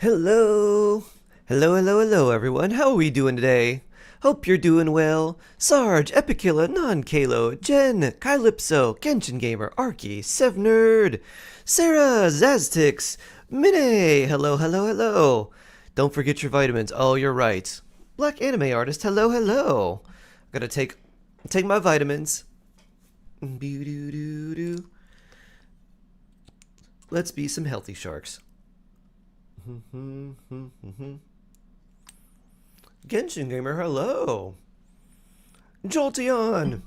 Hello! Hello, everyone. How are we doing today? Hope you're doing well. Sarge, Epicilla, Non-Kalo, Jen, Calypso, Genshin Gamer, Arky, Sevnerd, Sarah, Zaztix, Mine, hello. Don't forget your vitamins. Oh, you're right. Black Anime Artist, hello. Gotta take my vitamins. Boo-doo-doo-doo. Let's be some healthy sharks. Genshin Gamer, hello. Jolteon.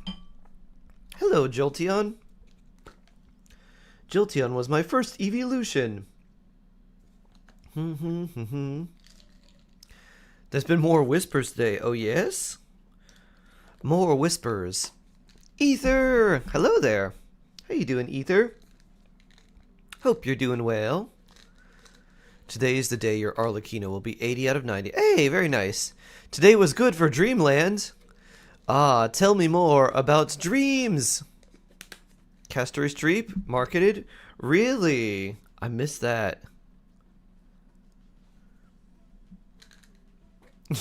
Hello, Jolteon. Jolteon was my first evolution. There's been more whispers today. Oh, yes? More whispers. Ether. Hello there. How you doing, Ether? Hope you're doing well. Today is the day your Arlecchino will be 80 out of 90. Hey, very nice. Today was good for Dreamland. Ah, tell me more about dreams. Castor Streep, marketed? Really? I missed that.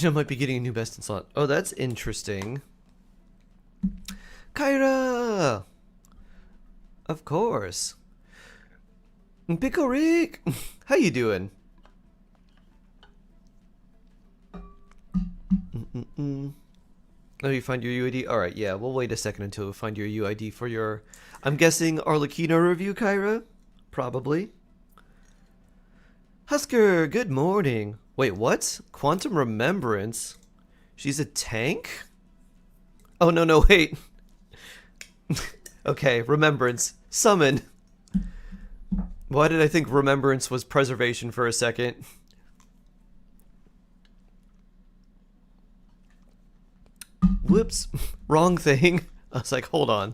I might be getting a new best in slot. Oh, that's interesting. Kyra! Of course. Pickle Rick! How you doing? Oh, you find your UID? Alright, yeah, we'll wait a second until we find your UID for your... I'm guessing Arlecchino review, Kyra? Probably. Husker, good morning. Wait, what? Quantum Remembrance? She's a tank? Oh, no, wait. Okay, Remembrance. Summon. Why did I think Remembrance was preservation for a second? Whoops. Wrong thing. I was like, hold on.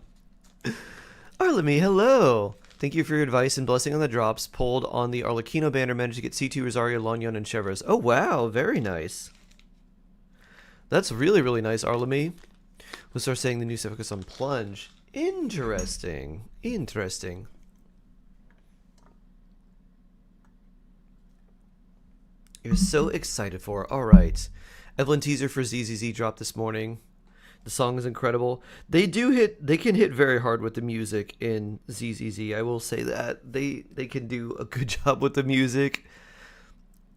Arlemy, hello. Thank you for your advice and blessing on the drops. Pulled on the Arlecchino banner. Managed to get C2, Rosario, Lonyon, and Chevres. Oh, wow. Very nice. That's really nice, Arlemy. We'll start saying the new focus on Plunge. Interesting. You're so excited for it. Alright. Evelyn teaser for ZZZ dropped this morning. The song is incredible. They can hit very hard with the music in ZZZ. I will say that. They can do a good job with the music.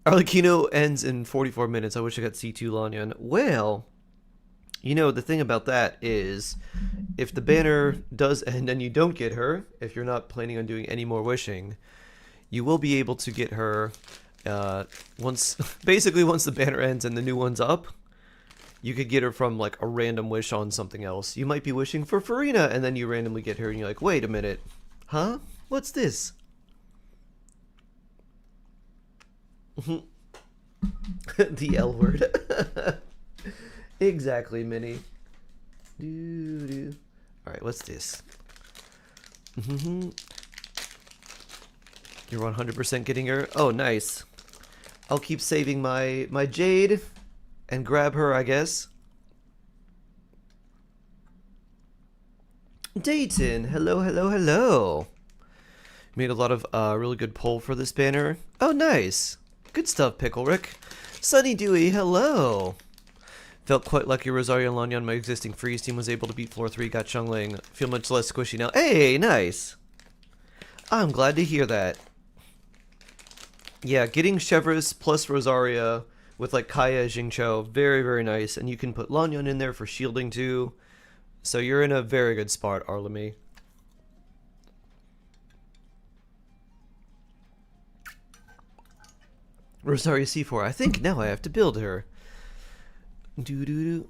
Arlecchino ends in 44 minutes. I wish I got C2 Lanyan. Well, you know, the thing about that is if the banner does end and you don't get her, if you're not planning on doing any more wishing, you will be able to get her once the banner ends and the new one's up. You could get her from like a random wish on something else. You might be wishing for Farina and then you randomly get her and you're like, wait a minute, huh? What's this? The L word. Exactly, Minnie. Alright, what's this? You're 100% getting her? Oh, nice. I'll keep saving my Jade and grab her, I guess. Dayton, hello. Made a lot of really good pull for this banner. Oh, nice. Good stuff, Pickle Rick. Sunny Dewey, hello. Felt quite lucky Rosario and Lanyan, my existing freeze team, was able to beat floor 3, got Chungling. Feel much less squishy now. Hey, nice. I'm glad to hear that. Yeah, getting Chevres plus Rosaria with like Kaya Jingcho, very nice. And you can put Lanyan in there for shielding too. So you're in a very good spot, Arlemy. Rosaria C4. I think now I have to build her. You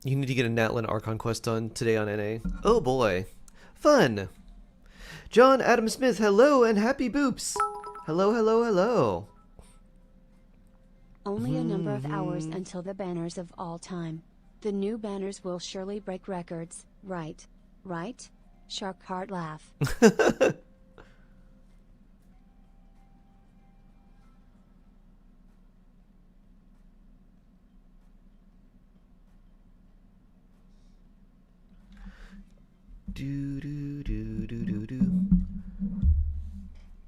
need to get a Natlan Archon quest done today on NA. Oh boy. Fun. John Adam Smith, hello and happy boops. Hello. Only a number of hours until the banners of all time. The new banners will surely break records, right? Shark heart laugh.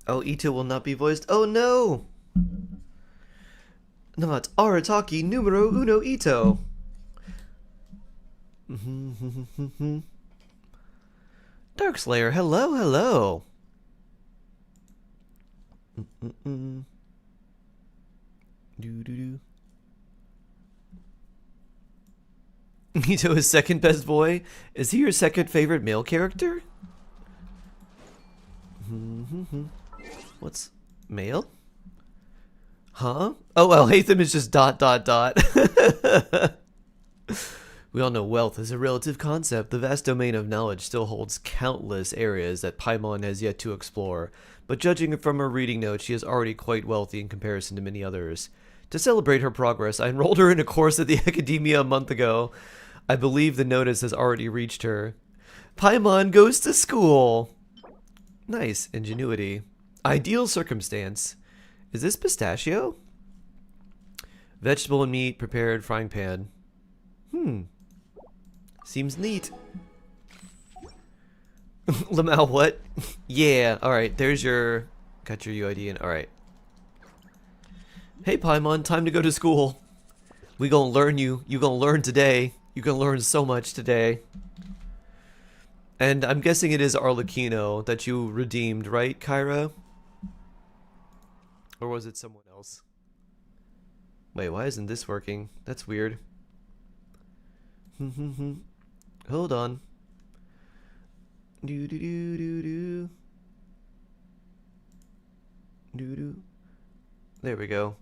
Oh, Ito will not be voiced. Oh no! not Arataki numero uno ito. Darkslayer, hello, hello. Ito is second best boy. Is he your second favorite male character? What's male? Huh? Oh well, Hatham is just ... We all know wealth is a relative concept. The vast domain of knowledge still holds countless areas that Paimon has yet to explore, but judging from her reading notes, she is already quite wealthy in comparison to many others. To celebrate her progress, I enrolled her in a course at the Academia a month ago. I believe the notice has already reached her. Paimon goes to school! Nice. Ingenuity. Ideal circumstance. Is this pistachio? Vegetable and meat prepared frying pan. Seems neat. Lamau, what? Yeah, alright, there's your... Got your UID in, alright. Hey Paimon, time to go to school. We gonna learn you gonna learn today. You gonna learn so much today. And I'm guessing it is Arlecchino that you redeemed, right, Kyra? Or was it someone else? Wait, why isn't this working? That's weird. Hold on. Do do do do do. Do do. There we go.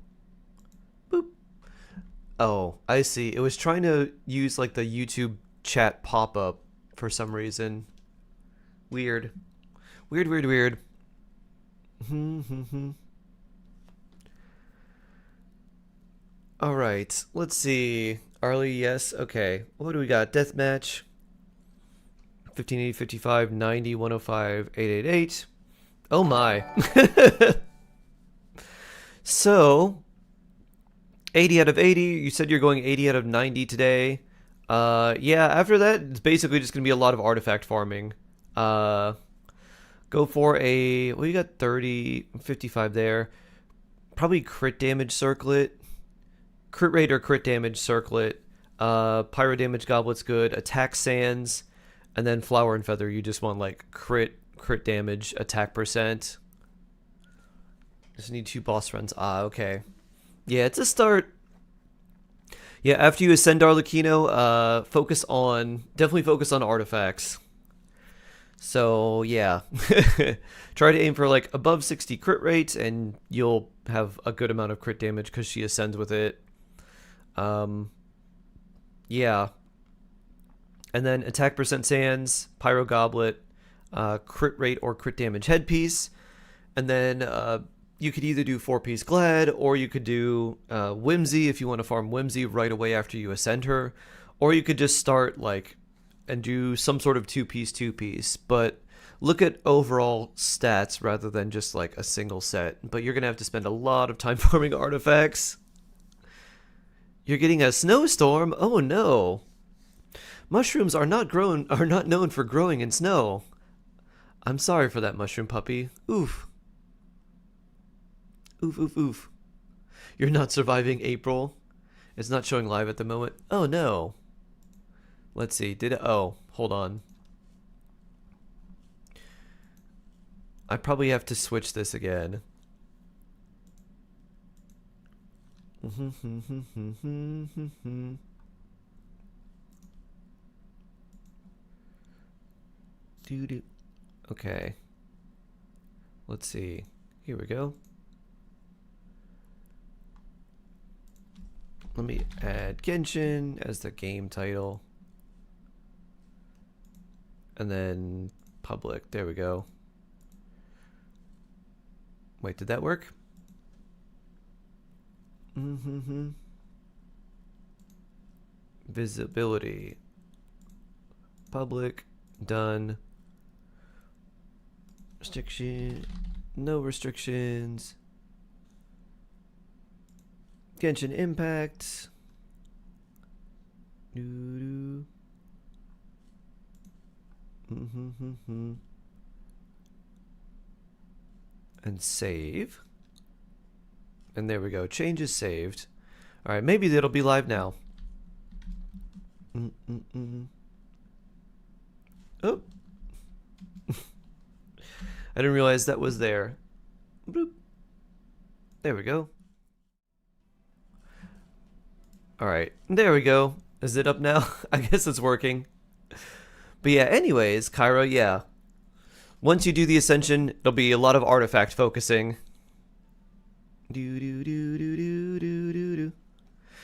Boop. Oh, I see. It was trying to use like the YouTube chat pop-up for some reason. Weird. Weird, weird, weird. Alright, let's see. Arlie, yes. Okay. What do we got? Deathmatch. 1580, 55, 90, 105, 888. Oh my. So, 80 out of 80. You said you're going 80 out of 90 today. Yeah, after that, it's basically just going to be a lot of artifact farming. Go for a... Well, you got 30, 55 there. Probably crit damage circlet. Crit rate or crit damage circlet. Pyro damage goblet's good. Attack sands. And then flower and feather, you just want like crit damage, attack percent. Just need 2 boss runs. Ah, okay. Yeah, it's a start. Yeah, after you ascend Arlecchino, definitely focus on artifacts. So yeah, try to aim for like above 60 crit rates, and you'll have a good amount of crit damage because she ascends with it. Yeah. And then attack percent sands, pyro goblet, crit rate or crit damage headpiece, and then you could either do 4-piece glad, or you could do whimsy if you want to farm whimsy right away after you ascend her, or you could just start like and do some sort of 2-piece. But look at overall stats rather than just like a single set. But you're gonna have to spend a lot of time farming artifacts. You're getting a snowstorm. Oh no. Mushrooms are not known for growing in snow. I'm sorry for that, mushroom puppy. Oof. Oof, oof, oof. You're not surviving April. It's not showing live at the moment. Oh no. Let's see. Did it? Oh, hold on. I probably have to switch this again. Okay. Let's see. Here we go. Let me add Genshin as the game title. And then public. There we go. Wait, did that work? Visibility. Public. Done. Restriction. No restrictions. Genshin Impact. And save. And there we go. Changes saved. Alright, maybe it'll be live now. Oh. I didn't realize that was there. Boop. There we go. Alright, there we go. Is it up now? I guess it's working. But yeah, anyways, Kyra, yeah. Once you do the ascension, it'll be a lot of artifact focusing. Do do do do do do do do.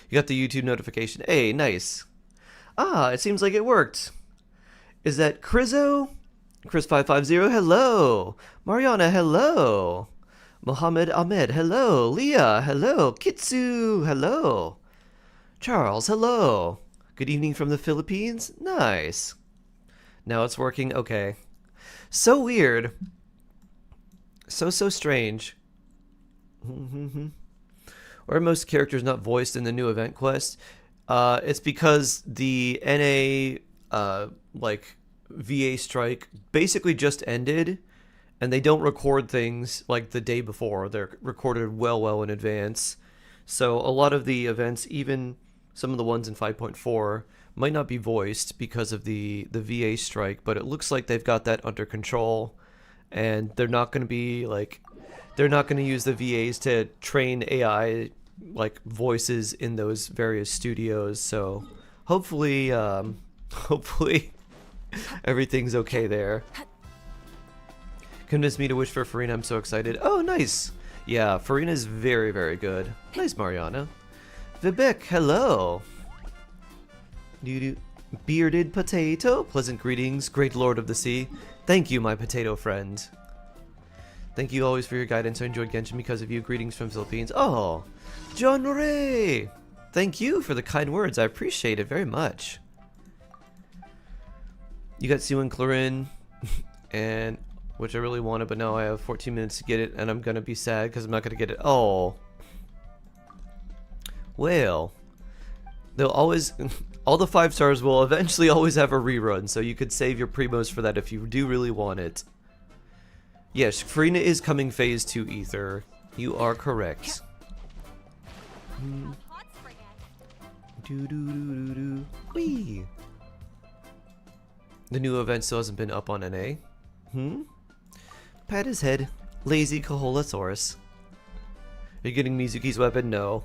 You got the YouTube notification. Hey, nice. Ah, it seems like it worked. Is that Krizo? Chris550, hello. Mariana, hello. Mohammed Ahmed, hello. Leah, hello. Kitsu, hello. Charles, hello. Good evening from the Philippines. Nice. Now it's working. Okay. So weird. So strange. Or are most characters not voiced in the new event quest? It's because the NA like VA strike basically just ended, and they don't record things like the day before. They're recorded well in advance. So a lot of the events, even some of the ones in 5.4, might not be voiced because of the VA strike, but it looks like they've got that under control, and they're not going to be like, they're not going to use the VAs to train AI like voices in those various studios. So hopefully hopefully everything's okay there. Convinced me to wish for Farina. I'm so excited. Oh, nice. Yeah, Farina's very good. Nice, Mariana. Vivek, hello. Bearded potato. Pleasant greetings, great lord of the sea. Thank you, my potato friend. Thank you always for your guidance. I enjoyed Genshin because of you. Greetings from Philippines. Oh, John Ray. Thank you for the kind words. I appreciate it very much. You got Sue and Clarin, and which I really wanted, but now I have 14 minutes to get it, and I'm gonna be sad because I'm not gonna get it. Oh, well, they'll always, all the 5 stars will eventually always have a rerun, so you could save your primos for that if you do really want it. Yes, Farina is coming phase 2 Ether. You are correct. Whee! The new event still hasn't been up on NA. Pat his head. Lazy Caholasaurus. Are you getting Mizuki's weapon? No.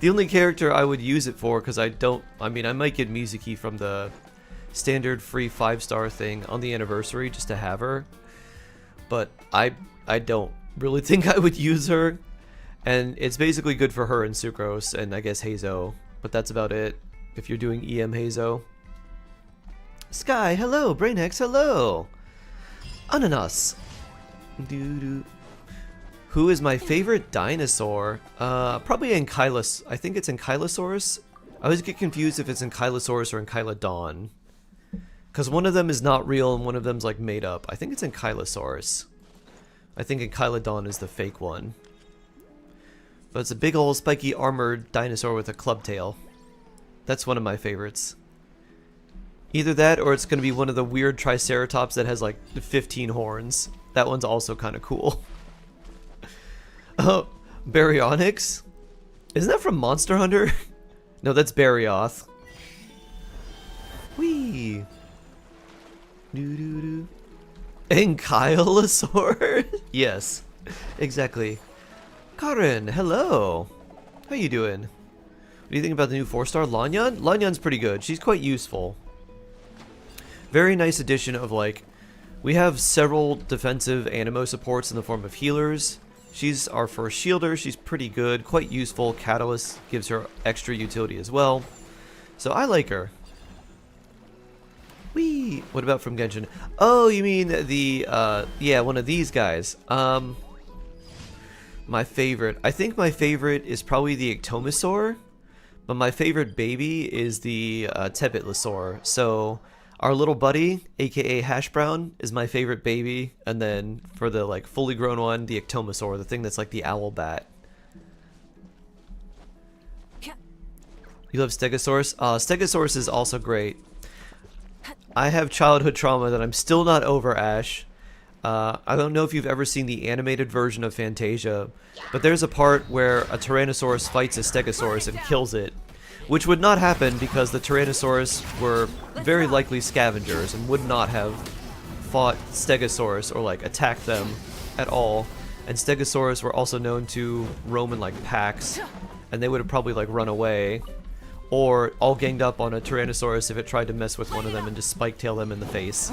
The only character I would use it for, because I might get Mizuki from the standard free 5-star thing on the anniversary just to have her. But I don't really think I would use her. And it's basically good for her and Sucrose and I guess Hazo. But that's about it if you're doing EM Hazo. Sky, hello. Brainhex, hello. Ananas. Who is my favorite dinosaur? Probably Ankylus. I think it's Ankylosaurus. I always get confused if it's Ankylosaurus or Ankylodon. Because one of them is not real and one of them's like made up. I think it's Ankylosaurus. I think Ankylodon is the fake one. But it's a big old spiky armored dinosaur with a club tail. That's one of my favorites. Either that or it's going to be one of the weird Triceratops that has like 15 horns. That one's also kind of cool. Oh, Baryonyx? Isn't that from Monster Hunter? No, that's Barioth. Whee! Ankylosaur? Yes, exactly. Karin, hello. How you doing? What do you think about the new 4-star Lanyan? Lanyan's pretty good. She's quite useful. Very nice addition of like, we have several defensive animo supports in the form of healers. She's our first shielder. She's pretty good, quite useful. Catalyst gives her extra utility as well. So I like her. Whee! What about from Genshin? Oh, you mean the, yeah, one of these guys. My favorite. I think my favorite is probably the Ectomosaur. But my favorite baby is the Tepetlosaur. So our little buddy, aka Hash Brown, is my favorite baby. And then for the like fully grown one, the Ectomosaur, the thing that's like the owl bat. You love Stegosaurus? Stegosaurus is also great. I have childhood trauma that I'm still not over, Ash. I don't know if you've ever seen the animated version of Fantasia, but there's a part where a Tyrannosaurus fights a Stegosaurus and kills it, which would not happen because the Tyrannosaurus were very likely scavengers and would not have fought Stegosaurus or like attacked them at all. And Stegosaurus were also known to roam in like packs, and they would have probably like run away or all ganged up on a Tyrannosaurus if it tried to mess with one of them and just spike-tail them in the face.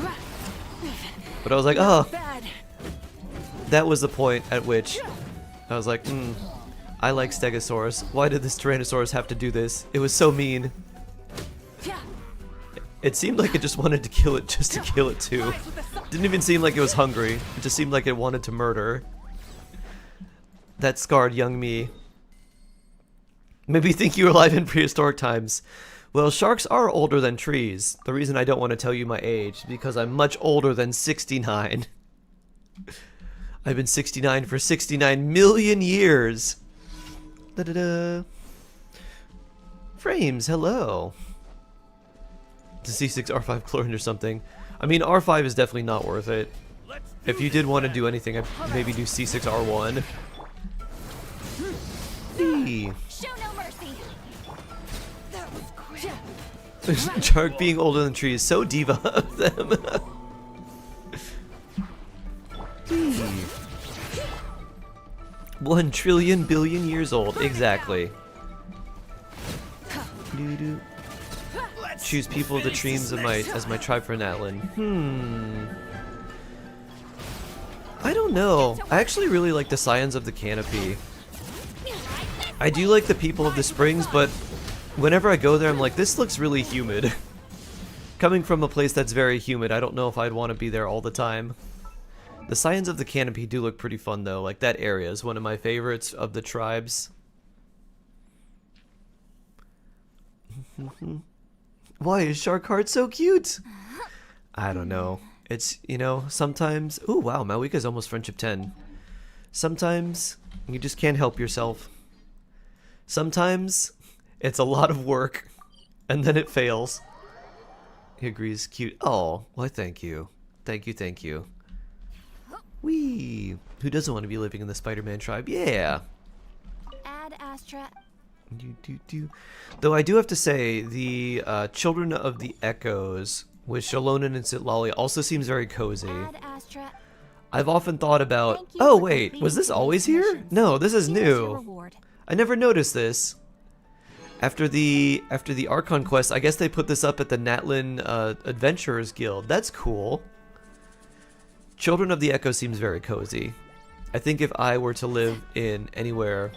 But I was like, oh, that was the point at which I was like, I like Stegosaurus. Why did this Tyrannosaurus have to do this? It was so mean. It seemed like it just wanted to kill it just to kill it too. Didn't even seem like it was hungry. It just seemed like it wanted to murder. That scarred young me. Maybe think you were alive in prehistoric times. Well, sharks are older than trees. The reason I don't want to tell you my age is because I'm much older than 69. I've been 69 for 69 million years. Da-da-da. Frames, hello. To C6 R5 chlorine or something. I mean, R5 is definitely not worth it. If you did want to do anything, I'd maybe do C6 R1. Eee. Show no mercy. That was quick. Shark being older than trees, so diva of them. 1 trillion billion years old, exactly. Doo-doo. Choose people of the trees as my tribe for Natlan. I don't know. I actually really like the Scions of the Canopy. I do like the people of the springs, but whenever I go there, I'm like, this looks really humid. Coming from a place that's very humid, I don't know if I'd want to be there all the time. The Scions of the Canopy do look pretty fun, though. Like, that area is one of my favorites of the tribes. Why is Shark Heart so cute? I don't know. It's, you know, sometimes... Ooh, wow, Malwika's almost Friendship 10. Sometimes you just can't help yourself. Sometimes it's a lot of work, and then it fails. He agrees. Cute. Oh, why thank you. Thank you, thank you. Whee! Who doesn't want to be living in the Spider-Man tribe? Yeah! Add Astra. Though I do have to say, the Children of the Echoes with Shalonen and Sitlali also seems very cozy. Add Astra. I've often thought about... Thank you Oh, for wait, completing was this these always here? missions. No, this is Here's your new. reward. I never noticed this. After the Archon quest, I guess they put this up at the Natlan Adventurers Guild. That's cool. Children of the Echo seems very cozy. I think if I were to live in anywhere,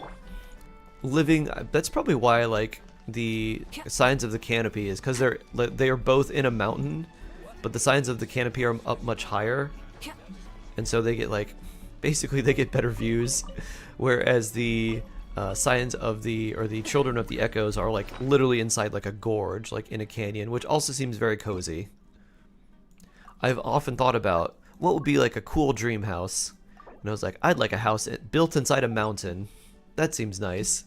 that's probably why I like the Signs of the Canopy, is because they are both in a mountain, but the Signs of the Canopy are up much higher, and so they get like, basically they get better views, whereas the Signs of the Children of the Echoes are like literally inside like a gorge, like in a canyon, which also seems very cozy. I've often thought about what would be like a cool dream house, and I was like, I'd like a house built inside a mountain. That seems nice.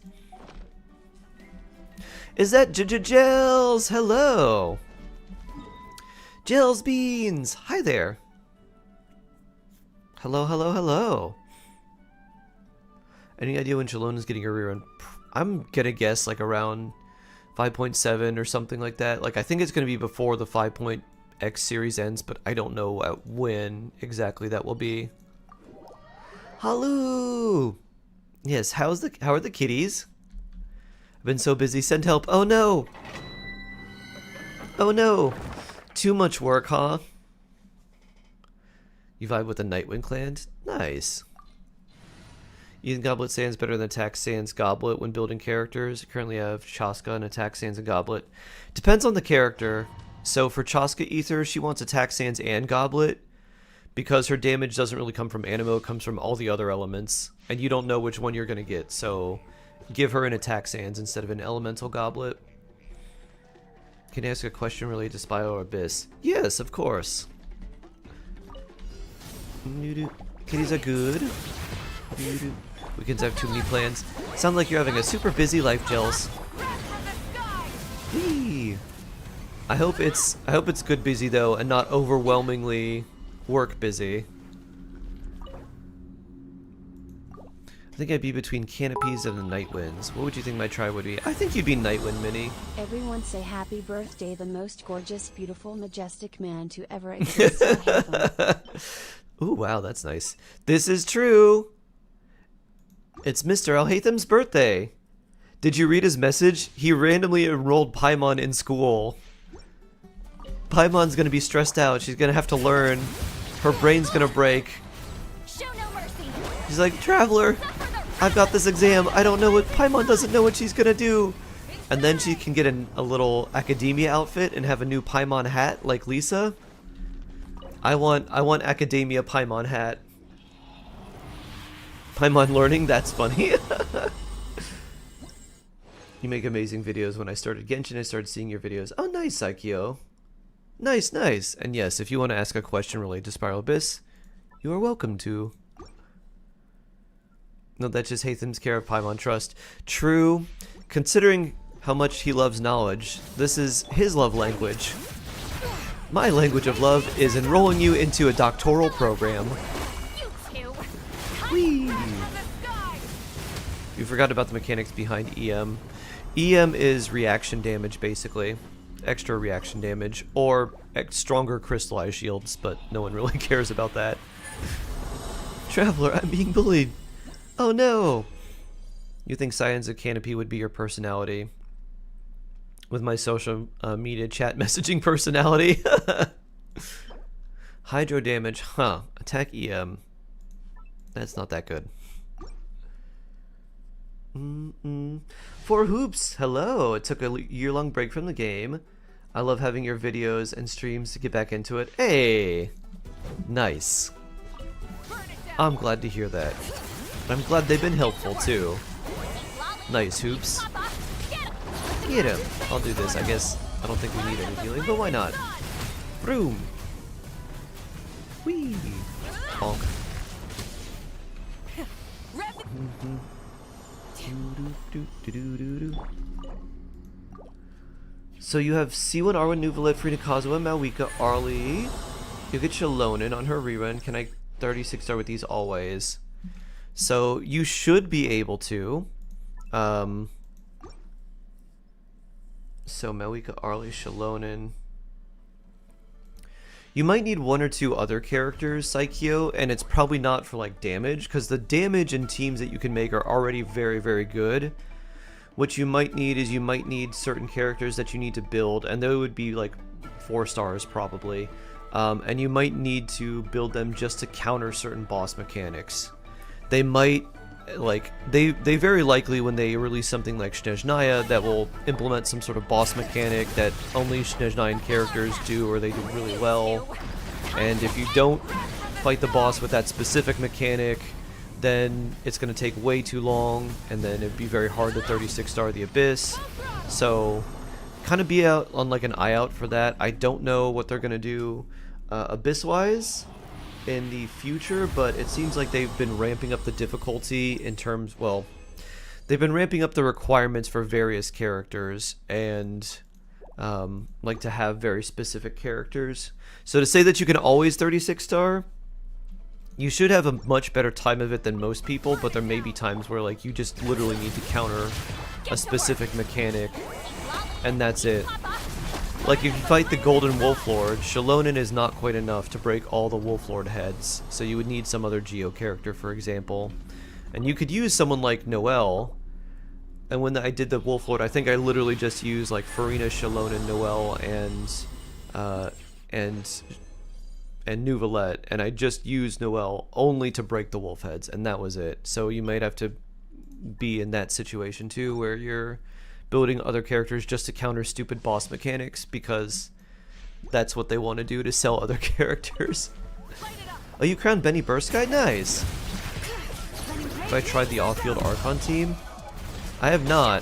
Is that Gels? Hello. Gels Beans. Hi there. Hello, hello, hello. Any idea when Shalon is getting a rerun? I'm gonna guess like around 5.7 or something like that. Like, I think it's gonna be before the 5.x series ends, but I don't know when exactly that will be. Hello. Yes, how are the kitties? I've been so busy. Send help. Oh no. Oh no. Too much work, huh? You vibe with the Nightwing clan? Nice. Using Goblet Sands better than Attack Sands Goblet when building characters. I currently have Chaska and Attack Sands and Goblet. Depends on the character. So for Chaska Ether, she wants Attack Sands and Goblet, because her damage doesn't really come from Animo, it comes from all the other elements, and you don't know which one you're going to get, so give her an Attack Sands instead of an Elemental Goblet. Can I ask a question related to Spyro or Abyss? Yes, of course. Kitties are good. Weekends have too many plans. Sound like you're having a super busy life, Gels. Whee! I hope it's good busy though, and not overwhelmingly work busy. think I'd be between Canopies and the Night Winds. What would you think my tribe would be? I think you'd be Nightwind, Minnie. Everyone say happy birthday, the most gorgeous, beautiful, majestic man to ever exist in heaven. Ooh, wow, that's nice. This is true. It's Mr. Alhatham's birthday. Did you read his message? He randomly enrolled Paimon in school. Paimon's gonna be stressed out. She's gonna have to learn. Her brain's gonna break. Show no mercy. She's like, Traveler, I've got this exam. I don't know what Paimon doesn't know what she's gonna do. And then she can get a little academia outfit and have a new Paimon hat like Lisa. I want academia Paimon hat. Paimon learning, that's funny. You make amazing videos. When I started Genshin, I started seeing your videos. Oh, nice, Saikyo. Nice, nice. And yes, if you want to ask a question related to Spiral Abyss, you are welcome to. No, that's just Hatham's care of Paimon trust. True. Considering how much he loves knowledge, this is his love language. My language of love is enrolling you into a doctoral program. You two. Whee! You forgot about the mechanics behind EM. EM is reaction damage, basically. Extra reaction damage, or stronger crystallized shields, but no one really cares about that. Traveler, I'm being bullied. Oh no! You think Science of Canopy would be your personality? With my social media chat messaging personality? Hydro damage, huh. Attack EM. That's not that good. For Hoops, hello. It took a year-long break from the game. I love having your videos and streams to get back into it. Hey! Nice. I'm glad to hear that. I'm glad they've been helpful, too. Nice, Hoops. Get him. I'll do this. I guess I don't think we need any healing, but why not? Boom. Whee. Bonk. So you have C1, R1, Nuvalet, Frida, Kazuha, Malwika, Arlie. You get Shalonen on her rerun. Can I 36 star with these always? So you should be able to. So Malwika, Arlie, Shalonen. You might need one or two other characters, Saikyo, and it's probably not for like damage, because the damage and teams that you can make are already very, very good. What you might need is you might need certain characters that you need to build, and they would be like 4 stars probably. And you might need to build them just to counter certain boss mechanics. They might, like, they very likely when they release something like Snezhnaya that will implement some sort of boss mechanic that only Snezhnayan characters do or they do really well. And if you don't fight the boss with that specific mechanic, then it's going to take way too long, and then it'd be very hard to 36 star the Abyss. So kind of be out on like an eye out for that. I don't know what they're going to do Abyss-wise in the future, but it seems like they've been ramping up the difficulty in terms, well, they've been ramping up the requirements for various characters, and like to have very specific characters. So to say that you can always 36 star, you should have a much better time of it than most people, but there may be times where like you just literally need to counter a specific mechanic, and that's it. Like if you fight the Golden Wolf Lord, Shalonen is not quite enough to break all the Wolf Lord heads, so you would need some other Geo character, for example. And you could use someone like Noelle, and when I did the Wolf Lord, I think I literally just used like Farina, Shalonen, Noelle, and Nuvalet, and I just used Noelle only to break the wolf heads, and that was it. So you might have to be in that situation too, where you're building other characters just to counter stupid boss mechanics, because that's what they want to do to sell other characters. Oh, you crowned Benny Burst Guy? Nice! Have I tried the off-field Archon team? I have not,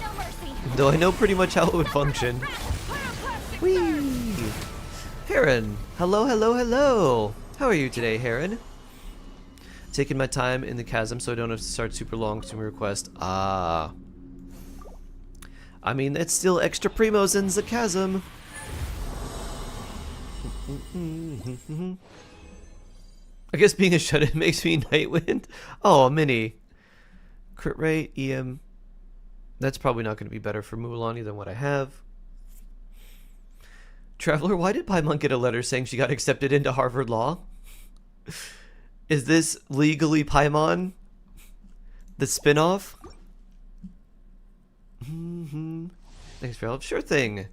though I know pretty much how it would function. Whee! Heron! Hello, hello, hello! How are you today, Heron? Taking my time in the chasm so I don't have to start super long to request. Ah. I mean, it's still extra primos in the chasm. I guess being a shut-in makes me Nightwind. Oh, Minnie. Crit rate, EM. That's probably not going to be better for Mulan than what I have. Traveler, why did Paimon get a letter saying she got accepted into Harvard Law? Is this legally Paimon? The spin-off? Thanks for help. Sure thing.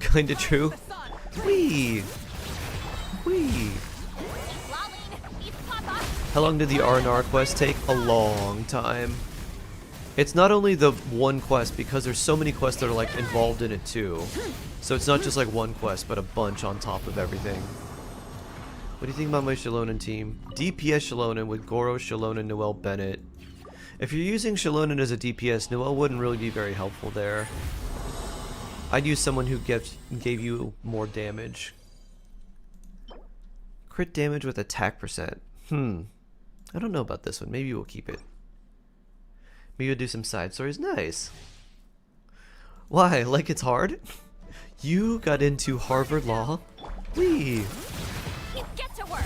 Kinda true. Whee! Whee! How long did the R&R quest take? A long time. It's not only the one quest, because there's so many quests that are like involved in it too. So it's not just like one quest, but a bunch on top of everything. What do you think about my Shallonen team? DPS Shallonen with Goro, Shallonen, Noelle, Bennett. If you're using Shallonen as a DPS, Noelle wouldn't really be very helpful there. I'd use someone who gave you more damage. Crit damage with attack percent. I don't know about this one. Maybe we'll keep it. Maybe we'll do some side stories. Nice. Why? Like it's hard? You got into Harvard Law? Whee! Get to work.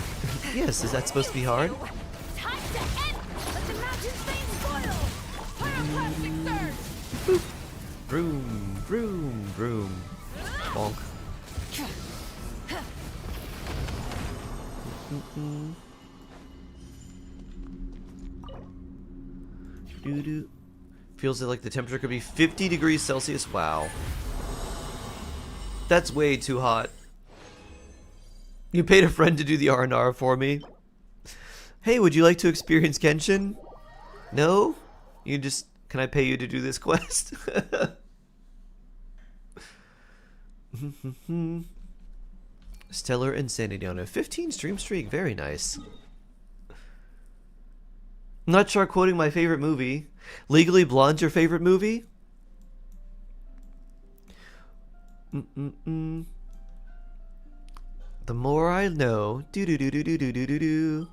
Yes, is that supposed to be hard? Time to end. Let the mountains vein spoil. Pyroclastic surge. Vroom, vroom, vroom. Bonk. Doo-doo. Feels like the temperature could be 50 degrees Celsius. Wow. That's way too hot. You paid a friend to do the R&R for me. Hey, would you like to experience Genshin? No? You just... Can I pay you to do this quest? Stellar Insanity on a 15 stream streak. Very nice. Not sure quoting my favorite movie. Legally Blonde's your favorite movie? The more I know. Do do do do do do do do do.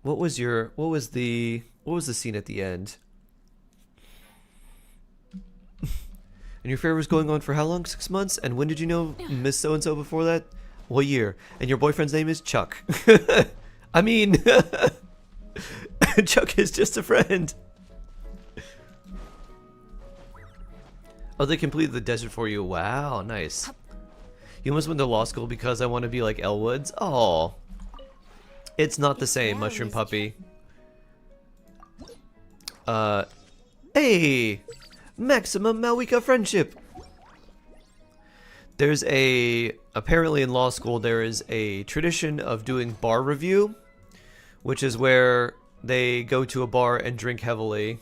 What was the scene at the end? And your affair was going on for how long? 6 months? And when did you know Miss So-and-so before that? What year? And your boyfriend's name is Chuck. I mean, Chuck is just a friend. Oh, they completed the desert for you. Wow, nice. You almost went to law school because I want to be like Elwoods. Oh, it's not the same, Mushroom Puppy. Hey, maximum Malwika friendship. There's apparently in law school there is a tradition of doing bar review, which is where they go to a bar and drink heavily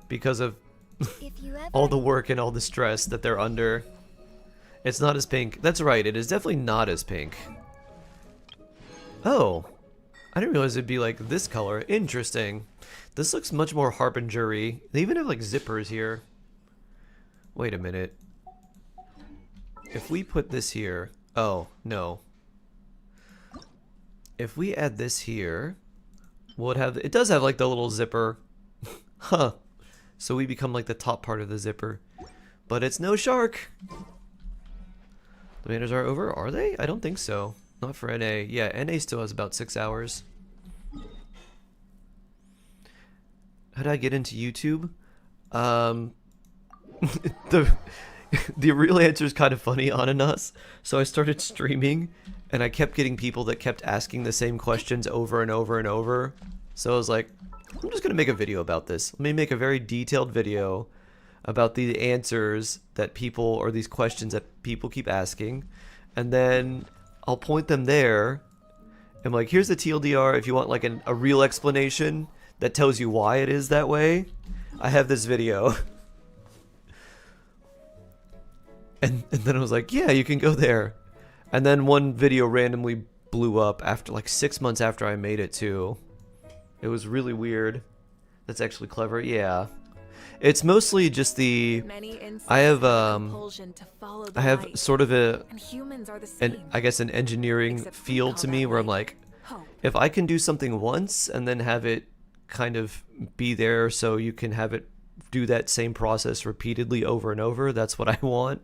because of all the work and all the stress that they're under. It's not as pink. That's right, it is definitely not as pink. Oh, I didn't realize it'd be like this color. Interesting. This looks much more Harbinger-y. They even have like zippers here. Wait a minute. If we put this here... Oh, no. If we add this here, we'll have... It does have like the little zipper. Huh. So we become like the top part of the zipper. But it's no shark. The banners are over, are they? I don't think so. Not for NA. Yeah, NA still has about 6 hours. How did I get into YouTube? The real answer is kind of funny on Ananas. So I started streaming, and I kept getting people that kept asking the same questions over and over and over. So I was like, I'm just going to make a video about this. Let me make a very detailed video about the answers that people, or these questions that people keep asking. And then I'll point them there. I'm like, here's the TLDR if you want like a real explanation that tells you why it is that way. I have this video. And then I was like, yeah, you can go there. And then one video randomly blew up after like 6 months after I made it too. It was really weird. That's actually clever. Yeah. It's mostly just I have sort of I guess an engineering feel to me where I'm like, if I can do something once and then have it kind of be there so you can have it do that same process repeatedly over and over, that's what I want.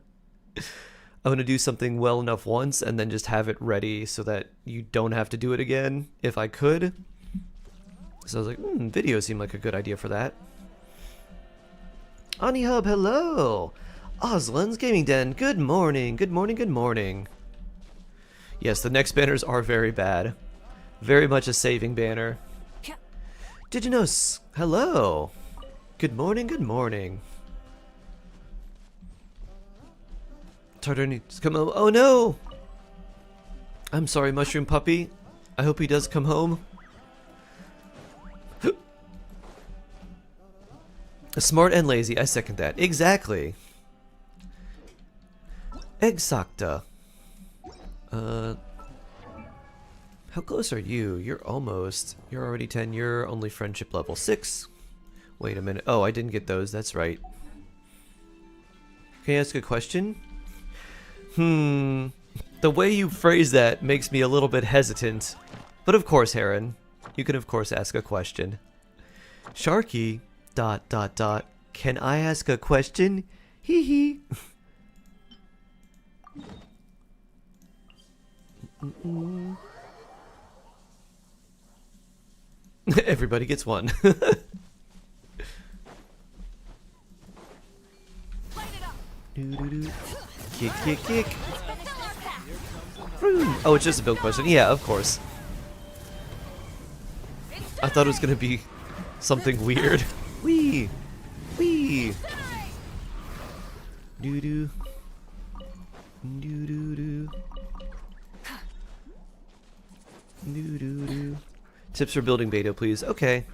I'm going to do something well enough once and then just have it ready so that you don't have to do it again if I could. So I was like, video seemed like a good idea for that. AniHub, hello! Oslan's Gaming Den, good morning, good morning, good morning. Yes, the next banners are very bad. Very much a saving banner. Diginos, hello! Good morning, good morning. Tartar needs to come home. Oh no! I'm sorry, Mushroom Puppy. I hope he does come home. Smart and lazy, I second that. Exactly. Exacta. How close are you? You're already 10, you're only friendship level 6. Wait a minute. Oh, I didn't get those, that's right. Can I ask a question? The way you phrase that makes me a little bit hesitant. But of course, Heron, you can of course ask a question. Sharky, ... Can I ask a question? Hee hee. Everybody gets one. Kick, kick, kick. Oh, it's just a build question. Yeah, of course. I thought it was gonna be something weird. Wee! Wee! Doo-doo. Doo-doo-doo. Doo-doo-doo. Tips for building Beto, please. Okay.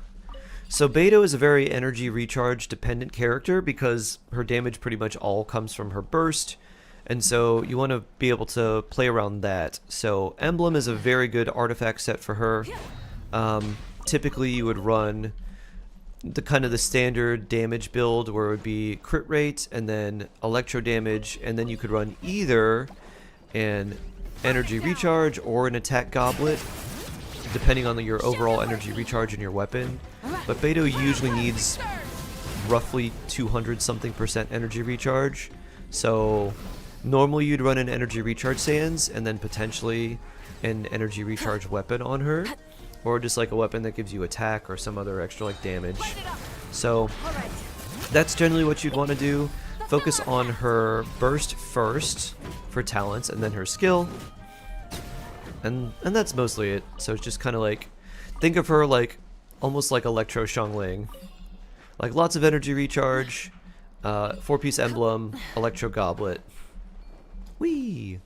So Beto is a very energy recharge dependent character because her damage pretty much all comes from her burst. And so you want to be able to play around that. So Emblem is a very good artifact set for her. Typically you would run the kind of the standard damage build where it would be crit rate and then electro damage, and then you could run either an energy recharge or an attack goblet depending on your overall energy recharge in your weapon. But Beto usually needs roughly 200 something % energy recharge, so normally you'd run an energy recharge sands and then potentially an energy recharge weapon on her, or just like a weapon that gives you attack or some other extra like damage. So that's generally what you'd want to do. Focus on her burst first for talents and then her skill, and that's mostly it. So it's just kind of like, think of her like almost like Electro Xiangling, like lots of energy recharge, 4-piece emblem, electro goblet. Whee!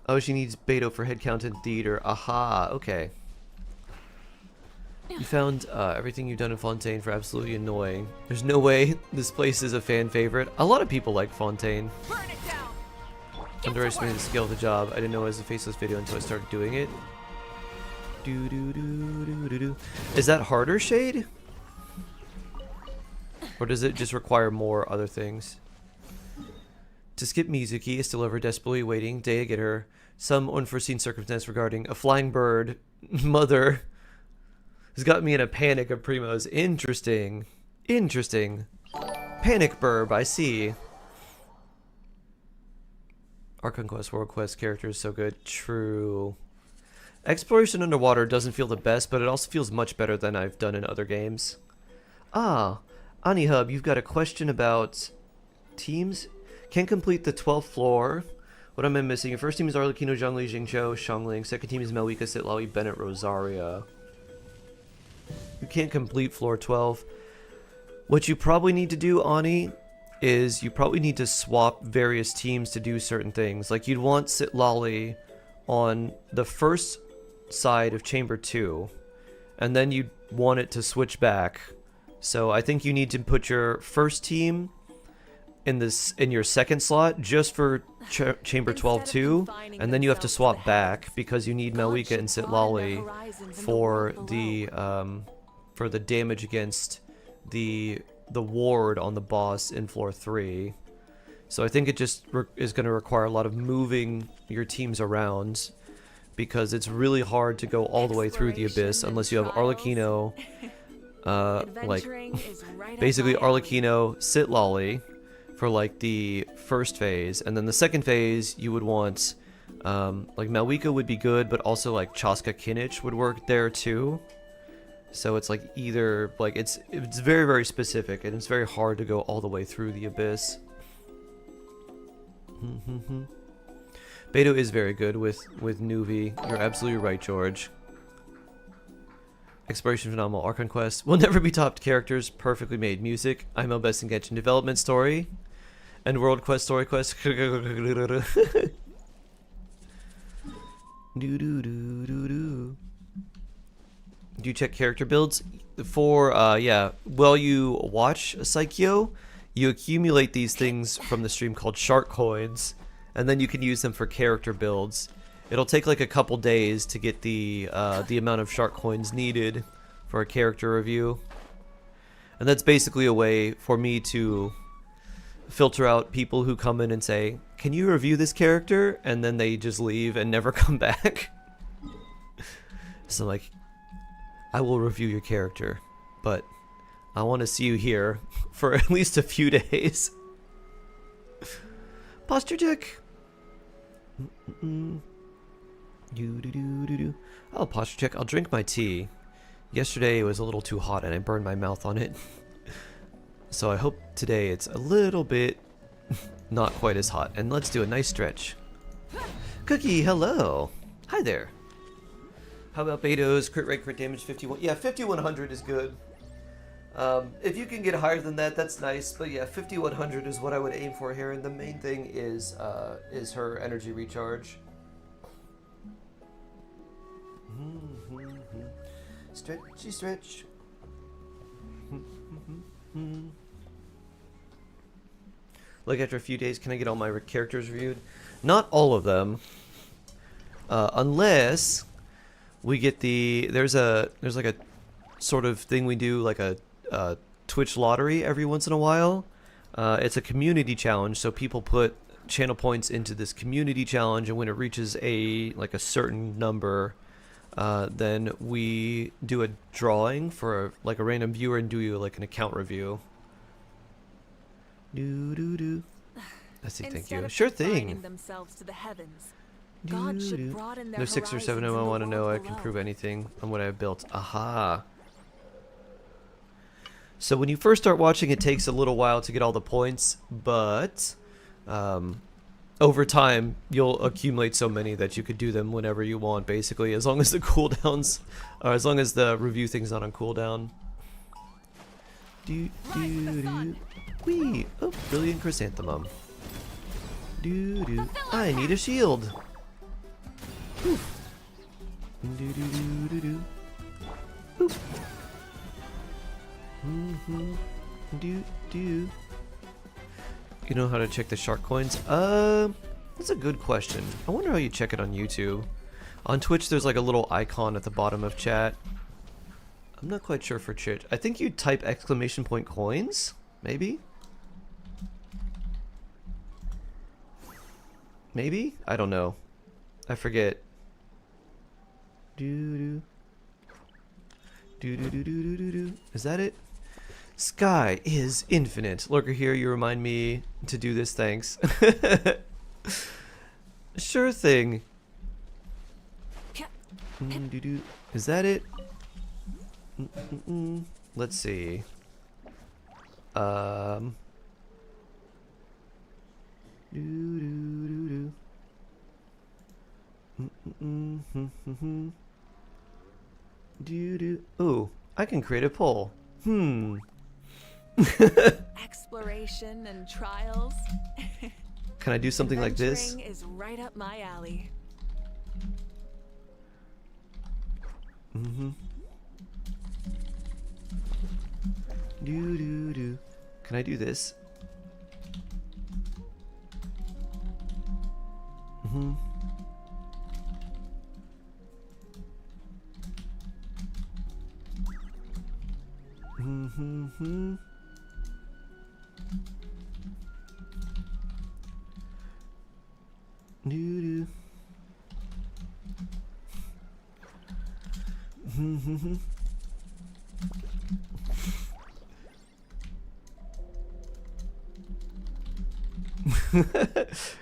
Oh, she needs Beto for headcount in theater. Aha, okay. You found everything you've done in Fontaine for absolutely annoying. There's no way this place is a fan favorite. A lot of people like Fontaine. Underestimated the scale of the job. I didn't know it was a faceless video until I started doing it. Do do do do do do. Is that harder, Shade? Or does it just require more other things? To skip Mizuki is still ever desperately waiting. Day to get her. Some unforeseen circumstance regarding a flying bird mother has got me in a panic of primos. Interesting. Interesting. Panic burb, I see. Archon Quest, World Quest characters so good. True. Exploration underwater doesn't feel the best, but it also feels much better than I've done in other games. Ah, AniHub, you've got a question about teams? Can't complete the 12th floor. What am I missing? Your first team is Arlecchino, Zhongli, Jingzhou, Xiangling. Second team is Melwika, Sitlawi, Bennett, Rosaria. You can't complete floor 12. What you probably need to do, Ani, is you probably need to swap various teams to do certain things. Like you'd want Sitlali on the first side of Chamber 2, and then you'd want it to switch back. So I think you need to put your first team in your second slot just for Chamber 12 too, and then you have to swap back because you need Melwika and Sitlali for the damage against the ward on the boss in floor 3. So I think it just is going to require a lot of moving your teams around, because it's really hard to go all the way through the abyss unless you have Arlecchino, like Adventuring is right up basically my alley. Arlecchino, Sit Lolly for like the first phase, and then the second phase you would want like Malwika would be good, but also like Chaska Kinich would work there too. So it's like either like it's very very specific, and it's very hard to go all the way through the abyss. Beto is very good with Nuvi. You're absolutely right, George. Exploration phenomenal. Archon Quest will never be topped. Characters, perfectly made music. I'm best in Genshin development story, and World Quest story quest. Do you check character builds for yeah? While you watch Psycho, you accumulate these things from the stream called shark coins, and then you can use them for character builds. It'll take like a couple days to get the amount of shark coins needed for a character review, and that's basically a way for me to filter out people who come in and say, "Can you review this character?" and then they just leave and never come back. So like, I will review your character, but I want to see you here for at least a few days. Posture check. Oh, posture check. I'll drink my tea. Yesterday it was a little too hot and I burned my mouth on it. So I hope today it's a little bit not quite as hot. And let's do a nice stretch. Cookie, hello. Hi there. How about Beto's crit rate, crit damage 51? Yeah, 5100 is good. If you can get higher than that, that's nice. But yeah, 5100 is what I would aim for here. And the main thing is her energy recharge. Stretchy stretch. Like after a few days, can I get all my characters reviewed? Not all of them, unless we get there's like a sort of thing we do, like a Twitch lottery every once in a while. It's a community challenge, so people put channel points into this community challenge, and when it reaches a certain number, then we do a drawing for like a random viewer and do like an account review. I say thank you. Sure thing. Themselves to the heavens, God should broaden their There's 6 or 7 of them I want to know. I can prove anything on what I've built. Aha. So when you first start watching, it takes a little while to get all the points, but over time you'll accumulate so many that you could do them whenever you want, basically, as long as the cooldowns, or as long as the review thing's not on cooldown. Wee! Oh, brilliant chrysanthemum. I need a shield. Oof. Oof. You know how to check the shark coins? That's a good question. I wonder how you check it on YouTube. On Twitch, there's like a little icon at the bottom of chat. I'm not quite sure for Twitch. I think you type !! coins, maybe? Maybe? I don't know. I forget. Is that it? Sky is infinite. Lurker here, you remind me to do this, thanks. Sure thing. Is that it? Let's see. Ooh, I can create a poll. Exploration and trials. Can I do something like this? Adventuring is right up my alley. Can I do this?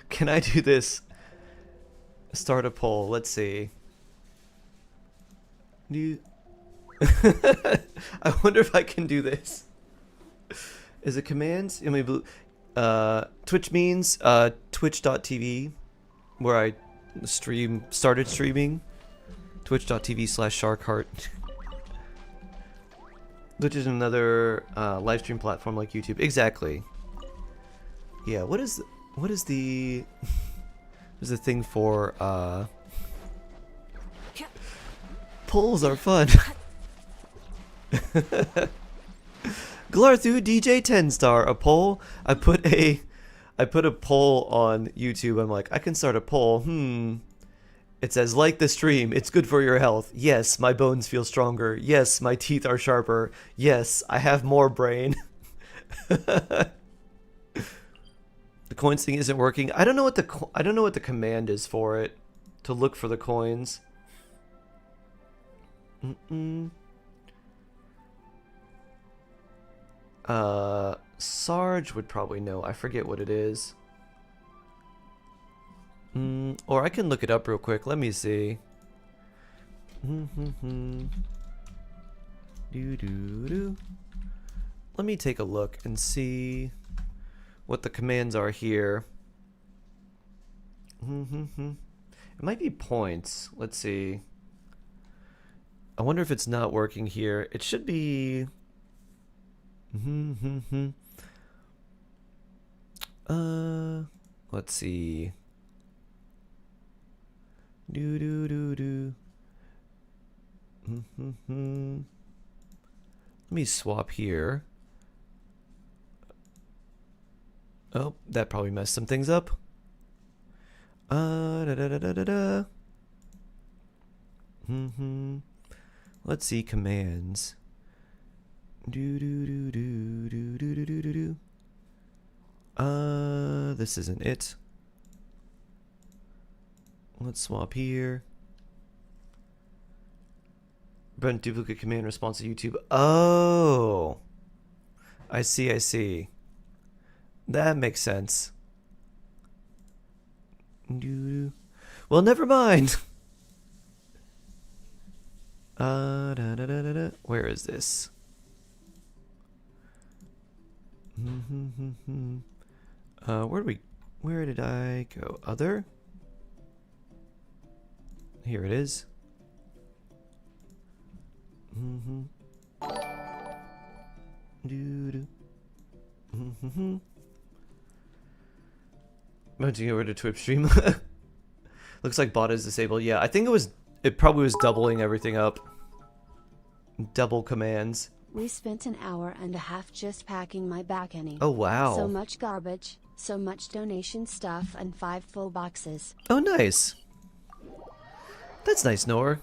Can I do this? Start a poll. Let's see. I wonder if I can do this. Is it commands? I mean, Twitch means twitch.tv, where I started streaming. Twitch.tv/sharkheart. Which is another live stream platform like YouTube. Exactly. Yeah. What is the there's a thing for polls are fun. Glarthu DJ 10 star a poll. I put a poll on YouTube. I'm like, I can start a poll. It says, like the stream, it's good for your health. Yes, my bones feel stronger. Yes, my teeth are sharper. Yes, I have more brain. The coins thing isn't working. I don't know what the command is for it to look for the coins. Sarge would probably know. I forget what it is. Or I can look it up real quick. Let me see. Let me take a look and see what the commands are here. It might be points. Let's see. I wonder if it's not working here. It should be. Let's see. Let me swap here. Oh, that probably messed some things up. Let's see commands. This isn't it. Let's swap here. Prevent duplicate command response to YouTube. Oh, I see. That makes sense. Well, never mind. Where is this? Where did I go? Other? Here it is. About to get rid of Twitch stream. Looks like bot is disabled. Yeah, I think it probably was doubling everything up. Double commands. We spent an hour and a half just packing my balcony. Oh wow. So much garbage, so much donation stuff, and 5 full boxes. Oh nice. That's nice, Nor.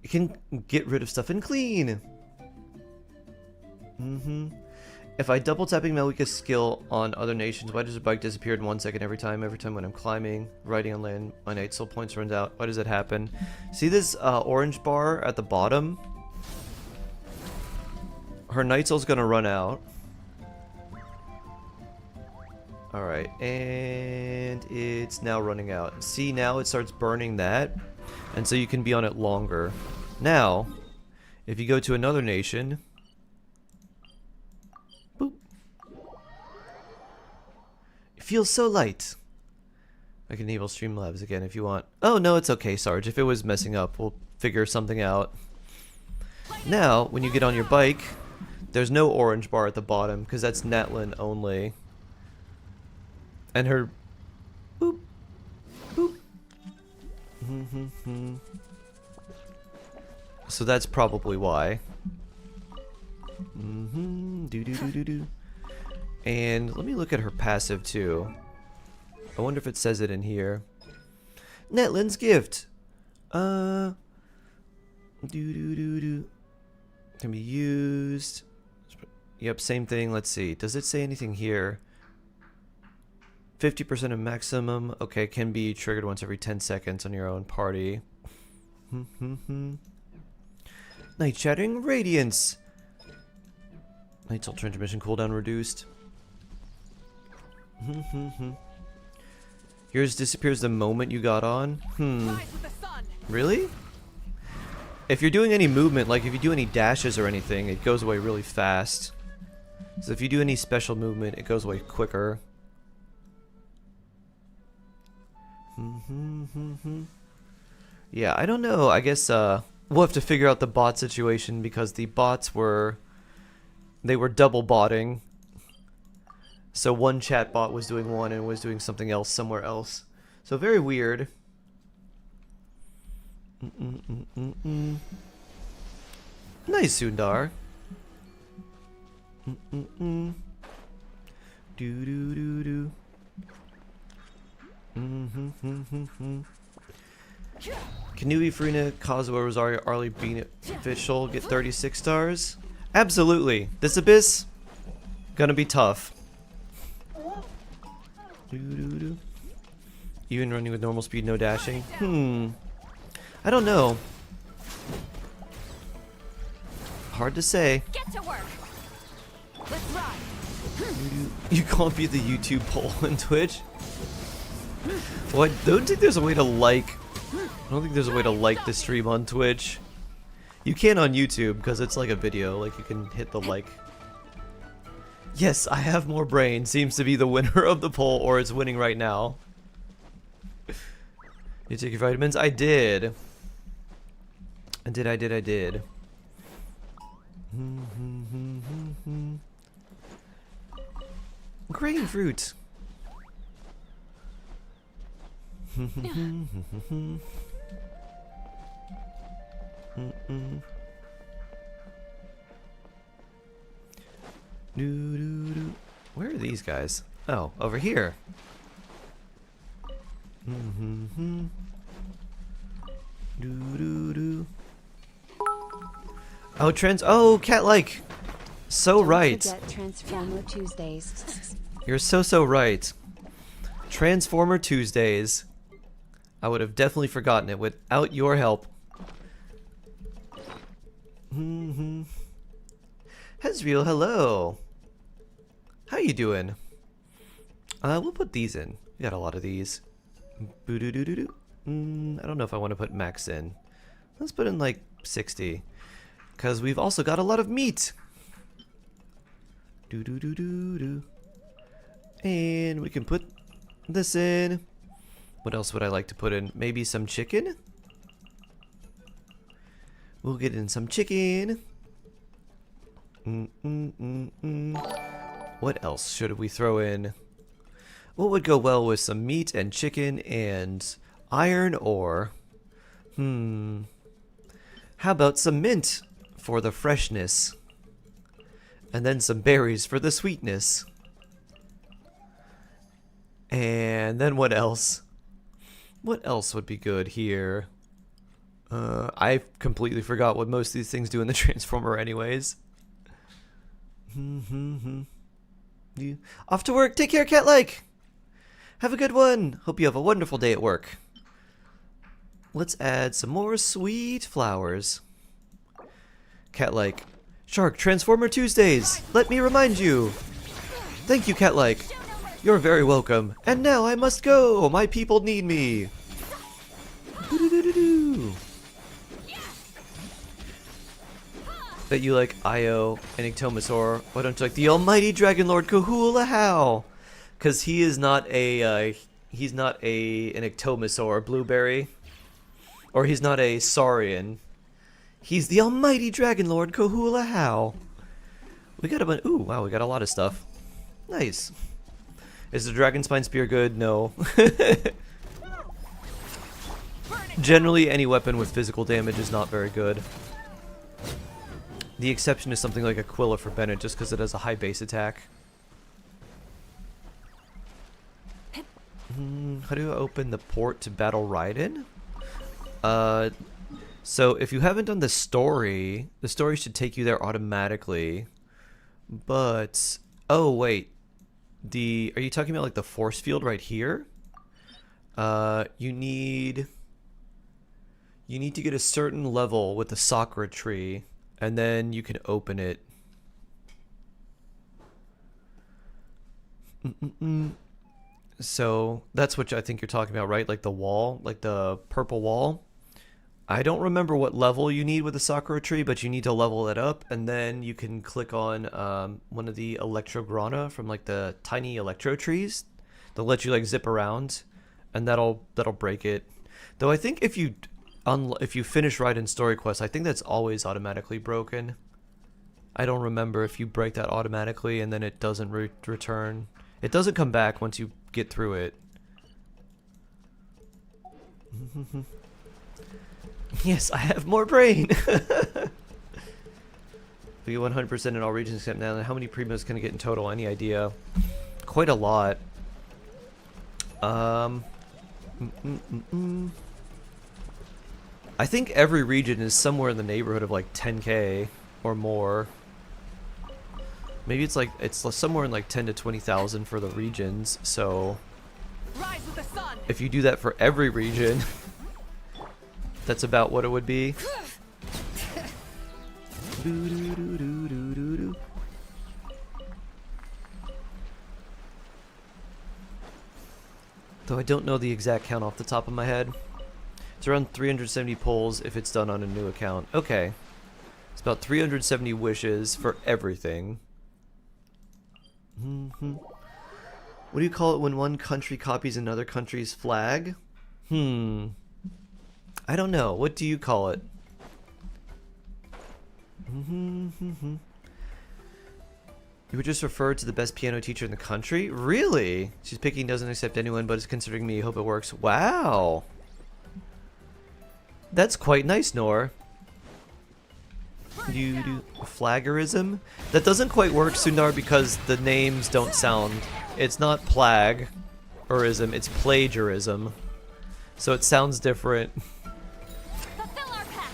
You can get rid of stuff and clean. If I double tapping my weakest skill on other nations, why does the bike disappear in 1 second every time? Every time when I'm climbing, riding on land, my night soul points runs out. Why does that happen? See this orange bar at the bottom? Her night soul's gonna run out. Alright, and it's now running out. See, now it starts burning that, and so you can be on it longer. Now, if you go to another nation, boop, it feels so light. I can enable Streamlabs again if you want. Oh no, it's okay, Sarge. If it was messing up, we'll figure something out. Now, when you get on your bike, there's no orange bar at the bottom because that's Natlan only. And her boop boop. So that's probably why. And let me look at her passive too. I wonder if it says it in here. Natlan's gift. Can be used. Yep, same thing. Let's see. Does it say anything here? 50% of maximum. Okay, can be triggered once every 10 seconds on your own party. Night Shattering Radiance. Night Soul transmission cooldown reduced. Yours disappears the moment you got on? Rise with the sun. Really? If you're doing any movement, like if you do any dashes or anything, it goes away really fast. So if you do any special movement, it goes away quicker. Yeah, I don't know. I guess we'll have to figure out the bot situation because the bots were double botting. So one chat bot was doing one and was doing something else somewhere else. So very weird. Nice, Sundar. Do do do do. Kanui, Farina, Kazuo, Rosario, Arlie, Bean, Official get 36 stars? Absolutely. This Abyss, gonna be tough. Even running with normal speed, no dashing? I don't know. Hard to say. Get to work. Let's ride. You can't beat the YouTube poll on Twitch? Well, I don't think there's a way to like... I don't think there's a way to like the stream on Twitch. You can on YouTube, because it's like a video. Like, you can hit the like. Yes, I have more brain. Seems to be the winner of the poll, or it's winning right now. You take your vitamins? I did. I did. Grapefruit. Where are these guys? Oh, over here. Oh, oh, cat-like. So right. Don't forget Transformer Tuesdays. You're so right. Transformer Tuesdays. I would have definitely forgotten it without your help. Hezreal, hello. How you doing? We'll put these in. We got a lot of these. I don't know if I want to put max in. Let's put in like 60. Because we've also got a lot of meat. And we can put this in. What else would I like to put in? Maybe some chicken? We'll get in some chicken. What else should we throw in? What would go well with some meat and chicken and iron ore? How about some mint for the freshness? And then some berries for the sweetness. And then what else? What else would be good here? I completely forgot what most of these things do in the Transformer anyways. Off to work. Take care, cat-like. Have a good one. Hope you have a wonderful day at work. Let's add some more sweet flowers. Cat-like. Shark, Transformer Tuesdays. Let me remind you. Thank you, cat-like. You're very welcome. And now I must go. My people need me. Bet you like Io and Ectomosaur. Why don't you like the almighty Dragon Lord Kahula How? Because he is not a he's not an Ectomosaur Blueberry, or he's not a Saurian. He's the almighty Dragon Lord Kahula How. We got a bunch. Ooh, wow, we got a lot of stuff. Nice. Is the Dragon Spine Spear good? No. Generally, any weapon with physical damage is not very good. The exception is something like Aquila for Bennett, just because it has a high base attack. How do I open the port to battle Raiden? So if you haven't done the story should take you there automatically. But oh wait, are you talking about like the force field right here? You need to get a certain level with the Sakura tree, and then you can open it. So that's what I think you're talking about, right? Like the wall, like the purple wall. I don't remember what level you need with the Sakura tree, but you need to level it up, and then you can click on one of the Electrograna from like the tiny electro trees. They'll let you like zip around, and that'll break it. Though I think if you finish right in story quest, I think that's always automatically broken. I don't remember if you break that automatically and then it doesn't return. It doesn't come back once you get through it. Yes, I have more brain. Be 100% in all regions except now. How many primos can I get in total? Any idea? Quite a lot. I think every region is somewhere in the neighborhood of like 10k or more. Maybe it's somewhere in like 10 to 20,000 for the regions. So Rise with the sun. if you do that for every region, that's about what it would be. Though I don't know the exact count off the top of my head. It's around 370 pulls if it's done on a new account. Okay. It's about 370 wishes for everything. What do you call it when one country copies another country's flag? I don't know. What do you call it? You were just referred to the best piano teacher in the country? Really? She's picking, doesn't accept anyone, but is considering me. Hope it works. Wow. That's quite nice, Nor. You do flaggerism? That doesn't quite work, Sundar, because the names don't sound. It's not plague-orism, it's plagiarism. So it sounds different. Fulfill our pact.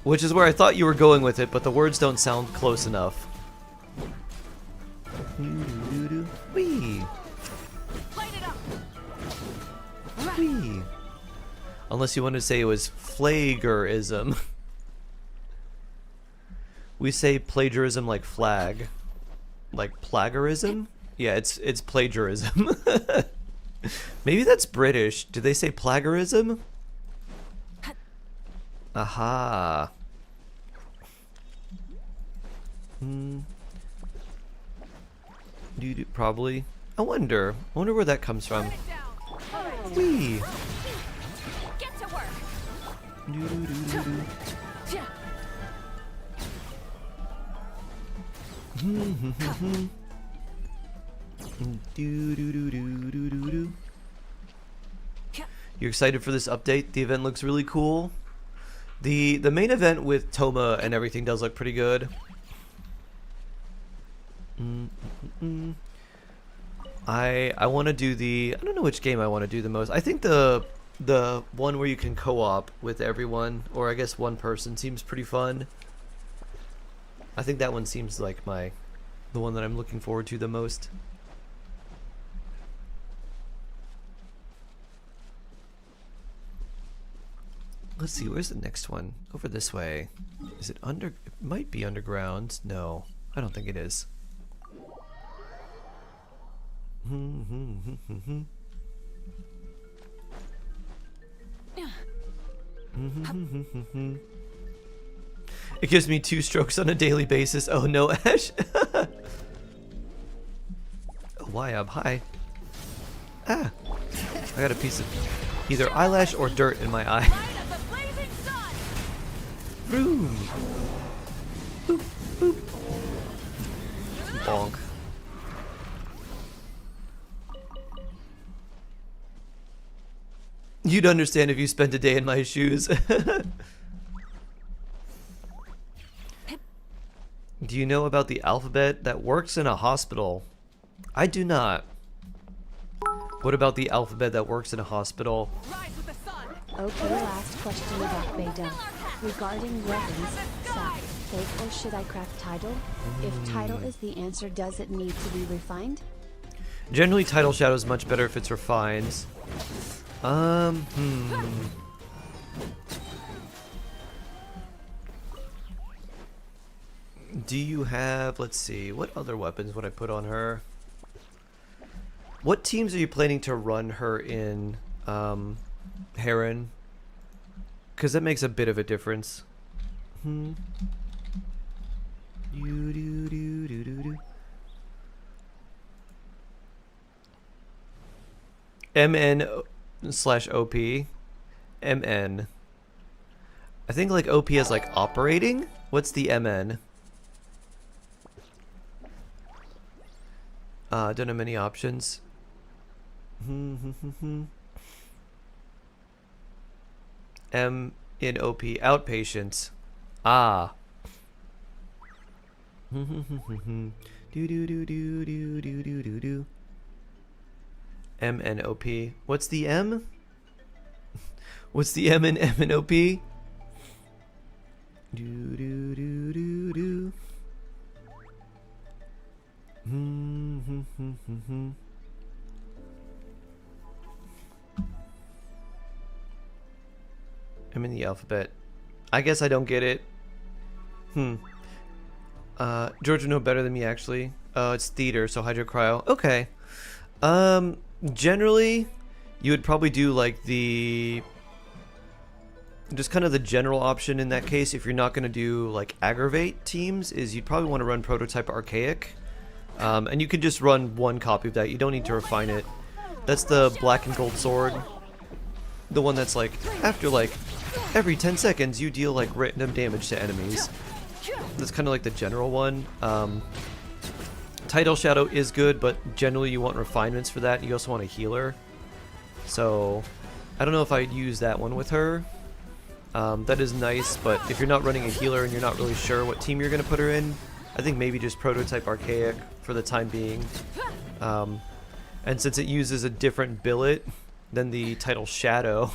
Which is where I thought you were going with it, but the words don't sound close enough. Wee. Light it up. Wee. Unless you wanted to say it was flaggerism. We say plagiarism like flag. Like plagiarism? Yeah, it's plagiarism. Maybe that's British. Do they say plagiarism? Aha. Probably. I wonder where that comes from. Burn it down. All right. Wee. Get to work. Yeah. You're excited for this update? The event looks really cool. The main event with Toma and everything does look pretty good. I want to do I don't know which game I want to do the most. I think the one where you can co-op with everyone, or I guess one person, seems pretty fun. I think that one seems like the one that I'm looking forward to the most. Let's see, where's the next one? Over this way. Is it it might be underground. No, I don't think it is. It gives me 2 strokes on a daily basis. Oh no, Ash. Oh, why up? Hi. Ah. I got a piece of either eyelash or dirt in my eye. Light of the blazing sun. Vroom. Boop, boop. Bonk. You'd understand if you spent a day in my shoes. Do you know about the alphabet that works in a hospital? I do not. What about the alphabet that works in a hospital? Rise with the sun. Okay, last question about beta. Regarding weapons, sap, fake, or should I craft title? If title is the answer, does it need to be refined? Generally, title shadow is much better if it's refined. Do you have, let's see, what other weapons would I put on her? What teams are you planning to run her in, Heron? Because that makes a bit of a difference. Hmm. MN/OP. MN. I think like OP is like operating. What's the MN? Don't have many options. M in OP, outpatient. Ah. Do do do do do do do do do. MNOP. What's the M? What's the M in MNOP? Do do do do do. I'm in the alphabet. I guess I don't get it. George would know better than me, actually. It's theater, so hydrocryo. Okay. Generally, you would probably do like the... just kind of the general option in that case, if you're not going to do like aggravate teams, is you'd probably want to run prototype archaic. And you could just run one copy of that. You don't need to refine it. That's the black and gold sword. The one that's like, after like every 10 seconds you deal like random damage to enemies. That's kind of like the general one. Tidal Shadow is good, but generally you want refinements for that. You also want a healer. So I don't know if I'd use that one with her. That is nice, but if you're not running a healer and you're not really sure what team you're going to put her in, I think maybe just prototype archaic for the time being. And since it uses a different billet than the Tidal Shadow,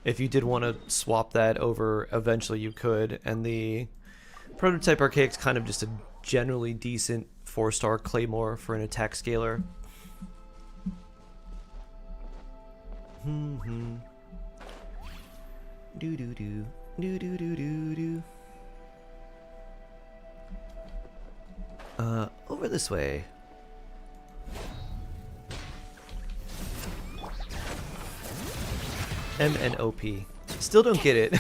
if you did want to swap that over, eventually you could. And the prototype archaic's kind of just a generally decent 4-star claymore for an attack scaler. Do do do do do do do do. Over this way. MNOP. Still don't get it.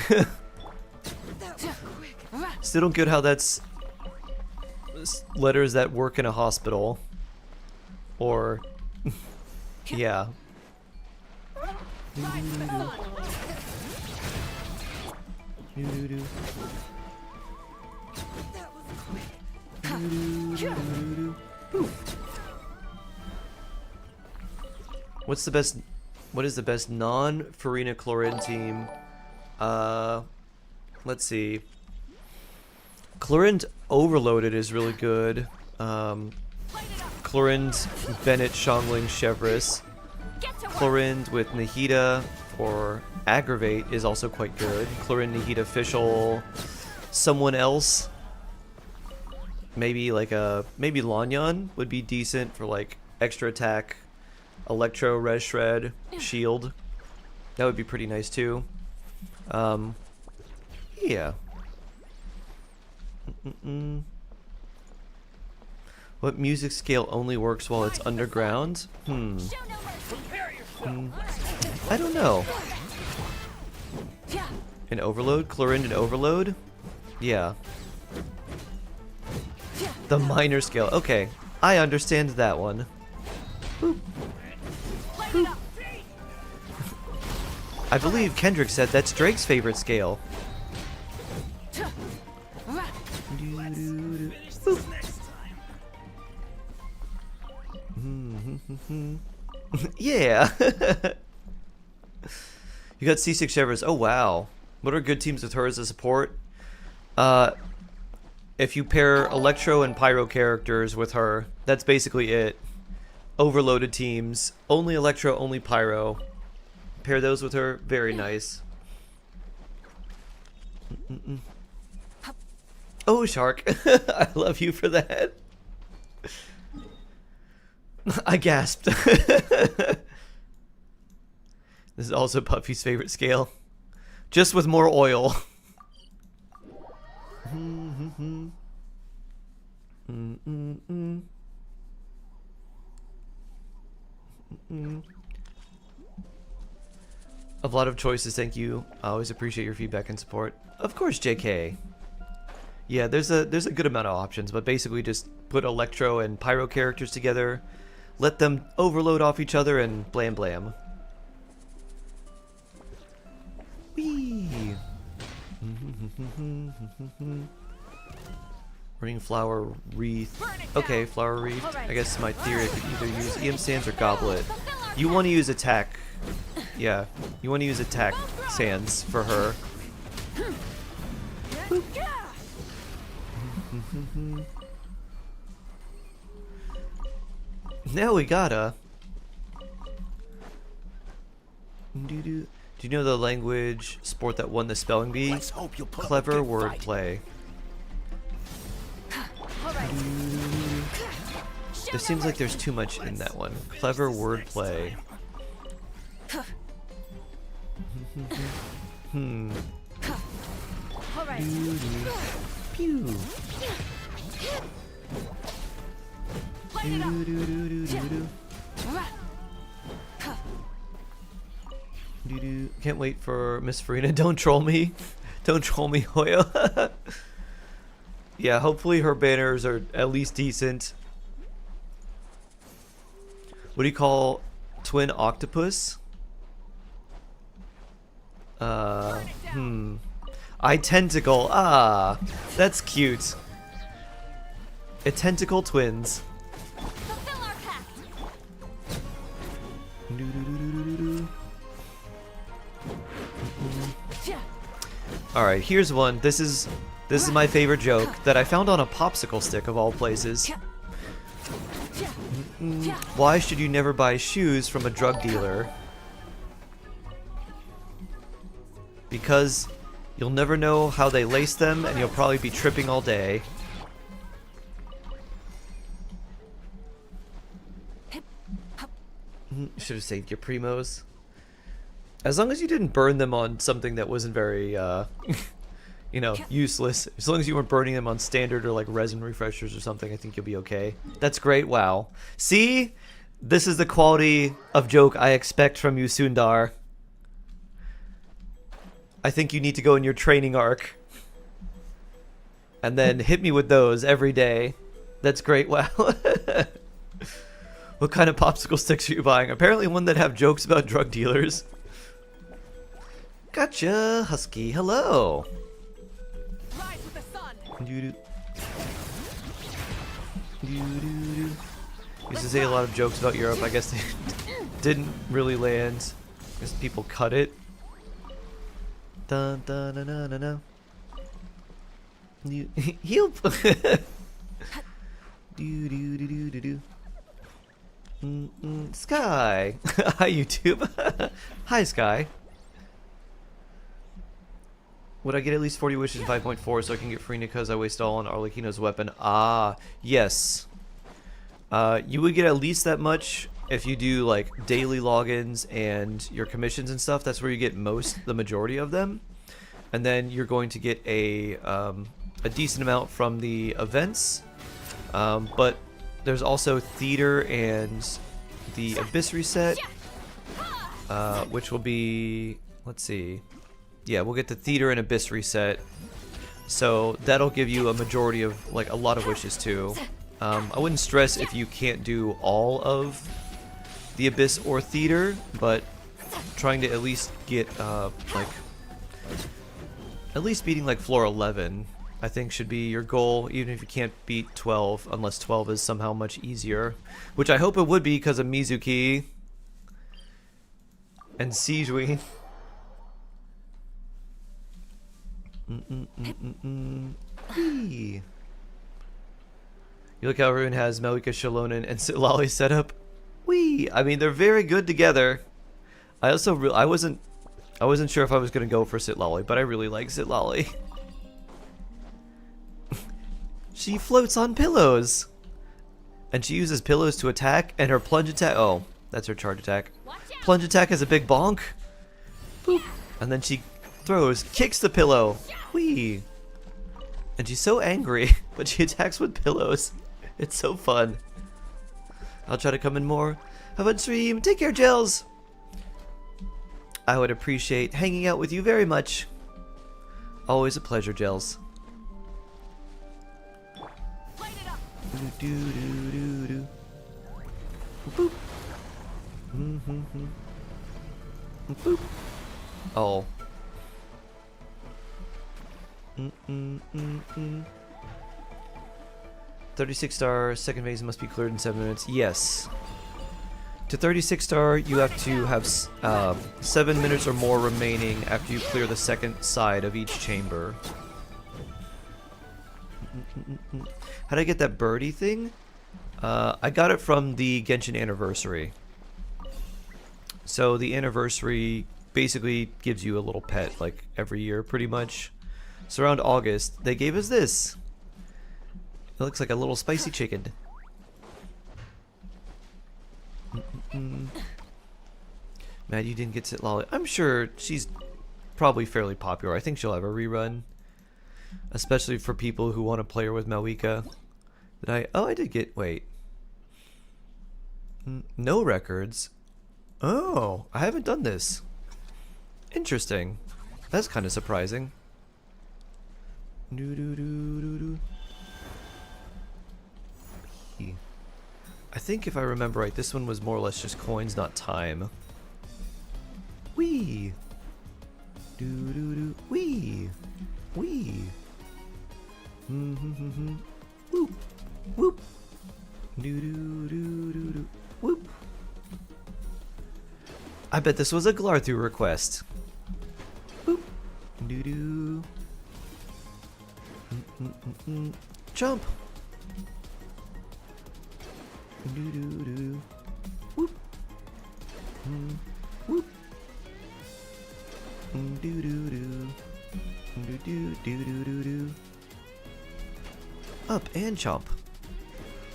Still don't get how that's letters that work in a hospital. Or, yeah. What is the best non-Farina Chlorine team? Let's see. Chlorine Overloaded is really good. Chlorine Bennett, Shongling, Chevris. Chlorine with Nahida for Aggravate is also quite good. Chlorine, Nahida, Fischl, someone else. Maybe like maybe Lanyan would be decent for like extra attack. Electro, Res Shred, Shield. That would be pretty nice too. Yeah. What music scale only works while it's underground? I don't know. An overload? Chlorine and overload? Yeah. The minor scale. Okay. I understand that one. Boop. Boop. I believe Kendrick said that's Drake's favorite scale. Yeah. You got C6 Chevers. Oh wow. What are good teams with her as a support? If you pair Electro and Pyro characters with her, that's basically it. Overloaded teams, only Electro, only Pyro. Pair those with her, very nice. Oh, Shark. I love you for that. I gasped. This is also Puffy's favorite scale. Just with more oil. A lot of choices, thank you. I always appreciate your feedback and support. Of course, JK. Yeah, there's a good amount of options, but basically just put Electro and Pyro characters together, let them overload off each other, and blam blam. Whee! Burning Flower Wreath. Okay, Flower Wreath. I guess my theory, I could either use EM Sands or Goblet. You want to use Attack. Yeah, you want to use Attack Sands for her. Now we gotta. Do you know the language sport that won the spelling bee? Clever wordplay. There seems like there's too much in that one. Clever wordplay. Pew. Can't wait for Miss Farina. Don't troll me. Don't troll me, Hoya. Yeah, hopefully her banners are at least decent. What do you call twin octopus? I-tentacle. Ah, that's cute. A-tentacle twins. Alright, here's one. This is my favorite joke that I found on a popsicle stick of all places. Why should you never buy shoes from a drug dealer? Because you'll never know how they lace them and you'll probably be tripping all day. Should have saved your primos. As long as you didn't burn them on something that wasn't very, you know, useless. As long as you weren't burning them on standard or like resin refreshers or something, I think you'll be okay. That's great. Wow. See? This is the quality of joke I expect from you, Sundar. I think you need to go in your training arc. And then hit me with those every day. That's great. Wow. What kind of popsicle sticks are you buying? Apparently one that have jokes about drug dealers. Gotcha, Husky. Hello. Rise with the sun. Used to say a lot of jokes about Europe. I guess they didn't really land. I guess people cut it. Dun dun dun dun dun. Heal. Sky. Hi YouTube. Hi Sky. Would I get at least 40 wishes in 5.4 so I can get Farina because I wasted all on Arlecchino's weapon? Ah, yes. You would get at least that much if you do like daily logins and your commissions and stuff. That's where you get the majority of them. And then you're going to get a decent amount from the events. But there's also theater and the Abyss reset, which will be, let's see. Yeah, we'll get the theater and Abyss reset. So that'll give you a majority of, like, a lot of wishes too. I wouldn't stress if you can't do all of the Abyss or theater, but trying to at least get, like, at least beating, like, floor 11, I think should be your goal, even if you can't beat 12, unless 12 is somehow much easier. Which I hope it would be because of Mizuki and Sijui. You look how everyone has Malika Shalonen and Sitlali set up. Wee! I mean, they're very good together. I also I wasn't sure if I was gonna go for Sitlali, but I really like Sitlali. She floats on pillows, and she uses pillows to attack. And her plunge attack. Oh, that's her charge attack. Plunge attack has a big bonk. Boop. And then she kicks the pillow. Whee! And she's so angry, but she attacks with pillows. It's so fun. I'll try to come in more. Have fun stream. Take care, Gels. I would appreciate hanging out with you very much. Always a pleasure, Gels. Light it up. Do do do do do. Boop. Boop. Oh. 36 star, second phase must be cleared in 7 minutes. Yes. To 36 star, you have to have 7 minutes or more remaining after you clear the second side of each chamber. How did I get that birdie thing? I got it from the Genshin anniversary. So the anniversary basically gives you a little pet like every year pretty much. So around August, they gave us this. It looks like a little spicy chicken. Mad you didn't get to Lolly. I'm sure she's probably fairly popular. I think she'll have a rerun. Especially for people who want to play her with Malika. Did I? Oh, I did get. Wait. No records. Oh, I haven't done this. Interesting. That's kind of surprising. I think if I remember right, this one was more or less just coins, not time. Wee. Do do do. Wee. Wee. Whoop. Whoop. Do do do do do. Whoop. I bet this was a Glarthu request. Boop. Do do. Jump. Do do do. Whoop. Whoop. Do do do. Do do do do do do. Up and chomp.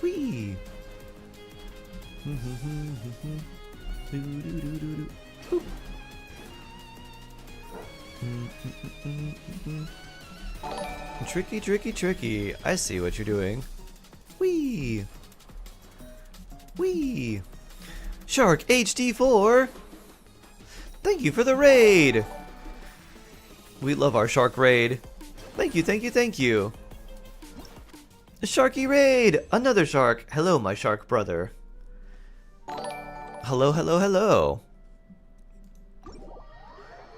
Whee. Do do do do do. Boop. Tricky, tricky, tricky. I see what you're doing. Whee! Whee! Shark HD4! Thank you for the raid! We love our shark raid. Thank you, thank you, thank you. A Sharky raid! Another shark. Hello, my shark brother. Hello, hello, hello.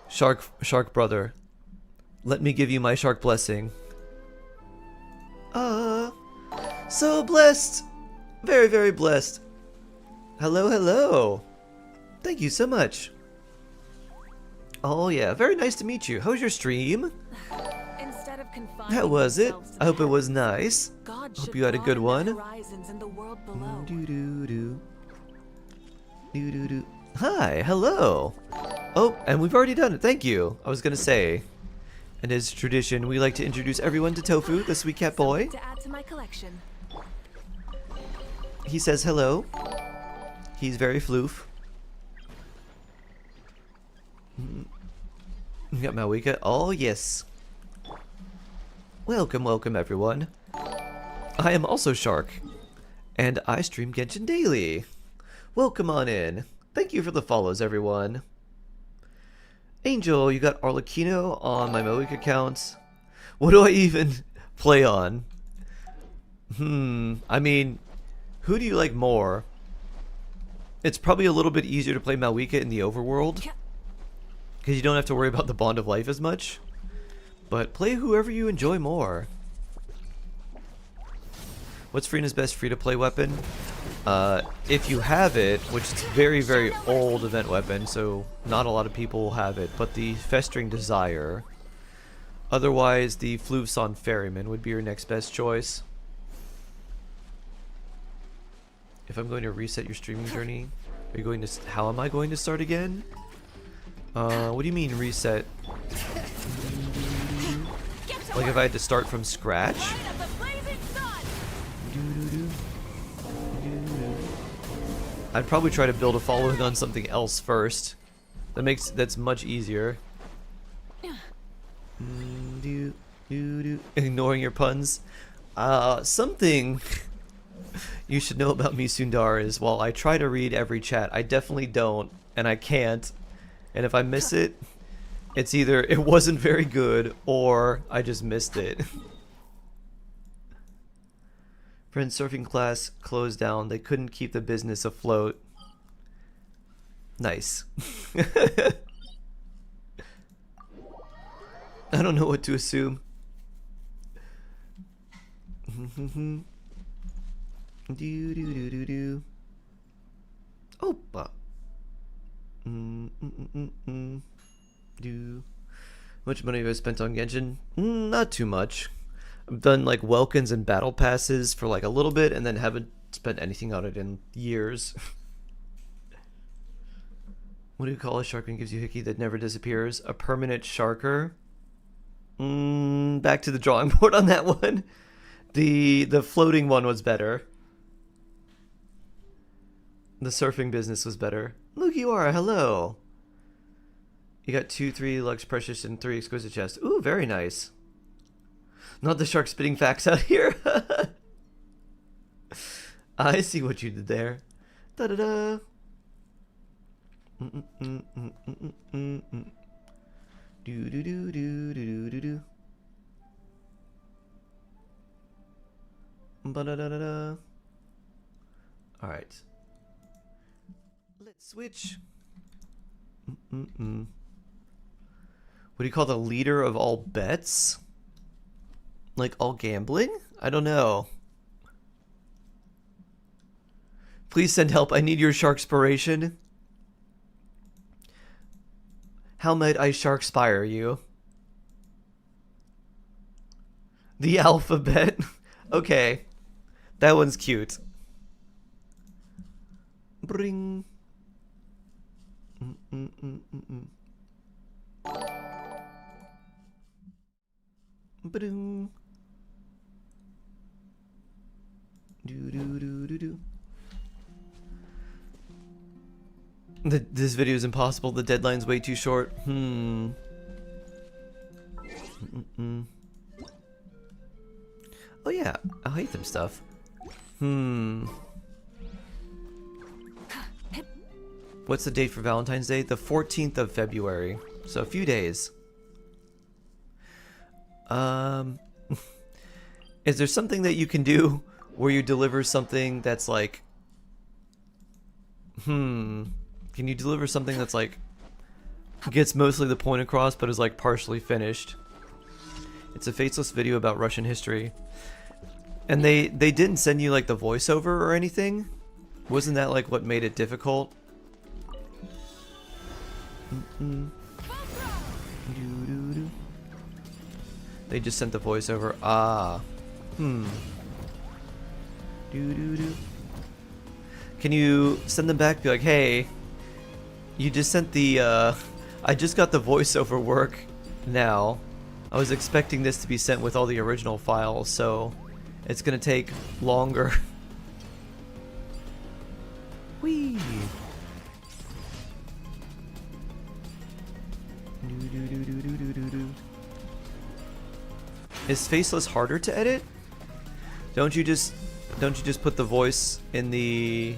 Shark brother. Let me give you my shark blessing. So blessed! Very, very blessed. Hello, hello. Thank you so much. Oh yeah, very nice to meet you. How was your stream? Instead of confining How was it? themselves to I the hope it was heavens, nice. God Hope should you had a good broaden the one. horizons in the world below. Do do do. Do do do. Hi, hello. Oh, and we've already done it. Thank you. I was gonna say. And as tradition, we like to introduce everyone to Tofu, the sweet cat boy. To add to my collection. He says hello. He's very floof. We got Malika. Oh, yes. Welcome, welcome, everyone. I am also Shark, and I stream Genshin daily. Welcome on in. Thank you for the follows, everyone. Angel, you got Arlecchino on my Moik account. What do I even play on? I mean, who do you like more? It's probably a little bit easier to play Malika in the overworld, because you don't have to worry about the bond of life as much. But play whoever you enjoy more. What's Freena's best free-to-play weapon? If you have it, which is very, very old event weapon, so not a lot of people will have it, but the Festering Desire. Otherwise, the Flouvson Ferryman would be your next best choice. If I'm going to reset your streaming journey, are you going to? How am I going to start again? What do you mean reset? Like if I had to start from scratch? I'd probably try to build a following on something else first. That's much easier. Ignoring your puns. Something. you should know about me, Sundar, is while I try to read every chat, I definitely don't, and I can't. And if I miss it, it's either it wasn't very good or I just missed it. Friend's surfing class closed down. They couldn't keep the business afloat. Nice. I don't know what to assume. Do do do do do. Oh, do. How much money have I spent on Genshin? Not too much. I've done like Welkins and battle passes for like a little bit, and then haven't spent anything on it in years. What do you call a shark that gives you hickey that never disappears? A permanent sharker. Back to the drawing board on that one. The floating one was better. The surfing business was better. Look, you are. Hello. You got 2, 3 Lux Precious and 3 Exquisite Chests. Ooh, very nice. Not the shark spitting facts out here. I see what you did there. Da da da. Do do do do do do do do. Ba da da da da. All right. Let's switch. What do you call the leader of all bets? Like all gambling? I don't know. Please send help. I need your sharkspiration. How might I sharkspire you? The alphabet. Okay. That one's cute. Bring. Ba-doom. Do do do do do. This video is impossible. The deadline's way too short. Oh yeah, I'll hate them stuff. What's the date for Valentine's Day? The 14th of February. So a few days. Is there something that you can do where you deliver something that's like... Can you deliver something that's like... gets mostly the point across but is like partially finished? It's a faceless video about Russian history. And they didn't send you like the voiceover or anything? Wasn't that like what made it difficult? They just sent the voiceover. Can you send them back? Be like, hey, you just sent the, I just got the voiceover work now. I was expecting this to be sent with all the original files, so it's gonna take longer. Whee! Is faceless harder to edit? Don't you just put the voice in the...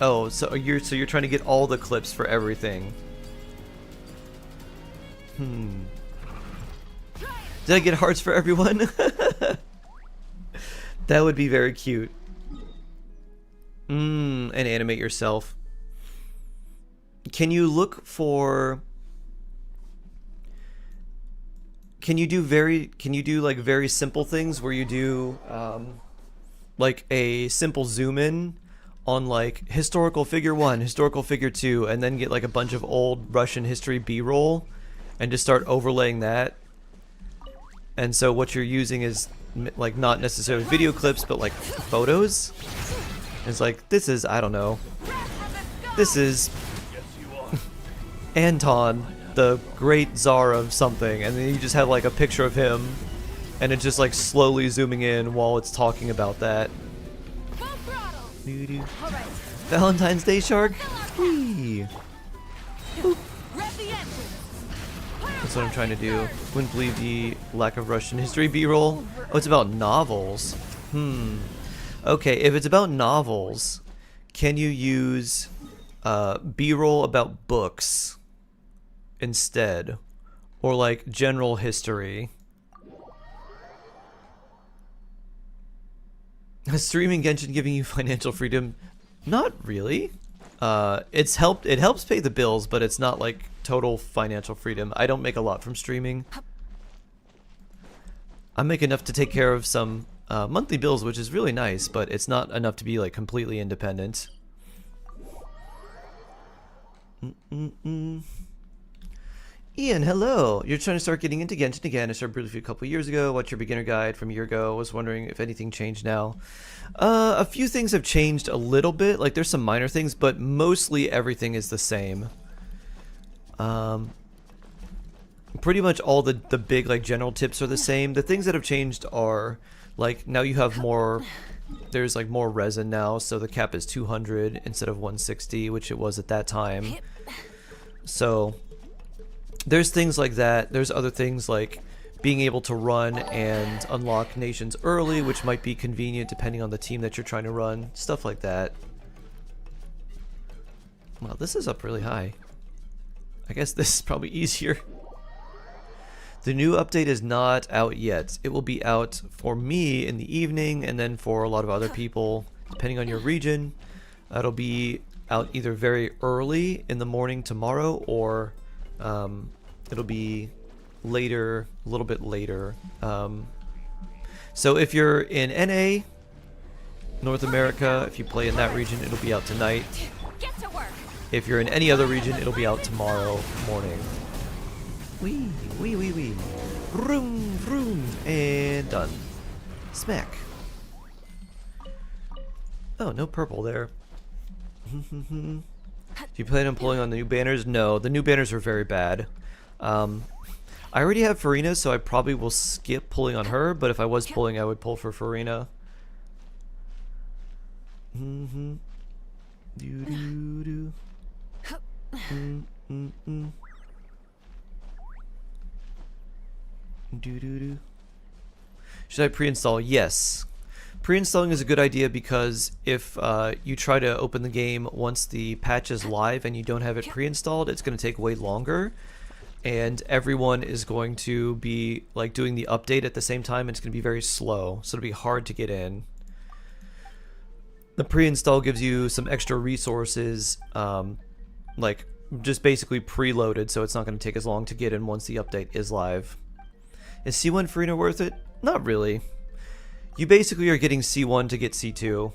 Oh, so you're trying to get all the clips for everything. Did I get hearts for everyone? That would be very cute. And animate yourself. Can you look for... Can you do like very simple things where you do like a simple zoom in on like historical figure 1, historical figure 2, and then get like a bunch of old Russian history B-roll and just start overlaying that? And so what you're using is like not necessarily video clips but like photos. It's like, this is, I don't know, this is Anton, the great czar of something, and then you just have like a picture of him and it's just like slowly zooming in while it's talking about that. Valentine's Day shark. Whee. That's what I'm trying to do. Wouldn't believe the lack of Russian history B-roll. Oh, it's about novels. Okay, if it's about novels, can you use B-roll about books instead? Or like general history? Is streaming Genshin giving you financial freedom? Not really. It helps pay the bills, but it's not like total financial freedom. I don't make a lot from streaming. I make enough to take care of some monthly bills, which is really nice, but it's not enough to be like completely independent. Ian, hello. You're trying to start getting into Genshin again. I started briefly a couple years ago. What's your beginner guide from a year ago? I was wondering if anything changed now. A few things have changed a little bit. Like there's some minor things, but mostly everything is the same. Pretty much all the big like general tips are the same. The things that have changed are like now you have more. There's like more resin now, so the cap is 200 instead of 160, which it was at that time. So there's things like that. There's other things like being able to run and unlock nations early, which might be convenient depending on the team that you're trying to run. Stuff like that. Wow, this is up really high. I guess this is probably easier. The new update is not out yet. It will be out for me in the evening and then for a lot of other people, depending on your region. It'll be out either very early in the morning tomorrow or it'll be later, a little bit later. So if you're in NA, North America, if you play in that region, it'll be out tonight. Get to work. If you're in any other region, it'll be out tomorrow morning. Wee, wee, wee, wee. Vroom, vroom, and done. Smack. Oh, no purple there. Do you plan on pulling on the new banners? No, the new banners are very bad. I already have Farina, so I probably will skip pulling on her, but if I was pulling, I would pull for Farina. Do-do-do. Do-do-do. Should I pre-install? Yes. Pre-installing is a good idea because if you try to open the game once the patch is live and you don't have it pre-installed, it's going to take way longer. And everyone is going to be like doing the update at the same time, and it's going to be very slow, so it'll be hard to get in. The pre-install gives you some extra resources, like just basically preloaded, so it's not going to take as long to get in once the update is live. Is C1 Farina worth it? Not really. You basically are getting C1 to get C2.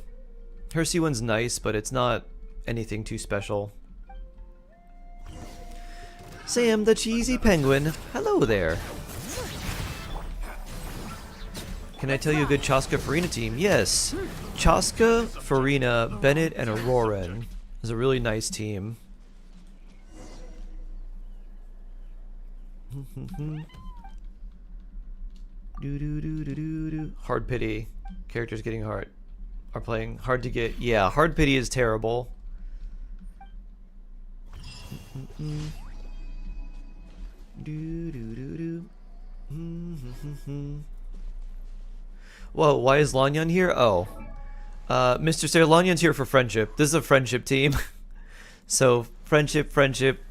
Her C1's nice, but it's not anything too special. Sam the Cheesy Penguin, hello there. Can I tell you a good Chaska Farina team? Yes. Chaska, Farina, Bennett, and Auroran is a really nice team. Hard pity. Characters getting hard. Are playing hard to get. Yeah, hard pity is terrible. Whoa, why is Lanyan here? Oh. Mr. Sayre, Lanyan's here for friendship. This is a friendship team. So, friendship.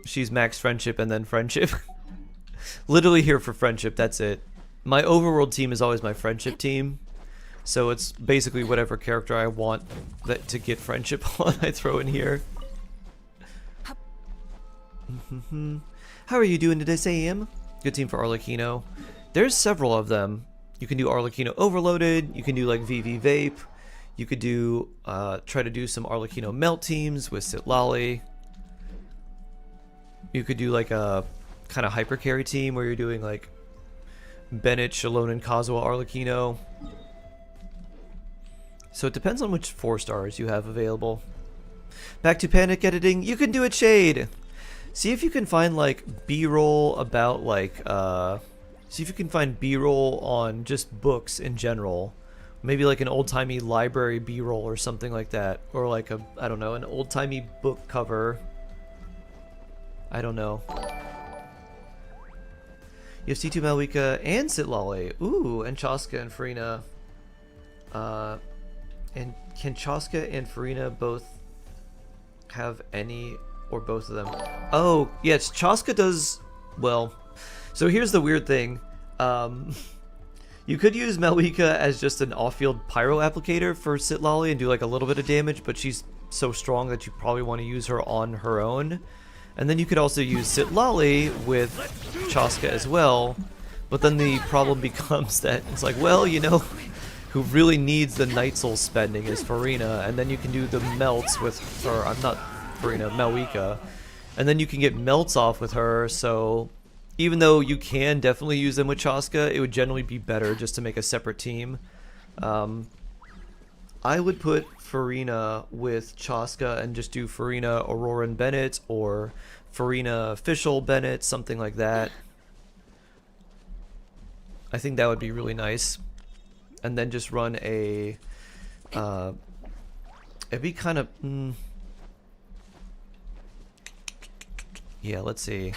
She's max friendship and then friendship. Literally here for friendship, that's it. My overworld team is always my friendship team. So it's basically whatever character I want that to get friendship on, I throw in here. How are you doing today, Sam? Good team for Arlecchino. There's several of them. You can do Arlecchino Overloaded, you can do like VV Vape, you could do, try to do some Arlecchino Melt teams with Sitlali. You could do like a kind of hyper carry team where you're doing like Bennett, Shalon, and Kazuha Arlecchino. So it depends on which 4-stars you have available. Back to panic editing, you can do it, Shade! See if you can find like B-roll about like, see if you can find B-roll on just books in general. Maybe like an old-timey library B-roll or something like that. Or like a, I don't know, an old-timey book cover. I don't know. You have C2 Malwika and Sitlali. Ooh, and Chaska and Farina. And can Chaska and Farina both have any or both of them? Oh, yes, Chaska does, well, so here's the weird thing. You could use Malwika as just an off-field pyro applicator for Sitlali and do like a little bit of damage, but she's so strong that you probably want to use her on her own. And then you could also use Sitlali with Chaska as well, but then the problem becomes that it's like, well, you know, who really needs the Night Soul spending is Farina, and then you can do the melts with, or I'm not Farina, Malwika, and then you can get melts off with her, so even though you can definitely use them with Chaska, it would generally be better just to make a separate team. I would put Farina with Chaska and just do Farina Auroran Bennett or Farina Fischl Bennett, something like that. I think that would be really nice. And then just run a... it'd be kind of... yeah, let's see.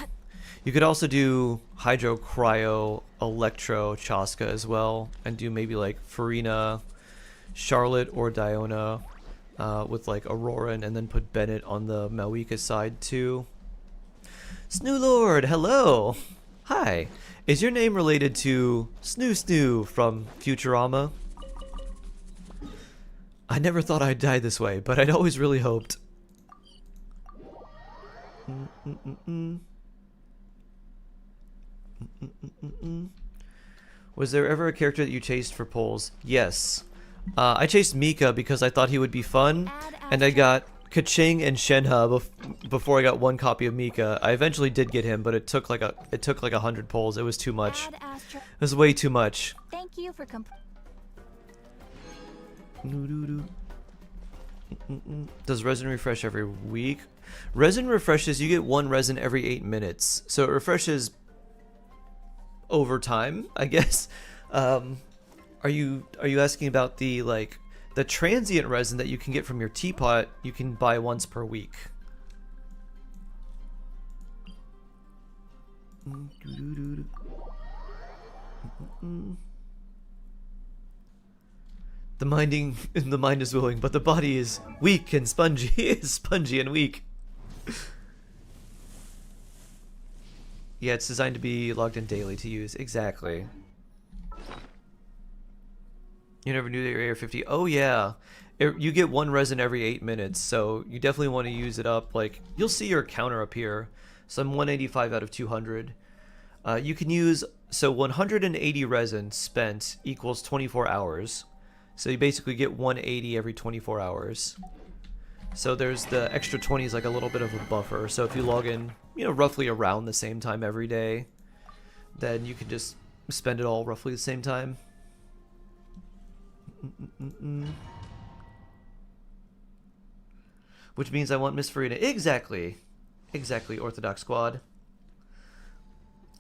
You could also do Hydro, Cryo, Electro, Chaska as well, and do maybe like Farina, Charlotte, or Diona with like Auroran, and then put Bennett on the Malwika side too. Snoo Lord, hello! Hi! Is your name related to Snoo Snoo from Futurama? I never thought I'd die this way, but I'd always really hoped. Was there ever a character that you chased for polls? Yes. I chased Mika because I thought he would be fun, and I got Kaching and Shenhe before I got one copy of Mika. I eventually did get him, but it took like 100 polls. It was too much. It was way too much. Thank you for Does resin refresh every week? Resin refreshes, you get one resin every 8 minutes. So it refreshes over time, I guess. Are you asking about the the transient resin that you can get from your Teapot? You can buy once per week. The mind is willing, but the body is weak and spongy. Spongy and weak. Yeah, it's designed to be logged in daily to use. Exactly. You never knew that your AR-50. Oh yeah, you get one resin every 8 minutes, so you definitely want to use it up. Like, you'll see your counter up here. So I'm 185 out of 200. You can use, so 180 resin spent equals 24 hours. So you basically get 180 every 24 hours. So there's the extra 20 is like a little bit of a buffer. So if you log in, you know, roughly around the same time every day, then you can just spend it all roughly the same time. Which means I want Miss Farina. Exactly. Exactly, Orthodox Squad.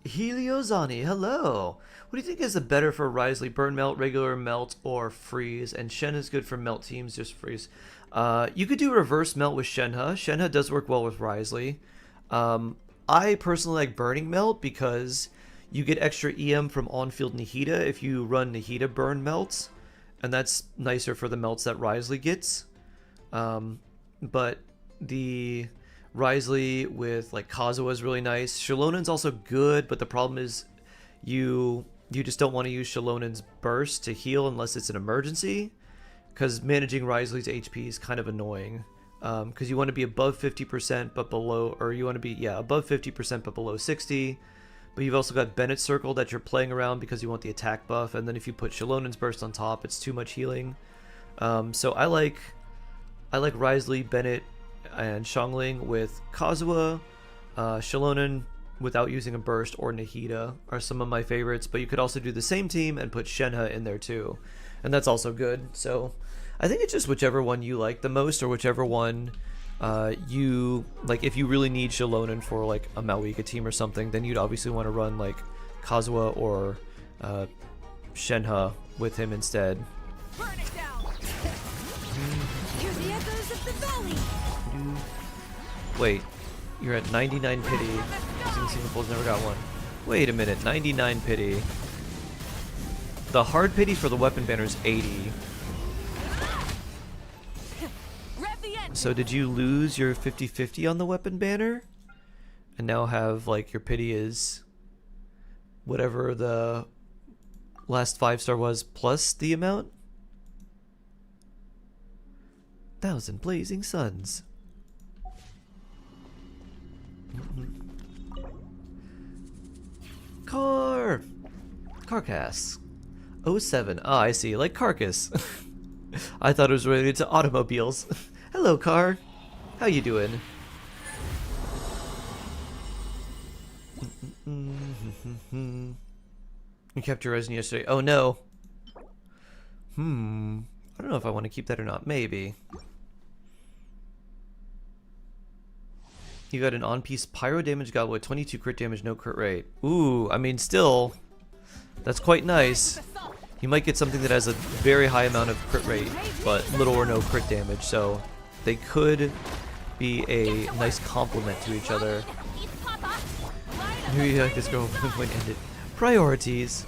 Heliozani, hello. What do you think is the better for Risley? Burn melt, regular melt, or freeze? And Shen is good for melt teams, just freeze. You could do reverse melt with Shenhe. Shenhe does work well with Risley. I personally like burning melt because you get extra EM from on-field Nahida if you run Nahida burn melts. And that's nicer for the melts that Risley gets. But the Risley with like Kazuha is really nice. Shalonen's also good, but the problem is you just don't want to use Shalonen's burst to heal unless it's an emergency, because managing Risley's HP is kind of annoying. Because you want to be above 50% but below, or you want to be above 50% but below 60. But you've also got Bennett's Circle that you're playing around because you want the attack buff, and then if you put Shalonen's burst on top, it's too much healing. So I like Risley, Bennett, and Xiangling with Kazuha. Shalonen without using a burst, or Nahida are some of my favorites, but you could also do the same team and put Shenhe in there too, and that's also good. So I think it's just whichever one you like the most, or whichever one you like. If you really need Shalonen for like a Malwika team or something, then you'd obviously want to run like Kazuha or Shenhe with him instead. Burn it down. Hear the echoes of the valley. Wait, you're at 99 pity. Using Singapore's never got one. Wait a minute, 99 pity. The hard pity for the weapon banner is 80. So did you lose your 50-50 on the weapon banner? And now have, like, your pity is whatever the last 5-star was plus the amount? 1,000 blazing suns. Carcass. 07. Ah, I see. Like carcass. I thought it was related to automobiles. Hello, car. How you doing? You kept your resin yesterday. Oh no. I don't know if I want to keep that or not. Maybe. You got an on-piece pyro damage goblet, 22 crit damage, no crit rate. Ooh, I mean, still, that's quite nice. You might get something that has a very high amount of crit rate, but little or no crit damage, so they could be a nice complement to each other. Who you like this girl when ended? Priorities.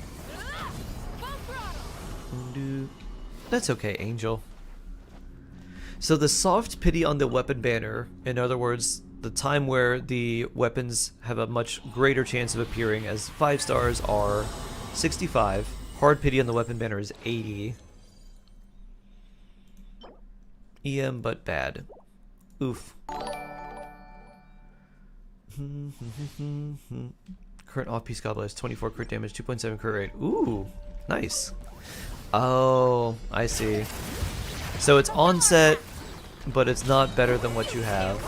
That's okay, Angel. So the soft pity on the weapon banner, in other words, the time where the weapons have a much greater chance of appearing as 5 stars are 65. Hard pity on the weapon banner is 80. EM but bad. Oof. Current off-piece goblet has 24 crit damage, 2.7 crit rate. Ooh, nice. Oh, I see. So it's onset, but it's not better than what you have.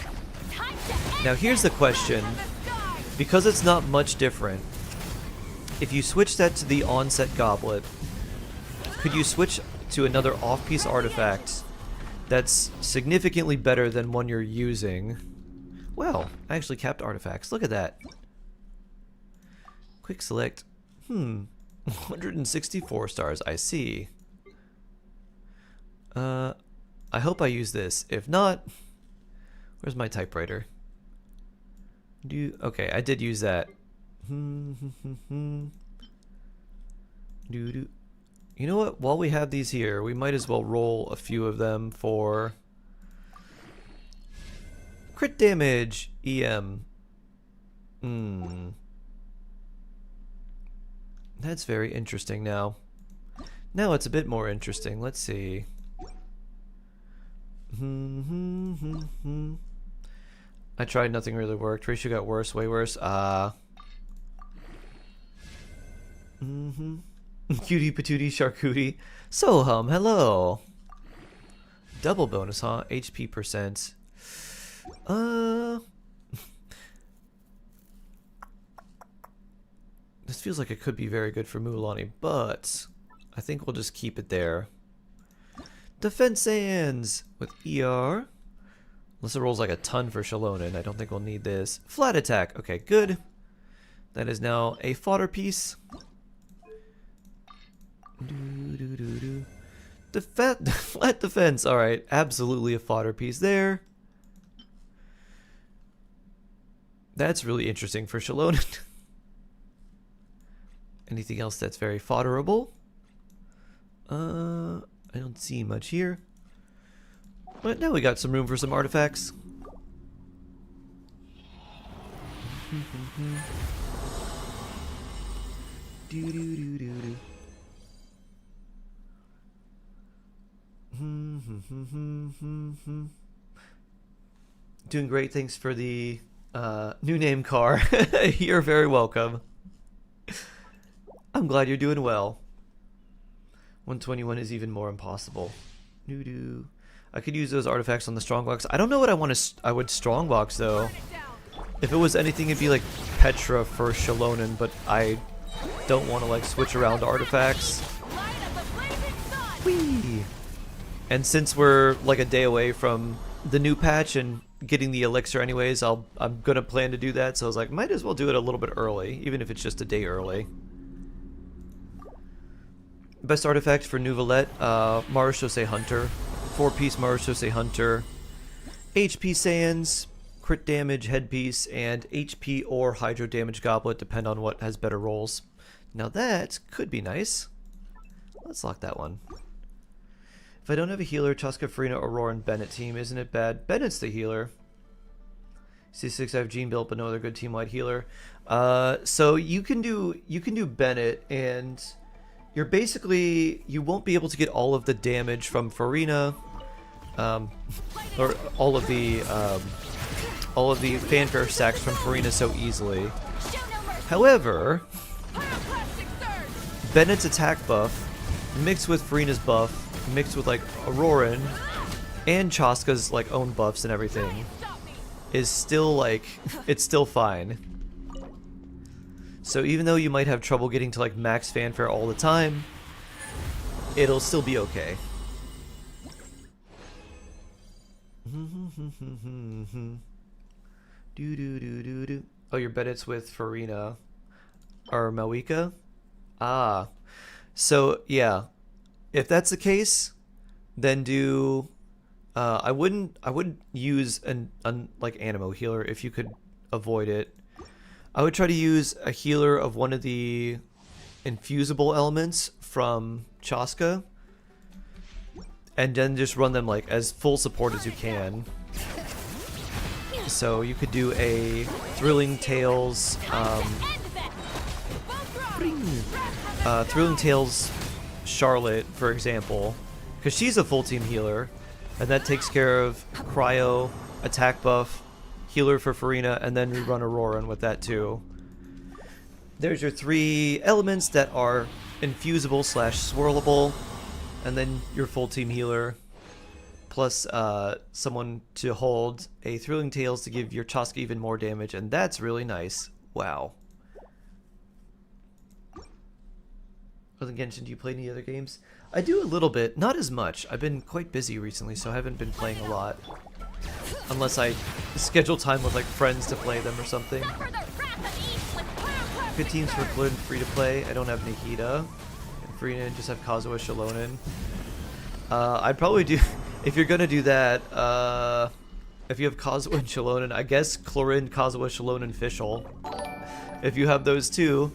Now here's the question. Because it's not much different, if you switch that to the onset goblet, could you switch to another off-piece artifact that's significantly better than one you're using? Well, I actually capped artifacts. Look at that. Quick select. 164 stars, I see. I hope I use this. If not, where's my typewriter? Okay, I did use that. You know what? While we have these here, we might as well roll a few of them for crit damage. EM. That's very interesting now. Now it's a bit more interesting. Let's see. I tried, nothing really worked. Ratio got worse, way worse. Cutie patootie charcuterie. Sohum, hello. Double bonus, huh? HP percent. This feels like it could be very good for Mulan, but I think we'll just keep it there. Defense Sands with ER. Unless it rolls like a ton for Shalonen, I don't think we'll need this. Flat attack. Okay, good. That is now a fodder piece. Flat defense. Alright, absolutely a fodder piece there. That's really interesting for Shalonen. Anything else that's very fodderable? I don't see much here. But now we got some room for some artifacts. Doing great, thanks for the new name, Car. You're very welcome. I'm glad you're doing well. 121 is even more impossible. I could use those artifacts on the strongbox. I don't know what I would strongbox though. If it was anything, it'd be like Petra for Shalonen, but I don't want to like switch around artifacts. Whee! And since we're like a day away from the new patch and getting the elixir anyways, I'm gonna plan to do that. So I was like, might as well do it a little bit early, even if it's just a day early. Best artifact for Nouvelette, Marechaussee Hunter. 4-piece Marechaussee Hunter. HP Sands, crit damage headpiece, and HP or hydro damage goblet, depend on what has better rolls. Now that could be nice. Let's lock that one. If I don't have a healer, Chaska, Farina, Aurora, and Bennett team, isn't it bad? Bennett's the healer. C6, I have Gene built, but no other good team-wide healer. So you can do Bennett, and you're basically, you won't be able to get all of the damage from Farina, or all of the fanfare stacks from Farina so easily. However, Bennett's attack buff mixed with Farina's buff, mixed with like Auroran and Chaska's like own buffs and everything, is still like, it's still fine. So even though you might have trouble getting to like max fanfare all the time, it'll still be okay. Oh, your Bennett's with Farina or Malika? Ah. So yeah. If that's the case, then do I wouldn't use an like Animo healer if you could avoid it. I would try to use a healer of one of the infusible elements from Chaska, and then just run them like as full support as you can. So you could do a Thrilling Tales, Thrilling Tales Charlotte, for example, because she's a full team healer, and that takes care of cryo, attack buff, healer for Farina, and then we run Auroran with that too. There's your 3 elements that are infusible / swirlable, and then your full team healer, plus someone to hold a Thrilling Tales to give your Chaska even more damage, and that's really nice. Wow. Other than Genshin, do you play any other games? I do a little bit, not as much. I've been quite busy recently, so I haven't been playing a lot. Unless I schedule time with like friends to play them or something. Good teams for Flint free to play. I don't have Nikita. And Farina, just have Kazuha Shalonen. I'd probably do, if you're gonna do that, if you have Kazuha and Shalonen, I guess Chlorine, Kazuha, Shalonen, Fischl. If you have those two.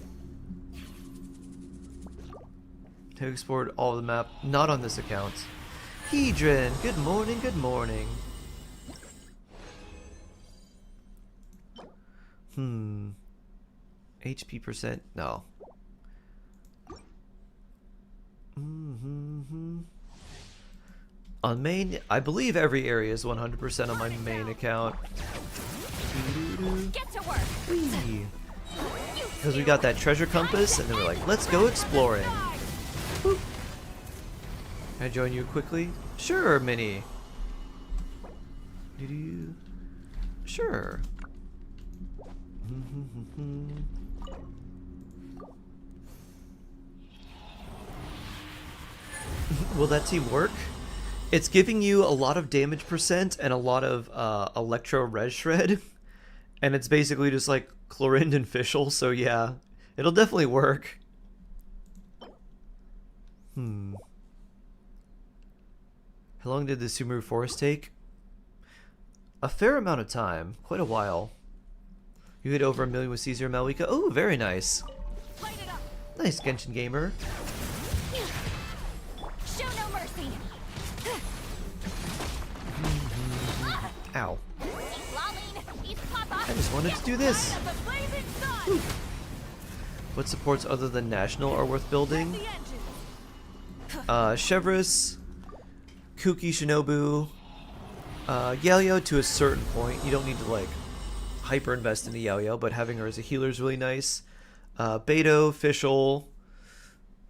To export all of the map, not on this account. Hedron, good morning, good morning. HP percent, no. On main, I believe every area is 100% on my main account. Get to work. Because we got that treasure compass, and then we're like, let's go exploring. Boop. Can I join you quickly? Sure, Minnie. Sure. Will that team work? It's giving you a lot of damage percent and a lot of Electro Res Shred. And it's basically just like Chlorinde and Fischl, so yeah. It'll definitely work. How long did the Sumeru Forest take? A fair amount of time. Quite a while. You hit over 1 million with Caesar and Malika. Oh, very nice. Nice, Genshin gamer. Show no mercy. Ow. I just wanted to do this. What supports other than National are worth building? Chevrolet, Kuki, Shinobu, Yaoyao to a certain point. You don't need to like hyper invest in the Yaoyao, but having her as a healer is really nice. Beto, Fischl.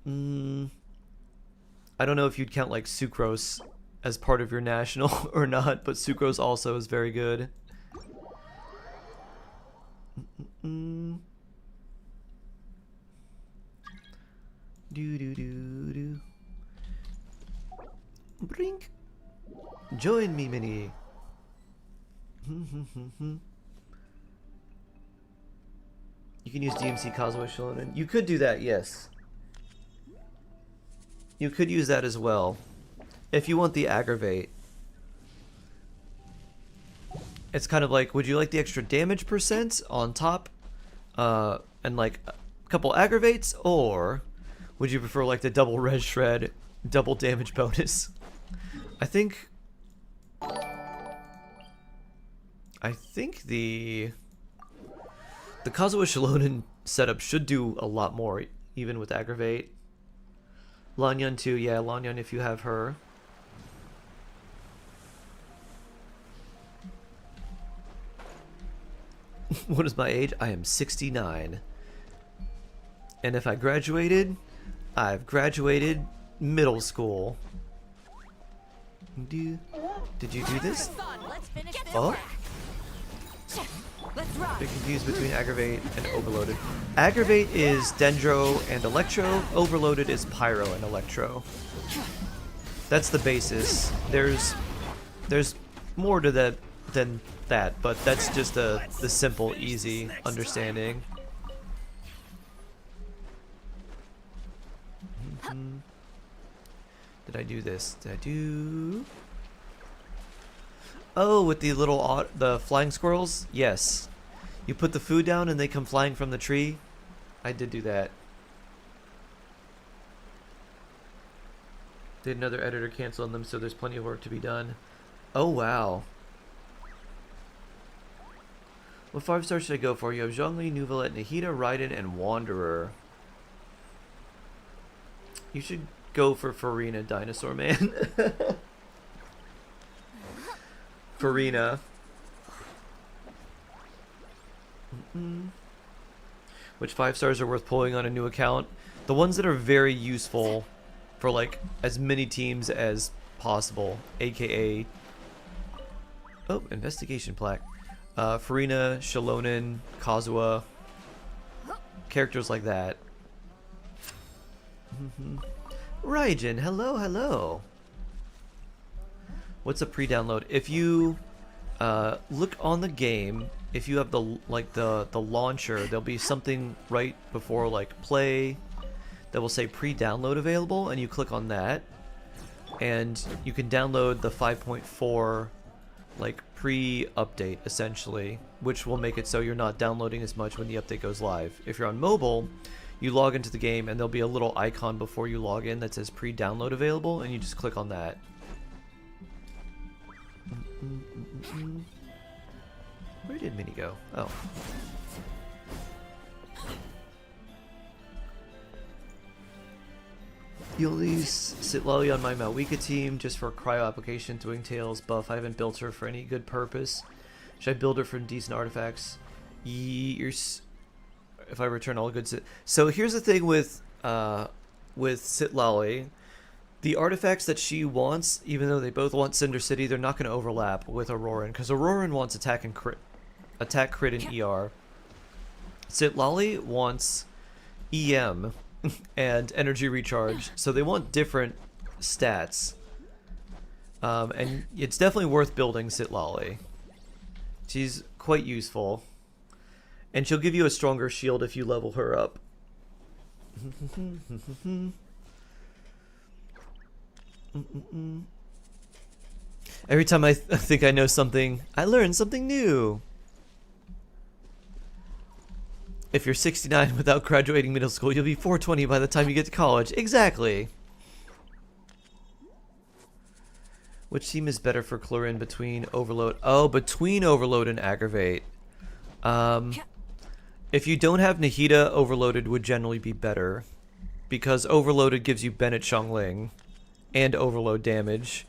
I don't know if you'd count like Sucrose as part of your national or not, but Sucrose also is very good. Brink. Join me, Minnie. You can use DMC Kazuha Shalonen. You could do that, yes. You could use that as well. If you want the aggravate. It's kind of like, would you like the extra damage percent on top? And like a couple aggravates? Or would you prefer like the double res shred, double damage bonus? I think the Kazuha Shilonen setup should do a lot more, even with Aggravate. Lanyan too, yeah, Lanyan if you have her. What is my age? I am 69. And if I graduated, I've graduated middle school. Did you do this? Let's finish this Oh? work. Let's run. Bit confused between Aggravate and Overloaded. Aggravate is Dendro and Electro. Overloaded is Pyro and Electro. That's the basis. There's more to that than that, but that's just the simple, easy understanding. Did I do this? Did I do? Oh, with the little the flying squirrels? Yes. You put the food down and they come flying from the tree. I did do that. Did another editor cancel on them, so there's plenty of work to be done. Oh, wow. What 5 stars should I go for? You have Zhongli, Nuvalet, Nahida, Raiden, and Wanderer. You should go for Farina, Dinosaur Man. Farina. Which 5 stars are worth pulling on a new account? The ones that are very useful for like as many teams as possible, aka investigation plaque. Farina, Shilonen, Kazuha, characters like that. Raijin, hello, hello. What's a pre-download? If you look on the game, if you have the launcher, there'll be something right before like play that will say pre-download available, and you click on that, and you can download the 5.4 like pre-update essentially, which will make it so you're not downloading as much when the update goes live. If you're on mobile, you log into the game and there'll be a little icon before you log in that says pre-download available, and you just click on that. Where did Minnie go? Oh. Yuli's Sitlali on my Malwika team just for cryo application to Wingtails buff. I haven't built her for any good purpose. Should I build her for decent artifacts? Years. If I return all good so here's the thing with Sitlali. The artifacts that she wants, even though they both want Cinder City, they're not going to overlap with Auroran, because Auroran wants attack, crit, and ER. Sitlali wants EM and energy recharge, so they want different stats. And it's definitely worth building Sitlali. She's quite useful. And she'll give you a stronger shield if you level her up. Every time I think I know something, I learn something new. If you're 69 without graduating middle school, you'll be 420 by the time you get to college. Exactly. Which team is better for Chlorine between Overload? Oh, between Overload and Aggravate. If you don't have Nahida, Overloaded would generally be better, because Overloaded gives you Bennett Xiangling and Overload damage.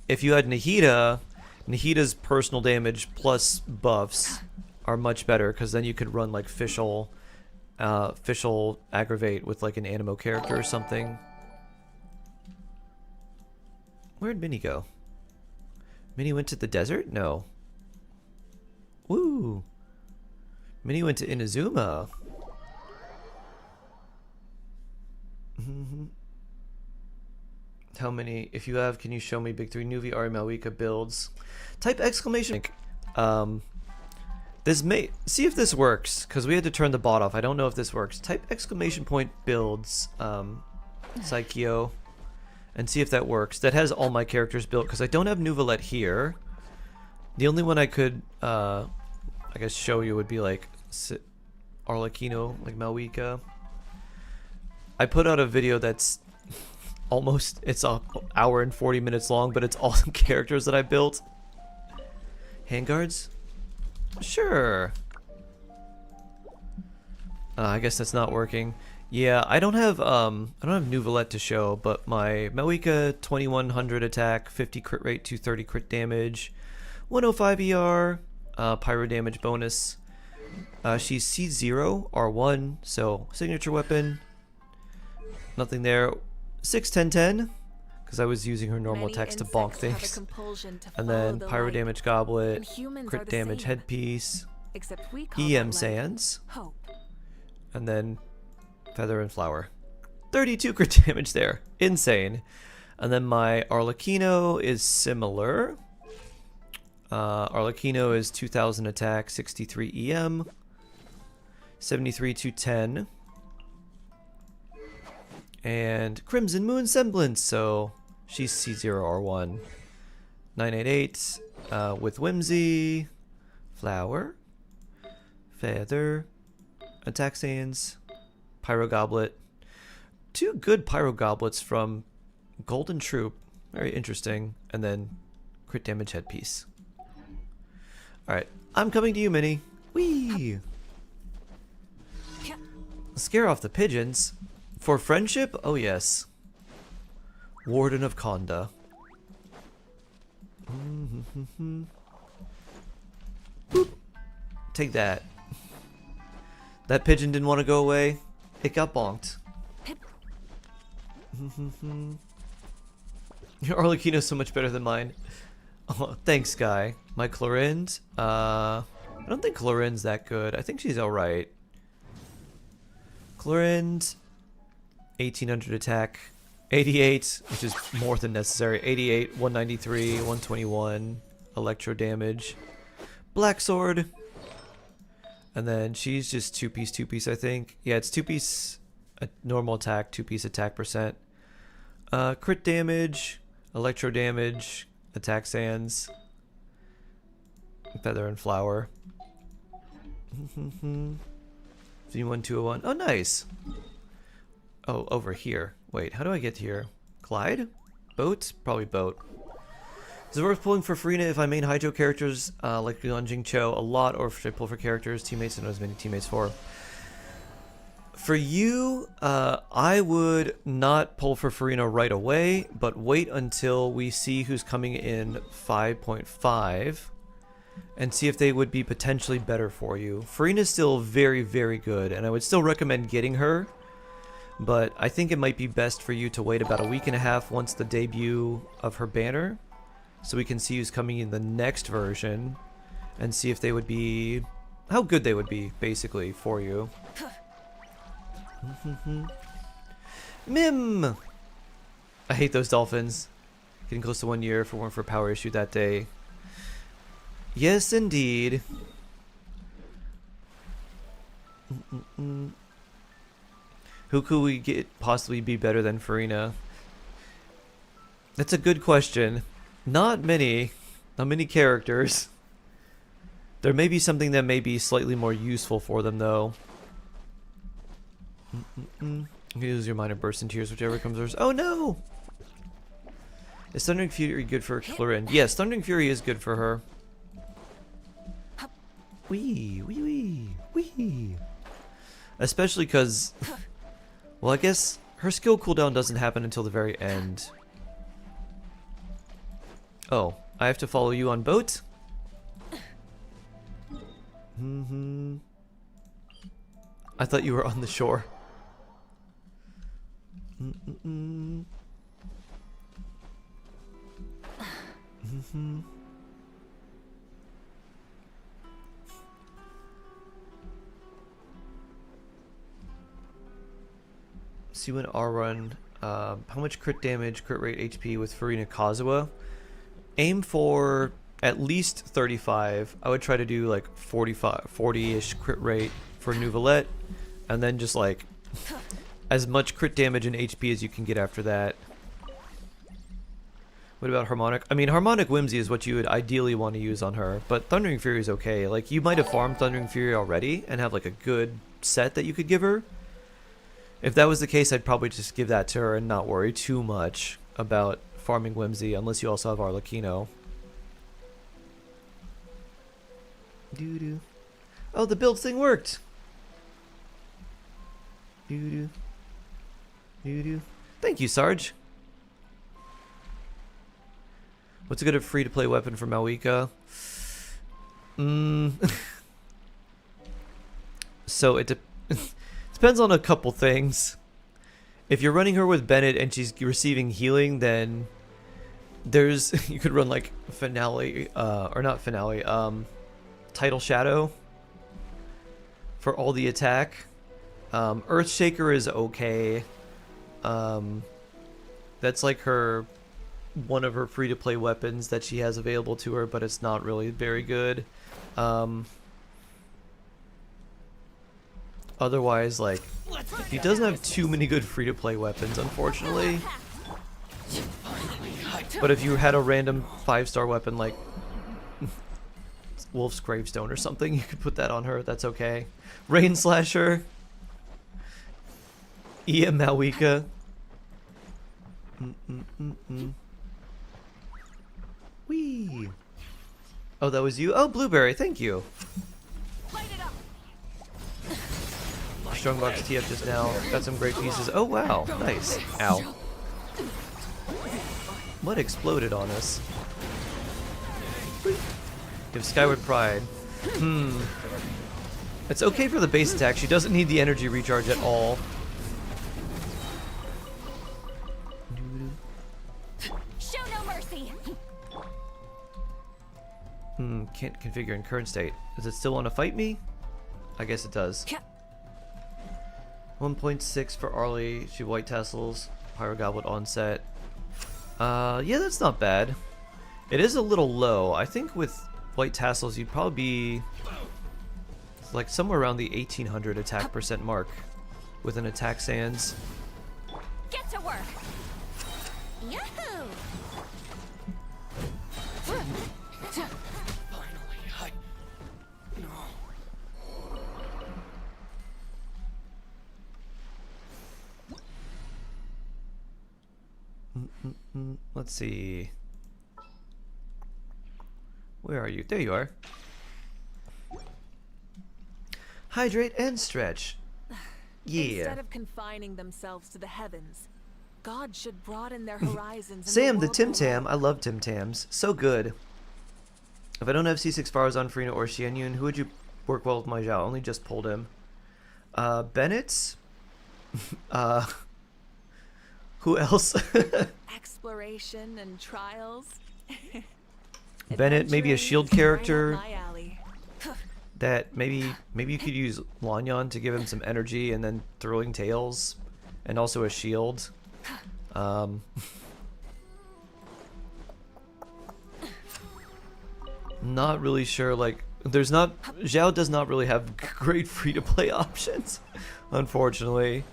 If you had Nahida, Nahida's personal damage plus buffs are much better, because then you could run like Fischl Aggravate with like an Animo character or something. Where'd Minnie go? Minnie went to the desert? No. Woo! Minnie went to Inazuma. How many? If you have, can you show me big 3 Nuvi Ari Malwika builds? Type exclamation. This may see if this works, because we had to turn the bot off. I don't know if this works. Type exclamation point builds Psycheo and see if that works. That has all my characters built, because I don't have Nuvalet here. The only one I could I guess show you would be like Arlecchino, like Malwika. I put out a video that's it's a hour and 40 minutes long, but it's all some characters that I built. Handguards? Sure. I guess that's not working. Yeah, I don't have Nouvelette to show, but my Mawika 2100 attack, 50 crit rate, 230 crit damage, 105 ER, pyro damage bonus. She's C0 R1, so signature weapon. Nothing there. 6-10-10, because I was using her normal attacks to bonk things. And then pyro damage goblet, crit damage headpiece, EM sands, and then feather and flower. 32 crit damage there. Insane. And then my Arlecchino is similar. Arlecchino is 2000 attack, 63 EM, 73 210. And Crimson Moon Semblance, so she's C0R1. 988 with Whimsy, Flower, Feather, Attack Sands, Pyro Goblet. 2 good Pyro Goblets from Golden Troop. Very interesting. And then crit damage headpiece. Alright, I'm coming to you, Minnie. Whee! Scare off the pigeons. For friendship? Oh yes. Warden of Konda. Boop. Take that. That pigeon didn't want to go away. It got bonked. Your Arlecchino's so much better than mine. Oh, thanks, guy. My Clorind. I don't think Clorind's that good. I think she's alright. Clorind. 1800 attack, 88, which is more than necessary, 88, 193, 121, electro damage, black sword, and then she's just two-piece, I think. Yeah, it's two-piece normal attack, two-piece attack percent, crit damage, electro damage, attack sands, feather and flower. 31201. Oh, nice. Oh, over here. Wait, how do I get here? Clyde? Boat? Probably boat. Is it worth pulling for Farina if I main Hydro characters like Leon Jingcho a lot, or should I pull for characters, teammates, and as many teammates for? For you, I would not pull for Farina right away, but wait until we see who's coming in 5.5 and see if they would be potentially better for you. Farina's still very, very good, and I would still recommend getting her. But I think it might be best for you to wait about a week and a half once the debut of her banner, so we can see who's coming in the next version, and see if they would be, how good they would be, basically, for you. Mim! I hate those dolphins. Getting close to 1 year for one for power issue that day. Yes, indeed. Who could we get possibly be better than Farina? That's a good question. Not many. Not many characters. There may be something that may be slightly more useful for them, though. You lose your minor burst in tears, whichever comes first. Oh no! Is Thundering Fury good for Clorind? Yes, Thundering Fury is good for her. Wee, wee, wee, wee. Especially because... Well, I guess her skill cooldown doesn't happen until the very end. Oh, I have to follow you on boat? I thought you were on the shore. See when R run, how much crit damage, crit rate, HP with Farina Kazuha? Aim for at least 35. I would try to do like 40-ish crit rate for Nouvelette, and then just like as much crit damage and HP as you can get after that. What about Harmonic? I mean, Harmonic Whimsy is what you would ideally want to use on her, but Thundering Fury is okay. Like, you might have farmed Thundering Fury already and have like a good set that you could give her. If that was the case, I'd probably just give that to her and not worry too much about farming Whimsy, unless you also have Arlecchino. Doo-doo. Oh, the build thing worked! Doo-doo. Doo-doo. Thank you, Sarge. What's a good free-to-play weapon for Malika? So it depends on a couple things. If you're running her with Bennett and she's receiving healing, then there's you could run like Finale, or not Finale, Tidal Shadow for all the attack. Earthshaker is okay. That's like one of her free-to-play weapons that she has available to her, but it's not really very good. Otherwise, like, he doesn't have too many good free-to-play weapons, unfortunately. But if you had a random 5-star weapon like Wolf's Gravestone or something, you could put that on her. That's okay. Rain Slasher. Ia Malika. Whee! Oh, that was you? Oh, Blueberry, thank you. Strongbox TF just now. Got some great pieces. Oh, wow. Nice. Ow. What exploded on us? Give Skyward Pride. It's okay for the base attack. She doesn't need the energy recharge at all. Show no mercy. Can't configure in current state. Does it still want to fight me? I guess it does. 1.6 for Arlie. She white tassels. Pyro Goblet onset. Yeah, that's not bad. It is a little low. I think with white tassels you'd probably be like somewhere around the 1800 attack percent mark with an attack sans. Get to work. Yahoo! Let's see. Where are you? There you are. Hydrate and stretch. Yeah. Instead of confining themselves to the heavens, God should broaden their horizons. Sam the Tim Tam. I love Tim Tams. So good. If I don't have C6 Farazan, Farina, or Xianyun, who would you work well with my Zhao? Only just pulled him. Bennett? Who else? Exploration and trials. Bennett, maybe a shield character. Right up my alley. That maybe you could use Lanyan to give him some energy, and then Throwing Tails, and also a shield. Not really sure. Like, Zhao does not really have great free-to-play options, unfortunately.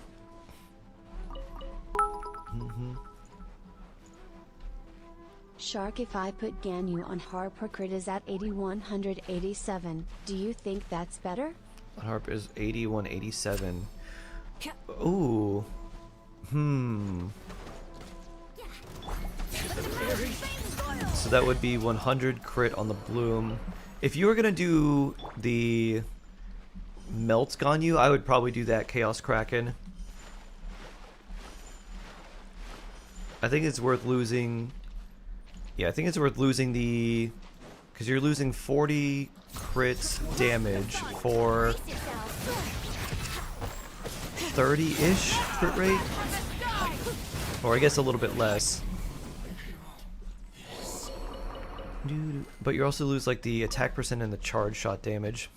Shark, if I put Ganyu on Harp, her crit is at 8187. Do you think that's better? Harp is 8187. Ooh. So that would be 100 crit on the Bloom. If you were gonna do the Melt Ganyu, I would probably do that Chaos Kraken. I think it's worth losing. Yeah, I think it's worth losing the, because you're losing 40 crit damage for 30-ish crit rate, or I guess a little bit less. But you also lose like the attack percent and the charge shot damage.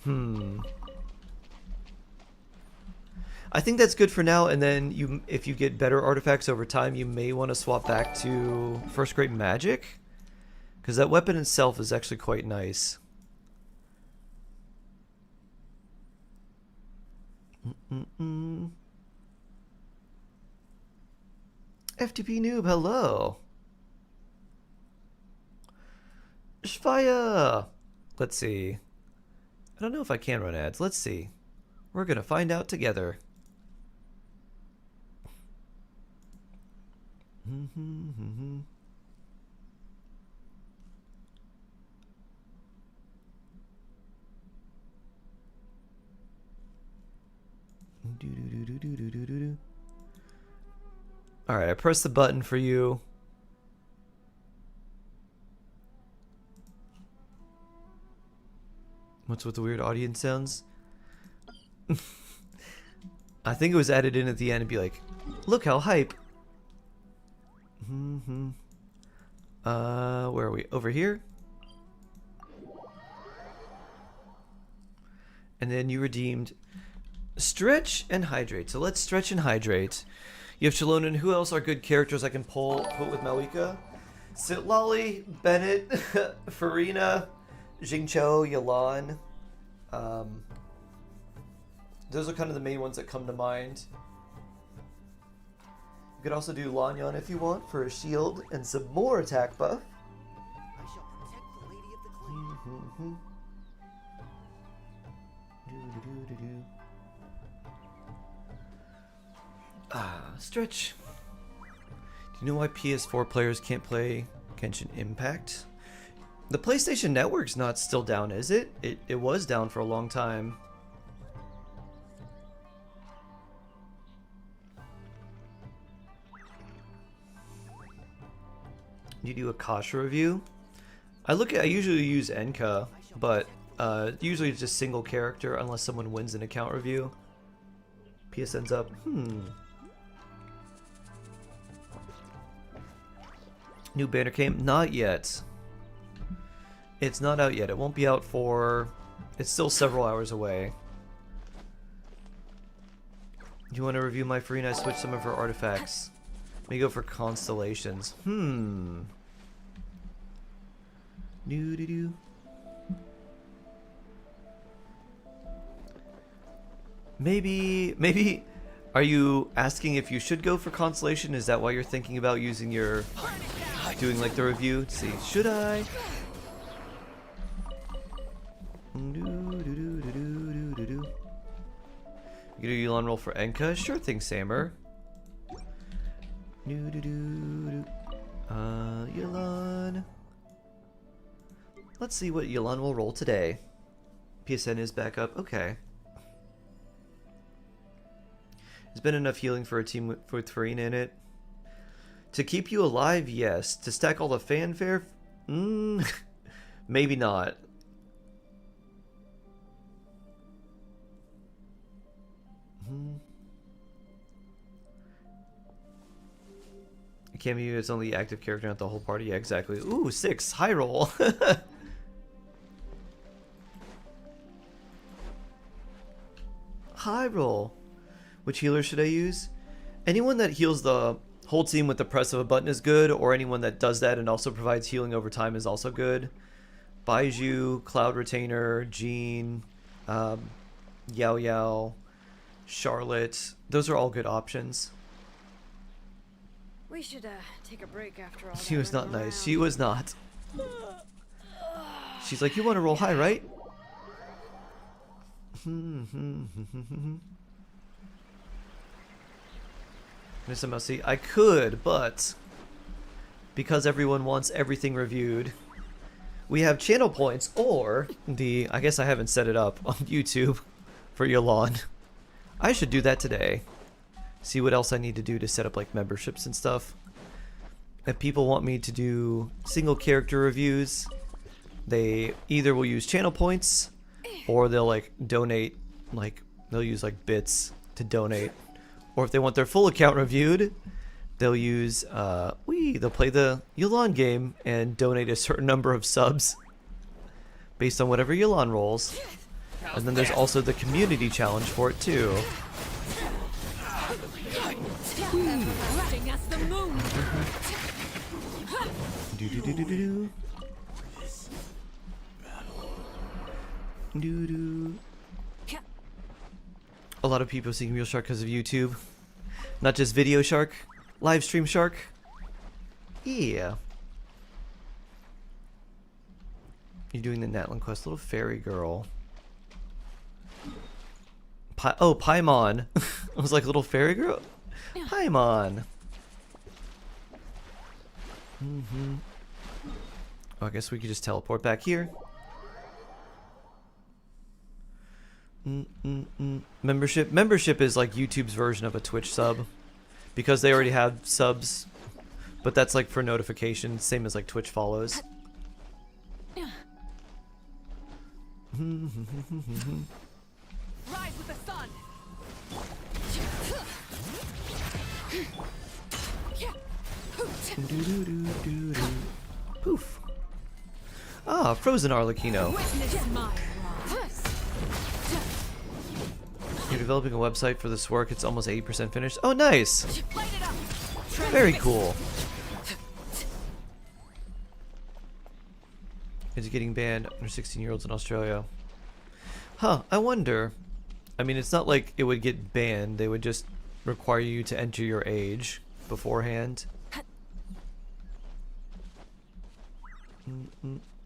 I think that's good for now, and then if you get better artifacts over time, you may want to swap back to First Grade Magic, because that weapon itself is actually quite nice. FTP Noob, hello. Shvaya! Let's see. I don't know if I can run ads. Let's see. We're gonna find out together. Alright, I pressed the button for you. What's with the weird audience sounds? I think it was added in at the end and be like, look how hype. Where are we? Over here? And then you redeemed stretch and hydrate. So let's stretch and hydrate. You have Chalonin. Who else are good characters I can put with Malika? Sitlali, Bennett, Farina, Jingcho, Yalan. Those are kind of the main ones that come to mind. You could also do Lanyan if you want for a shield and some more attack buff. I shall protect the Lady of the Glade. Stretch. Do you know why PS4 players can't play Genshin Impact? The PlayStation Network's not still down, is it? It was down for a long time. You do a Kasha review? I usually use Enka, but usually it's just single character unless someone wins an account review. PSN's up. New banner came? Not yet. It's not out yet. It won't be out for... It's still several hours away. Do you want to review my Farina? I switched some of her artifacts. Let me go for constellations. Maybe... Are you asking if you should go for constellation? Is that why you're thinking about using your... doing like the review? Let's see, should I? You do Elon roll for Enka? Sure thing, Samer. Elon. Let's see what Elon will roll today. PSN is back up. Okay. There's been enough healing for a team with Farina in it. To keep you alive, yes. To stack all the fanfare? Maybe not. Cameo is only active character, not the whole party. Yeah, exactly. Ooh, 6. High roll. High roll. Which healer should I use? Anyone that heals the whole team with the press of a button is good, or anyone that does that and also provides healing over time is also good. Baiju, Cloud Retainer, Jean, Yao Yao, Charlotte. Those are all good options. We should take a break after all. She was not nice. She was not. She's like, you want to roll high, right? Miss MLC, I could, but because everyone wants everything reviewed, we have channel points, or I guess I haven't set it up on YouTube for Yolan. I should do that today. See what else I need to do to set up like memberships and stuff. If people want me to do single character reviews, they either will use channel points or they'll like donate, like they'll use like bits to donate. Or if they want their full account reviewed, they'll use they'll play the Yolan game and donate a certain number of subs based on whatever Yolan rolls. And then there's also the community challenge for it too. Rushing as the moon. A lot of people seeing Real Shark because of YouTube. Not just Video Shark, live stream Shark. Yeah. You're doing the Natlan quest, little fairy girl. Paimon. I was like, little fairy girl? Paimon. Oh, I guess we could just teleport back here. Membership. Membership is like YouTube's version of a Twitch sub, because they already have subs, but that's like for notifications, same as like Twitch follows. Rise with the sun. Poof. Ah, frozen Arlecchino. Witness my You're developing a website for this work. It's almost 80% finished. Oh, nice. Light it up. Very cool. It's getting banned under 16-year-olds in Australia. Huh, I wonder. I mean, it's not like it would get banned. They would just require you to enter your age beforehand.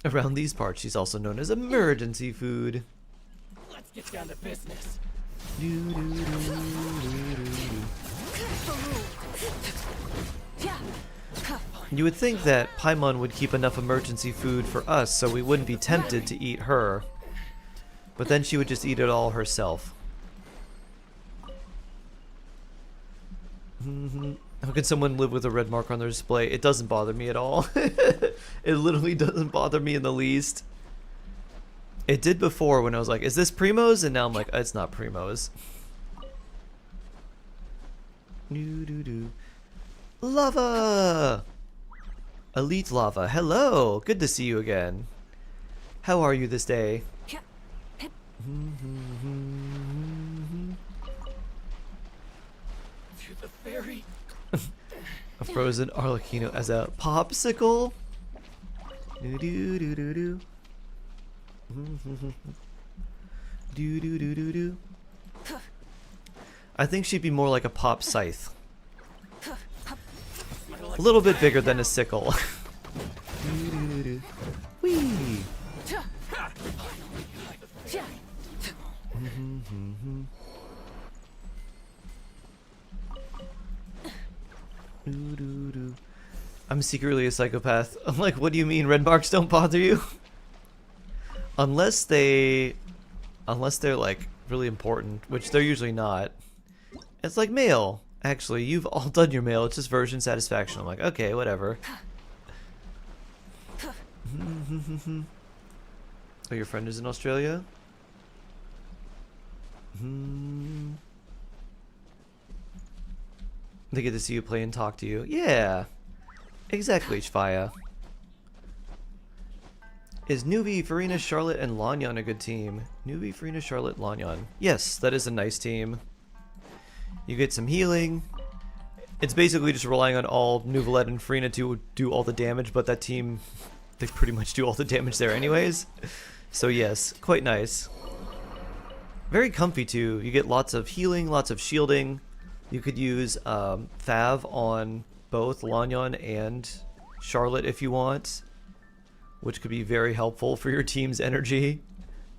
Around these parts, she's also known as emergency food. Let's get down to business. You would think that Paimon would keep enough emergency food for us so we wouldn't be tempted to eat her. But then she would just eat it all herself. How can someone live with a red mark on their display? It doesn't bother me at all. It literally doesn't bother me in the least. It did before when I was like, is this Primo's? And now I'm like, it's not Primo's. Lava! Elite Lava, hello! Good to see you again. How are you this day? To the ferry. A frozen Arlecchino as a popsicle? Do do do do do. Do do do do do. I think she'd be more like a pop scythe. A little bit bigger than a sickle. Do do do do. Whee! I'm secretly a psychopath. I'm like, what do you mean red marks don't bother you? Unless they're like really important, which they're usually not. It's like mail. Actually, you've all done your mail. It's just version satisfaction. I'm like, okay, whatever. Oh, your friend is in Australia? They get to see you play and talk to you. Yeah. Exactly, Shvaya. Is Nuvi, Farina, Charlotte, and Lanyan a good team? Nuvi, Farina, Charlotte, Lanyan. Yes, that is a nice team. You get some healing. It's basically just relying on all Nuvalet and Farina to do all the damage, but that team, they pretty much do all the damage there anyways. So yes, quite nice. Very comfy too. You get lots of healing, lots of shielding. You could use Fav on both Lanyan and Charlotte if you want, which could be very helpful for your team's energy.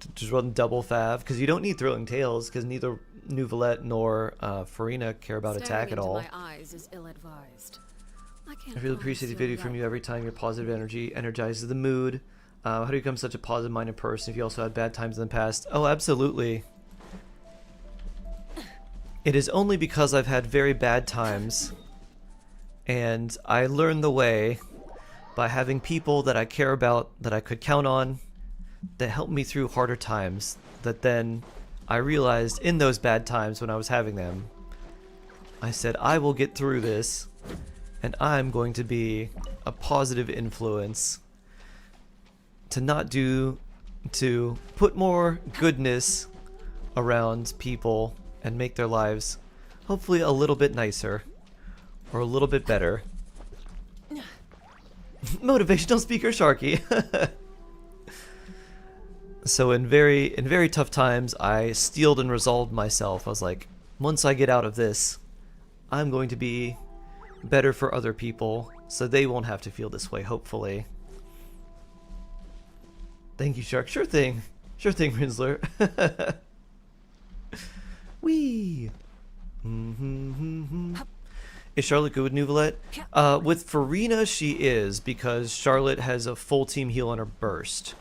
To just run double Fav, because you don't need Thrilling Tales, because neither Nuvalet nor Farina care about attack at all. My eyes is ill-advised. I really appreciate the video from you every time. Your positive energy energizes the mood. How do you become such a positive-minded person if you also had bad times in the past? Oh, absolutely. It is only because I've had very bad times, and I learned the way by having people that I care about, that I could count on, that helped me through harder times, that then I realized in those bad times when I was having them, I said, I will get through this, and I'm going to be a positive influence to put more goodness around people and make their lives hopefully a little bit nicer or a little bit better. Motivational speaker Sharky. So in very tough times, I steeled and resolved myself. I was like, once I get out of this, I'm going to be better for other people, so they won't have to feel this way, hopefully. Thank you, Shark. Sure thing, Rinsler. Whee! Is Charlotte good with Nuvolette? With Farina, she is, because Charlotte has a full team heal on her burst.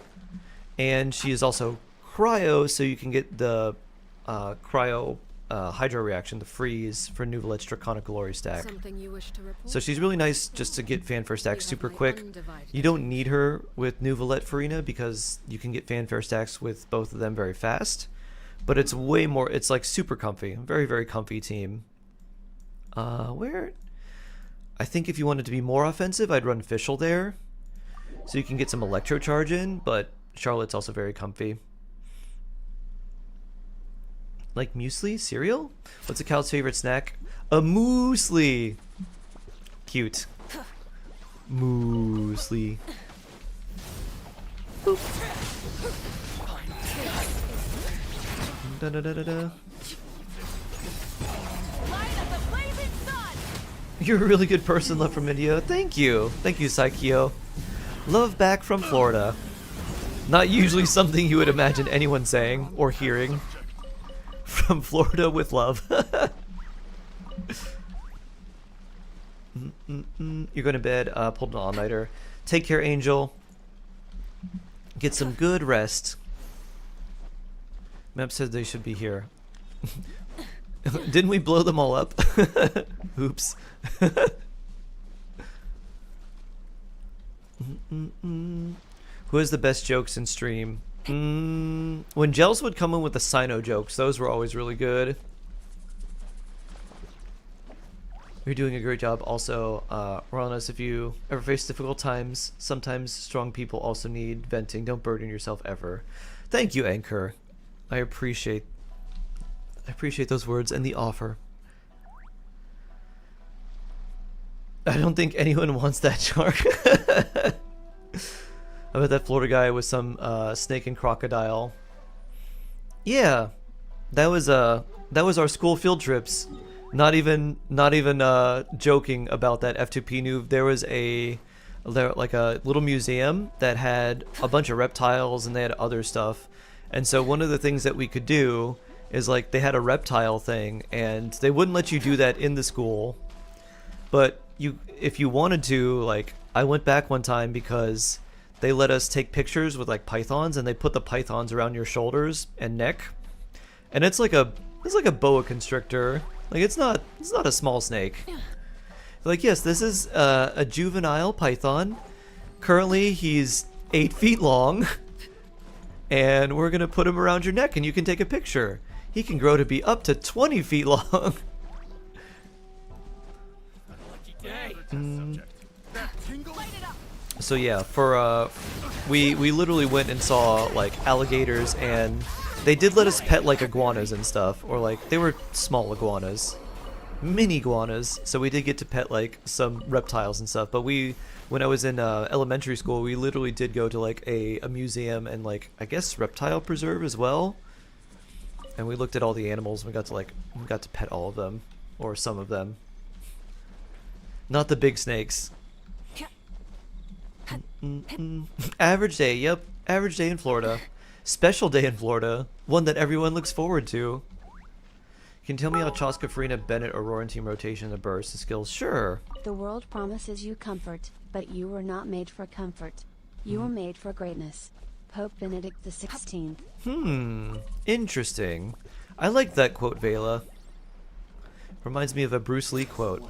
And she is also cryo, so you can get the cryo hydro reaction, the freeze, for Nuvolette's Draconic Glory stack. Something you wish to report? So she's really nice just to get fanfare stacks You have super my quick. undivided You don't need her with Nuvolette Farina because you can get fanfare stacks with both of them very fast. But it's way more, it's like super comfy. Very, very comfy team. Where? I think if you wanted to be more offensive, I'd run Fischl there. So you can get some electro charge in, but Charlotte's also very comfy. Like muesli? Cereal? What's a cow's favorite snack? A muesli! Cute. Muesli. Boop. Da da da da da. You're a really good person, love from India. Thank you. Thank you, Saikyo. Love back from Florida. Not usually something you would imagine anyone saying or hearing. From Florida with love. You're going to bed. Pulled an all-nighter. Take care, Angel. Get some good rest. Map said they should be here. Didn't we blow them all up? Oops. Who has the best jokes in stream? When Gels would come in with the Sino jokes, those were always really good. You're doing a great job. Also, Ronas, if you ever face difficult times, sometimes strong people also need venting. Don't burden yourself ever. Thank you, Anchor. I appreciate those words and the offer. I don't think anyone wants that shark. I bet that Florida guy was some snake and crocodile. Yeah, that was our school field trips. Not even joking about that F2P noob. There was like a little museum that had a bunch of reptiles and they had other stuff. And so one of the things that we could do is like they had a reptile thing and they wouldn't let you do that in the school. But if you wanted to, like I went back one time because they let us take pictures with like pythons and they put the pythons around your shoulders and neck. And it's like a boa constrictor. Like it's not a small snake. Like, yes, this is a juvenile python. Currently he's 8 feet long. And we're gonna put him around your neck and you can take a picture. He can grow to be up to 20 feet long. So yeah, for we literally went and saw like alligators, and they did let us pet like iguanas and stuff, or like they were small iguanas, mini iguanas. So we did get to pet like some reptiles and stuff. But when I was in elementary school, we literally did go to like a museum and like I guess reptile preserve as well. And we looked at all the animals and we got to pet all of them, or some of them. Not the big snakes. Average day, yep. Average day in Florida. Special day in Florida. One that everyone looks forward to. Can you tell me how Chaska, Farina, Bennett, or Roaring Team rotation the burst the skills? Sure. The world promises you comfort, but you were not made for comfort. You were made for greatness. Pope Benedict XVI. Interesting. I like that quote, Vela. Reminds me of a Bruce Lee quote.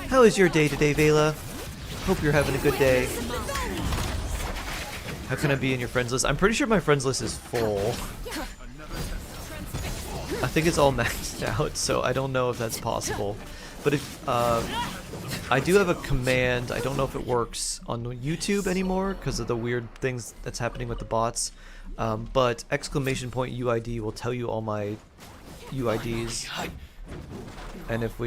How is your day today, Vela? Hope you're having a good day. How can I be in your friends list? I'm pretty sure my friends list is full. I think it's all maxed out, so I don't know if that's possible. But if I do have a command, I don't know if it works on YouTube anymore because of the weird things that's happening with the bots. But !UID will tell you all my UIDs. And if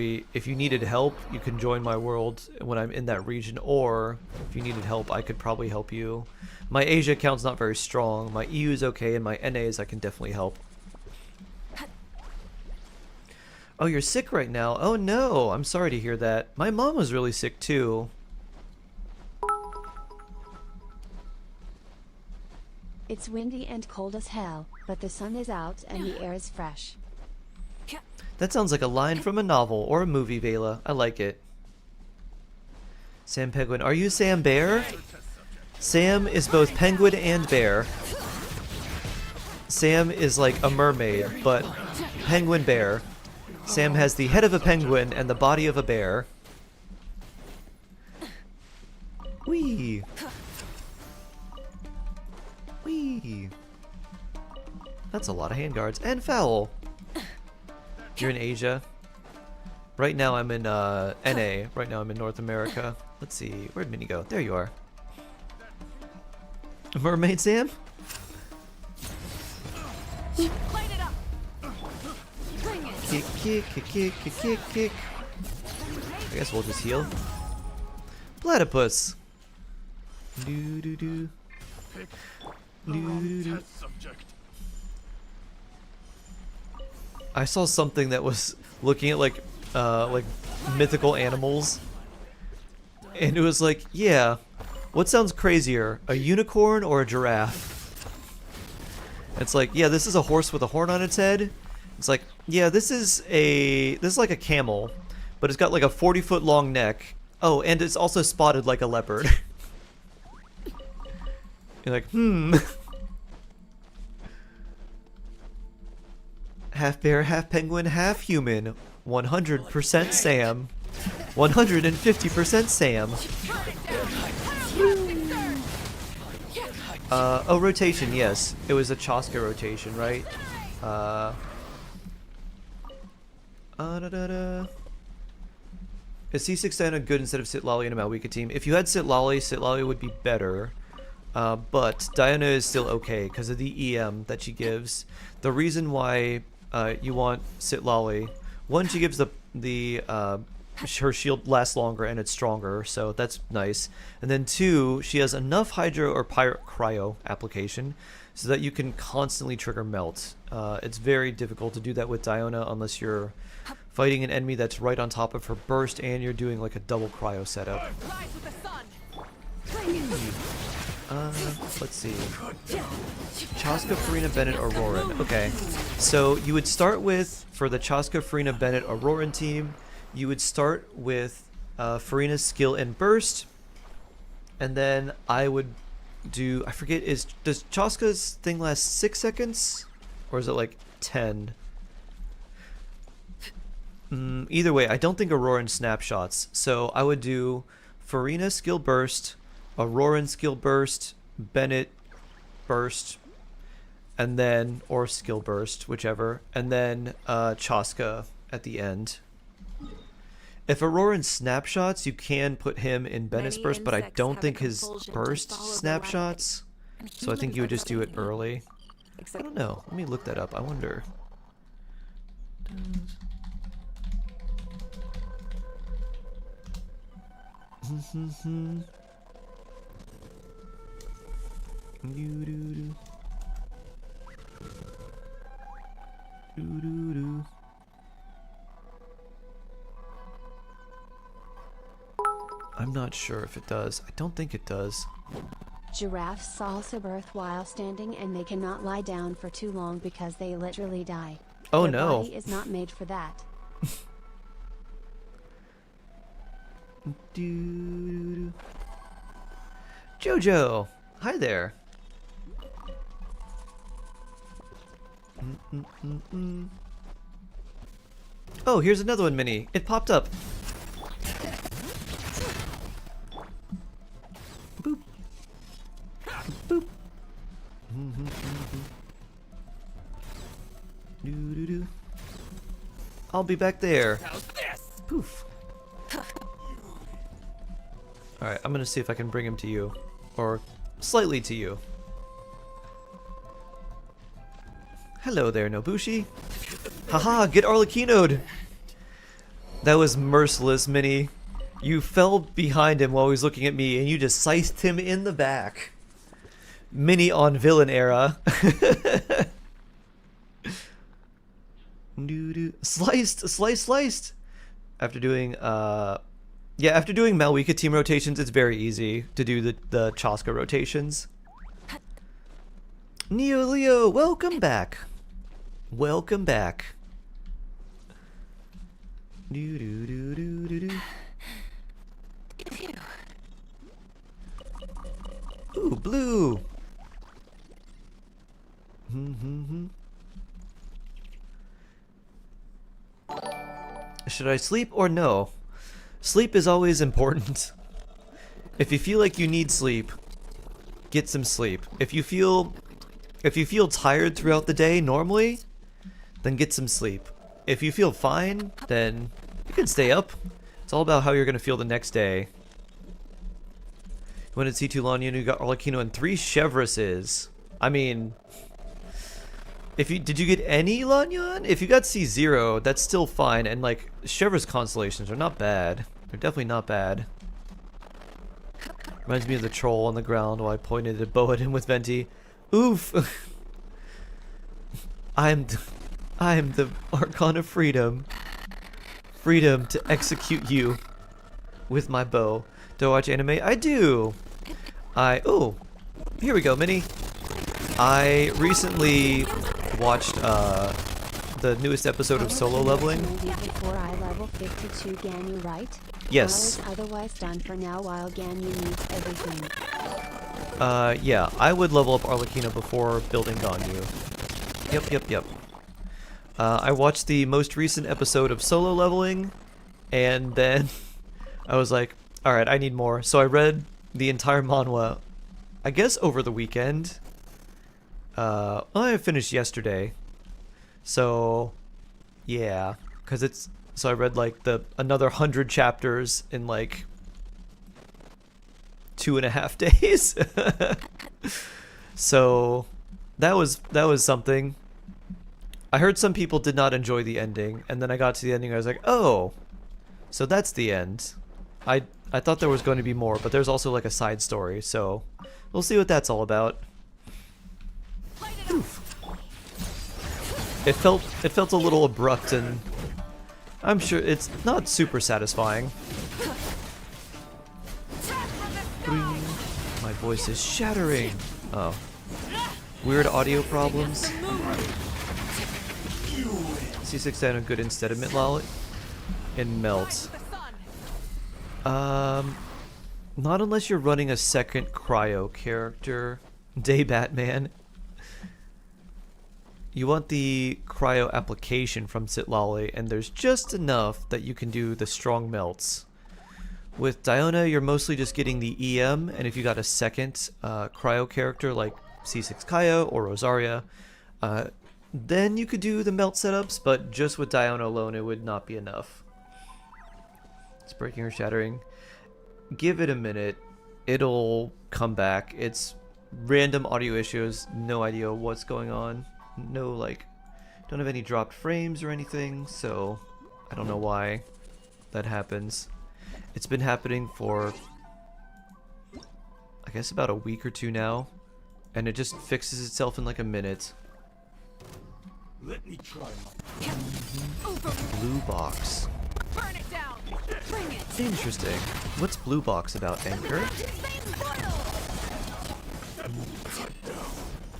you needed help, you can join my world when I'm in that region, or if you needed help, I could probably help you. My Asia account's not very strong. My EU is okay, and my NAs I can definitely help. Oh, you're sick right now? Oh no, I'm sorry to hear that. My mom was really sick too. It's windy and cold as hell, but the sun is out and the air is fresh. That sounds like a line from a novel or a movie, Vela. I like it. Sam Penguin. Are you Sam Bear? Sam is both penguin and bear. Sam is like a mermaid, but penguin bear. Sam has the head of a penguin and the body of a bear. Whee! Whee! That's a lot of handguards. And foul! You're in Asia. Right now I'm in NA. Right now I'm in North America. Let's see. Where'd Minnie go? There you are. Mermaid Sam? Light it up. Bring it. Kick, kick, kick, kick, kick, kick, kick. I guess we'll just heal. Platypus. Do do do. Do do. I saw something that was looking at like mythical animals, and it was like, yeah, what sounds crazier, a unicorn or a giraffe? It's like, yeah, this is a horse with a horn on its head. It's like, yeah, this is like a camel, but it's got like a 40-foot long neck. Oh, and it's also spotted like a leopard. You're like, half bear, half penguin, half human. 100% Sam. 150% Sam. Oh, rotation, yes. It was a Chaska rotation, right? Is C6 Diana good instead of Sitlali in a Malwika team? If you had Sitlali would be better. But Diana is still okay because of the EM that she gives. The reason why you want Sitlali, one, she gives her shield lasts longer and it's stronger, so that's nice. And then two, she has enough Hydro or Cryo application so that you can constantly trigger Melt. It's very difficult to do that with Diona unless you're fighting an enemy that's right on top of her burst and you're doing like a double Cryo setup. Rise with the sun. Let's see. Chaska, Farina, Bennett, Auroran. Okay, so you would start with, for the Chaska, Farina, Bennett, Auroran team, you would start with Farina's skill and burst, and then I would do, I forget, does Chaska's thing last 6 seconds? Or is it like 10? Either way, I don't think Auroran snapshots, so I would do Farina skill burst, Auroran skill burst, Bennett burst, and then, or skill burst, whichever, and then Chaska at the end. If Auroran snapshots, you can put him in Bennett's Many burst, but I insects don't have a think his compulsion to burst follow the light, snapshots, and so I think humans you would are just do it better than early. I Except don't know. Let me look that up. I wonder. I'm not sure if it does. I don't think it does. Giraffes also birth while standing and they cannot lie down for too long because they literally die. Oh Their no. body is not made for that. Jojo! Hi there. Oh, here's another one, Minnie. It popped up. Boop. Boop. Doo-doo-doo. I'll be back there. Poof. Alright, I'm gonna see if I can bring him to you. Or slightly to you. Hello there, Nobushi. Haha, get Arlecchino'd! That was merciless, Minnie. You fell behind him while he was looking at me, and you just sliced him in the back. Minnie on villain era. Sliced! After doing, after doing Malwika team rotations, it's very easy to do the Chaska rotations. Neo Leo, welcome back. Welcome back. Do do do do do do. Ooh, blue. Should I sleep or no? Sleep is always important. If you feel like you need sleep, get some sleep. If you feel tired throughout the day normally, then get some sleep. If you feel fine, then you can stay up. It's all about how you're gonna feel the next day. You went to C2 Lanyan, you got Arlecchino and 3 Chevresses. I mean, did you get any Lanyan? If you got C0, that's still fine. And like Chevres constellations are not bad. They're definitely not bad. Reminds me of the troll on the ground while I pointed a bow at him with Venti. Oof! I'm the Archon of Freedom. Freedom to execute you with my bow. Do I watch anime? I do! Oh! Here we go, Minnie. I recently watched the newest episode of Solo Leveling. Before I level 52 Ganyu, right? Yes. Well, otherwise done for now while Ganyu needs everything. Yeah, I would level up Arlecchino before building Ganyu. Yep. I watched the most recent episode of Solo Leveling, and then I was like, alright, I need more. So I read the entire manhwa, I guess over the weekend. I finished yesterday. So, yeah. So I read like another 100 chapters in like 2.5 days. So that was something. I heard some people did not enjoy the ending, and then I got to the ending and I was like, oh, so that's the end. I thought there was going to be more, but there's also like a side story, so we'll see what that's all about. Oof. It felt a little abrupt, and I'm sure it's not super satisfying. My voice is shattering. Oh. Weird audio problems. C6 down a good instead of Mitlal and Melt. Not unless you're running a second cryo character. Day Batman. You want the cryo application from Sitlali, and there's just enough that you can do the strong melts. With Diona, you're mostly just getting the EM, and if you got a second cryo character like C6 Kaya or Rosaria, then you could do the melt setups, but just with Diona alone, it would not be enough. It's breaking or shattering. Give it a minute. It'll come back. It's random audio issues. No idea what's going on. No, like, don't have any dropped frames or anything, so I don't know why that happens. It's been happening for, I guess, about a week or two now, and it just fixes itself in like a minute. Let me try. Blue box. Burn it down. Bring it. Interesting. What's blue box about, Anchor?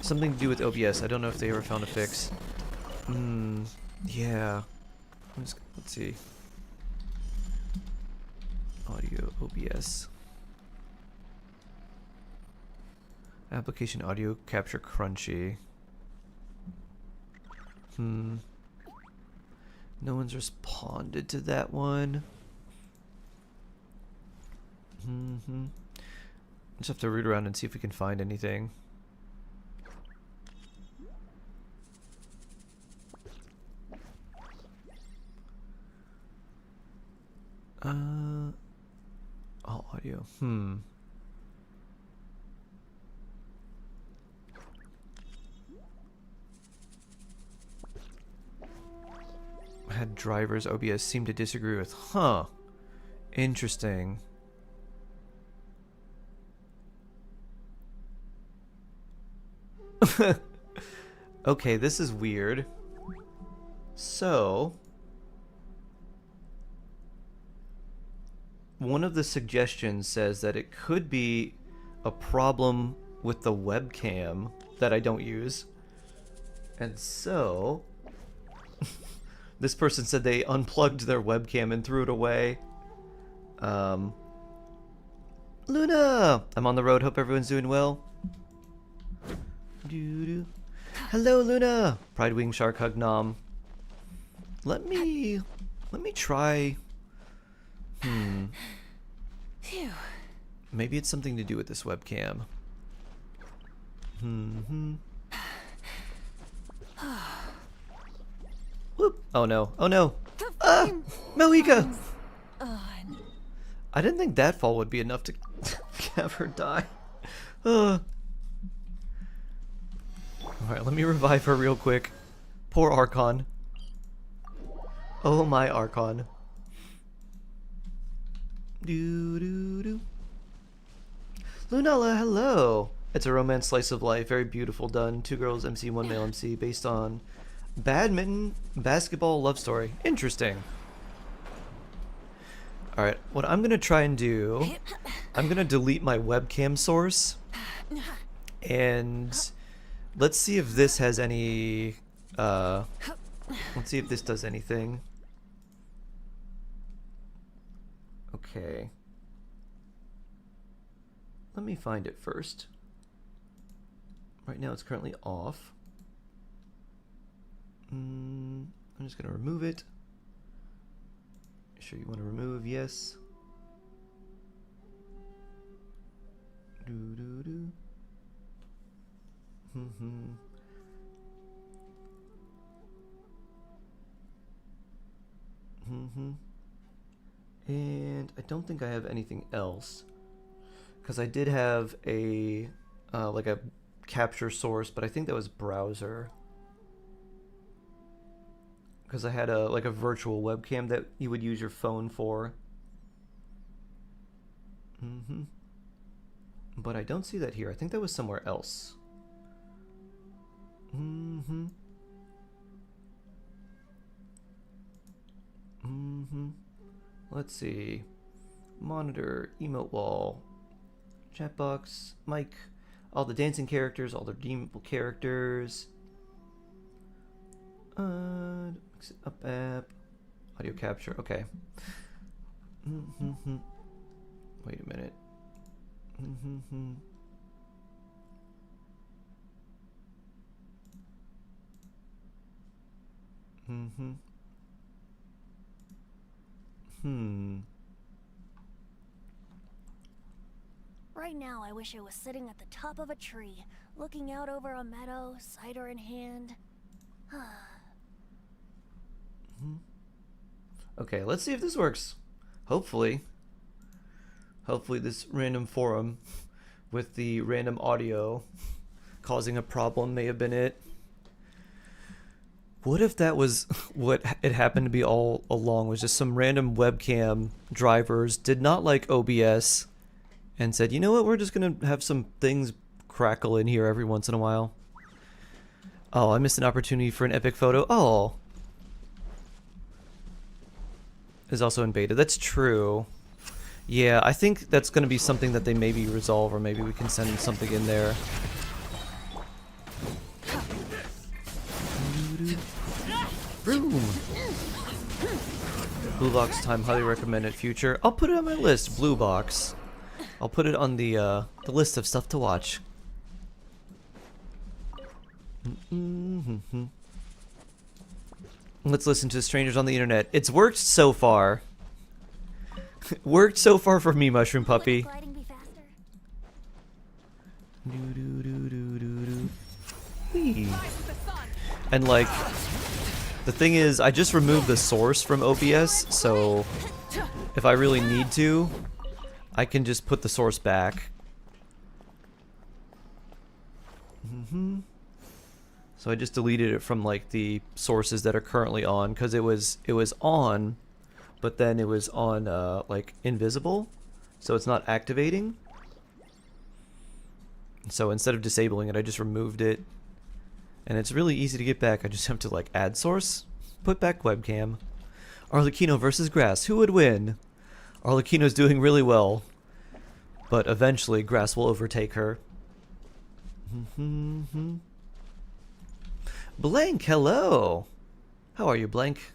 Something to do with OBS. I don't know if they ever found a fix. Yeah. Let's see. Audio OBS. Application audio capture crunchy. No one's responded to that one. Just have to root around and see if we can find anything. All audio. Had drivers OBS seem to disagree with. Huh. Interesting. Okay, this is weird. So, one of the suggestions says that it could be a problem with the webcam that I don't use. And so, This person said they unplugged their webcam and threw it away. Luna! I'm on the road. Hope everyone's doing well. Doo-doo. Hello, Luna! Pride Wing Shark Hug Nom. Let me try. Phew. Maybe it's something to do with this webcam. Whoop. Oh no. Oh no. Ah! Moika! I didn't think that fall would be enough to have her die. Alright, let me revive her real quick. Poor Archon. Oh my Archon. Doo doo doo. Lunella, hello! It's a romance slice of life, very beautiful done. 2 girls MC, 1 male MC, based on badminton, basketball, love story. Interesting. Alright, what I'm gonna try and do, I'm gonna delete my webcam source, and let's see if this has any, let's see if this does anything. Okay. Let me find it first. Right now it's currently off. I'm just gonna remove it. Sure you want to remove? Yes. And I don't think I have anything else, because I did have a like a capture source, but I think that was browser. Because I had a like a virtual webcam that you would use your phone for. But I don't see that here. I think that was somewhere else. Let's see. Monitor, emote wall, chat box, mic, all the dancing characters, all the redeemable characters. Up app, audio capture. Okay. Wait a minute. Right now, I wish I was sitting at the top of a tree, looking out over a meadow, cider in hand. Okay, let's see if this works. Hopefully. Hopefully this random forum with the random audio causing a problem may have been it. What if that was what it happened to be all along, was just some random webcam drivers did not like OBS and said, you know what, we're just going to have some things crackle in here every once in a while. Oh, I missed an opportunity for an epic photo. Oh. Is also in beta. That's true. Yeah, I think that's going to be something that they maybe resolve, or maybe we can send something in there. Boom. Blue Box time, highly recommended. Future. I'll put it on my list. Blue Box. I'll put it on the list of stuff to watch. Let's listen to Strangers on the Internet. It's worked so far. Worked so far for me, Mushroom Puppy. Gliding be faster? Whee. And like, the thing is, I just removed the source from OBS, so if I really need to, I can just put the source back. So I just deleted it from like the sources that are currently on, because it was on, but then it was on like invisible, so it's not activating. So instead of disabling it, I just removed it, and it's really easy to get back. I just have to like add source, put back webcam. Arlecchino versus Grass, who would win? Arlecchino's doing really well, but eventually Grass will overtake her. Blank, hello. How are you, Blank?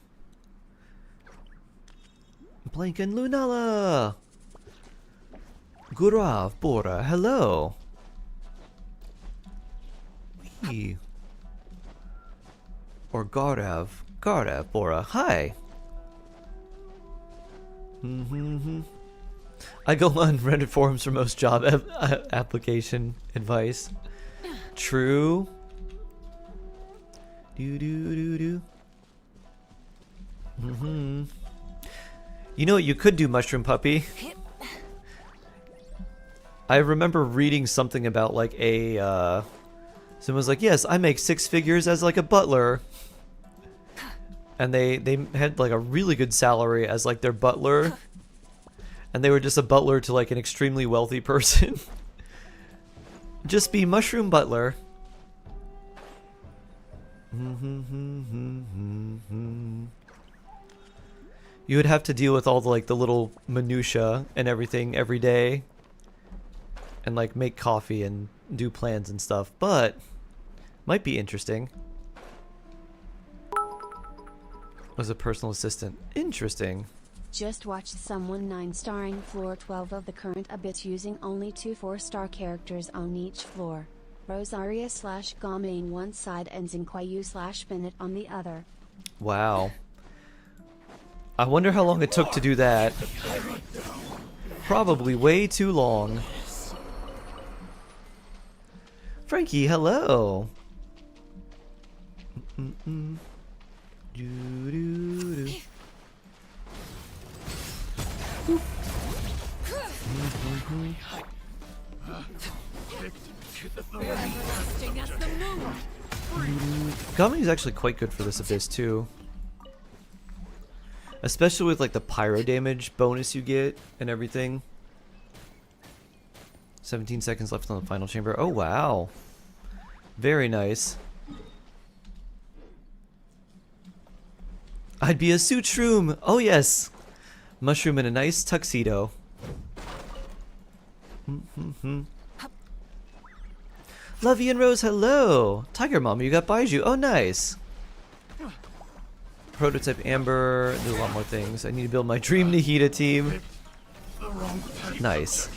Blanken Lunala. Gurav Bora, hello. Wee. Or Gardav Bora, hi. I go on Reddit forums for most job application advice. True. Do do do do. You know what you could do, Mushroom Puppy? I remember reading something about like a someone was like, yes, I make 6 figures as like a butler. And they had like a really good salary as like their butler. And they were just a butler to like an extremely wealthy person. Just be Mushroom Butler. You would have to deal with all the like the little minutia and everything every day. And like make coffee and do plans and stuff, but might be interesting. Was a personal assistant. Interesting. Just watched someone 9-starring floor 12 of the current Abyss using only 2 4-star characters on each floor. Rosaria / Gamain one side and Zinkwayu / Bennett on the other. Wow. I wonder how long it took to do that. Probably way too long. Frankie, hello. Gummy is actually quite good for this Abyss too. Especially with like the pyro damage bonus you get and everything. 17 seconds left on the final chamber. Oh wow. Very nice. I'd be a suit shroom. Oh yes. Mushroom in a nice tuxedo. Lovey and Rose, hello. Tiger Mama, you got Baiju. Oh nice. Prototype Amber. Do a lot more things. I need to build my Dream Nahida team. Nice.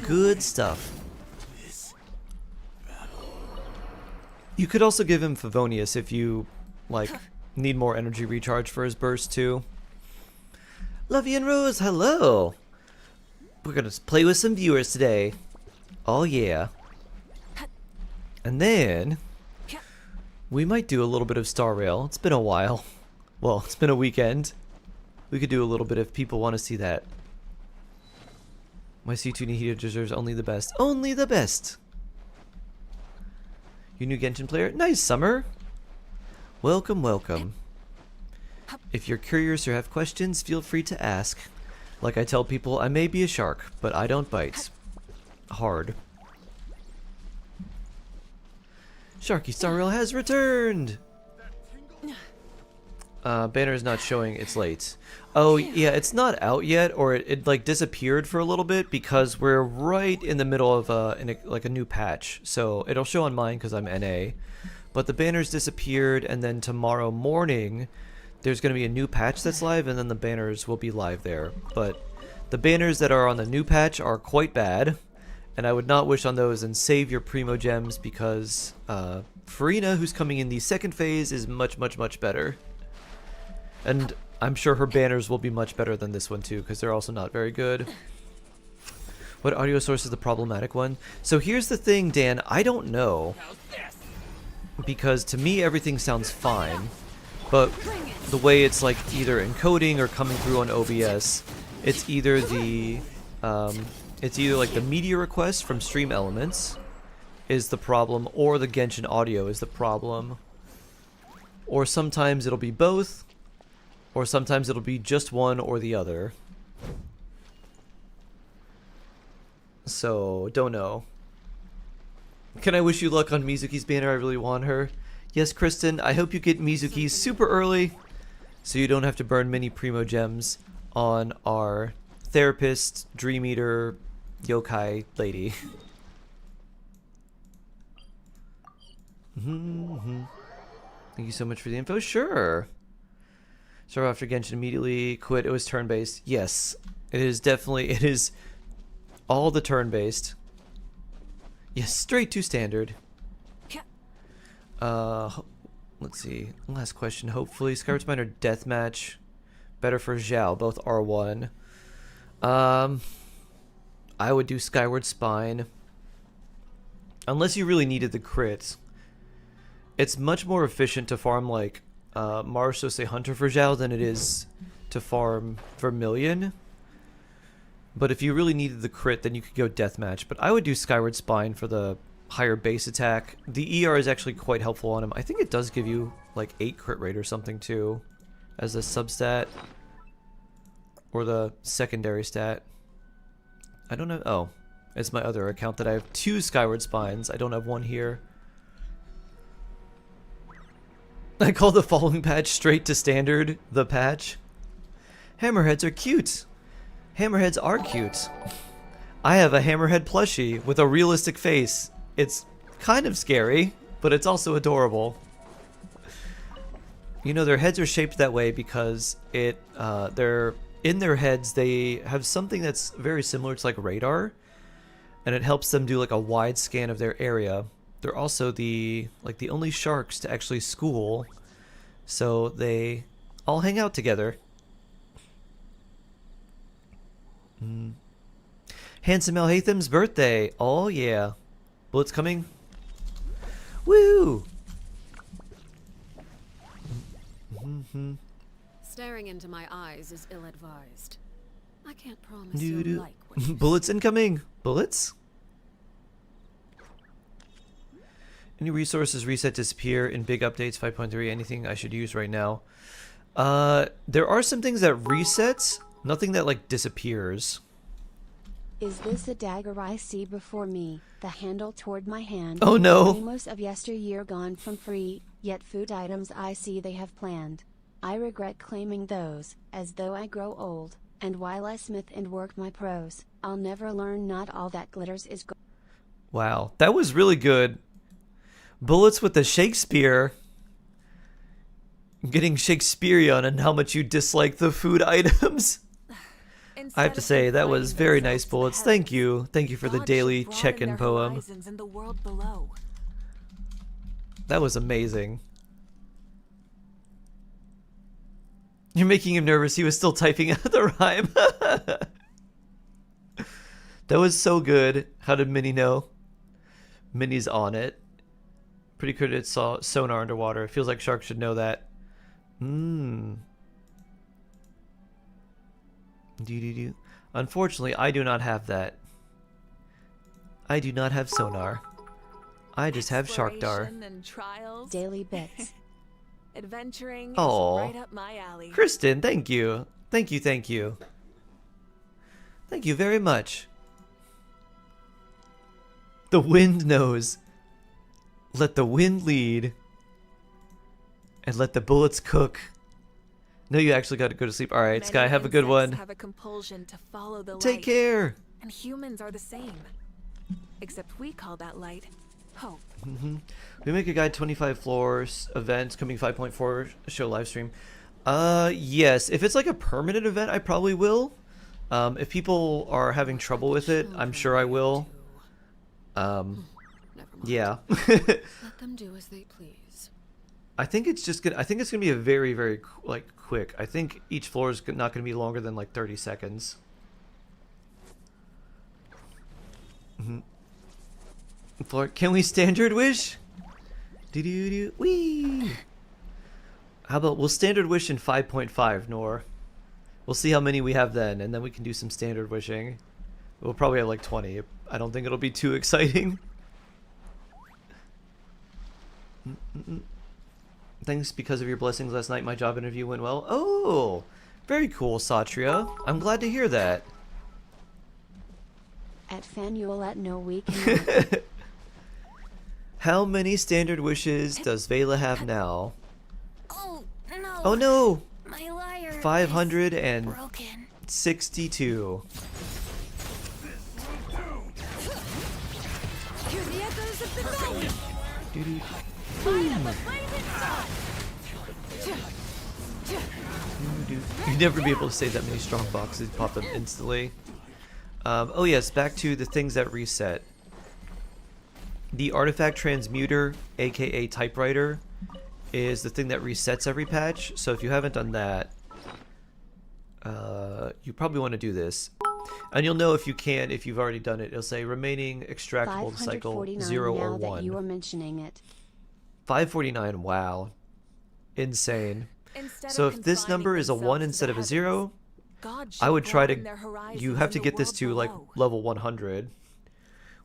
Good stuff. You could also give him Favonius if you, like, need more energy recharge for his burst too. Lovey and Rose, hello! We're gonna play with some viewers today. Oh yeah. And then, we might do a little bit of Star Rail. It's been a while. Well, it's been a weekend. We could do a little bit if people want to see that. My C2 Nihito deserves only the best. Only the best! You new Genshin player? Nice, Summer! Welcome, welcome. If you're curious or have questions, feel free to ask. Like I tell people, I may be a shark, but I don't bite. Hard. Sharky Star Rail has returned! Banner is not showing, it's late. Oh yeah, it's not out yet, or it like disappeared for a little bit because we're right in the middle of like a new patch. So it'll show on mine because I'm NA. But the banners disappeared, and then tomorrow morning there's going to be a new patch that's live, and then the banners will be live there. But the banners that are on the new patch are quite bad, and I would not wish on those, and save your Primogems because Farina, who's coming in the second phase, is much, much, much better. And I'm sure her banners will be much better than this one too, because they're also not very good. What audio source is the problematic one? So here's the thing, Dan, I don't know. Because to me everything sounds fine. But the way it's like either encoding or coming through on OBS, it's either the like the media request from Stream Elements is the problem, or the Genshin audio is the problem. Or sometimes it'll be both. Or sometimes it'll be just one or the other. So, don't know. Can I wish you luck on Mizuki's banner? I really want her. Yes, Kristen, I hope you get Mizuki's super early, so you don't have to burn many Primogems on our therapist, Dream Eater, yokai lady. Thank you so much for the info. Sure. Start after Genshin, immediately quit. It was turn-based. Yes, it is definitely. It is all the turn-based. Yes, straight to standard. Let's see. Last question. Hopefully, Skyward Spine or Deathmatch. Better for Zhao. Both R1. I would do Skyward Spine. Unless you really needed the crits. It's much more efficient to farm like Marshal Hunter for Zhao than it is to farm Vermilion. But if you really needed the crit, then you could go Deathmatch. But I would do Skyward Spine for the higher base attack. The ER is actually quite helpful on him. I think it does give you like 8 crit rate or something too as a substat. Or the secondary stat. I don't know. Oh, it's my other account that I have 2 Skyward Spines. I don't have one here. I call the following patch straight to standard the patch. Hammerheads are cute. Hammerheads are cute. I have a hammerhead plushie with a realistic face. It's kind of scary, but it's also adorable. You know, their heads are shaped that way because they're in their heads. They have something that's very similar to like radar, and it helps them do like a wide scan of their area. They're also the only sharks to actually school, so they all hang out together. Handsome El Haytham's birthday. Oh yeah. Bullets coming. Woo! Staring into my eyes is ill-advised. I can't promise you'll like what you Bullets incoming. Bullets? Any resources reset disappear in big updates 5.3? Anything I should use right now? There are some things that resets. Nothing that like disappears. Is this a dagger I see before me, the handle toward my hand? Oh no! Amos of yesteryear gone from free, yet food items I see they have planned. I regret claiming those, as though I grow old, and while I smith and work my prose, I'll never learn not all that glitters is gold. Wow, that was really good. Bullets with the Shakespeare. Getting Shakespearean and how much you dislike the food items. I have to say, that was very nice, Bullets. Thank you. Thank you for the daily check-in poem. That was amazing. You're making him nervous. He was still typing out the rhyme. That was so good. How did Minnie know? Minnie's on it. Pretty good at sonar underwater. Feels like sharks should know that. Unfortunately, I do not have that. I do not have sonar. I just have Sharkdar. Daily bits. Adventuring is Oh, right up my alley. Kristen, thank you. Thank you, thank you. Thank you very much. The wind knows. Let the wind lead. And let the bullets cook. No, you actually got to go to sleep. All right, Sky, have a good one. Have a compulsion to follow the Take light, care. and humans are the same. Except we call that light hope. We make a guide 25 floors event coming 5.4 show live stream. Yes, if it's like a permanent event, I probably will. If people are having trouble with it, I'm sure I will. Never mind. Yeah. Let them do as they please. I think it's just gonna. I think it's gonna be a very, very like quick. I think each floor is not gonna be longer than like 30 seconds. Floor. Can we standard wish? Do wee. How about we'll standard wish in 5.5, Nor? We'll see how many we have then, and then we can do some standard wishing. We'll probably have like 20. I don't think it'll be too exciting. Thanks because of your blessings last night. My job interview went well. Oh, very cool, Satria. I'm glad to hear that. At FIN-ancially at no week. How many standard wishes does Vela have now? Oh no! Oh no! My lyre 562. Hear the echoes of the night. Doo-doo. Light up a blazing sun. You'd never be able to save that many strong boxes. You pop them instantly. Oh yes, back to the things that reset. The artifact transmuter, aka typewriter, is the thing that resets every patch. So if you haven't done that, you probably want to do this. And you'll know if you can, if you've already done it. It'll say remaining extractable cycle 0 or 1. Now that you are mentioning it. 549, wow. Insane. Instead So of if this number confining is a 1 themselves to instead the of a heavens, 0, God I should would try to, broaden their horizons you have to in get the this to world like below. level 100,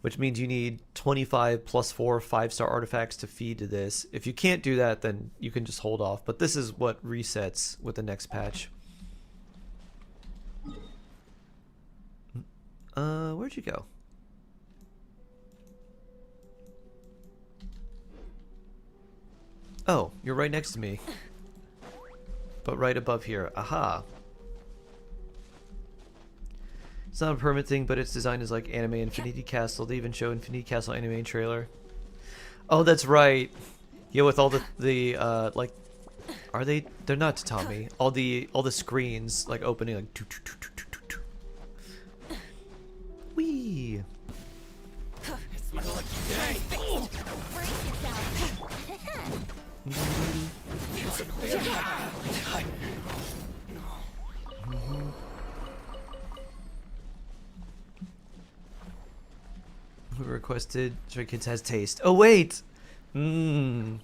which means you need 25 plus 4 5-star artifacts to feed to this. If you can't do that, then you can just hold off, but this is what resets with the next patch. Where'd you go? Oh, you're right next to me. But right above here. Aha. It's not a permanent thing, but its design is like anime Infinity Castle. They even show Infinity Castle anime trailer. Oh, that's right. Yeah, with all the like, are they? They're not tatami. All the screens like opening like. Wee. It's my lucky day. Who requested Stray Kids has taste? Oh wait. Mmm.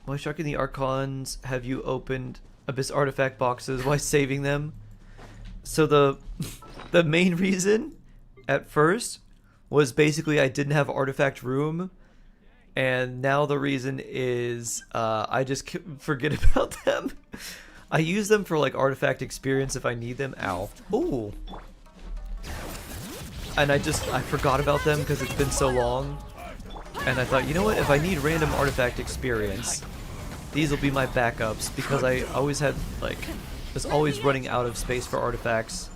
Why sharking the Archons have you opened Abyss artifact boxes? Why saving them? So the main reason at first was basically I didn't have artifact room, and now the reason is I just forget about them. I use them for like artifact experience if I need them. Ow. Ooh. And I forgot about them because it's been so long. And I thought, you know what, if I need random artifact experience, these will be my backups, because I always had like was always running out of space for artifacts.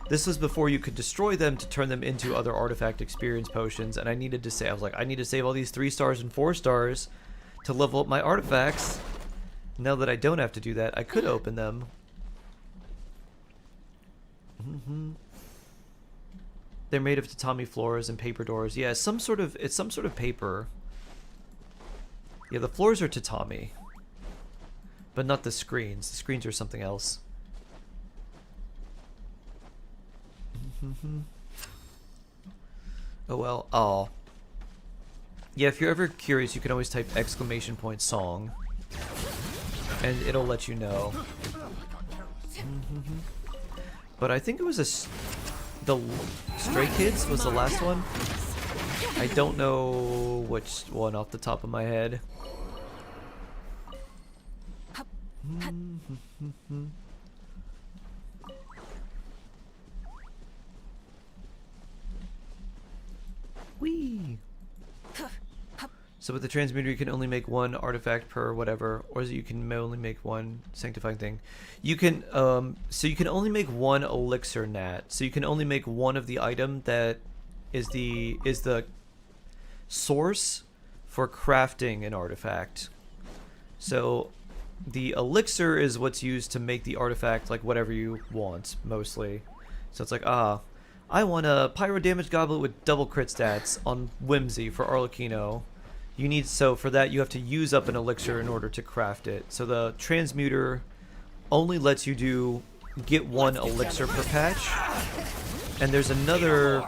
This was before you could destroy them to turn them into other artifact experience potions, and I needed to I was like, I need to save all these 3 stars and 4 stars to level up my artifacts. Now that I don't have to do that, I could open them. They're made of tatami floors and paper doors. Yeah, it's some sort of paper. Yeah, the floors are tatami, but not the screens. The screens are something else. Oh well. Oh. Yeah, if you're ever curious, you can always type !song, and it'll let you know. But I think it was the Stray Kids was the last one. I don't know which one off the top of my head. Whee! So with the transmuter, you can only make 1 artifact per whatever, or you can only make 1 sanctifying thing. You can so you can only make 1 elixir nat. So you can only make 1 of the item that is the source for crafting an artifact. So the elixir is what's used to make the artifact like whatever you want mostly. So it's like, I want a pyro damage goblet with double crit stats on Whimsy for Arlecchino. So for that you have to use up an elixir in order to craft it. So the transmuter only lets you get 1 elixir per patch. And there's another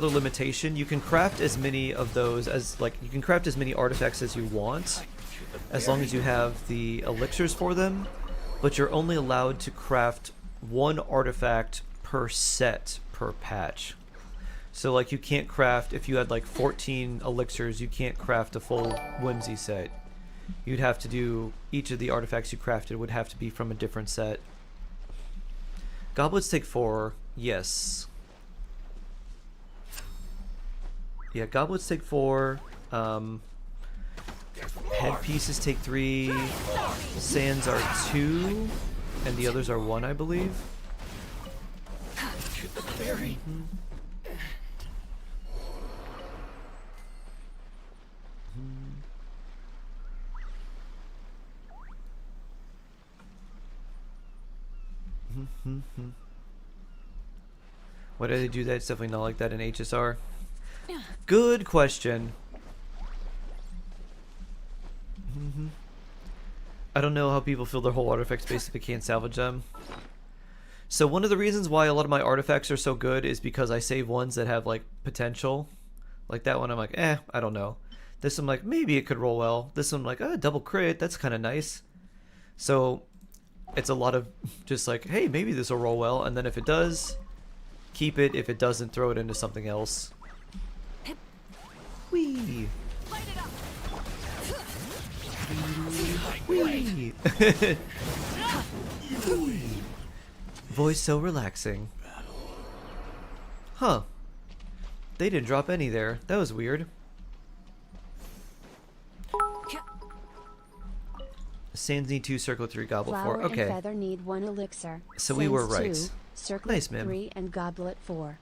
limitation. You can craft as many of those you can craft as many artifacts as you want, as long as you have the elixirs for them, but you're only allowed to craft 1 artifact per set per patch. So like you can't craft, if you had like 14 elixirs, you can't craft a full Whimsy set. You'd have to do, each of the artifacts you crafted would have to be from a different set. Goblets take 4, yes. Yeah, goblets take 4. Headpieces take 3. Sands are 2, and the others are 1, I believe. Why do they do that? It's definitely not like that in HSR. Good question. I don't know how people fill their whole artifact space if they can't salvage them. So one of the reasons why a lot of my artifacts are so good is because I save ones that have like potential. Like that one I'm like, I don't know. This one like, maybe it could roll well. This one like, double crit, that's kind of nice. So it's a lot of just like, hey, maybe this will roll well. And then if it does, keep it. If it doesn't, throw it into something else. Whee! Whee! Voice so relaxing. Huh. They didn't drop any there. That was weird. Sands need 2, circle 3, goblet 4. Flower Okay. and feather need 1 elixir. So we were Sands right. 2, circle Nice, ma'am. 3, and goblet 4.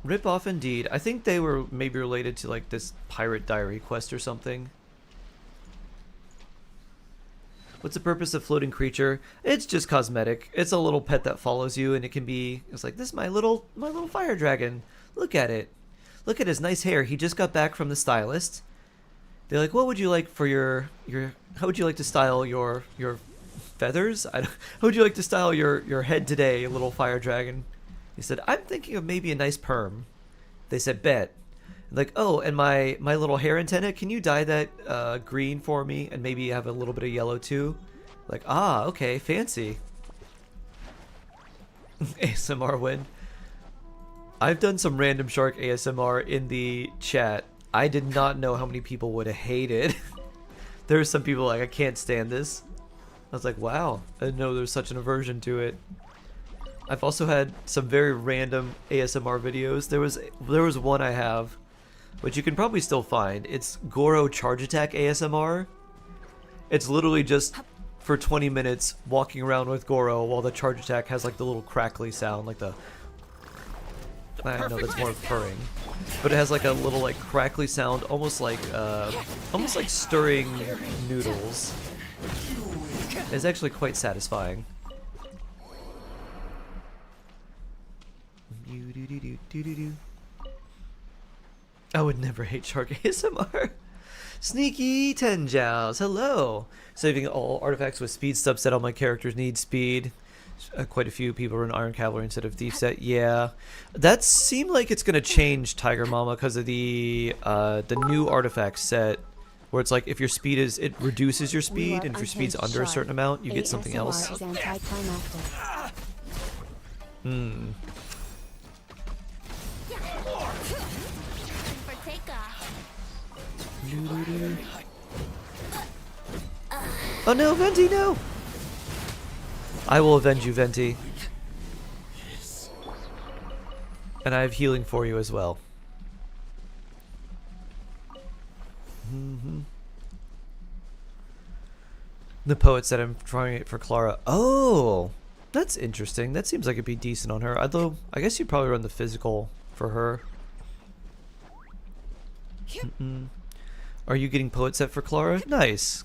Rip off indeed. I think they were maybe related to like this pirate diary quest or something. What's the purpose of floating creature? It's just cosmetic. It's a little pet that follows you, and it can be. It's like, this is my little fire dragon. Look at it. Look at his nice hair. He just got back from the stylist. They're like, what would you like for your? How would you like to style your feathers? How would you like to style your head today, little fire dragon? He said, I'm thinking of maybe a nice perm. They said, bet. Like, oh, and my little hair antenna, can you dye that green for me and maybe have a little bit of yellow too? Like, okay, fancy. ASMR win. I've done some random shark ASMR in the chat. I did not know how many people would have hated. There were some people like, I can't stand this. I was like, wow, I didn't know there's such an aversion to it. I've also had some very random ASMR videos. There was one I have, which you can probably still find. It's Goro Charge Attack ASMR. It's literally just for 20 minutes walking around with Goro while the charge attack has like the little crackly sound, like the. I know that's more purring, but it has like a little like crackly sound, almost like stirring noodles. It's actually quite satisfying. I would never hate shark ASMR. Sneaky Tenjows, hello. Saving all artifacts with speed subset. All my characters need speed. Quite a few people run Iron Cavalry instead of Thief set. Yeah, that seemed like it's gonna change, Tiger Mama, because of the new artifact set, where it's like if your speed is, it reduces your speed, and if your speed's under a certain amount, you get something else. Hmm. Oh no, Venti, no! I will avenge you, Venti. And I have healing for you as well. The poet said I'm trying it for Clara. Oh! That's interesting. That seems like it'd be decent on her. Although, I guess you'd probably run the physical for her. Are you getting poet set for Clara? Nice.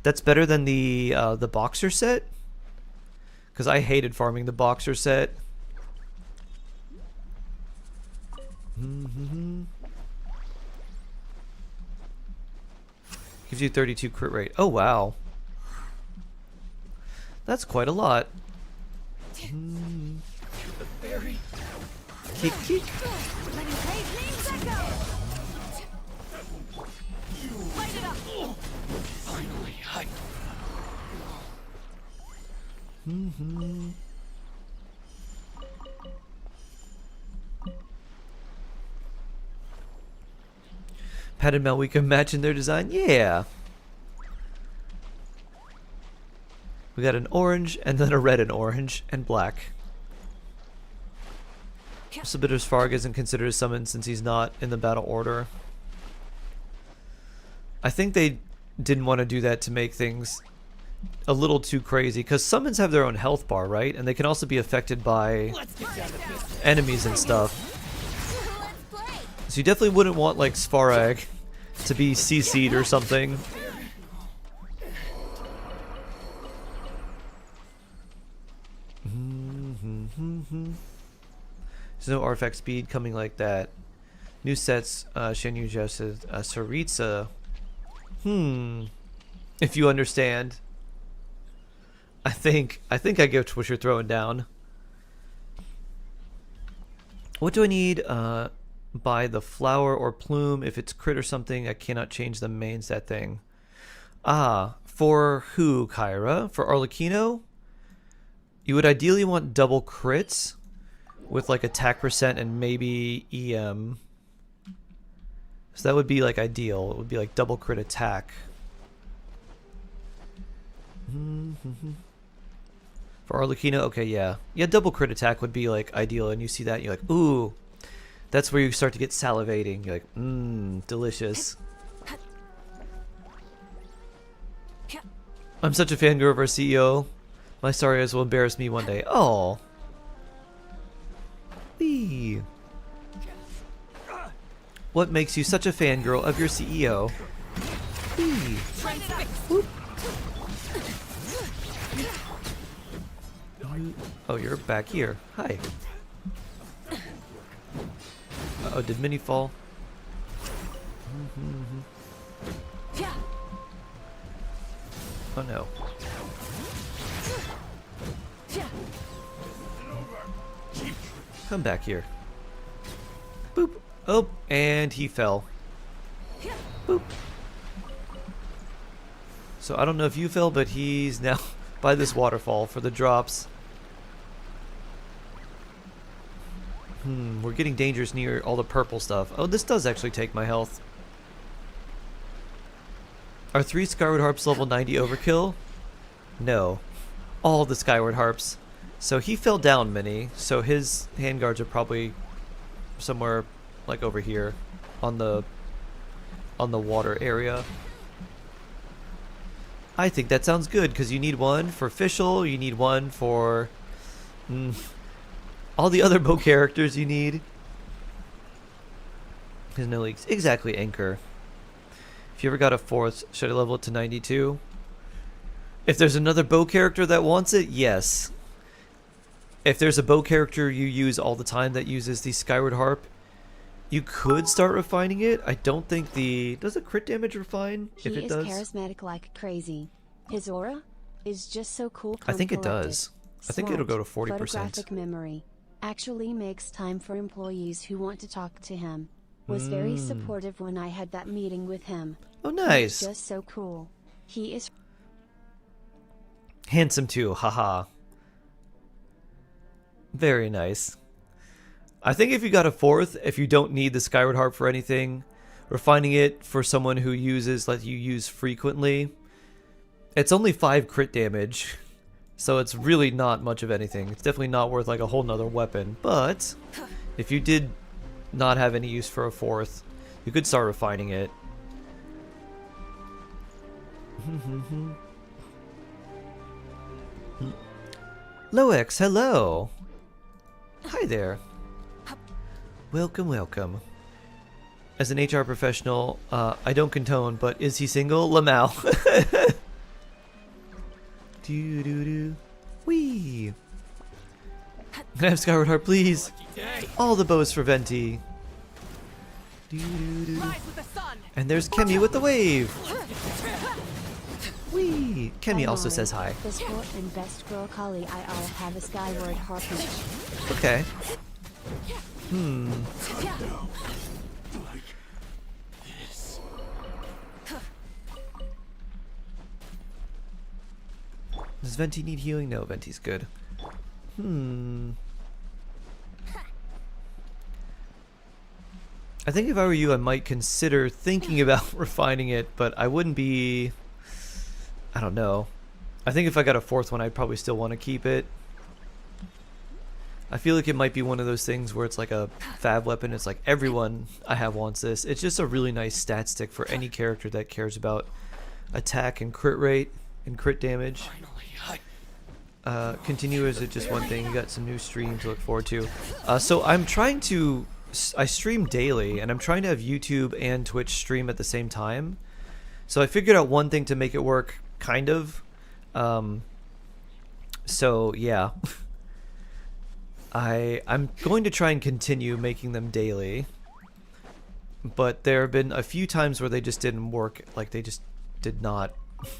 That's better than the boxer set? Because I hated farming the boxer set. Gives you 32 crit rate. Oh, wow. That's quite a lot. Kick, kick. Pat and Mel, we can match in their design? Yeah. We got an orange, and then a red and orange, and black. Subitter's Farg isn't considered a summon since he's not in the battle order. I think they didn't want to do that to make things a little too crazy, because summons have their own health bar, right? And they can also be affected by enemies and stuff. So you definitely wouldn't want like Svarag to be CC'd or something. There's no artifact speed coming like that. New sets, Shenyu suggested Saritsa. If you understand. I think I get what you're throwing down. What do I need? Buy the flower or plume. If it's crit or something, I cannot change the main set thing. For who, Kyra? For Arlecchino? You would ideally want double crits with like attack percent and maybe EM. So that would be like ideal. It would be like double crit attack. For Arlecchino, okay, yeah. Yeah, double crit attack would be like ideal, and you see that, you're like, ooh. That's where you start to get salivating. You're like, delicious. I'm such a fangirl of our CEO. My sorries will embarrass me one day. Oh. Wee. What makes you such a fangirl of your CEO? Wee. Whoop. Oh, you're back here. Hi. Uh-oh, did Minnie fall? Oh no. Come back here. Boop. Oh, and he fell. Boop. So I don't know if you fell, but he's now by this waterfall for the drops. We're getting dangerous near all the purple stuff. Oh, this does actually take my health. Are 3 Skyward Harps level 90 overkill? No. All the Skyward Harps. So he fell down, Minnie. So his handguards are probably somewhere like over here on the water area. I think that sounds good because you need one for Fischl, you need one for all the other bow characters you need. There's no leaks. Exactly, Anchor. If you ever got a 4th, should I level it to 92? If there's another bow character that wants it, yes. If there's a bow character you use all the time that uses the Skyward Harp, you could start refining it. I don't think the... Does the crit damage refine? If it does? He is charismatic like crazy. His aura is just so cool. I think it does. I think it'll go to 40%. Photographic memory. Actually makes time for employees who want to talk to him. Was very supportive when I had that meeting with him. Oh, nice. He's just so cool. He is handsome too, haha. Very nice. I think if you got a 4th, if you don't need the Skyward Harp for anything, refining it for someone who uses, like you use frequently, it's only 5 crit damage. So it's really not much of anything. It's definitely not worth like a whole nother weapon. But if you did not have any use for a 4th, you could start refining it. Loex, hello. Hi there. Welcome, welcome. As an HR professional, I don't condone, but is he single? Lamau. Do do do. Wee. Can I have Skyward Heart, please? All the bows for Venti. Do do do. And there's Kemi with the wave. Wee. Kemi also says hi. The sport and best girl Kali I all have a Skyward Harp. Okay. Does Venti need healing? No, Venti's good. I think if I were you, I might consider thinking about refining it, but I wouldn't be... I don't know. I think if I got a 4th one, I'd probably still want to keep it. I feel like it might be one of those things where it's like a fab weapon. It's like everyone I have wants this. It's just a really nice stat stick for any character that cares about attack and crit rate and crit damage. Continue, is it just one thing? You got some new stream to look forward to. So I'm trying to... I stream daily, and I'm trying to have YouTube and Twitch stream at the same time. So I figured out one thing to make it work, kind of. So, yeah. I'm going to try and continue making them daily. But there have been a few times where they just didn't work, like they just did not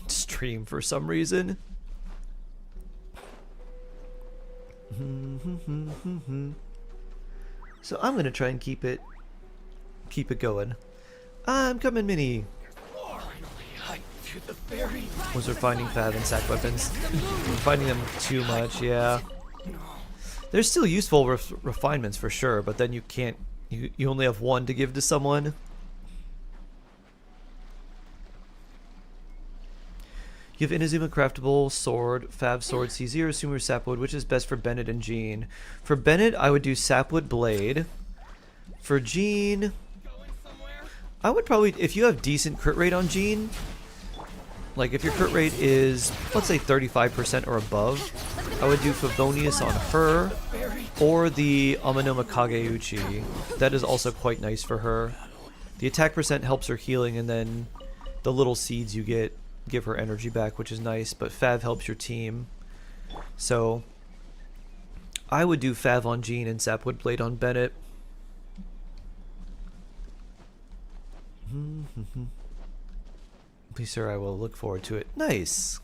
stream for some reason. So I'm gonna try and keep it going. I'm coming, Mini. Was we're finding Fav and sack weapons. We're finding them too much, yeah. There's still useful refinements for sure, but then you can't. You only have one to give to someone. You have Inazuma craftable sword, Fav sword, C0, Sumer sapwood. Which is best for Bennett and Jean? For Bennett, I would do sapwood blade. For Jean, I would probably, if you have decent crit rate on Jean, like if your crit rate is, let's say 35% or above, I would do Favonius on her, or the Amanoma Kageuchi. That is also quite nice for her. The attack percent helps her healing, and then the little seeds you get give her energy back, which is nice, but Fav helps your team. So I would do Fav on Jean and Sapwood Blade on Bennett. Please, sir, I will look forward to it. Nice.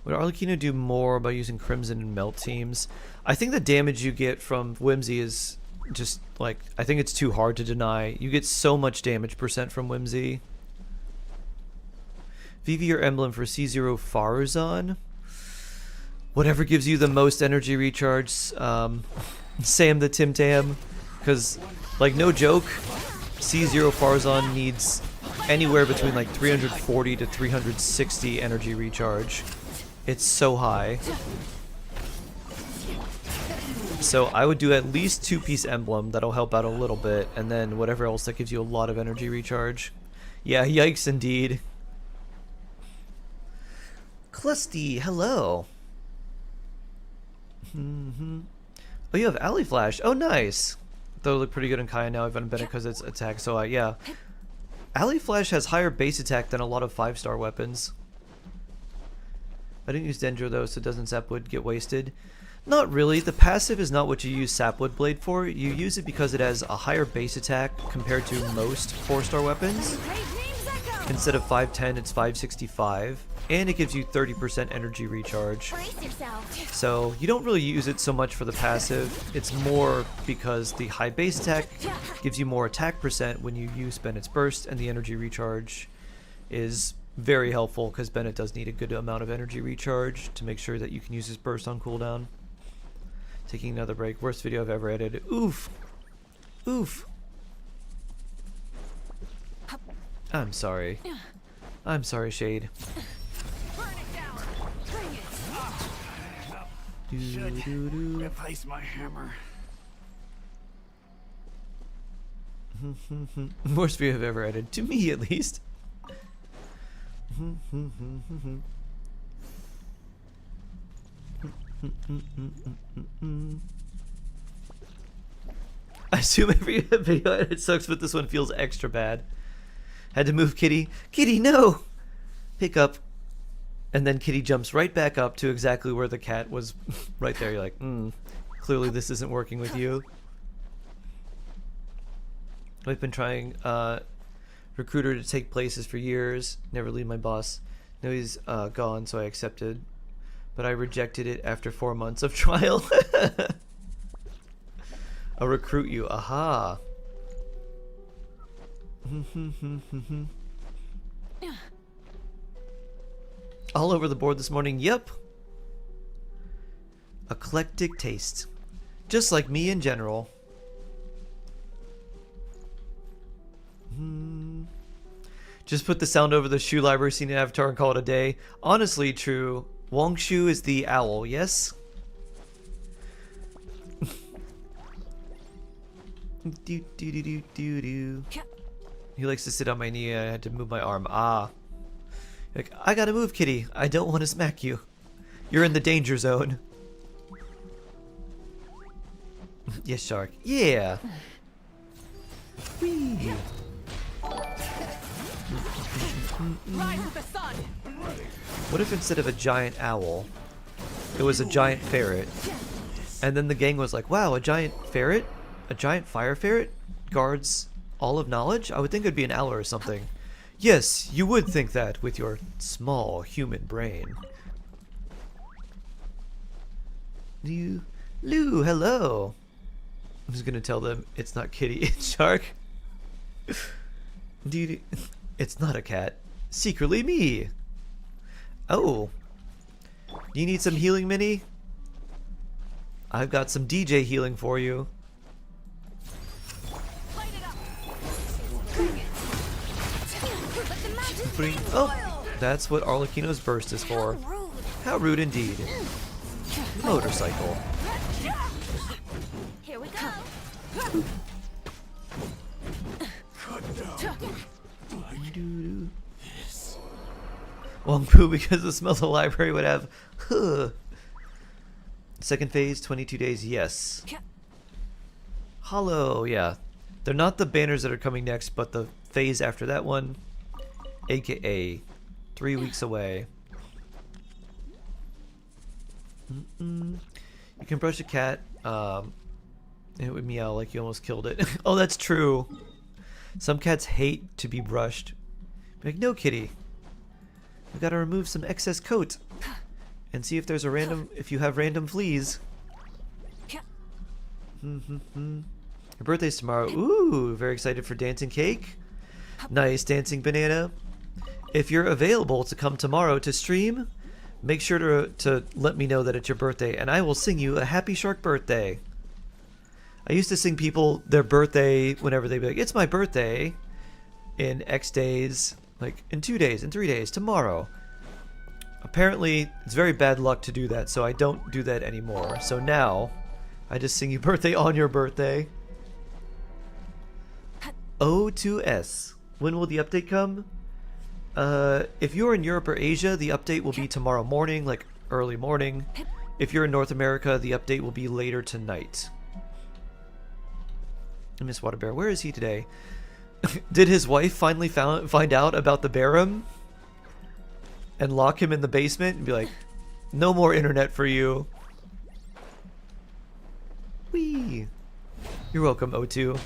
Would Arlecchino do more by using Crimson and Melt teams? I think the damage you get from Whimsy is just like, I think it's too hard to deny. You get so much damage percent from Whimsy. VV or emblem for C0 Farazan. Whatever gives you the most energy recharge. Sam the Tim Tam. Because, like, no joke, C0 Farazan needs anywhere between like 340 to 360 energy recharge. It's so high. So I would do at least 2-piece emblem. That'll help out a little bit. And then whatever else that gives you a lot of energy recharge. Yeah, yikes indeed. Clusty, hello. Oh, you have Alley Flash. Oh, nice. Though look pretty good in Kaya now. I've been Bennett because it's attack. So yeah. Alley Flash has higher base attack than a lot of 5-star weapons. I didn't use Dendro though, so doesn't Sapwood get wasted? Not really. The passive is not what you use Sapwood Blade for. You use it because it has a higher base attack compared to most 4-star weapons. Instead of 510, it's 565. And it gives you 30% energy recharge. So you don't really use it so much for the passive. It's more because the high base attack gives you more attack percent when you use Bennett's Burst, and the energy recharge is very helpful because Bennett does need a good amount of energy recharge to make sure that you can use his burst on cooldown. Taking another break. Worst video I've ever edited. Oof. Oof. I'm sorry. I'm sorry, Shade. Should replace my hammer. Worst video I've ever edited. To me, at least. I assume every video edit sucks, but this one feels extra bad. Had to move Kitty. Kitty, no! Pick up. And then Kitty jumps right back up to exactly where the cat was right there. You're like, clearly this isn't working with you. I've been trying recruiter to take places for years. Never leave my boss. No, he's gone, so I accepted. But I rejected it after 4 months of trial. I'll recruit you. Aha. All over the board this morning. Yep. Eclectic taste. Just like me in general. Just put the sound over the shoe library scene in Avatar and call it a day. Honestly, true. Wong Shu is the owl, yes? Do, do, do, do, do, do. He likes to sit on my knee. I had to move my arm. Ah. Like, I gotta move, Kitty. I don't want to smack you. You're in the danger zone. Yes, Shark. Yeah. Whee! Rise with the sun. What if instead of a giant owl, it was a giant ferret? And then the gang was like, wow, a giant ferret? A giant fire ferret? Guards all of knowledge? I would think it'd be an owl or something. Yes, you would think that with your small human brain. Lou, hello. I'm just gonna tell them it's not kitty, it's shark. Dude, it's not a cat. Secretly me. Oh. You need some healing, Minnie? I've got some DJ healing for you. Light it up. Bring. Oh, that's what Arlecchino's burst is for. Rude. How rude indeed. Motorcycle. Here we go. Wong Poo, because the smell the library would have. Huh. Second phase, 22 days, yes. Hollow, yeah. They're not the banners that are coming next, but the phase after that one, aka 3 weeks away. You can brush a cat, it would meow like you almost killed it. Oh, that's true. Some cats hate to be brushed. Be like, no, kitty. We gotta remove some excess coat and see if there's a random, if you have random fleas. Your birthday's tomorrow. Ooh, very excited for dancing cake. Nice dancing banana. If you're available to come tomorrow to stream, make sure to let me know that it's your birthday, and I will sing you a happy shark birthday. I used to sing people their birthday whenever they'd be like, it's my birthday in X days, like in 2 days, in 3 days, tomorrow. Apparently, it's very bad luck to do that, so I don't do that anymore. So now, I just sing you birthday on your birthday. O2S. When will the update come? If you're in Europe or Asia, the update will be tomorrow morning, like early morning. If you're in North America, the update will be later tonight. Miss Water Bear, where is he today? Did his wife finally find out about the Barum and lock him in the basement and be like, no more internet for you? Whee! You're welcome, O2.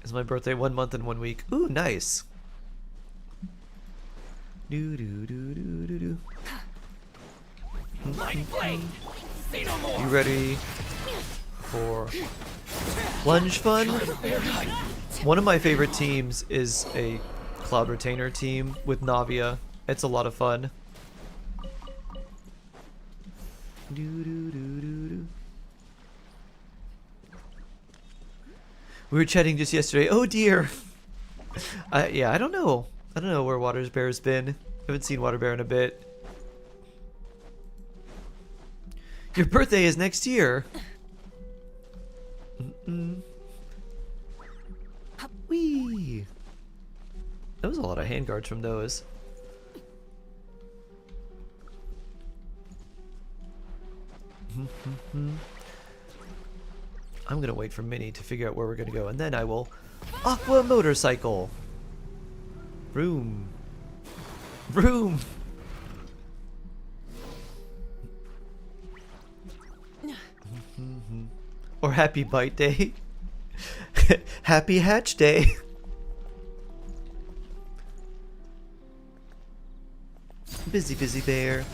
It's my birthday 1 month and 1 week. Ooh, nice. Do do do do do do. You ready for lunge fun? One of my favorite teams is a Cloud Retainer team with Navia. It's a lot of fun. Do, do, do, do, do. We were chatting just yesterday. Oh dear. Yeah, I don't know. I don't know where Water Bear's been. I haven't seen Water Bear in a bit. Your birthday is next year. Whee! That was a lot of handguards from those. I'm gonna wait for Minnie to figure out where we're gonna go, and then I will aqua motorcycle. Vroom. Vroom. Or happy bite day. Happy hatch day. Busy bear.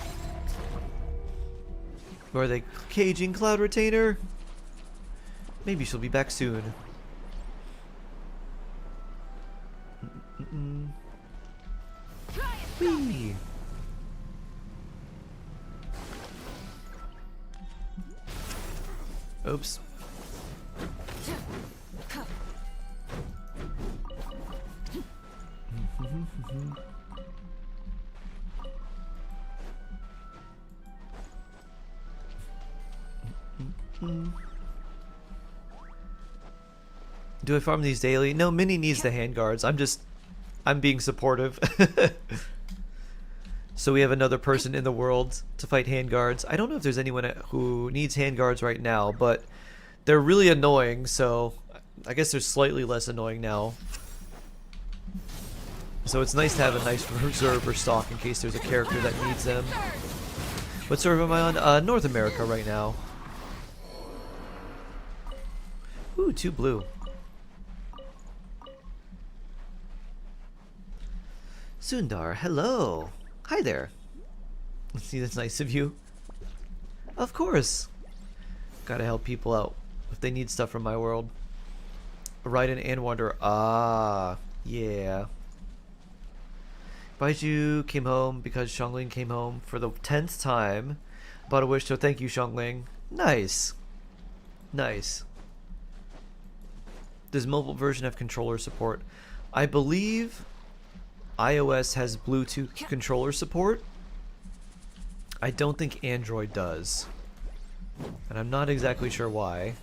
Or are they caging Cloud Retainer? Maybe she'll be back soon. Whee! Oops. Do I farm these daily? No, Minnie needs the handguards. I'm being supportive. So we have another person in the world to fight handguards. I don't know if there's anyone who needs handguards right now, but they're really annoying, so I guess they're slightly less annoying now. So it's nice to have a nice reserve or stock in case there's a character that needs them. What server am I on? North America right now. Ooh, 2 blue. Sundar, hello. Hi there. Let's see, that's nice of you. Of course. Gotta help people out if they need stuff from my world. Raiden and Wander. Ah, yeah. Baiju came home because Xiangling came home for the 10th time. Bought a wish, so thank you, Xiangling. Nice. Nice. Does mobile version have controller support? I believe iOS has Bluetooth controller support. I don't think Android does. And I'm not exactly sure why.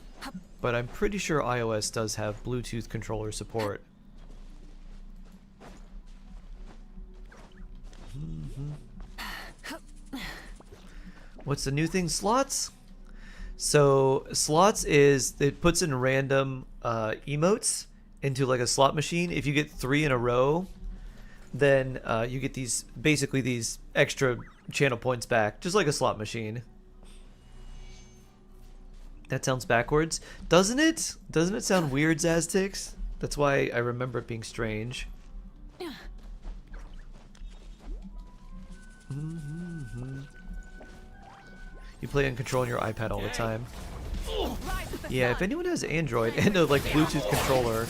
But I'm pretty sure iOS does have Bluetooth controller support. What's the new thing? Slots? So slots is, it puts in random emotes into like a slot machine. If you get 3 in a row, then you get these, basically these extra channel points back, just like a slot machine. That sounds backwards, doesn't it? Doesn't it sound weird, Zaztix? That's why I remember it being strange. You play and control on your iPad all the time. Yeah, if anyone has Android and a like Bluetooth controller,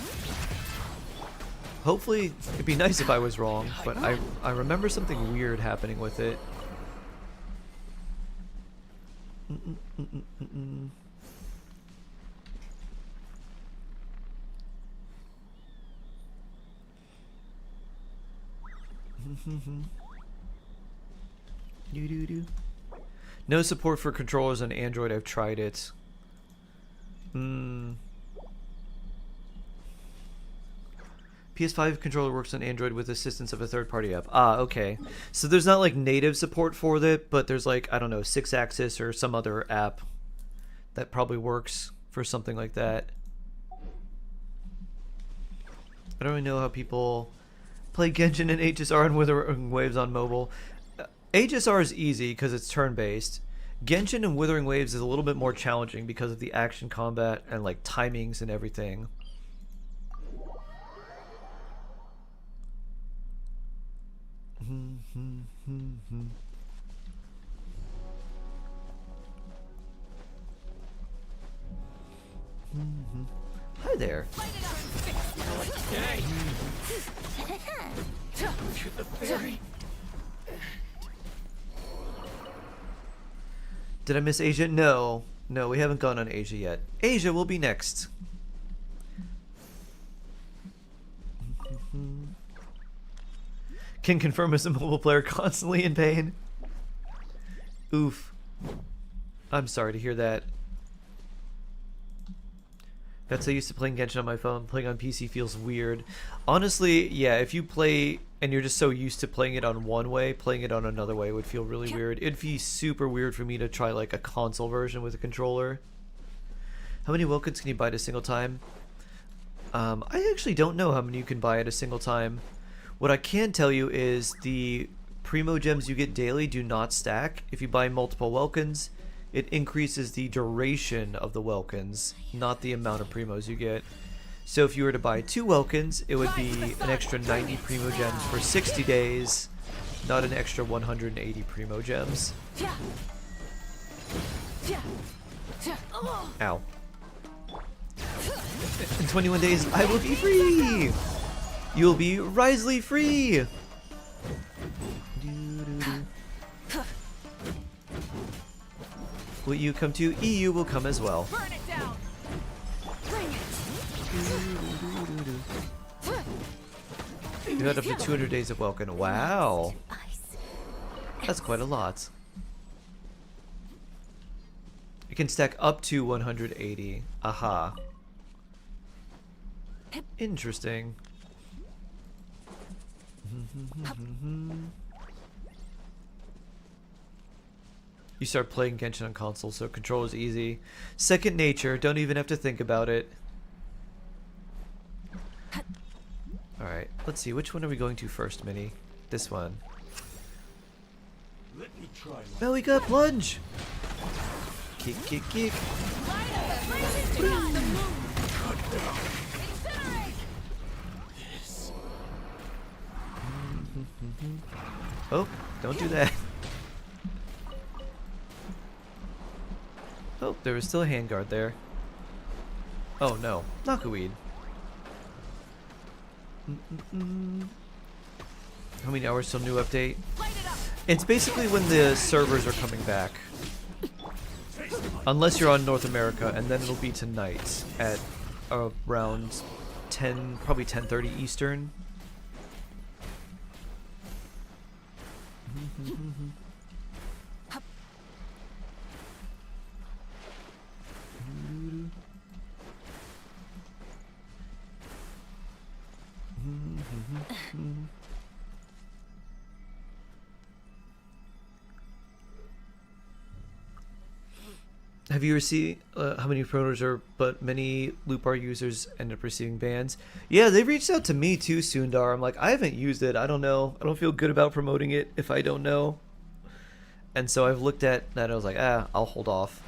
hopefully it'd be nice if I was wrong, but I remember something weird happening with it. No support for controllers on Android. I've tried it. PS5 controller works on Android with assistance of a third-party app. Ah, okay. So there's not like native support for it, but there's like, I don't know, 6-axis or some other app that probably works for something like that. I don't really know how people play Genshin and HSR and Withering Waves on mobile. HSR is easy because it's turn-based. Genshin and Withering Waves is a little bit more challenging because of the action combat and like timings and everything. Hi there. Did I miss Asia? No. No, we haven't gone on Asia yet. Asia will be next. Can confirm as a mobile player constantly in pain. Oof. I'm sorry to hear that. That's so used to playing Genshin on my phone. Playing on PC feels weird. Honestly, yeah, if you play and you're just so used to playing it on one way, playing it on another way would feel really weird. It'd be super weird for me to try like a console version with a controller. How many Wilkins can you buy at a single time? I actually don't know how many you can buy at a single time. What I can tell you is the Primogems you get daily do not stack. If you buy multiple Welkins, it increases the duration of the Welkins, not the amount of Primos you get. So if you were to buy 2 Welkins, it would be an extra 90 Primogems for 60 days, not an extra 180 Primogems. Ow. In 21 days, I will be free! You'll be Risely free! Will you come to EU will come as well. Burn it down. Bring it. You had up to 200 days of Welkin. Wow. That's quite a lot. It can stack up to 180. Aha. Interesting. You start playing Genshin on console, so control is easy. Second nature, don't even have to think about it. Alright, let's see. Which one are we going to first, Minnie? This one. Let me try. No, we got plunge! Kick, kick, kick. Oh, don't do that. Oh, there was still a handguard there. Oh no, knockweed. How many hours till new update? It's basically when the servers are coming back. Unless you're on North America, and then it'll be tonight at around 10, probably 10:30 Eastern. Have you received how many promoters are, but many loop bar users end up receiving bans? Yeah, they reached out to me too, Sundar. I'm like, I haven't used it. I don't know. I don't feel good about promoting it if I don't know. And so I've looked at that and I was like, I'll hold off.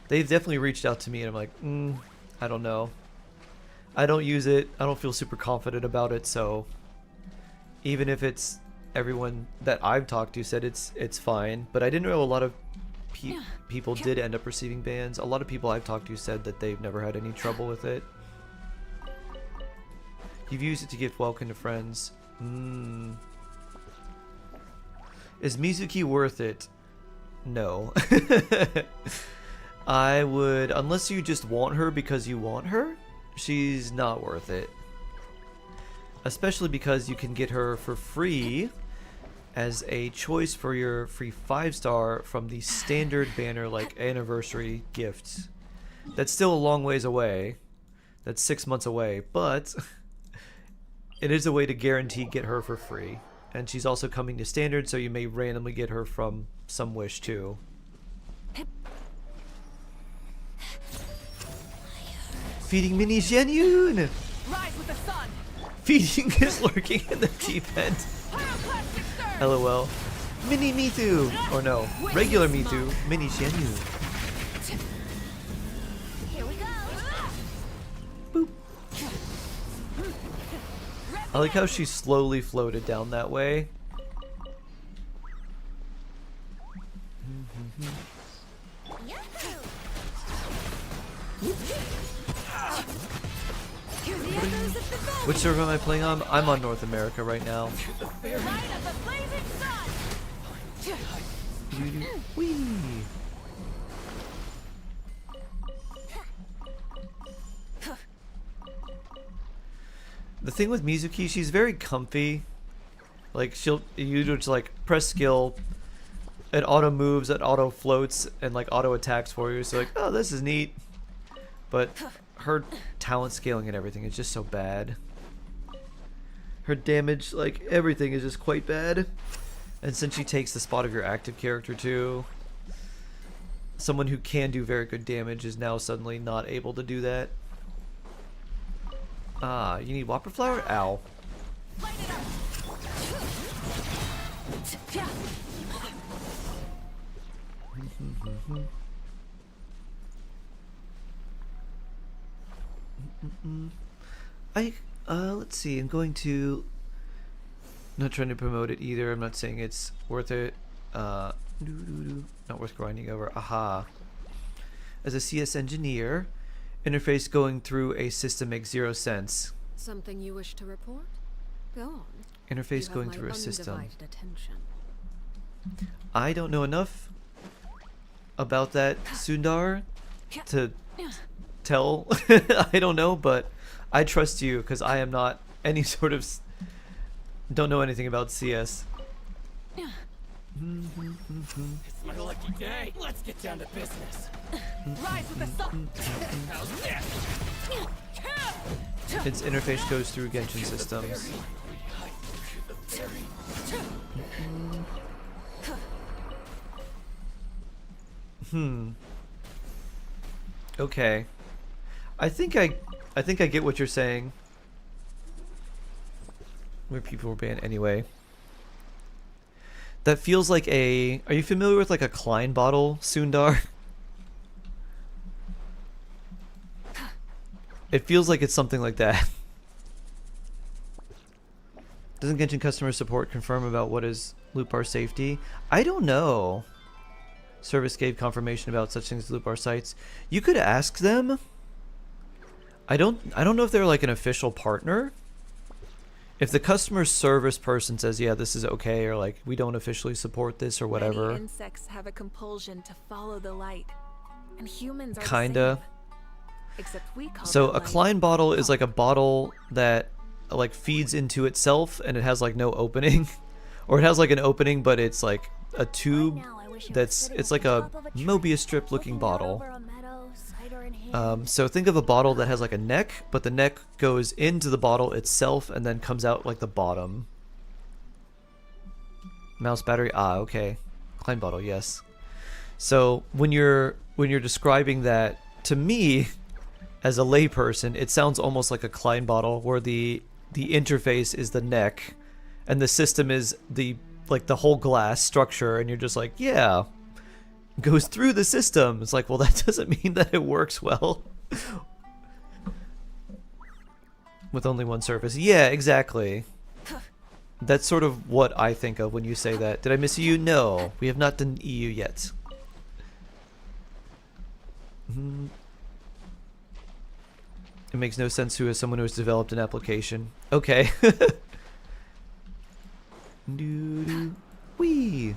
They've definitely reached out to me and I'm like, I don't know. I don't use it. I don't feel super confident about it. So even if it's everyone that I've talked to said it's fine, but I didn't know a lot of people did end up receiving bans. A lot of people I've talked to said that they've never had any trouble with it. You've used it to gift welcome to friends. Is Mizuki worth it? No. I would, unless you just want her because you want her, she's not worth it. Especially because you can get her for free as a choice for your free 5-star from the standard banner like anniversary gifts. That's still a long ways away. That's 6 months away, but it is a way to guarantee get her for free. And she's also coming to standard, so you may randomly get her from some wish too. Feeding Mini Genyun! Rise with the sun. Feeding is lurking in the deep end. LOL. Mini Mitu! Or no, regular Mitu, Mini Genyun. Here we go. Boop. I like how she slowly floated down that way. Which server am I playing on? I'm on North America right now. Whee! The thing with Mizuki, she's very comfy. Like you just like press skill, it auto moves, it auto floats, and like auto attacks for you. So like, oh, this is neat. But her talent scaling and everything is just so bad. Her damage, like everything, is just quite bad. And since she takes the spot of your active character too, someone who can do very good damage is now suddenly not able to do that. Ah, you need Whopper Flower? Ow. Let's see, I'm going to, not trying to promote it either, I'm not saying it's worth it, not worth grinding over, aha. As a CS engineer, interface going through a system makes 0 sense. Something you wish to report? Go on. Interface going through a system. Undivided attention. I don't know enough about that, Sundar, to tell. I don't know, but I trust you because I am not any sort of don't know anything about CS. It's my lucky day. Let's get down to business. Rise with the sun. How's this? Its interface goes through Genshin systems. Okay. I think I get what you're saying. where people were banned anyway. That feels like a... Are you familiar with like a Klein bottle, Sundar? It feels like it's something like that. Doesn't Genshin customer support confirm about what is loot bar safety? I don't know. Service gave confirmation about such things as loot bar sites. You could ask them. I don't know if they're like an official partner. If the customer service person says, yeah, this is okay, or like, we don't officially support this or whatever. Many insects have a compulsion to follow the light, and humans are Kinda. the same. Except we call So that a light Klein bottle is like a bottle that like feeds into itself and it has like no opening. Or it has like an opening but it's like a tube Now I wish I was that's, sitting it's at like the a top of a tree, Mobius strip looking looking out bottle. over a meadow, cider in hand. So think of a bottle that has like a neck, but the neck goes into the bottle itself and then comes out like the bottom. Mouse battery, okay. Klein bottle, yes. So when you're describing that to me as a layperson, it sounds almost like a Klein bottle where the interface is the neck and the system is the whole glass structure, and you're just like, yeah, goes through the system. It's like, well, that doesn't mean that it works well with only one surface. Yeah, exactly. That's sort of what I think of when you say that. Did I miss EU? No, we have not done EU yet. It makes no sense who is someone who has developed an application. Okay. Wee.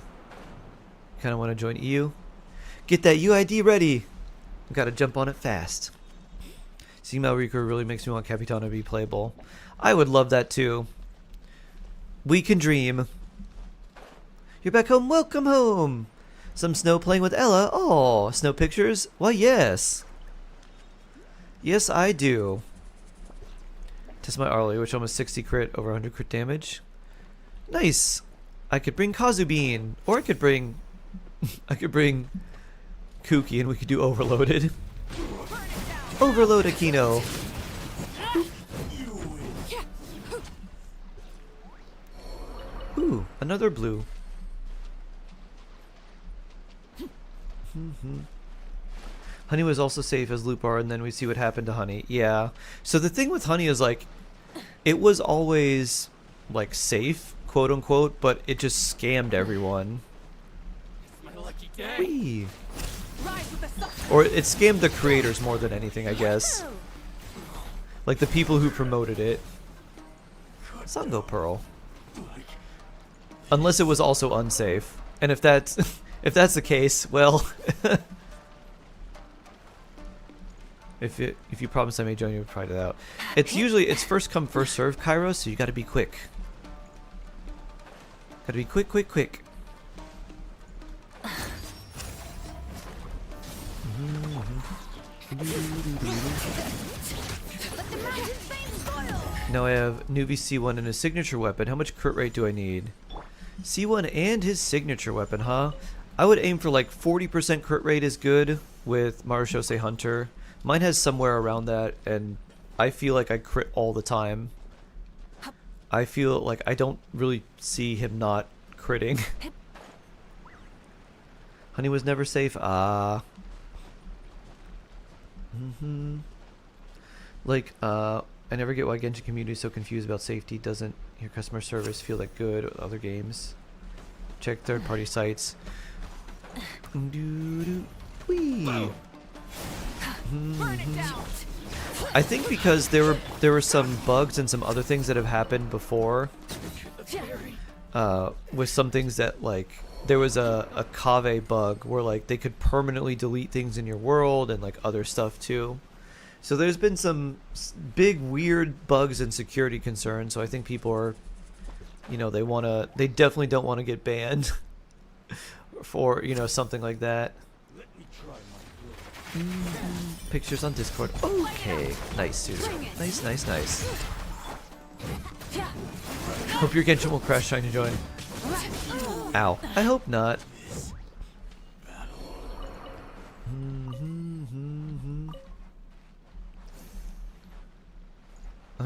Kind of want to join EU. Get that UID ready. Gotta jump on it fast. Seeing Malrika really makes me want Capitana to be playable. I would love that too. We can dream. You're back home. Welcome home. Some snow playing with Ella. Oh, snow pictures? Why, yes. Yes, I do. Test my Arlie, which almost 60 crit, over 100 crit damage. Nice. I could bring Kazubean, or I could bring Kuki, and we could do Overloaded. Overload Aquino. Ooh, another blue. Honey was also safe as loot bar, and then we see what happened to Honey. Yeah. So the thing with Honey is like, it was always like safe, quote unquote, but it just scammed everyone. My lucky day. Whee. Or it scammed the creators more than anything, I guess. Like the people who promoted it. Sango Pearl. Unless it was also unsafe. And if that's if that's the case, well, if you promise I may join you, try it out. It's usually first come first serve, Kairos, so you got to be quick. Got to be quick, quick, quick. Now I have Nuvi C1 and his signature weapon. How much crit rate do I need? C1 and his signature weapon, huh? I would aim for like 40% crit rate is good with Marushose Hunter. Mine has somewhere around that, and I feel like I crit all the time. I feel like I don't really see him not critting. Honey was never safe. Like, I never get why Genshin community is so confused about safety. Doesn't your customer service feel that good with other games? Check third-party sites. Whee. I think because there were some bugs and some other things that have happened before. With some things that, like, there was a Kave bug where like they could permanently delete things in your world and like other stuff too. So there's been some big weird bugs and security concerns. So I think people are, you know, they definitely don't want to get banned for, you know, something like that. Pictures on Discord. Okay, nice, Susan. Nice, nice, nice. Hope your Genshin will crash trying to join. Ow. I hope not.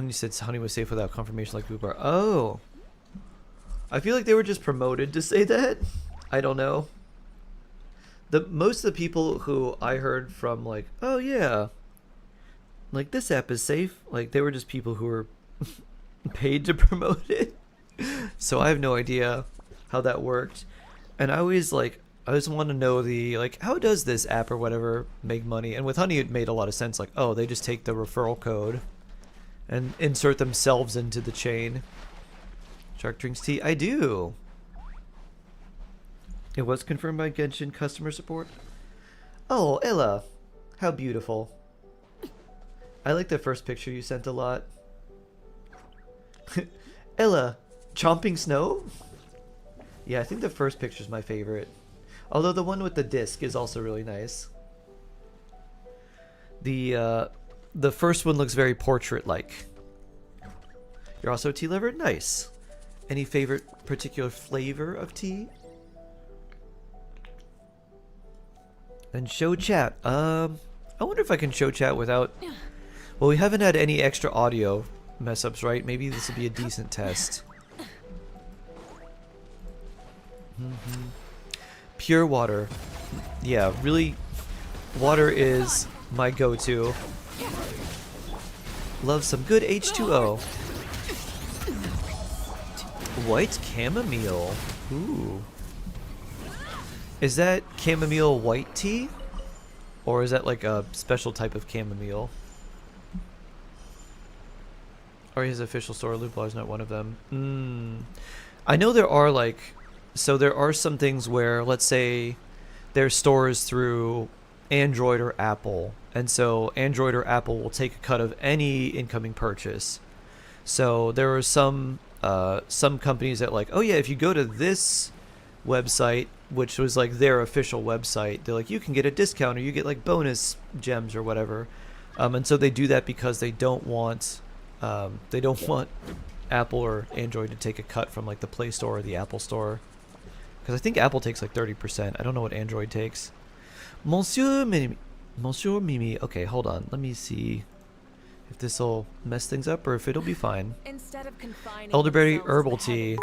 Honey said Honey was safe without confirmation like Boobar. Oh. I feel like they were just promoted to say that. I don't know. Most of the people who I heard from, like, oh yeah, like this app is safe, like they were just people who were paid to promote it. So I have no idea how that worked. And I always want to know like, how does this app or whatever make money? And with Honey, it made a lot of sense. Like, oh, they just take the referral code and insert themselves into the chain. Shark drinks tea. I do. It was confirmed by Genshin customer support. Oh, Ella. How beautiful. I like the first picture you sent a lot. Ella, chomping snow? Yeah, I think the first picture is my favorite. Although the one with the disc is also really nice. The first one looks very portrait-like. You're also a tea lover? Nice. Any favorite particular flavor of tea? And show chat. I wonder if I can show chat without... Well, we haven't had any extra audio mess-ups, right? Maybe this will be a decent test. Pure water. Yeah, really, water is my go-to. Love some good H2O. White chamomile. Ooh. Is that chamomile white tea? Or is that like a special type of chamomile? Or his official store, Luplar is not one of them. I know there are like... So there are some things where, let's say, their stores through Android or Apple. And so Android or Apple will take a cut of any incoming purchase. So there are some companies that like, oh yeah, if you go to this website, which was like their official website, they're like, you can get a discount or you get like bonus gems or whatever. And so they do that because they don't want Apple or Android to take a cut from like the Play Store or the Apple Store. Because I think Apple takes like 30%. I don't know what Android takes. Monsieur Mimi. Okay, hold on. Let me see if this will mess things up or if it'll be fine. Instead of confining Elderberry themselves herbal to tea. heavens,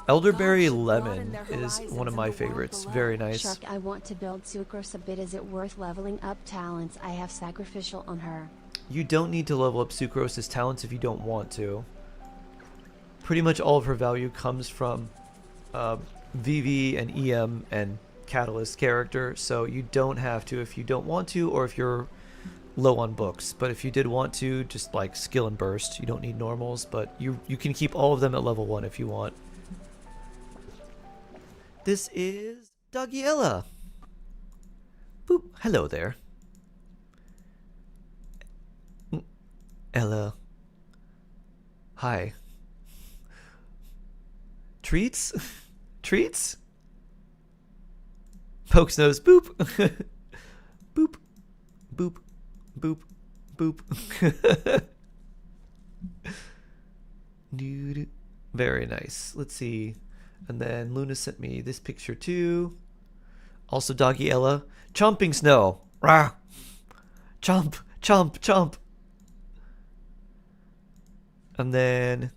Elderberry God should broaden lemon their is horizons one of and my walk favorites. below. Very nice. Shark, I want to build Sucrose a bit. Is it worth leveling up talents? I have sacrificial on her. You don't need to level up Sucrose's talents if you don't want to. Pretty much all of her value comes from VV and EM and Catalyst character, so you don't have to if you don't want to, or if you're low on books. But if you did want to, just like skill and burst, you don't need normals, but you can keep all of them at level 1 if you want. This is Doggiella. Boop. Hello there. Ella. Hi. Treats? Treats? Pokes nose. Boop. Boop. Boop. Boop. Boop. Very nice. Let's see. And then Luna sent me this picture too. Also Doggy Ella. Chomping snow. Rah. Chomp. Chomp. Chomp. And then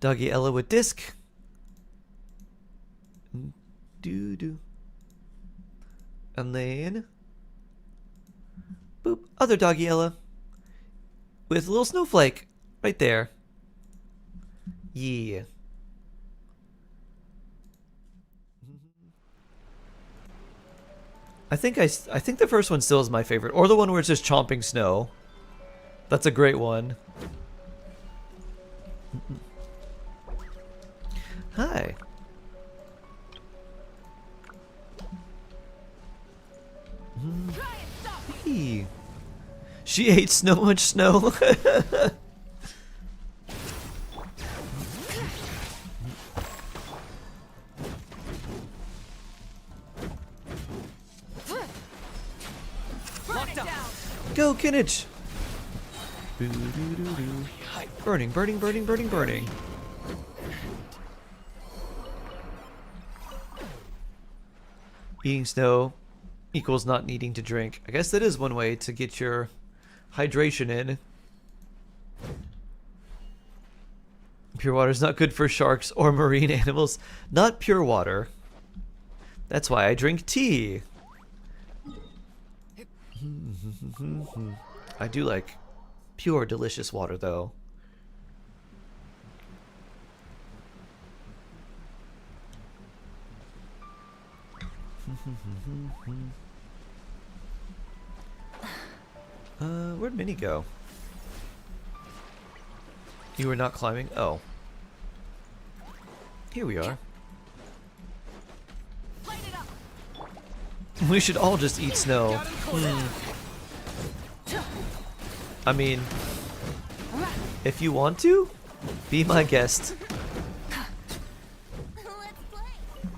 Doggy Ella with disc. Doo-doo. And then boop, other Doggy Ella with a little snowflake right there. Yeah. I think the first one still is my favorite, or the one where it's just chomping snow. That's a great one. Hi. Hey. She ate so much snow. Go, Kinich! Burning, burning, burning, burning, burning. Eating snow equals not needing to drink. I guess that is one way to get your hydration in. Pure water is not good for sharks or marine animals. Not pure water. That's why I drink tea. I do like pure, delicious water, though. Where'd Minnie go? You were not climbing? Oh. Here we are. We should all just eat snow. I mean, if you want to, be my guest.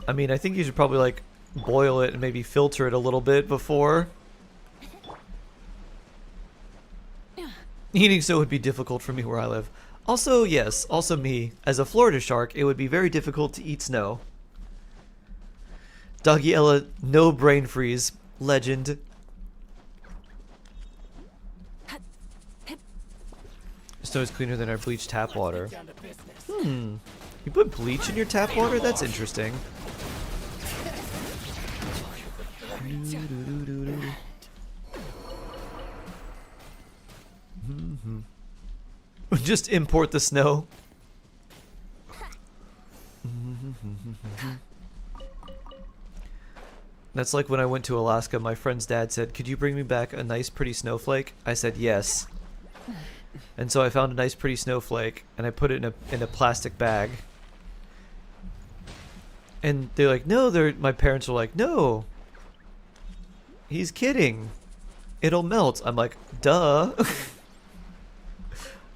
I mean, I think you should probably like boil it and maybe filter it a little bit before. Eating snow would be difficult for me where I live. Also, yes, also me. As a Florida shark, it would be very difficult to eat snow. Doggy Ella, no brain freeze. Legend. Snow is cleaner than our bleached tap water. You put bleach in your tap water? That's interesting. Just import the snow. That's like when I went to Alaska, my friend's dad said, "Could you bring me back a nice pretty snowflake?" I said yes. And so I found a nice pretty snowflake and I put it in a plastic bag. And they're like, "No," my parents were like, "No. He's kidding. It'll melt." I'm like, "Duh."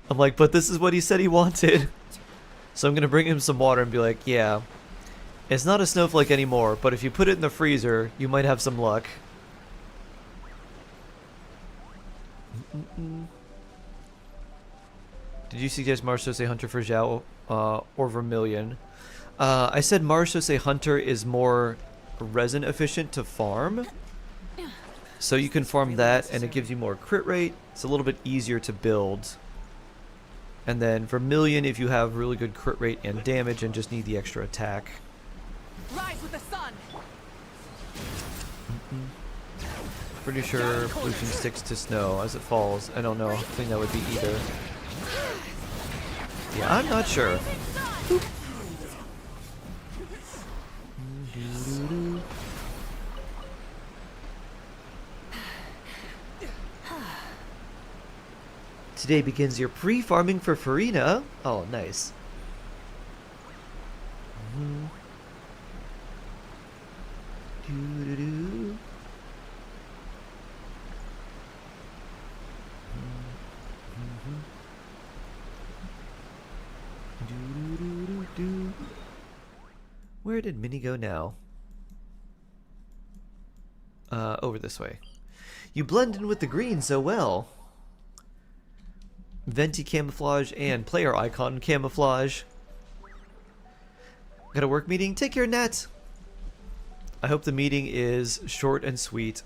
I'm like, "But this is what he said he wanted." So I'm gonna bring him some water and be like, "Yeah, it's not a snowflake anymore, but if you put it in the freezer, you might have some luck." Did you suggest Marshose Hunter for Zhao or Vermilion? I said Marshose Hunter is more resin efficient to farm. So you can farm that and it gives you more crit rate. It's a little bit easier to build. And then Vermilion if you have really good crit rate and damage and just need the extra attack. Rise with the sun. Pretty sure pollution sticks to snow as it falls. I don't know. I think that would be either. Yeah, I'm not sure. Boop. Today begins your pre-farming for Farina. Oh, nice. Doo-doo-doo. Doo-doo-doo-doo-doo. Where did Minnie go now? Over this way. You blend in with the green so well. Venti camouflage and player icon camouflage. Got a work meeting? Take care, Nat. I hope the meeting is short and sweet.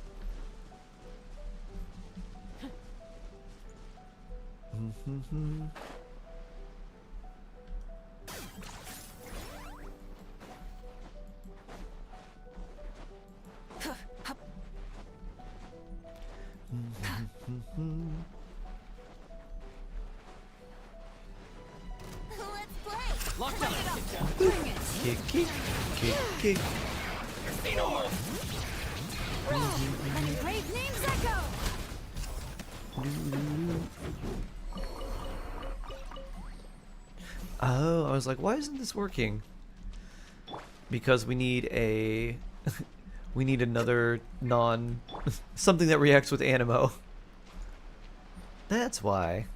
Locked up. Kick, kick, kick, kick. An engraved name's echo. Oh, I was like, why isn't this working? Because we need a... we need another non... something that reacts with Animo. That's why.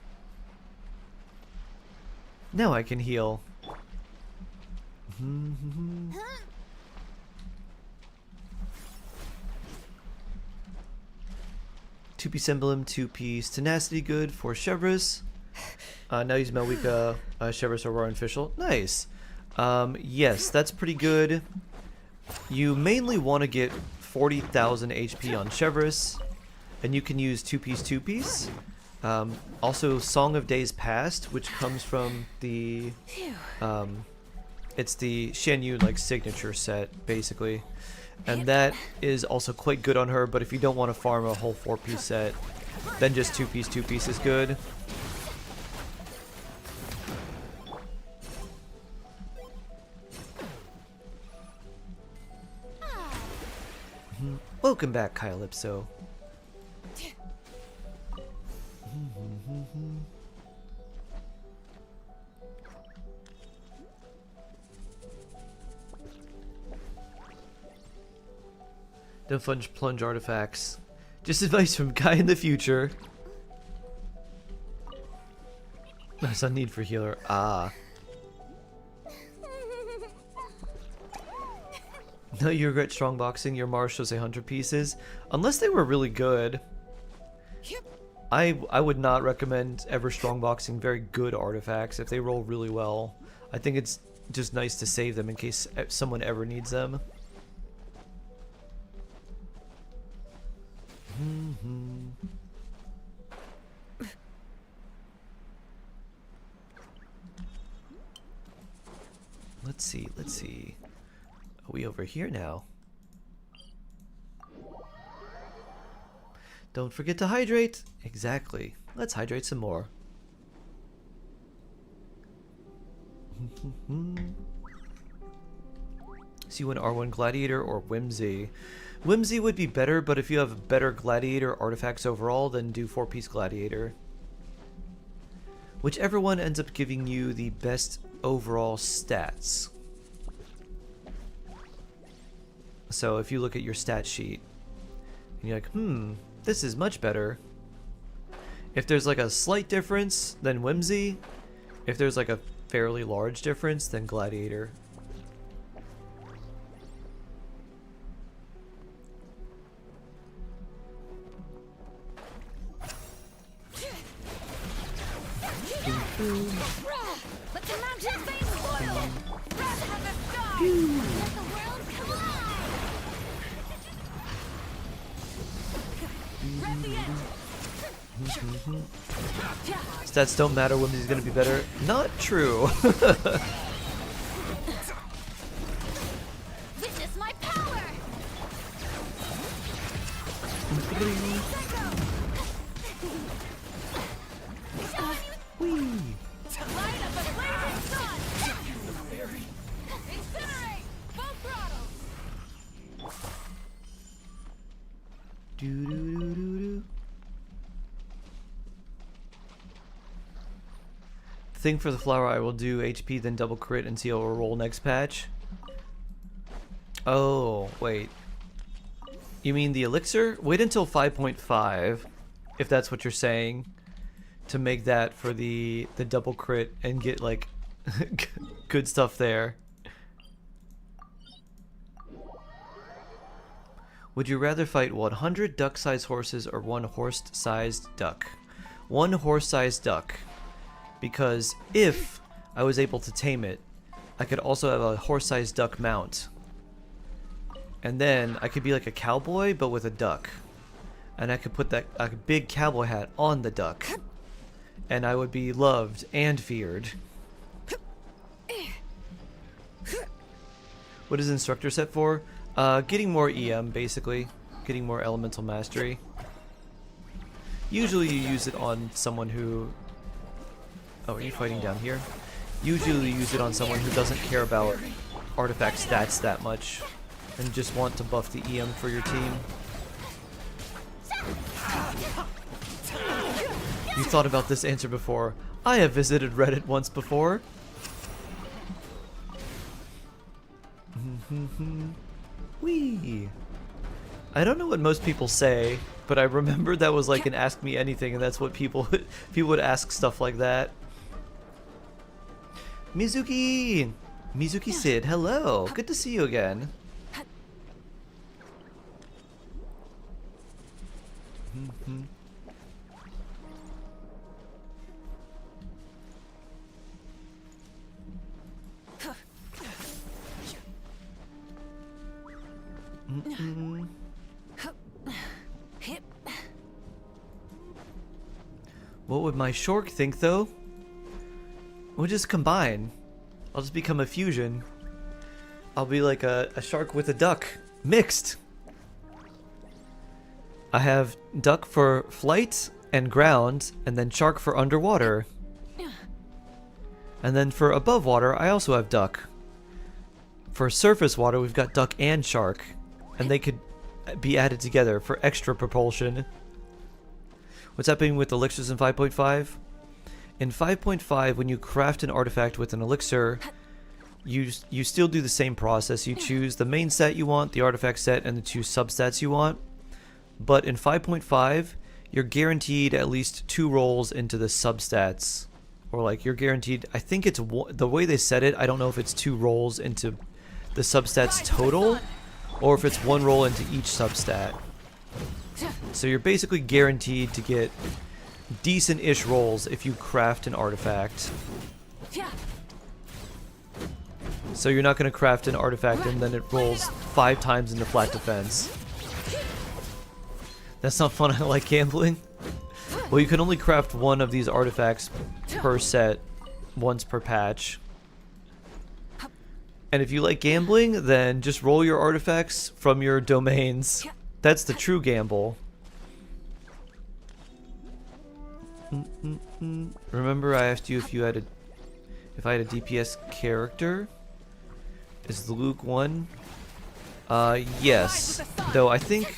Now I can heal. Two-piece emblem, two-piece tenacity good for Chevrolet. Now use Melwika, Chevrolet, Aurora, and Fischl. Nice. Yes, that's pretty good. You mainly want to get 40,000 HP on Chevrolet, and you can use two-piece, two-piece. Also, Song of Days Past, which comes from the it's the Shan like signature set basically, and that is also quite good on her. But if you don't want to farm a whole 4-piece set, then just 2-piece is good. Welcome back, Calypso. Don't plunge artifacts. Just advice from Guy in the future. There's a need for healer. Ah. No, you regret strongboxing your Marshals 100 pieces? Unless they were really good. I would not recommend ever strongboxing very good artifacts if they roll really well. I think it's just nice to save them in case someone ever needs them. Let's see. Are we over here now? Don't forget to hydrate! Exactly. Let's hydrate some more. So you want R1 Gladiator or Whimsy? Whimsy would be better, but if you have better Gladiator artifacts overall, then do 4-piece Gladiator. Whichever one ends up giving you the best overall stats. So if you look at your stat sheet, and you're like, this is much better. If there's like a slight difference, then Whimsy. If there's like a fairly large difference, then Gladiator. Let the mountain face boil! Wrath of the sky! Let the world collide! Grab the edge! Stats don't matter, Whimsy's gonna be better. Not true. Witness my power! Light up a blazing sun! Incinerate! Full throttle! Thing for the flower, I will do HP, then double crit and see how it will roll next patch. Oh, wait. You mean the elixir? Wait until 5.5, if that's what you're saying, to make that for the double crit and get like good stuff there. Would you rather fight 100 duck-sized horses or 1 horse-sized duck? 1 horse-sized duck. Because if I was able to tame it, I could also have a horse-sized duck mount. And then I could be like a cowboy, but with a duck. And I could put that a big cowboy hat on the duck. And I would be loved and feared. What is instructor set for? Getting more EM, basically. Getting more elemental mastery. Usually you use it on someone who... Oh, are you fighting down here? Usually you use it on someone who doesn't care about artifact stats that much and just want to buff the EM for your team. You thought about this answer before. I have visited Reddit once before. Whee! I don't know what most people say, but I remember that was like an Ask Me Anything, and that's what people would ask stuff like that. Mizuki! Mizuki Sid, hello! Good to see you again. What would my Shork think, though? We'll just combine. I'll just become a fusion. I'll be like a shark with a duck. Mixed. I have duck for flight and ground, and then shark for underwater. And then for above water, I also have duck. For surface water, we've got duck and shark. And they could be added together for extra propulsion. What's happening with elixirs in 5.5? In 5.5, when you craft an artifact with an elixir, you still do the same process. You choose the main set you want, the artifact set, and the 2 substats you want. But in 5.5, you're guaranteed at least 2 rolls into the substats. Or like you're guaranteed, I think it's the way they said it, I don't know if it's 2 rolls into the substats total, or if it's 1 roll into each substat. So you're basically guaranteed to get decent-ish rolls if you craft an artifact. So you're not going to craft an artifact and then it rolls 5 times into flat defense. That's not fun. I like gambling. Well, you can only craft 1 of these artifacts per set, once per patch. And if you like gambling, then just roll your artifacts from your domains. That's the true gamble. Remember I asked you if I had a DPS character? Is the Luke one? Yes. Though I think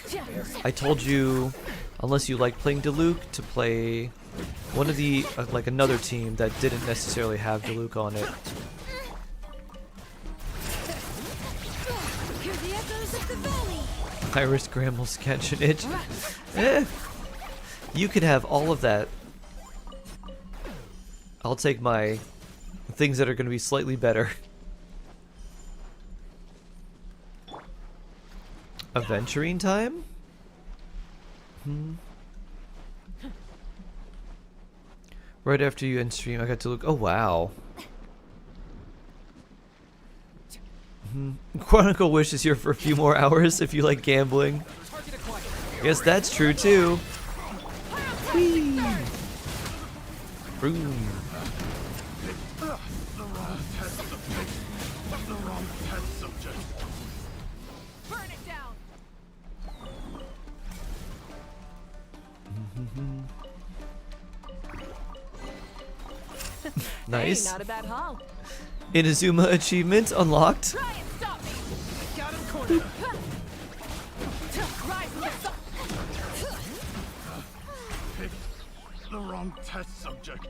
I told you, unless you like playing Diluc, to play one of the, like another team that didn't necessarily have Diluc on it. Irish Grambles catch an itch. You could have all of that. I'll take my things that are going to be slightly better. Aventuring time? Right after you end stream, I got to look. Oh, wow. Chronicle Wish is here for a few more hours if you like gambling. I guess that's true too. Whee! Boom. Burn it down. Nice. Hey, not a bad haul. Inazuma achievement unlocked. Try and stop me. Got him cornered. Rise to the sun. Picked the wrong test subject.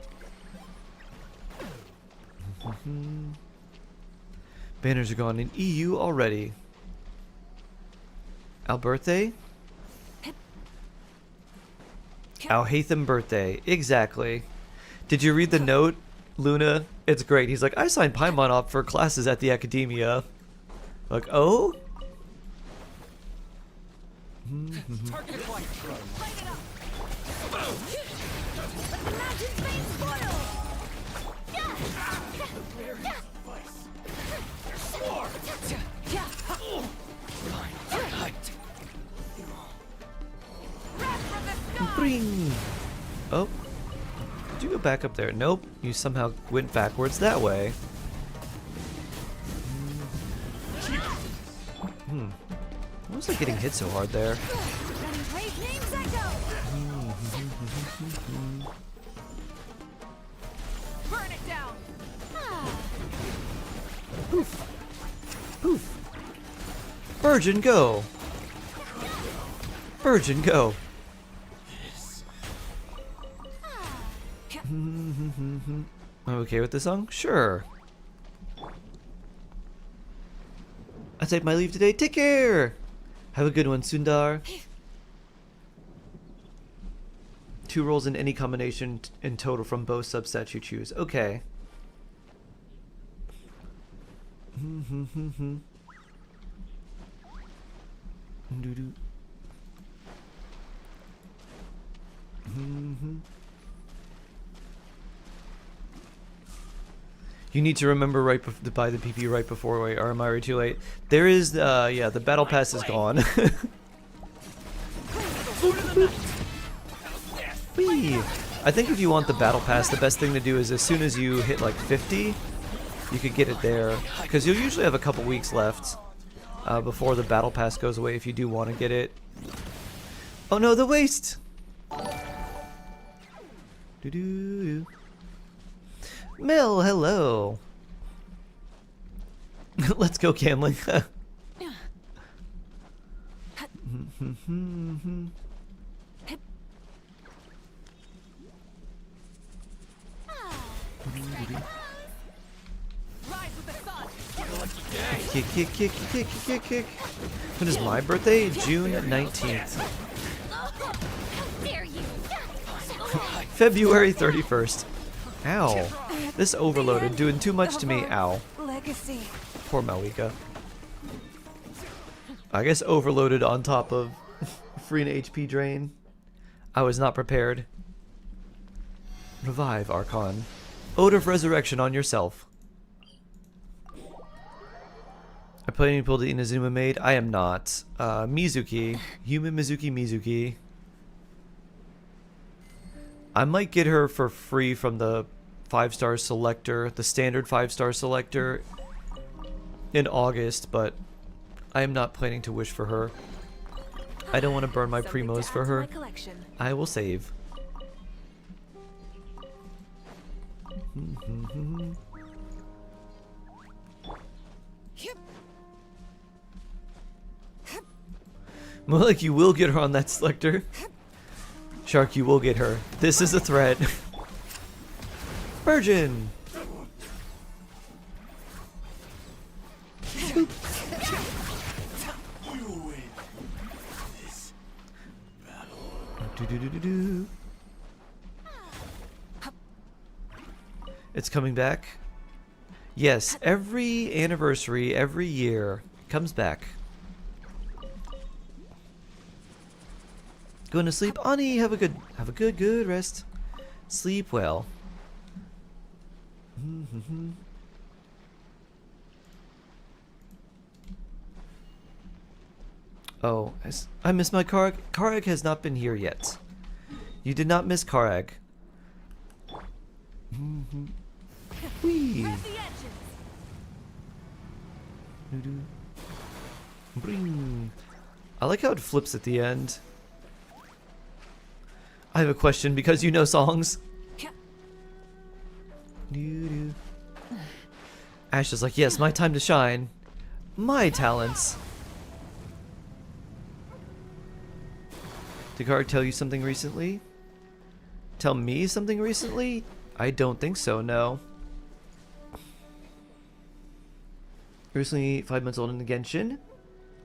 Banners are gone in EU already. Our birthday? Our Hatham birthday. Exactly. Did you read the note, Luna? It's great. He's like, I signed Paimon up for classes at the academia. Like, oh? Target acquired. Light it up. Imagine being spoiled. Bring. Oh. Did you go back up there? Nope. You somehow went backwards that way. Why was I getting hit so hard there? Burn it down. Poof. Poof. Virgin, go. Virgin, go. I'm okay with this song? Sure. I take my leave today. Take care. Have a good one, Sundar. 2 rolls in any combination in total from both subsets you choose. Okay. You need to remember to buy the PP right before, wait, or am I already too late? There is, yeah, the battle pass is gone. Whee! I think if you want the battle pass, the best thing to do is as soon as you hit like 50, you could get it there. Because you'll usually have a couple weeks left before the battle pass goes away if you do want to get it. Oh no, the waste! Doo-doo-doo. Mel, hello! Let's go gambling. Kick, kick, kick, kick, kick, kick. When is my birthday? June 19th. February 31st. Ow. This overloaded, doing too much to me. Ow. Legacy. Poor Malika. I guess overloaded on top of free and HP drain. I was not prepared. Revive, Archon. Ode of Resurrection on yourself. I play any pull the Inazuma maid? I am not. Mizuki. Human Mizuki. I might get her for free from the 5-star selector, the standard 5-star selector in August, but I am not planning to wish for her. I don't want to burn my primos for her. I will save. More like you will get her on that selector. Shark, you will get her. This is a threat. Virgin! It's coming back. Yes, every anniversary, every year, it comes back. Going to sleep, Ani. Have a good rest. Sleep well. Oh, I missed my Karag. Karag has not been here yet. You did not miss Karag. Whee! Bring. I like how it flips at the end. I have a question because you know songs. Ash is like, yes, my time to shine. My talents. Did Karag tell you something recently? Tell me something recently? I don't think so, no. Recently 5 months old in the Genshin.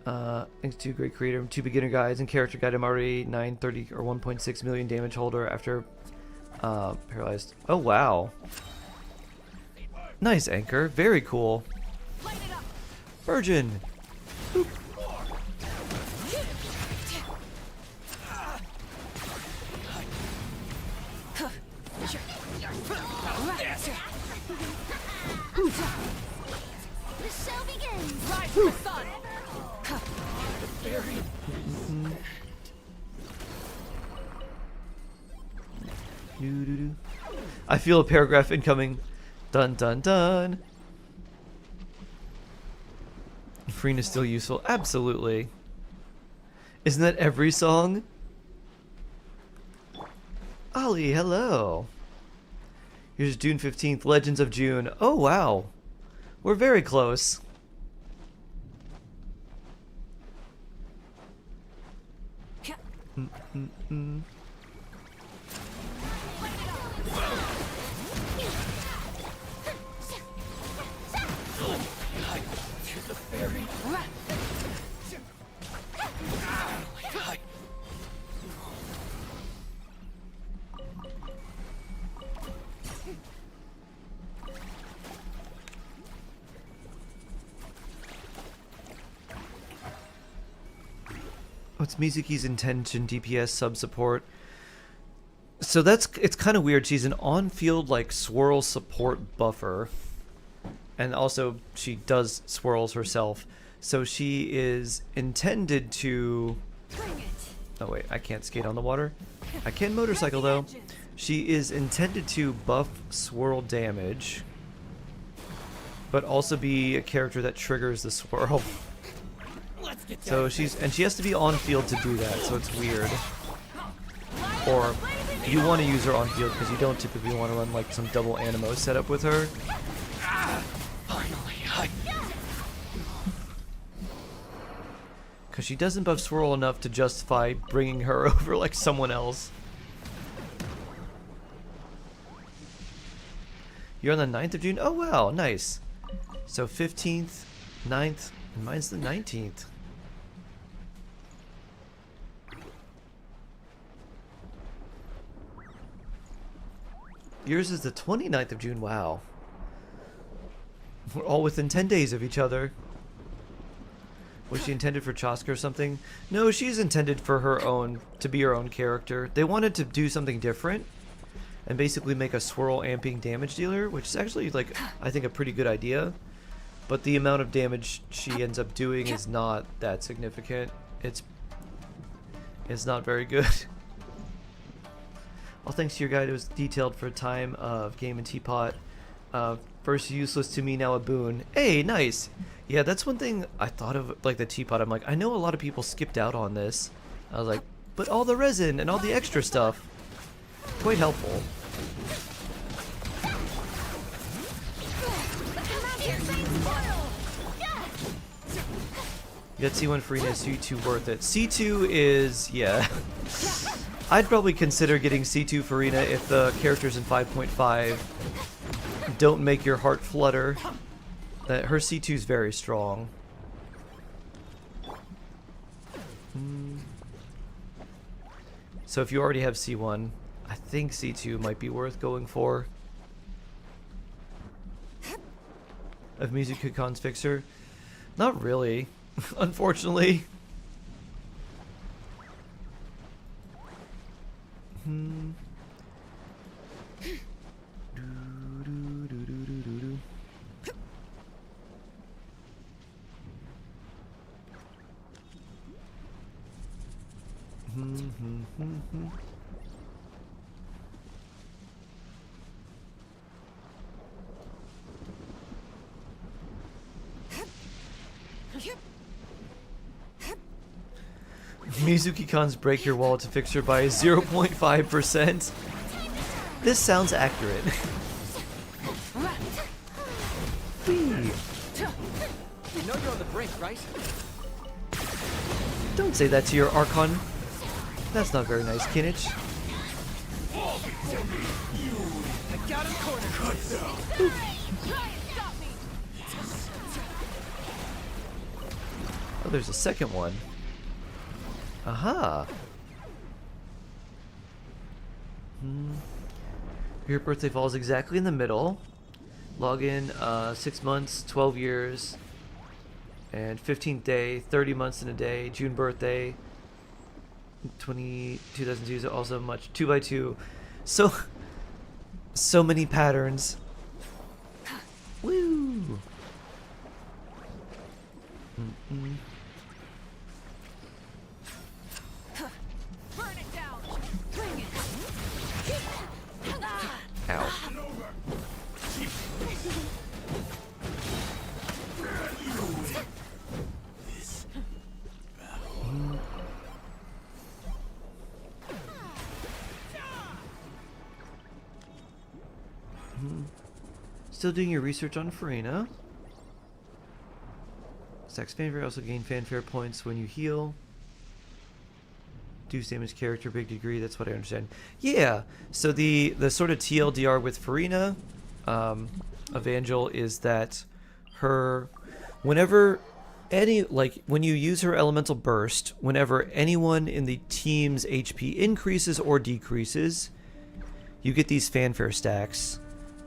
Thanks to great creator, 2 beginner guides and character guide. I'm already 930 or 1.6 million damage holder after paralyzed. Oh wow. Nice anchor, very cool. Virgin. Boop. The show begins. Rise to the sun. I feel a paragraph incoming. Dun dun dun. Freen is still useful. Absolutely. Isn't that every song? Ollie, hello. Here's June 15th, Legends of June. Oh wow. We're very close. What's Mizuki's intention? DPS sub support. So it's kind of weird. She's an on-field like swirl support buffer, and also she does swirls herself. So she is intended to. Oh wait, I can't skate on the water. I can motorcycle though. She is intended to buff swirl damage, but also be a character that triggers the swirl. Let's get So she has to be on field to do that, so it's weird. Or you want to use her on field because you don't typically want to run like some double animo setup with her. finally. Because she doesn't buff swirl enough to justify bringing her over like someone else. You're on the 9th of June? Oh wow, nice. So 15th, 9th, and mine's the 19th. Yours is the 29th of June, wow. We're all within 10 days of each other. Was she intended for Chaska or something? No, she's intended for her own, to be her own character. They wanted to do something different and basically make a swirl amping damage dealer, which is actually, like, I think a pretty good idea. But the amount of damage she ends up doing is not that significant. It's not very good. All thanks to your guide, it was detailed for a time of game and Teapot. First useless to me, now a boon. Hey, nice! Yeah, that's one thing I thought of, like the Teapot. I'm like, I know a lot of people skipped out on this. I was like, but all the resin and all the extra stuff, quite helpful. You got C1 for Arena, C2 worth it. C2 is, yeah. I'd probably consider getting C2 for Arena if the characters in 5.5 don't make your heart flutter. That her C2 is very strong. So if you already have C1, I think C2 might be worth going for. Of Music-Con's fixer? Not really, unfortunately. Mizuki-Con's break your wallet to fixer by 0.5%. This sounds accurate. You know you're on the brink, right? Don't say that to your Archon. That's not very nice, Kinich. I got him cornered. Oh, there's a second one. Aha. Your birthday falls exactly in the middle. Log in 6 months, 12 years, and 15th day, 30 months in a day, June birthday, 2002 is also much, 2 by 2. So many patterns. Woo! Burn it down. Bring it. Ow. Still doing your research on Farina. Stacks fanfare, also gain fanfare points when you heal. Do damage character, big degree, that's what I understand. Yeah, so the sort of TLDR with Farina, Evangel, is that her, whenever when you use her elemental burst, whenever anyone in the team's HP increases or decreases, you get these fanfare stacks.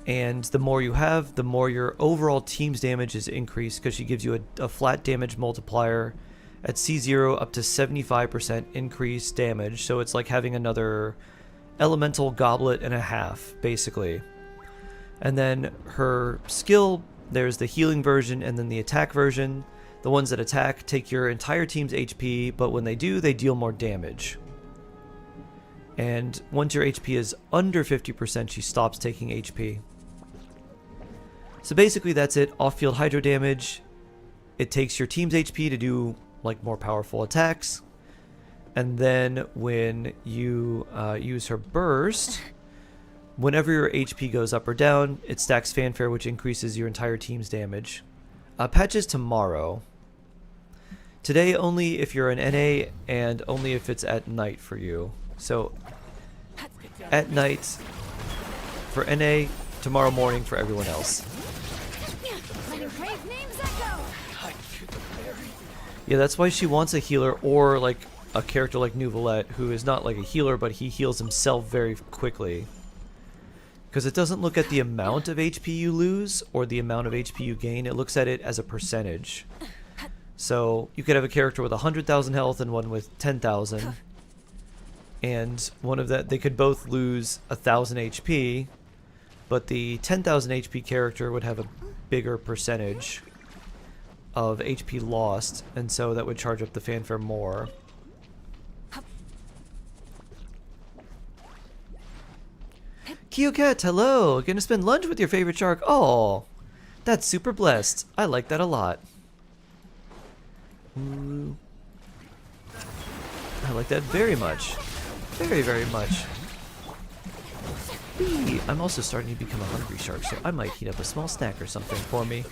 And the more you have, the more your overall team's damage is increased, because she gives you a flat damage multiplier at C0 up to 75% increased damage. So it's like having another elemental goblet and a half, basically. And then her skill, there's the healing version and then the attack version. The ones that attack take your entire team's HP, but when they do, they deal more damage. And once your HP is under 50%, she stops taking HP. So basically that's it. Off-field hydro damage. It takes your team's HP to do like more powerful attacks. And then when you use her burst, whenever your HP goes up or down, it stacks fanfare, which increases your entire team's damage. Patches tomorrow. Today only if you're an NA and only if it's at night for you. So at night for NA, tomorrow morning for everyone else. Yeah, that's why she wants a healer or like a character like Nouvelette, who is not like a healer, but he heals himself very quickly. Because it doesn't look at the amount of HP you lose or the amount of HP you gain, it looks at it as a percentage. So you could have a character with 100,000 health and one with 10,000. And one of that, they could both lose 1,000 HP, but the 10,000 HP character would have a bigger percentage of HP lost, and so that would charge up the fanfare more. Kyokat, hello! Gonna spend lunch with your favorite shark? Oh, that's super blessed. I like that a lot. Ooh. I like that very much. Very, very much. Whee! I'm also starting to become a hungry shark, so I might heat up a small snack or something for me.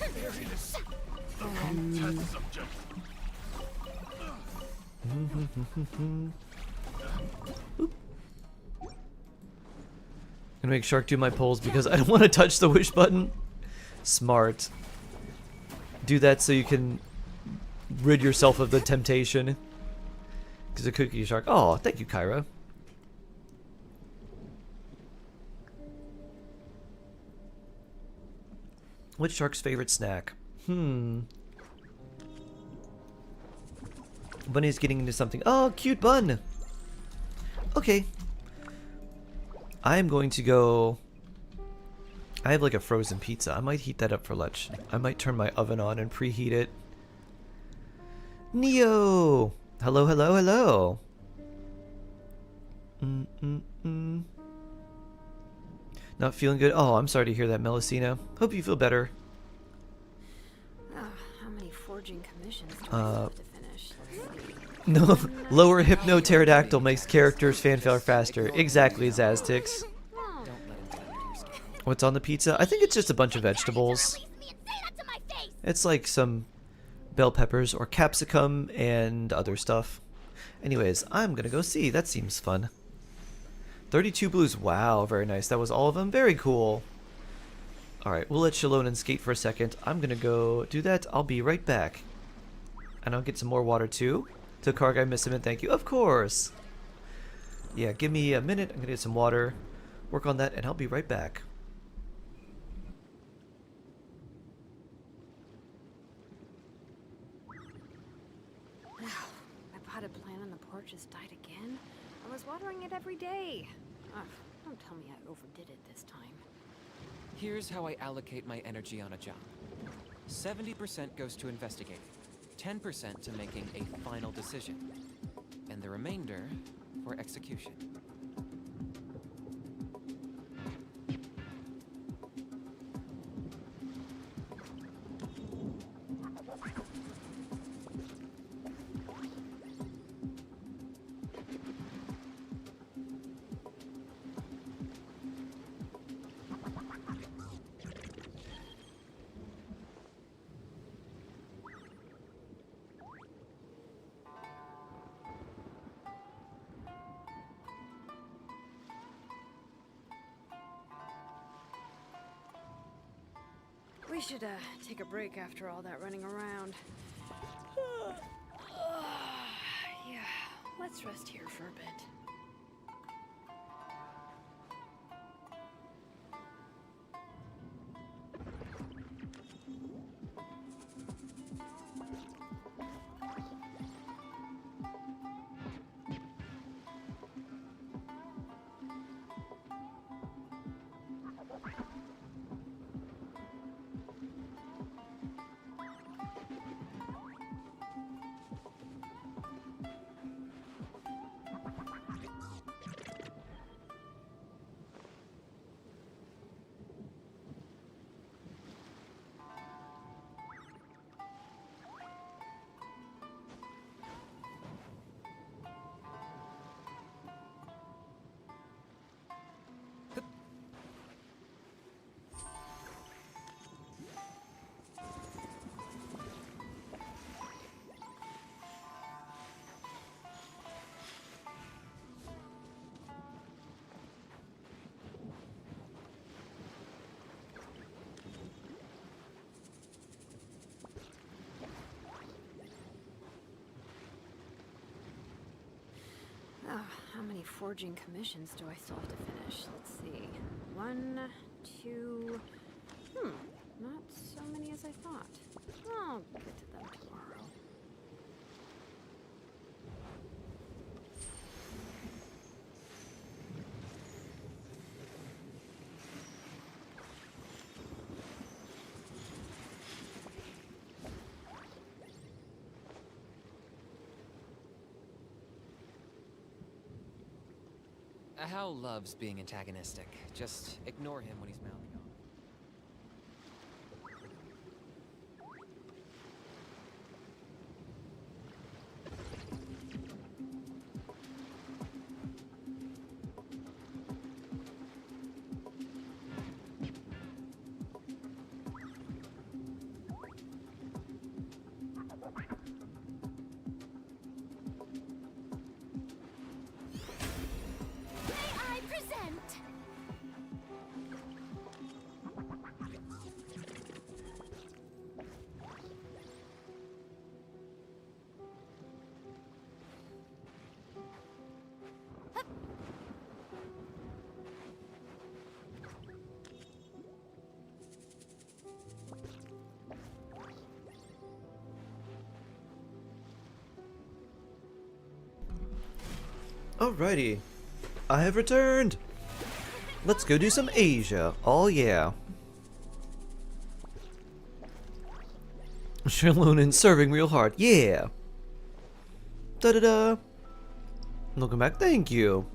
Gonna make Shark do my pulls because I don't want to touch the wish button. Smart. Do that so you can rid yourself of the temptation. Because a cookie shark. Oh, thank you, Kyra. What's Shark's favorite snack? Bunny's getting into something. Oh, cute bun! Okay. I'm going to go... I have like a frozen pizza. I might heat that up for lunch. I might turn my oven on and preheat it. Neo! Hello, hello, hello! Not feeling good? Oh, I'm sorry to hear that, Melusina. Hope you feel better. How many forging commissions do I have to finish? No, lower hypno pterodactyl makes characters fanfare faster. Exactly, Zaztix. What's on the pizza? I think it's just a bunch of vegetables. It's like some bell peppers or capsicum and other stuff. Anyways, I'm gonna go see. That seems fun. 32 blues. Wow, very nice. That was all of them. Very cool. Alright, we'll let Shallonen skate for a second. I'm gonna go do that. I'll be right back. And I'll get some more water too. To Kargai Missiment, thank you. Of course. Yeah, give me a minute. I'm gonna get some water. Work on that and I'll be right back. My potted plant on the porch has died again. I was watering it every day. Ugh, don't tell me I overdid it this time. Here's how I allocate my energy on a job. 70% goes to investigating, 10% to making a final decision, and the remainder for execution. We should take a break after all that running around. Yeah, let's rest here for a bit. Oh, how many forging commissions do I still have to finish? Let's see. 1, 2... not so many as I thought. I'll get to them tomorrow. Hal loves being antagonistic. Just ignore him when he's mouthing off. I present. Alrighty. I have returned. Let's go do some Asia. Oh yeah. Shilonin serving real hard. Yeah. Da-da-da. Welcome back. Thank you.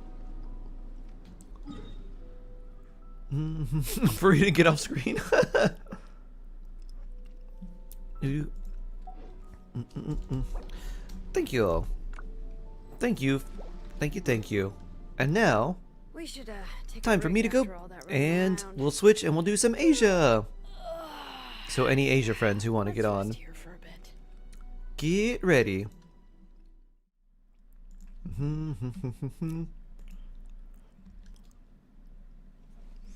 For you to get off screen. Thank you. Thank you. Thank you, thank you. And now, We should, take a time for me to break go. after all that running And around. we'll switch and we'll do some Asia. So any Asia friends who want to get Let's on, rest here for a bit. get ready.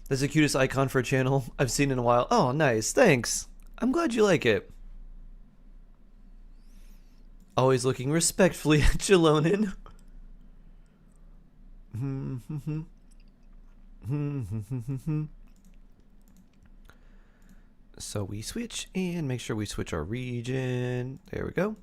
That's the cutest icon for a channel I've seen in a while. Oh, nice. Thanks. I'm glad you like it. Always looking respectfully at Shilonin. So we switch and make sure we switch our region. There we go.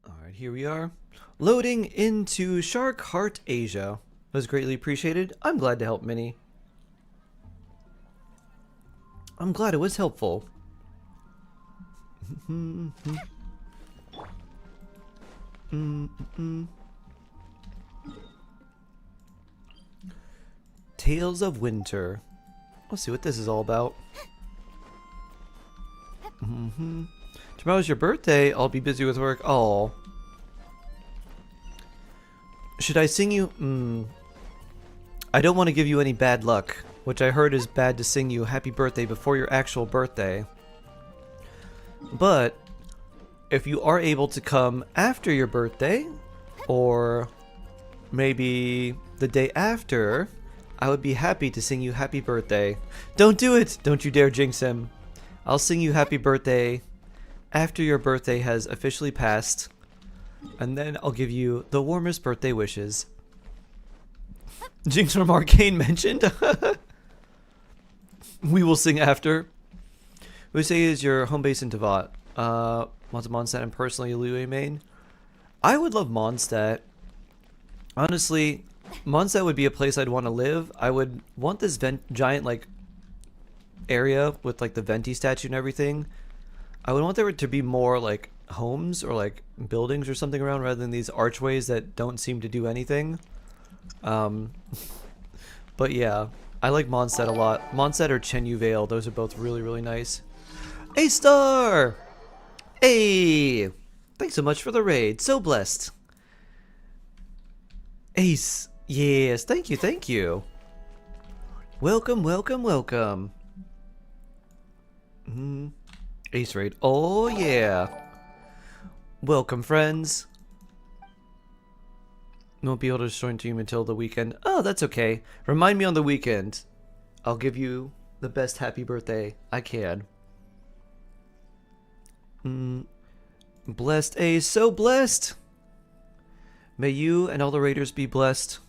Alright, here we are. Loading into Shark Heart Asia. Was greatly appreciated. I'm glad to help Minnie. I'm glad it was helpful. Tales of Winter. Let's see what this is all about. Tomorrow's your birthday. I'll be busy with work. Oh. Should I sing you? I don't want to give you any bad luck, which I heard is bad to sing you happy birthday before your actual birthday. But if you are able to come after your birthday, or maybe the day after, I would be happy to sing you happy birthday. Don't do it! Don't you dare jinx him. I'll sing you happy birthday after your birthday has officially passed, and then I'll give you the warmest birthday wishes. Jinx from Arcane mentioned. We will sing after. We say is your home base in Teapot. Wants a Mondstadt and personally Lue main. I would love Mondstadt. Honestly, Mondstadt would be a place I'd want to live. I would want this giant like area with like the Venti statue and everything. I would want there to be more like homes or like buildings or something around rather than these archways that don't seem to do anything. But yeah, I like Mondstadt a lot. Mondstadt or Chenyu Vale, those are both really, really nice. A-star! Hey! Thanks so much for the raid. So blessed. Ace. Yes, thank you, thank you. Welcome, welcome, welcome. Ace raid. Oh, yeah. Welcome, friends. won't be able to join team until the weekend. Oh, that's okay. Remind me on the weekend. I'll give you the best happy birthday I can. Blessed, so blessed. May you and all the raiders be blessed.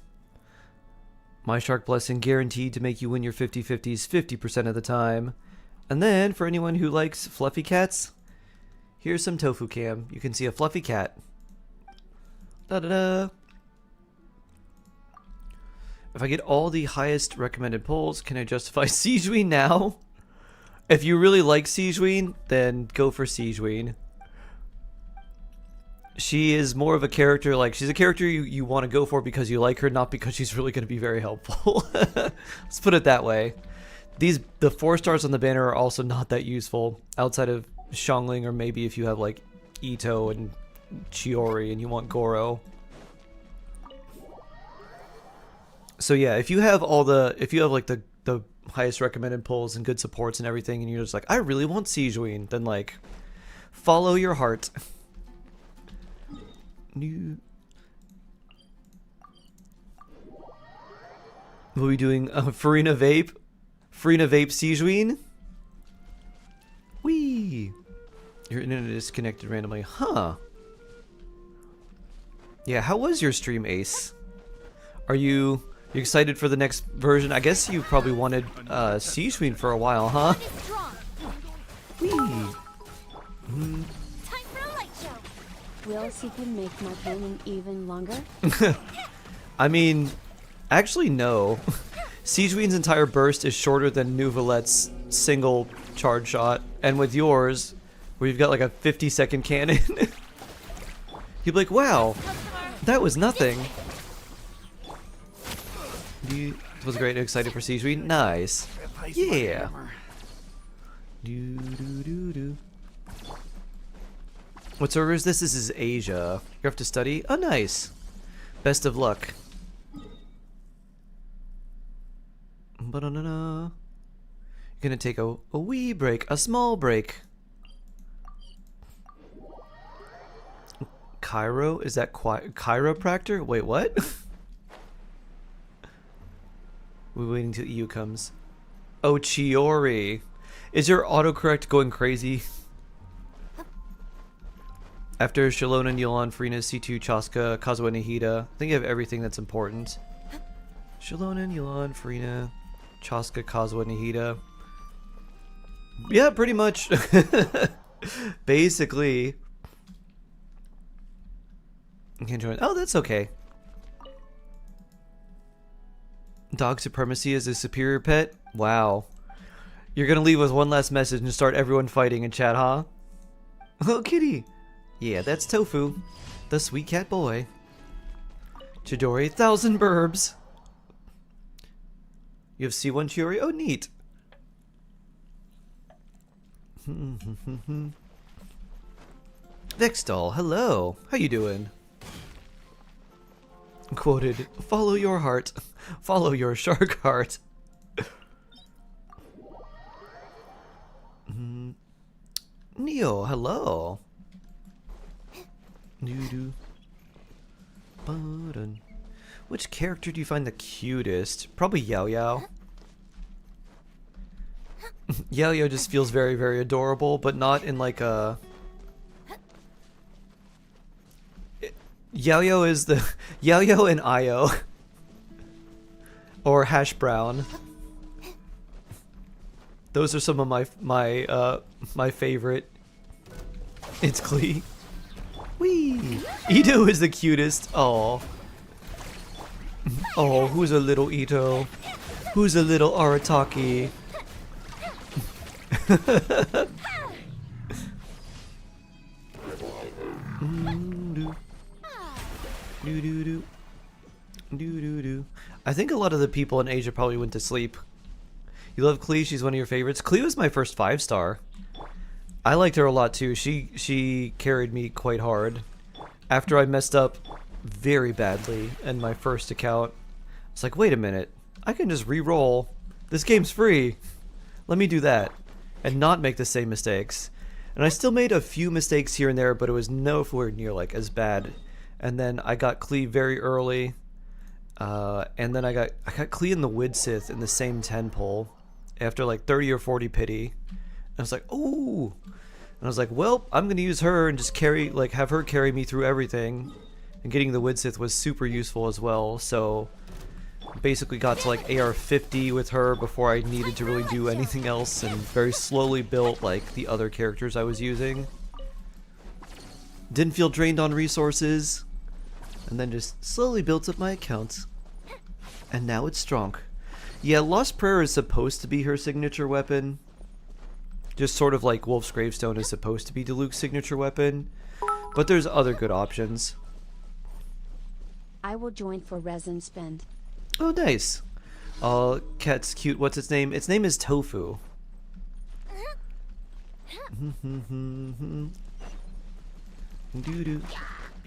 My shark blessing guaranteed to make you win your 50/50s 50% of the time. And then, for anyone who likes fluffy cats, here's some tofu cam. You can see a fluffy cat. Da-da-da. If I get all the highest recommended polls, can I justify Siegewein now? If you really like Siegewein, then go for Siegewein. She is more of a character, like, she's a character you want to go for because you like her, not because she's really going to be very helpful. Let's put it that way. The 4 stars on the banner are also not that useful, outside of Xiangling, or maybe if you have, like, Ito and Chiori and you want Goro. So yeah, if you have like the highest recommended polls and good supports and everything, and you're just like, I really want Siegewein, then like, follow your heart. We'll be doing Farina Vape Siegewein. Whee! Your internet is disconnected randomly. Huh. Yeah, how was your stream, Ace? Are you excited for the next version? I guess you probably wanted Siegewein for a while, huh? Whee! Time for a light show. Will Seekin make my painting even longer? I mean, actually no. Siegewein's entire burst is shorter than Nouvelette's single charge shot, and with yours, where you've got like a 50-second cannon, you'd be like, wow, that was nothing. Was great and excited for Siegewein. Nice. Yeah. What server is this? This is Asia. You have to study? Oh, nice. Best of luck. Ba-da-da-da. You're gonna take a wee break, a small break. Cairo? Is that chiropractor? Wait, what? We're waiting till EU comes. Oh, Chiori. Is your autocorrect going crazy? After Shalona, Yulan, Farina, C2, Chaska, Kazuha, Nahida. I think you have everything that's important. Shalona, Yulan, Farina, Chaska, Kazuha, Nahida. Yeah, pretty much. Basically. You can join. Oh, that's okay. Dog supremacy is a superior pet? Wow. You're gonna leave with one last message and start everyone fighting in chat, huh? Oh, kitty. Yeah, that's Tofu. The sweet cat boy. Chidori, 1,000 burbs. You have C1 Chiori? Oh, neat. Vexdoll, hello. How you doing? Quoted, follow your heart. Follow your shark heart. Neo, hello. Which character do you find the cutest? Probably Yao Yao. Yao Yao just feels very, very adorable, but not in like a... Yao Yao is the... Yao Yao and Io. Or Hash Brown. Those are some of my favorite. It's Klee. Whee! Ito is the cutest. Oh. Oh, who's a little Ito? Who's a little Arataki? I think a lot of the people in Asia probably went to sleep. You love Klee? She's one of your favorites. Klee was my first 5-star. I liked her a lot too. She carried me quite hard. After I messed up very badly in my first account, it's like, wait a minute. I can just re-roll. This game's free. Let me do that and not make the same mistakes. And I still made a few mistakes here and there, but it was nowhere near like as bad and then I got Klee very early, and then I got Klee in the Widsith in the same 10 pull after like 30 or 40 pity. And I was like, ooh. And I was like, well, I'm gonna use her and just carry, like, have her carry me through everything. And getting the Widsith was super useful as well. So basically got to like AR 50 with her before I needed to really do anything else, and very slowly built like the other characters I was using. Didn't feel drained on resources, and then just slowly built up my account. And now it's strong. Yeah, Lost Prayer is supposed to be her signature weapon. Just sort of like Wolf's Gravestone is supposed to be Diluc's signature weapon. But there's other good options. I will join for resin spend. Oh, nice. Cat's cute. What's its name? Its name is Tofu.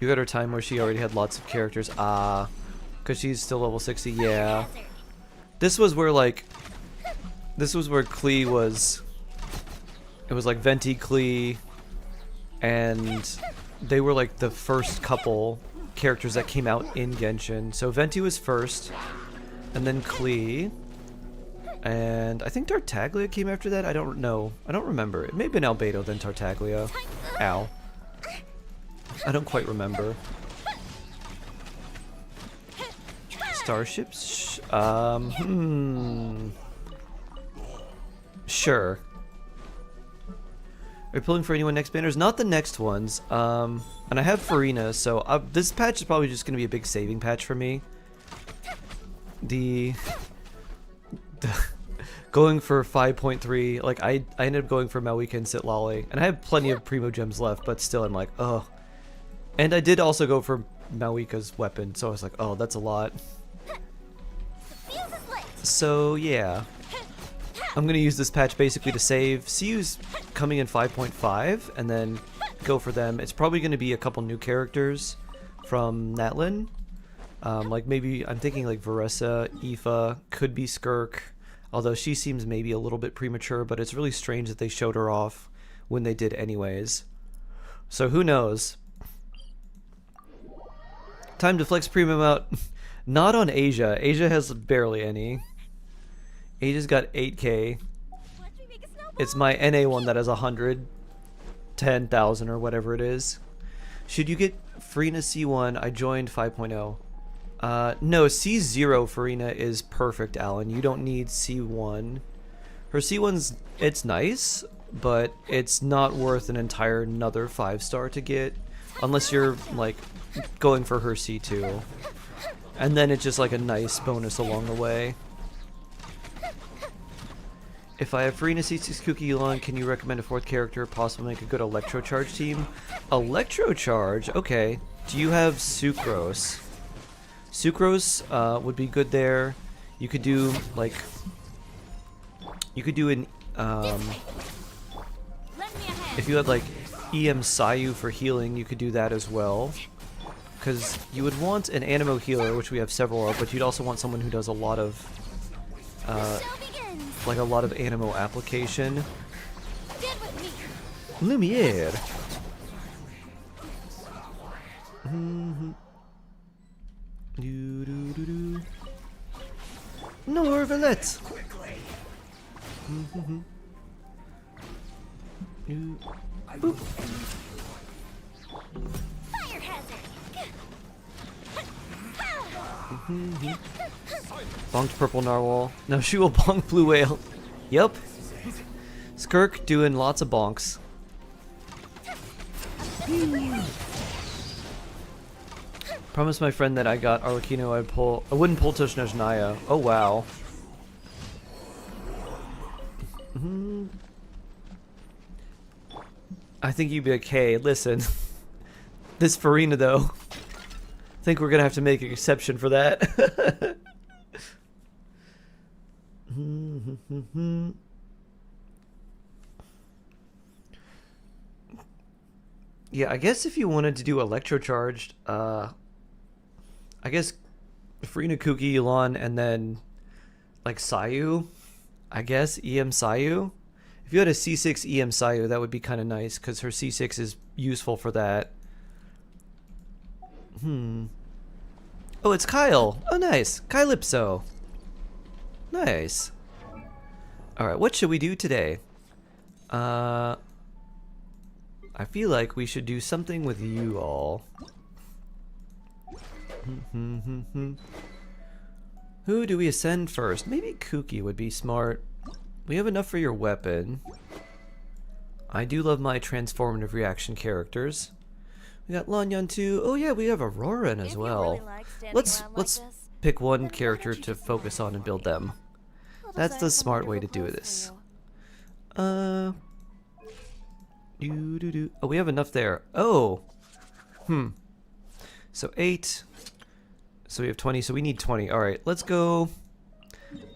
You got her time where she already had lots of characters. Ah, because she's still level 60. Yeah. This was where like, this was where Klee was. It was like Venti, Klee, and they were like the first couple characters that came out in Genshin. So Venti was first, and then Klee, and I think Tartaglia came after that. I don't know. I don't remember. It may have been Albedo, then Tartaglia. Ow. I don't quite remember. Starships? Sure. Are you pulling for anyone next banners? Not the next ones. And I have Farina, so this patch is probably just going to be a big saving patch for me. The going for 5.3, like I ended up going for Malwika and Sitlali, and I have plenty of Primogems left, but still I'm like, oh. And I did also go for Malwika's weapon, so I was like, oh, that's a lot. So yeah. I'm going to use this patch basically to save. CU's coming in 5.5, and then go for them. It's probably going to be a couple new characters from Natlan. Like maybe, I'm thinking like Varessa, Aoife, could be Skirk. Although she seems maybe a little bit premature, but it's really strange that they showed her off when they did anyways. So who knows? Time to flex premium out. Not on Asia. Asia has barely any. Asia's got 8k. It's my NA one that has 110,000 or whatever it is. Should you get Farina C1? I joined 5.0. No, C0 Farina is perfect, Alan. You don't need C1. Her C1's, it's nice, but it's not worth an entire another 5-star to get. Unless you're, like, going for her C2. And then it's just like a nice bonus along the way. If I have Farina C6 Kuki Elon, can you recommend a 4th character, possibly make a good Electrocharge team? Electrocharge? Okay. Do you have Sucrose? Sucrose would be good there. You could do, like... You could do an... if you had, like, EM Sayu for healing, you could do that as well. Because you would want an Animo healer, which we have several of, but you'd also want someone who does a lot of... like a lot of Animo application. Lumiere. Norvalet. Boop. Fire hazard. Bonked purple narwhal. No, she will bonk blue whale. Yep. Skirk doing lots of bonks. Promised my friend that I got Arlecchino I wouldn't pull Toshnojnaya. Oh wow. I think you'd be like, hey, listen. This Farina though. I think we're gonna have to make an exception for that. Yeah, I guess if you wanted to do Electrocharged, I guess Farina, Kuki, Elon, and then like Sayu, I guess EM Sayu. If you had a C6 EM Sayu, that would be kind of nice because her C6 is useful for that. Oh, it's Kyle. Oh, nice. Calypso. Nice. Alright, what should we do today? I feel like we should do something with you all. Who do we ascend first? Maybe Kooky would be smart. We have enough for your weapon. I do love my transformative reaction characters. We got Lanyan too. Oh yeah, we have Auroran as well. Let's pick one character to focus on and build them. That's the smart way to do this. Oh, we have enough there. Oh. So 8. So we have 20, so we need 20. Alright, let's go.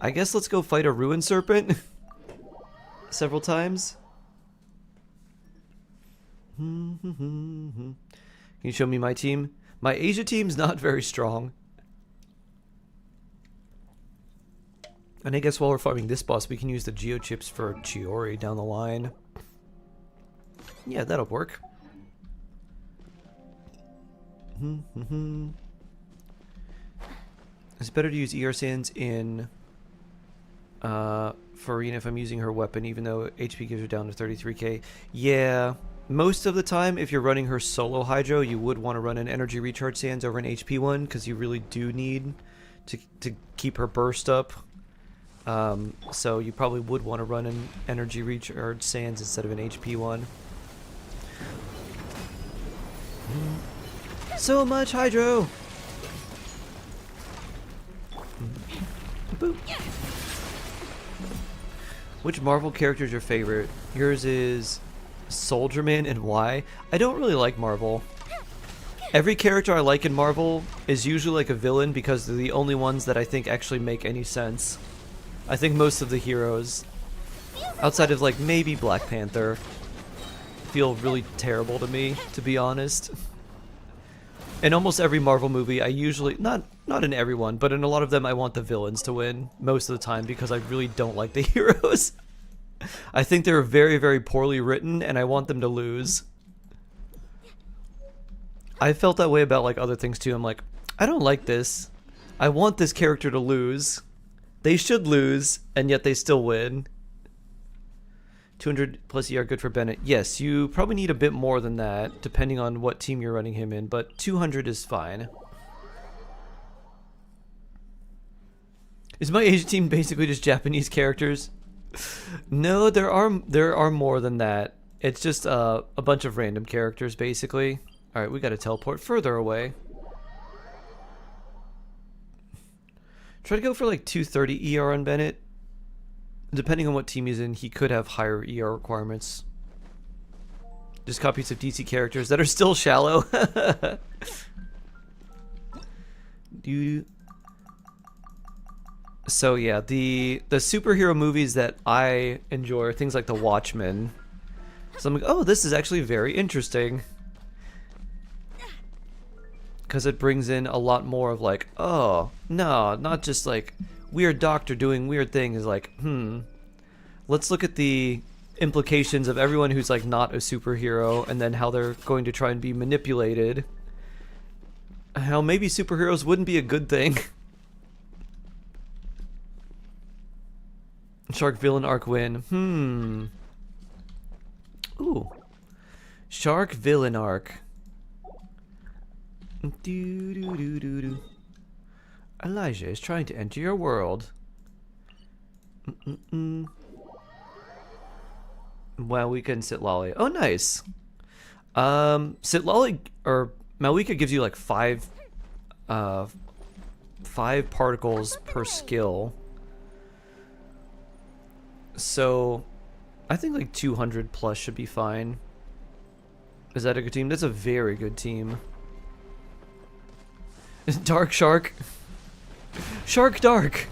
I guess let's go fight a ruin serpent. Several times. Can you show me my team? My Asia team's not very strong. And I guess while we're farming this boss, we can use the geochips for Chiori down the line. Yeah, that'll work. It's better to use ER Sands in Farina if I'm using her weapon, even though HP gives her down to 33k. Yeah, most of the time, if you're running her solo Hydro, you would want to run an Energy Recharge Sands over an HP one, because you really do need to keep her burst up. So you probably would want to run an Energy Recharge Sands instead of an HP one. So much Hydro! Boop. Which Marvel character is your favorite? Yours is Soldier Man, and why? I don't really like Marvel. Every character I like in Marvel is usually like a villain because they're the only ones that I think actually make any sense. I think most of the heroes, outside of like maybe Black Panther, feel really terrible to me, to be honest. In almost every Marvel movie, I usually, not in every one, but in a lot of them I want the villains to win most of the time because I really don't like the heroes. I think they're very, very poorly written and I want them to lose. I felt that way about like other things too. I'm like, I don't like this. I want this character to lose. They should lose, and yet they still win. 200 plus ER good for Bennett. Yes, you probably need a bit more than that, depending on what team you're running him in, but 200 is fine. Is my Asia team basically just Japanese characters? No, there are more than that. It's just a bunch of random characters, basically. Alright, we gotta teleport further away. Try to go for like 230 ER on Bennett. Depending on what team he's in, he could have higher ER requirements. Just copies of DC characters that are still shallow. So yeah, the superhero movies that I enjoy are things like The Watchmen. So I'm like, oh, this is actually very interesting. Because it brings in a lot more of like, oh, no, not just like weird doctor doing weird things, like, let's look at the implications of everyone who's like not a superhero and then how they're going to try and be manipulated. How maybe superheroes wouldn't be a good thing. Shark villain arc win. Ooh. Shark villain arc. Elijah is trying to enter your world. Well, we can sit lolly. Oh, nice. Sit lolly or Malika gives you like five particles per skill. So, I think like 200 plus should be fine. Is that a good team? That's a very good team. Dark Shark. Shark Dark.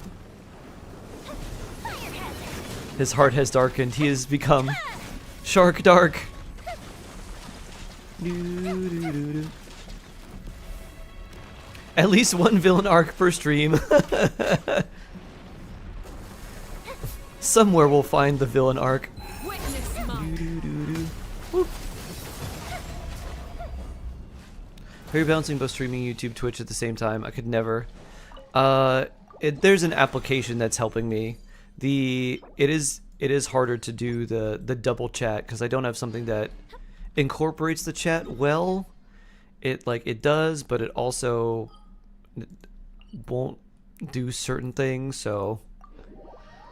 His heart has darkened. He has become Shark Dark. At least one villain arc per stream. Somewhere we'll find the villain arc. Are you balancing both streaming YouTube, Twitch at the same time? I could never. There's an application that's helping me. It is harder to do the double chat because I don't have something that incorporates the chat well. It does, but it also won't do certain things. So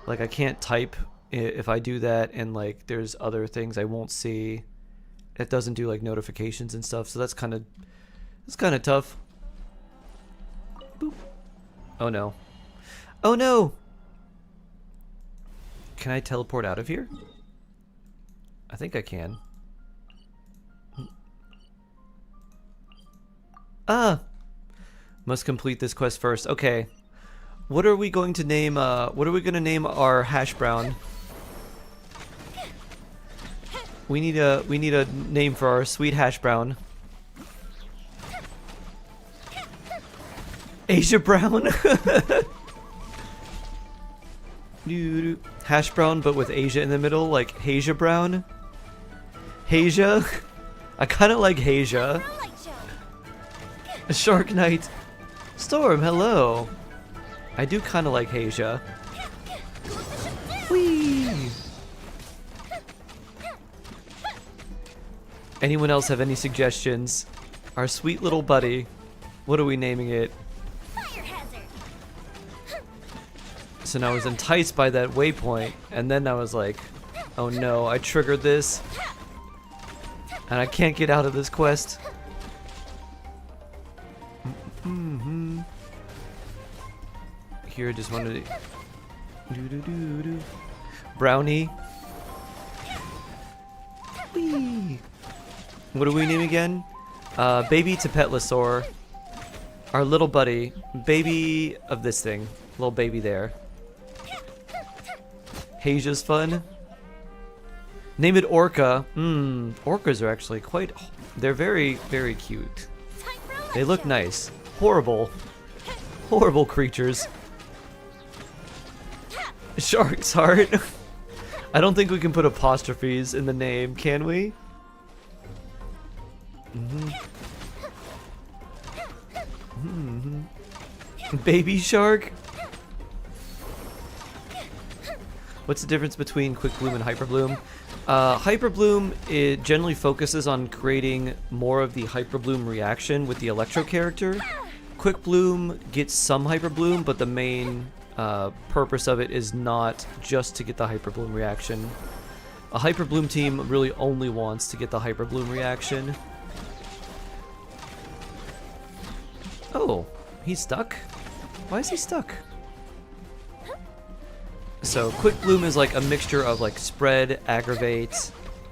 like I can't type if I do that, and like there's other things I won't see. It doesn't do like notifications and stuff, so that's kind of tough. Boop. Oh no. Oh no! Can I teleport out of here? I think I can. Ah! Must complete this quest first. Okay. What are we going to name, what are we going to name our hash brown? We need a name for our sweet hash brown. Asia Brown. Hash brown, but with Asia in the middle, like Hasia Brown. Hasia. I kind of like Hasia. Shark Knight. Storm, hello. I do kind of like Hasia. Whee! Anyone else have any suggestions? Our sweet little buddy. What are we naming it? So now I was enticed by that waypoint, and then I was like, oh no, I triggered this, and I can't get out of this quest. Here, I just wanted to... Brownie. Whee! What do we name again? Baby Teapot. Our little buddy. Baby of this thing. Little baby there. Hasia's fun. Name it Orca. Orcas are actually quite... They're very, very cute. They look nice. Horrible. Horrible creatures. Shark's Heart. I don't think we can put apostrophes in the name, can we? Baby Shark? What's the difference between Quick Bloom and Hyper Bloom? Hyper Bloom, it generally focuses on creating more of the Hyper Bloom reaction with the Electro character. Quick Bloom gets some Hyper Bloom, but the main purpose of it is not just to get the Hyper Bloom reaction. A Hyper Bloom team really only wants to get the Hyper Bloom reaction. Oh, he's stuck? Why is he stuck? So Quick Bloom is like a mixture of like Spread, Aggravate,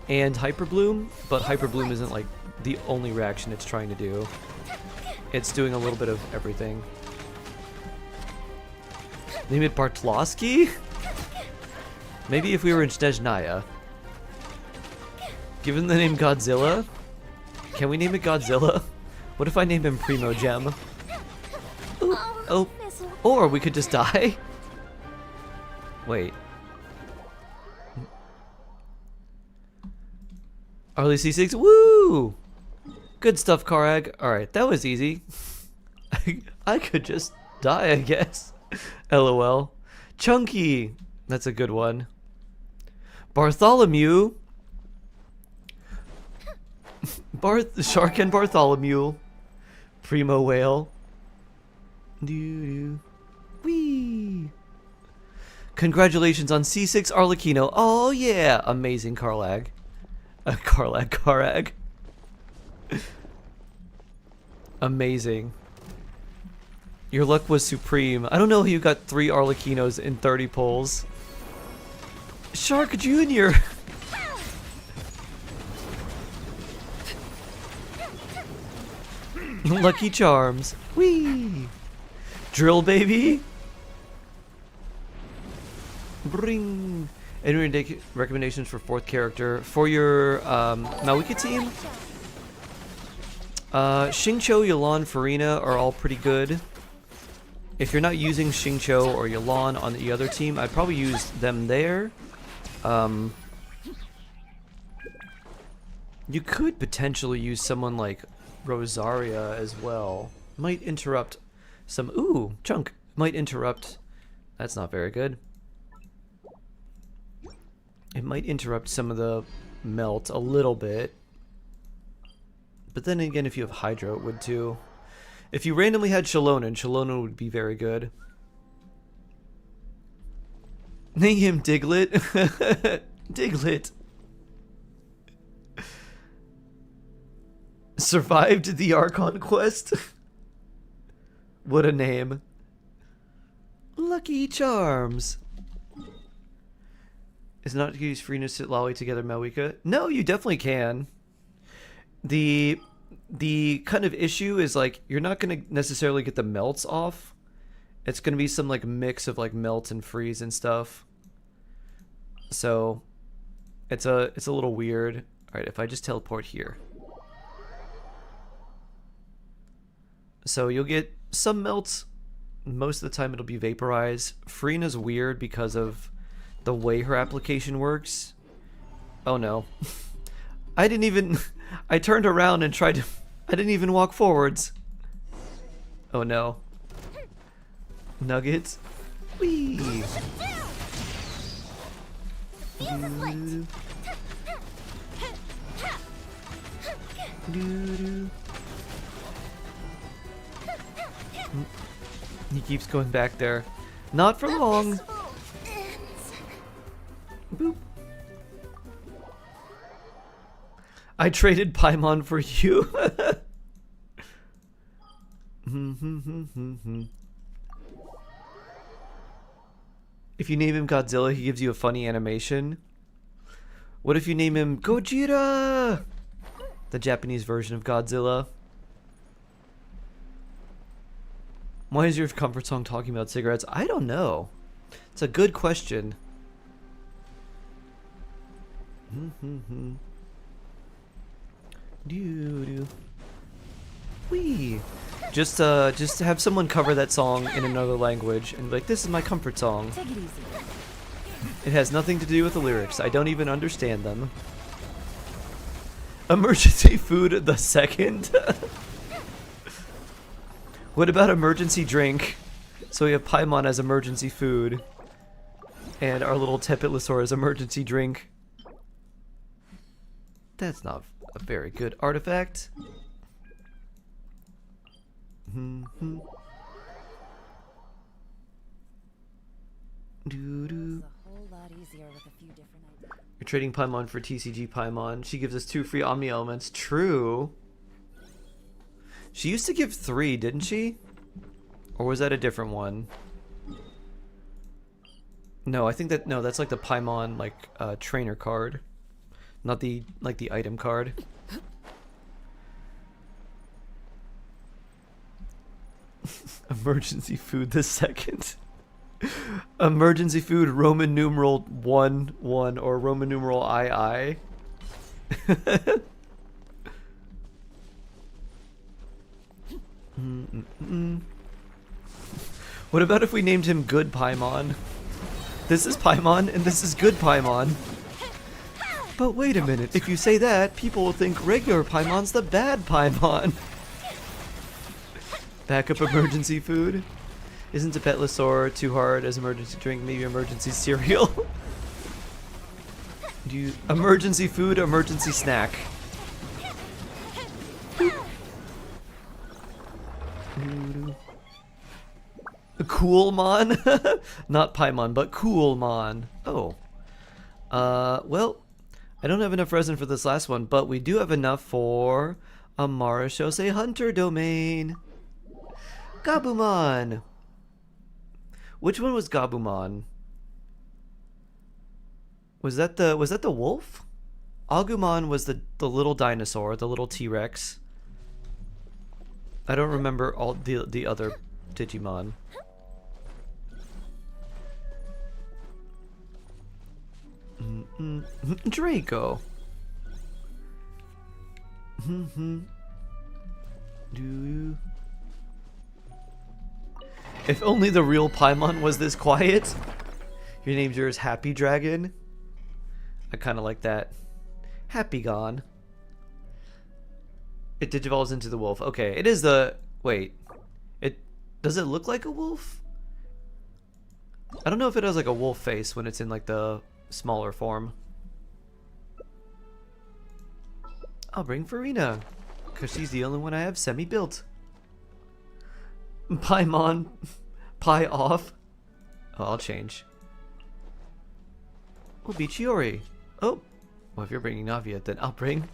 and Hyper Bloom, but Hyper Bloom isn't like the only reaction it's trying to do. It's doing a little bit of everything. Name it Bartlosky? Maybe if we were in Snezhnaya. Given the name Godzilla? Can we name it Godzilla? What if I name him Primogem? Ooh, oh, or we could just die. Wait. Arlie C6, woo! Good stuff, Karag. Alright, that was easy. I could just die, I guess. LOL. Chunky! That's a good one. Bartholomew! Shark and Bartholomew. Primo Whale. Doo-doo. Whee! Congratulations on C6 Arlecchino. Oh yeah! Amazing Karlag. Karag. Amazing. Your luck was supreme. I don't know how you got 3 Arlecchinos in 30 pulls. Shark Jr. Lucky Charms. Whee! Drill baby. Bring. Any recommendations for 4th character for your Mawika team? Xingqiu, Yelan, Farina are all pretty good. If you're not using Xingqiu or Yelan on the other team, I'd probably use them there. You could potentially use someone like Rosaria as well. Might interrupt some... Ooh, chunk. Might interrupt... That's not very good. It might interrupt some of the melt a little bit. But then again, if you have Hydro, it would too. If you randomly had Shallonen would be very good. Name him Diglett. Diglett. Survived the Archon quest. What a name. Lucky Charms. Is not to use freeness to lolly together, Malwika? No, you definitely can. The kind of issue is like you're not going to necessarily get the melts off. It's going to be some like mix of like melt and freeze and stuff. So it's a little weird. All right, if I just teleport here. So you'll get some melts. Most of the time it'll be vaporize. Freena's weird because of the way her application works. Oh no. I turned around and tried to... I didn't even walk forwards. Oh no. Nuggets. Whee! He keeps going back there. Not for long. Boop. I traded Paimon for you. If you name him Godzilla, he gives you a funny animation. What if you name him Gojira? The Japanese version of Godzilla. Why is your comfort song talking about cigarettes? I don't know. It's a good question. Wee. Just to have someone cover that song in another language and be like, this is my comfort song. Take it easy. It has nothing to do with the lyrics. I don't even understand them. Emergency food the second. What about emergency drink? So we have Paimon as emergency food. And our little Teapot as emergency drink. That's not a very good artifact. You're trading Paimon for TCG Paimon. She gives us 2 free Omni Elements. True. She used to give 3, didn't she? Or was that a different one? No, I think that that's like the Paimon like trainer card, not the item card. Emergency food the second. Emergency food Roman numeral 1 1 or Roman numeral II. What about if we named him Good Paimon? This is Paimon and this is Good Paimon. But wait a minute, if you say that, people will think regular Paimon's the bad Paimon. Backup emergency food. Isn't a Petlosaur too hard as emergency drink? Maybe emergency cereal. Emergency food, emergency snack. Coolmon? Not Paimon, but Coolmon. Oh. Well, I don't have enough resin for this last one, but we do have enough for a Marashose Hunter domain. Gabumon. Which one was Gabumon? Was that the wolf? Agumon was the little dinosaur, the little T-Rex. I don't remember all the other Digimon. Draco. If only the real Paimon was this quiet. Your name's yours, Happy Dragon. I kind of like that. Happy Gone. It digivolves into the wolf. Okay, it is the... Wait. Does it look like a wolf? I don't know if it has like a wolf face when it's in like the smaller form. I'll bring Farina, because she's the only one I have semi-built. Paimon. Pie off. Oh, I'll change. We'll be Chiori. Oh. Well, if you're bringing Navia, then I'll bring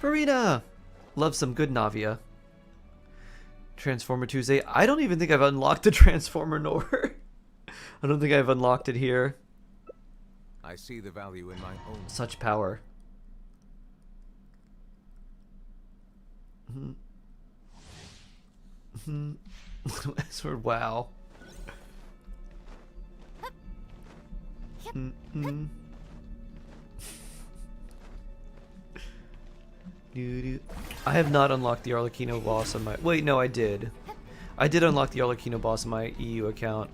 Farina. Love some good Navia. Transformer Tuesday. I don't even think I've unlocked the Transformer Nor. I don't think I've unlocked it here. I see the value in my own. Such power. Sword, wow. I have not unlocked the Arlecchino boss on my... Wait, no, I did. I did unlock the Arlecchino boss on my EU account.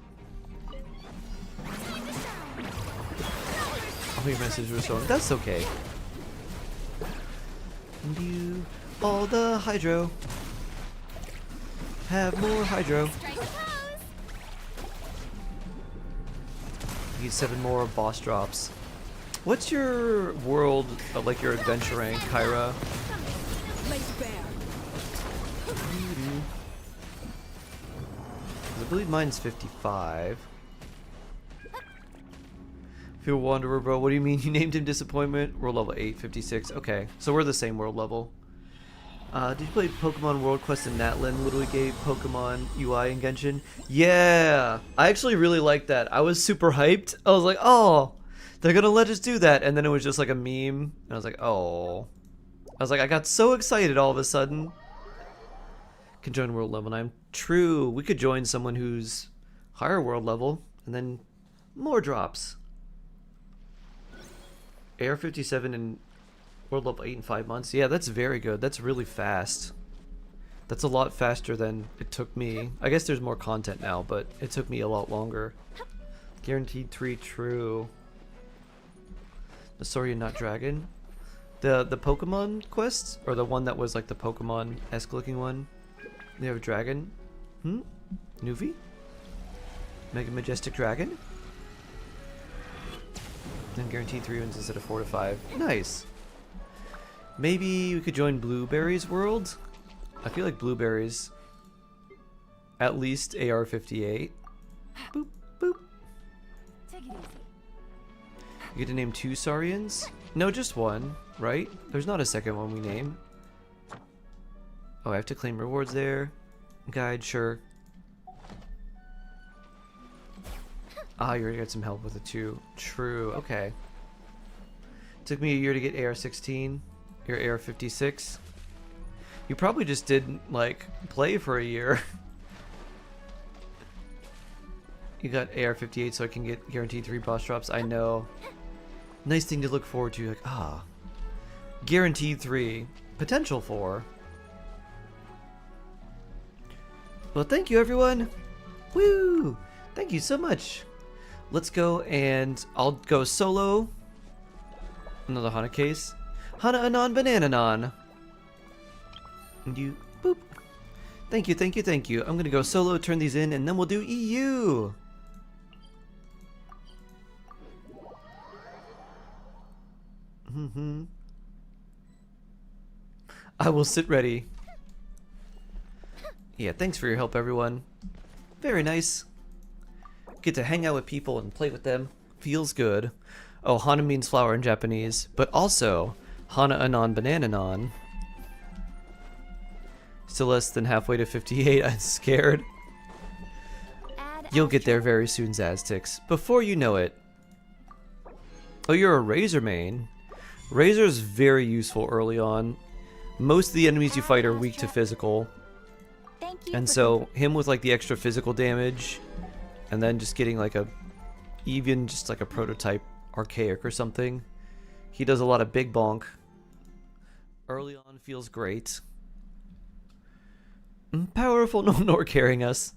Oh, your message was showing. That's okay. You, all the hydro. Have more hydro. Need 7 more boss drops. What's your world, like your adventure rank, Kyra? I believe mine's 55. Feel Wanderer, bro. What do you mean you named him Disappointment? World level 8, 56. Okay, so we're the same world level. Did you play Pokemon World Quest in Natlan? Literally gave Pokemon UI in Genshin? Yeah! I actually really liked that. I was super hyped. I was like, oh, they're gonna let us do that. And then it was just like a meme. And I was like, oh. I was like, I got so excited all of a sudden. Can join world level 9. True. We could join someone who's higher world level. And then more drops. AR-57 and world level 8 in 5 months. Yeah, that's very good. That's really fast. That's a lot faster than it took me. I guess there's more content now, but it took me a lot longer. Guaranteed 3 true. The Saurian not dragon. The Pokemon quest? Or the one that was like the Pokemon-esque looking one? They have a dragon. Nuvi? Mega Majestic Dragon? Then guaranteed 3 wins instead of 4 to 5. Nice. Maybe we could join Blueberry's world? I feel like Blueberry's at least AR-58. Boop, boop. Take it easy. You get to name 2 Saurians? No, just 1, right? There's not a second one we name. Oh, I have to claim rewards there. Guide, sure. Ah, you already got some help with it too. True, okay. Took me a year to get AR-16. Your AR-56. You probably just didn't, like, play for a year. You got AR-58 so I can get guaranteed 3 boss drops. I know. Nice thing to look forward to. Like, ah. Guaranteed 3. Potential 4. Well, thank you, everyone. Woo! Thank you so much. Let's go, and I'll go solo. Another Hana case. Hana Anon Banananon. And you, boop. Thank you, thank you, thank you. I'm gonna go solo, turn these in, and then we'll do EU. I will sit ready. Yeah, thanks for your help, everyone. Very nice. Get to hang out with people and play with them. Feels good. Oh, Hana means flower in Japanese, but also Hana Anon Banananon. Still less than halfway to 58. I'm scared. You'll get there very soon, Zaztix. Before you know it. Oh, you're a Razor main. Razor is very useful early on. Most of the enemies you fight are weak to physical. And so him with like the extra physical damage, and then just getting like even just like a prototype archaic or something. He does a lot of big bonk. Early on feels great. Powerful, no Nor carrying us.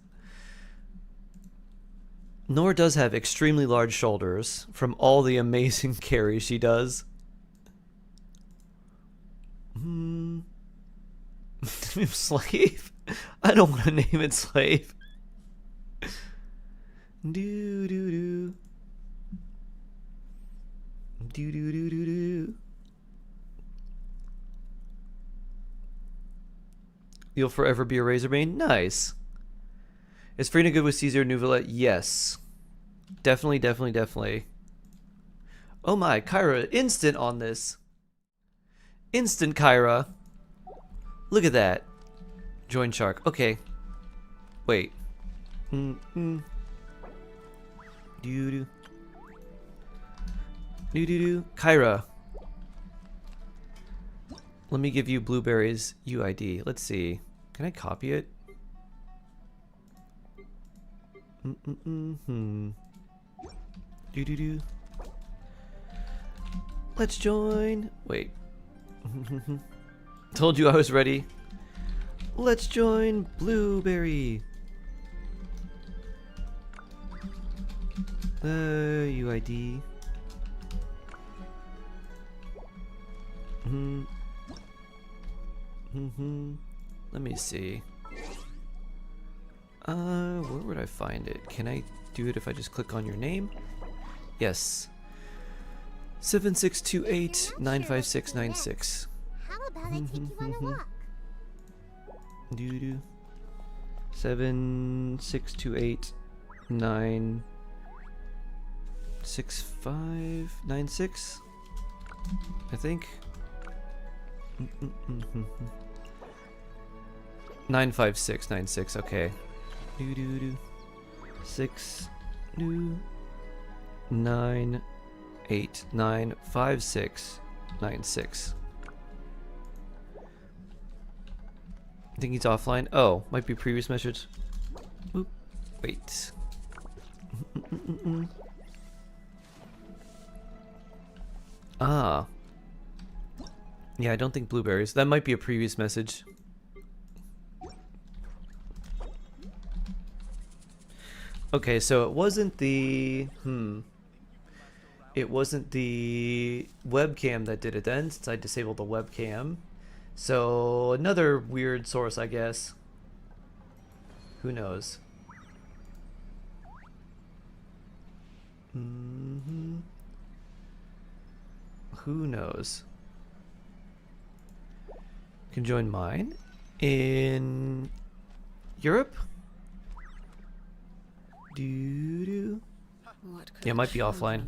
Nor does have extremely large shoulders from all the amazing carries she does. Slave? I don't want to name it Slave. Do do do. Do do do do do. You'll forever be a Razormane? Nice. Is Frina good with Caesar Nouvelle? Yes. Definitely, definitely, definitely. Oh my, Kyra, instant on this. Instant Kyra. Look at that. Join Shark. Okay. Wait. Do do. Do do do. Kyra. Let me give you Blueberry's UID. Let's see. Can I copy it? Do do do. Let's join. Wait. Told you I was ready. Let's join Blueberry. UID. Let me see. Where would I find it? Can I do it if I just click on your name? Yes. 7628-95696. How about I take you on a walk? Doo doo. 7628-96596. I think. 95696. Okay. Do do do. 6 do 9895696. I think he's offline. Oh, might be previous message. Oop. Wait. Ah. Yeah, I don't think blueberries. That might be a previous message. Okay, so it wasn't the it wasn't the webcam that did it then, since I disabled the webcam. So another weird source, I guess. Who knows? Who knows? Can join mine in Europe. Doo-doo. Yeah, it might be offline.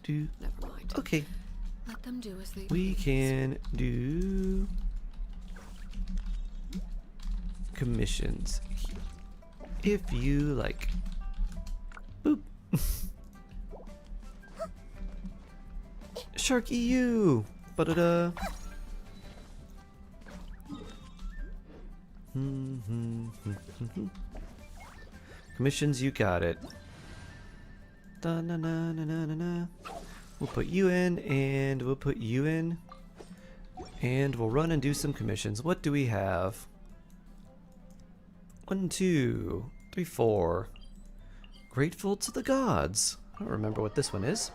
Do. Never mind. Okay. Let them do as they We please. can do commissions if you like. Boop. Shark EU. Ba-da-da. Commissions, you got it. Da na na na na na na. We'll put you in, and we'll put you in, and we'll run and do some commissions. What do we have? 1, 2, 3, 4. Grateful to the gods. I don't remember what this one is.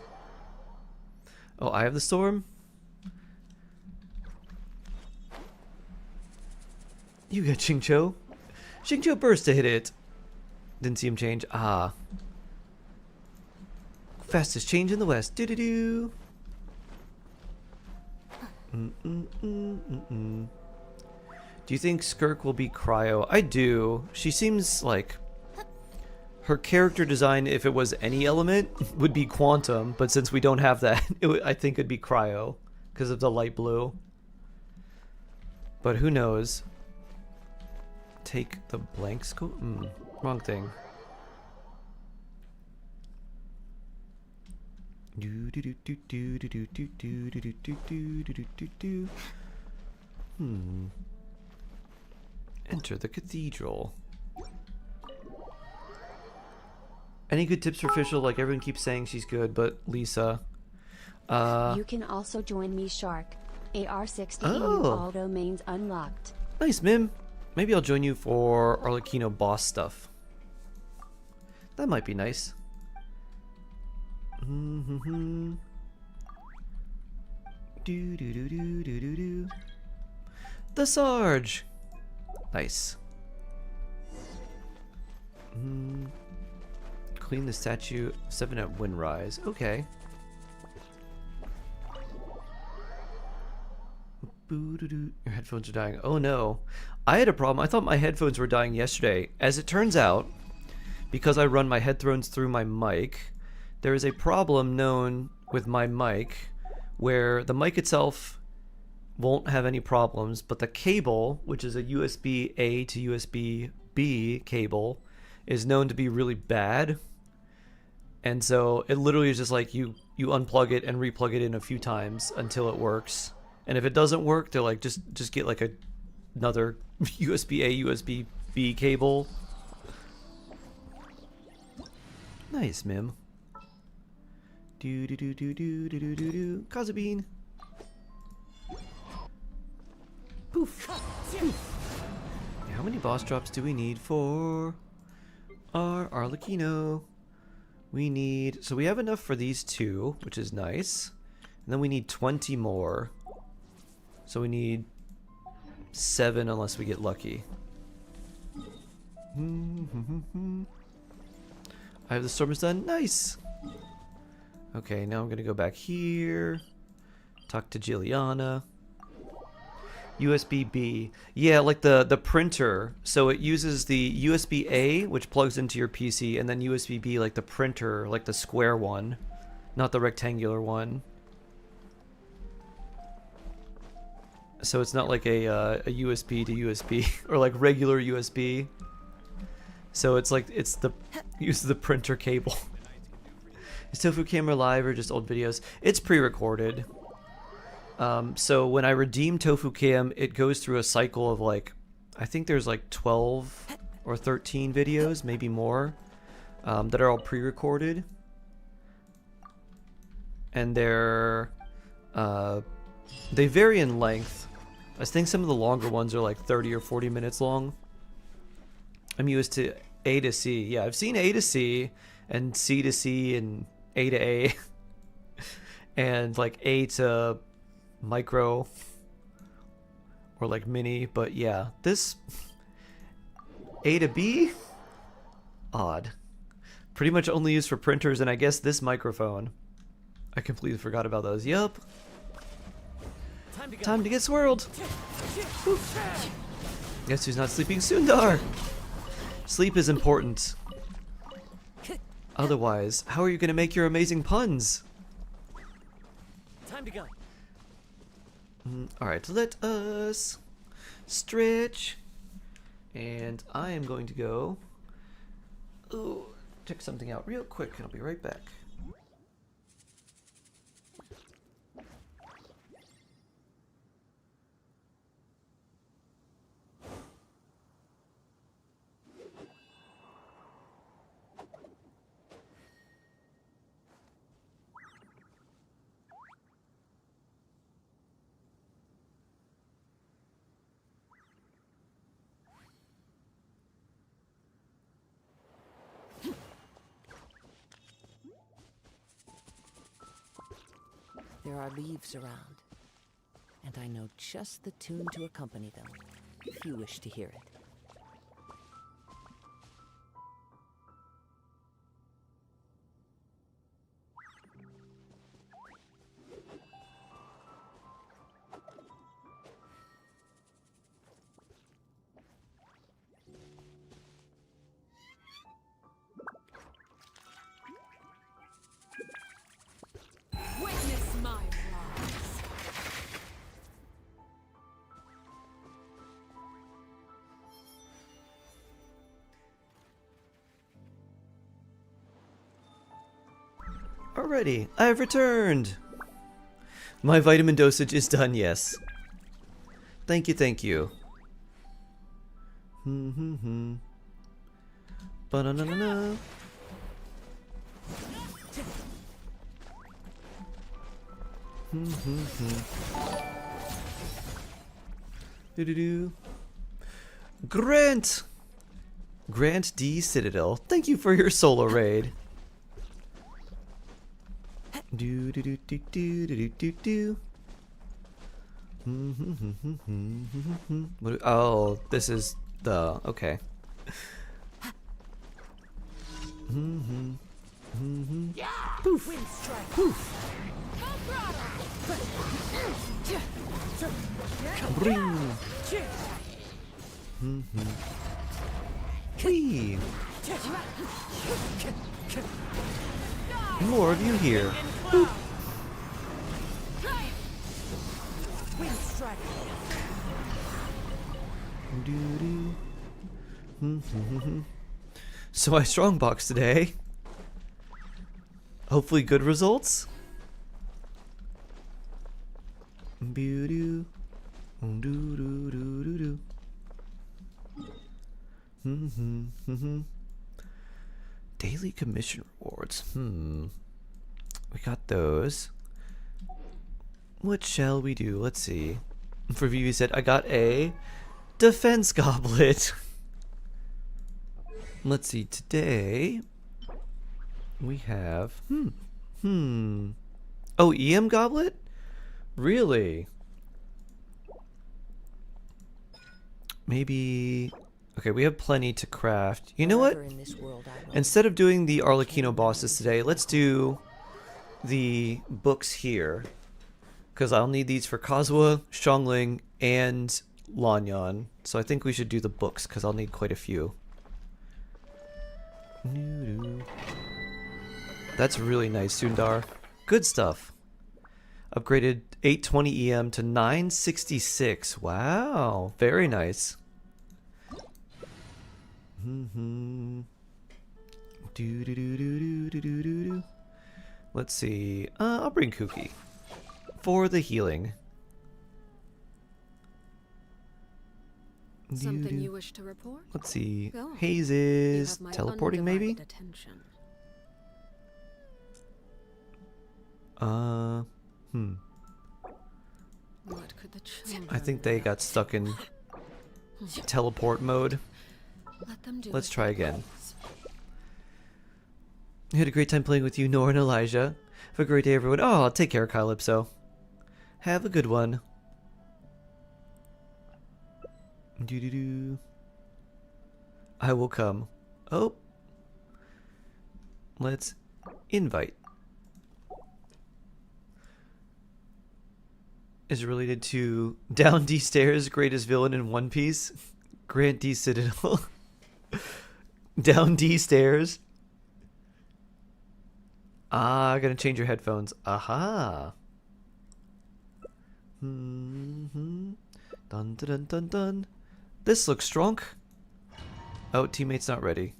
Oh, I have the storm. You got Xingqiu. Xingqiu burst to hit it. Didn't see him change. Ah. Fastest change in the west. Do do do. Do you think Skirk will be Cryo? I do. She seems like her character design, if it was any element, would be Quantum. But since we don't have that, I think it'd be Cryo because of the light blue. But who knows? Take the blank scope? Wrong thing. Do do do do do do do do do do do do do do do. Enter the cathedral. Any good tips for Fischl? Like everyone keeps saying she's good, but Lisa. You can also join me, Shark. AR60 all domains unlocked. Nice, Mim. Maybe I'll join you for Arlecchino boss stuff. That might be nice. Do do do do do do do. The Sarge! Nice. Clean the statue. 7 at Windrise. Okay. Your headphones are dying. Oh no. I had a problem. I thought my headphones were dying yesterday. As it turns out, because I run my headphones through my mic, there is a problem known with my mic where the mic itself won't have any problems, but the cable, which is a USB-A to USB-B cable, is known to be really bad. And so it literally is just like you unplug it and replug it in a few times until it works. And if it doesn't work, they're like, just get like another USB-A, USB-B cable. Nice, Mim. Do do do do do do do do do. Kazabean. Poof. Poof. How many boss drops do we need for our Arlecchino? We need, so we have enough for these 2, which is nice. And then we need 20 more. So we need 7 unless we get lucky. I have the storm is done. Nice. Okay, now I'm gonna go back here. Talk to Juliana. USB-B. Yeah, like the printer. So it uses the USB-A, which plugs into your PC, and then USB-B, like the printer, like the square one, not the rectangular one. So it's not like a USB to USB or like regular USB. So it's like uses the printer cable. Is Tofu Camera live or just old videos? It's pre-recorded. So when I redeem Tofu Cam, it goes through a cycle of like, I think there's like 12 or 13 videos, maybe more, that are all pre-recorded. And they vary in length. I think some of the longer ones are like 30 or 40 minutes long. I'm used to A to C. Yeah, I've seen A to C and C to C and A to A and like A to micro or like mini, but yeah, this A to B, odd. Pretty much only used for printers and I guess this microphone. I completely forgot about those. Yup. Time to get swirled. Guess who's not sleeping? Sundar. Sleep is important. Otherwise, how are you going to make your amazing puns? Time to go. Alright, let us stretch. And I am going to go check something out real quick. I'll be right back. There are leaves around, and I know just the tune to accompany them, if you wish to hear it. Witness my rise. Alrighty, I've returned. My vitamin dosage is done, yes. Thank you, thank you. Ba-na-na-na-na. Do-do-do. Grant D Citadel, thank you for your solo raid. Do do do do do do do do. Oh, this is the okay. Poof. Poof. Bring. Whee. More of you here. Boop. So I strongbox today. Hopefully good results. Daily commission rewards. We got those. What shall we do? Let's see. For Vivi said, I got a defense goblet. Let's see. Today we have oh, EM goblet? Really? Maybe. Okay, we have plenty to craft. You know what? Instead of doing the Arlecchino bosses today, let's do the books here. Because I'll need these for Kazuha, Xiangling, and Lanyan. So I think we should do the books, because I'll need quite a few. That's really nice, Sundar. Good stuff. Upgraded 820 EM to 966. Wow, very nice. Let's see. I'll bring Kuki for the healing. Something you wish to report? Let's see. Go. Haze is teleporting, maybe? Attention. What could the I think they got stuck in teleport mode. Let them do Let's as try they again. please. I had a great time playing with you, Nora and Elijah. Have a great day, everyone. Oh, take care, Calypso. Have a good one. Doo-doo-doo. I will come. Oh. Let's invite. Is related to Down D Stairs, greatest villain in One Piece. Grant D Citadel. Down D Stairs. Ah, gonna change your headphones. Aha. Dun dun dun dun dun. This looks strong. Oh, teammate's not ready.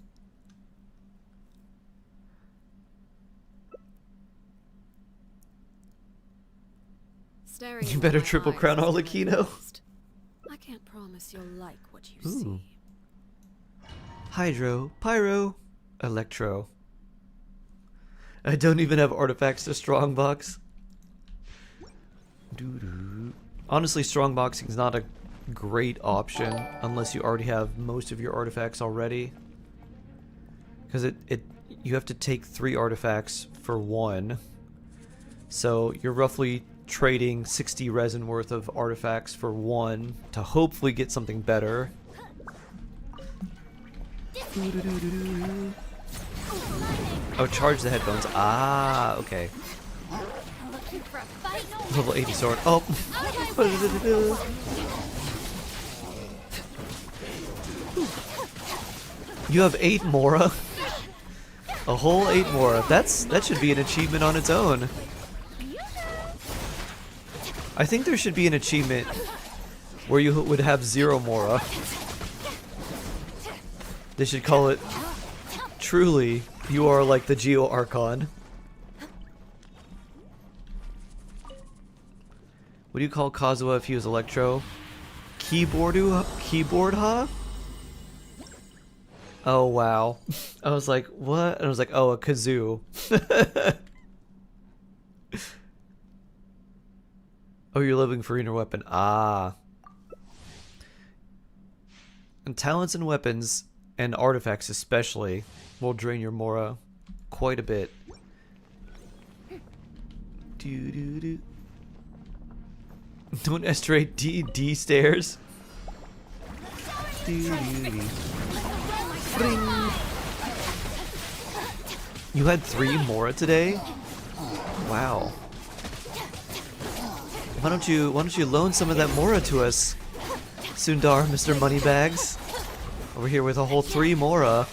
Staring You into better my triple eyes crown is what I Arlecchino. noticed. I can't promise you'll like what you Ooh. see. Hydro, Pyro, Electro. I don't even have artifacts to strongbox. Honestly, strongboxing is not a great option unless you already have most of your artifacts already. Because you have to take 3 artifacts for 1. So you're roughly trading 60 resin worth of artifacts for 1 to hopefully get something better. Oh, charge the headphones. Ah, okay. Level 80 sword. Oh. You have 8 Mora. A whole 8 Mora. That should be an achievement on its own. I think there should be an achievement where you would have 0 Mora. They should call it truly you are like the Geo Archon. What do you call Kazuha if he was Electro? Keyboard ha? Oh wow. I was like, what? And I was like, oh, a kazoo. Oh, you're living for inner weapon. Ah. And talents and weapons, and artifacts especially, will drain your Mora quite a bit. Don't estuary D stairs. Ring. You had 3 Mora today? Wow. Why don't you loan some of that Mora to us, Sundar, Mr. Moneybags? Over here with a whole 3 Mora.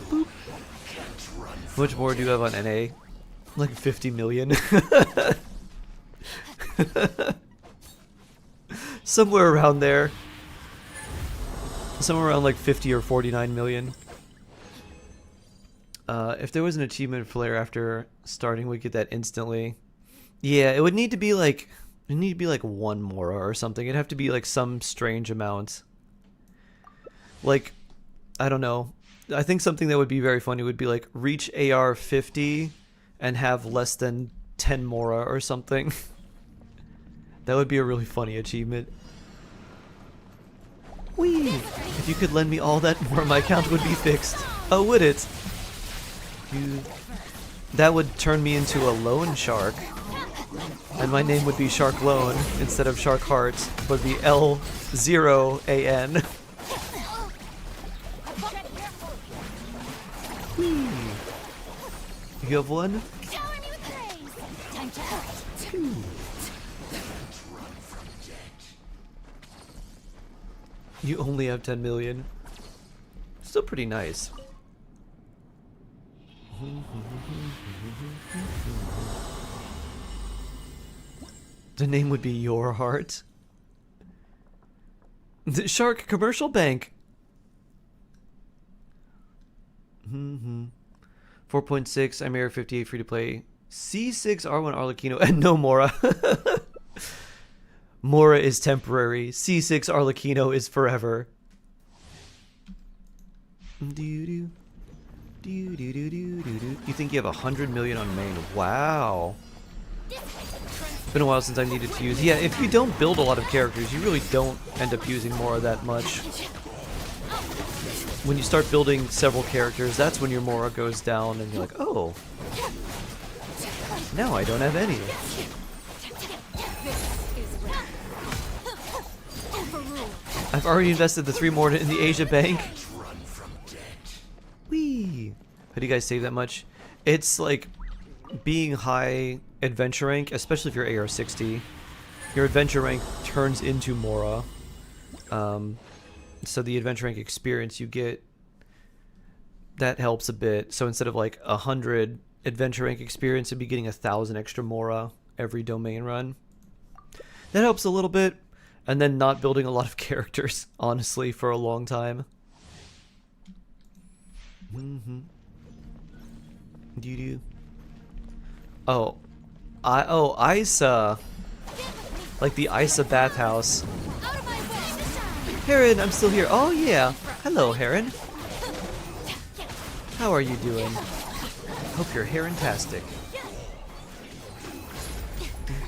Boop. How much more do you have on NA? Like 50 million. Somewhere around there. Somewhere around like 50 or 49 million. If there was an achievement flare after starting, we'd get that instantly. Yeah, it would need to be like 1 Mora or something. It'd have to be like some strange amount. Like, I don't know. I think something that would be very funny would be like reach AR 50 and have less than 10 Mora or something. That would be a really funny achievement. Whee! If you could lend me all that Mora, my account would be fixed. Oh, would it? That would turn me into a loan shark. And my name would be Shark Loan instead of Shark Heart. Would be L0AN. Whee! You have 1? 2. You only have 10 million. Still pretty nice. The name would be Your Heart. The Shark Commercial Bank. 4.6, I'm Air 58 free to play. C6 R1 Arlecchino and no Mora. Mora is temporary. C6 Arlecchino is forever. You think you have 100 million on main? Wow. Been a while since I needed to use. Yeah, if you don't build a lot of characters, you really don't end up using Mora that much. When you start building several characters, that's when your Mora goes down and you're like, oh, now I don't have any. I've already invested the 3 Mora in the Asia Bank. Whee! How do you guys save that much? It's like being high adventure rank, especially if you're AR60. Your adventure rank turns into Mora. So the adventure rank experience you get, that helps a bit. So instead of like 100 adventure rank experience, you'd be getting 1,000 extra Mora every domain run. That helps a little bit. And then not building a lot of characters, honestly, for a long time. Oh, Isa, like the AisaBathhouse. Heron, I'm still here. Oh yeah, hello Heron. How are you doing? Hope you're Heron-tastic.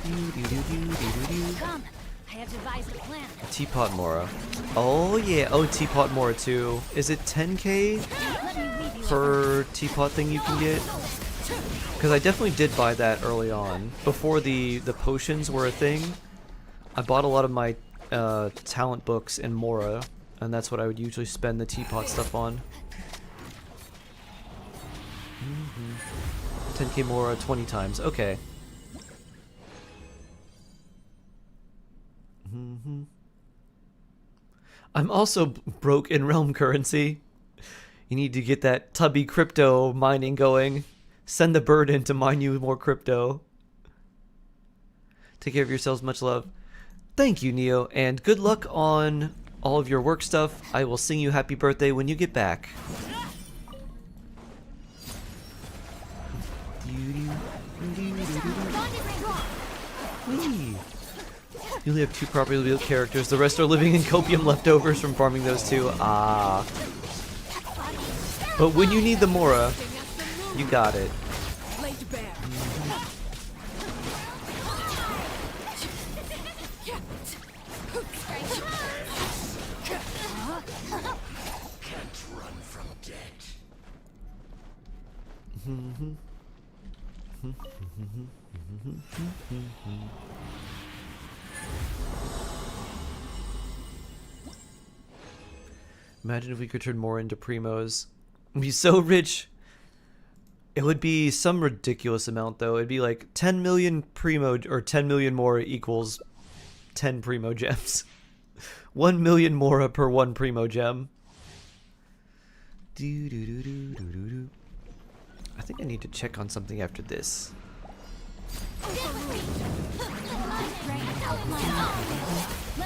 Come, I have devised a plan. Teapot Mora. Oh yeah. Oh, Teapot Mora too. Is it 10k per Teapot thing you can get? Because I definitely did buy that early on. Before the potions were a thing, I bought a lot of my talent books in Mora, and that's what I would usually spend the Teapot stuff on. 10k Mora 20 times. Okay. I'm also broke in realm currency. You need to get that tubby crypto mining going. Send the bird in to mine you more crypto. Take care of yourselves. Much love. Thank you, Neo, and good luck on all of your work stuff. I will sing you happy birthday when you get back. Whee! You only have 2 properly built characters. The rest are living in copium leftovers from farming those 2. Ah. But when you need the Mora, you got it. Imagine if we could turn more into primos. We'd be so rich. It would be some ridiculous amount, though. It'd be like 10 million primo, or 10 million more equals 10 primo gems. 1 million more per 1 primo gem. I think I need to check on something after this. Let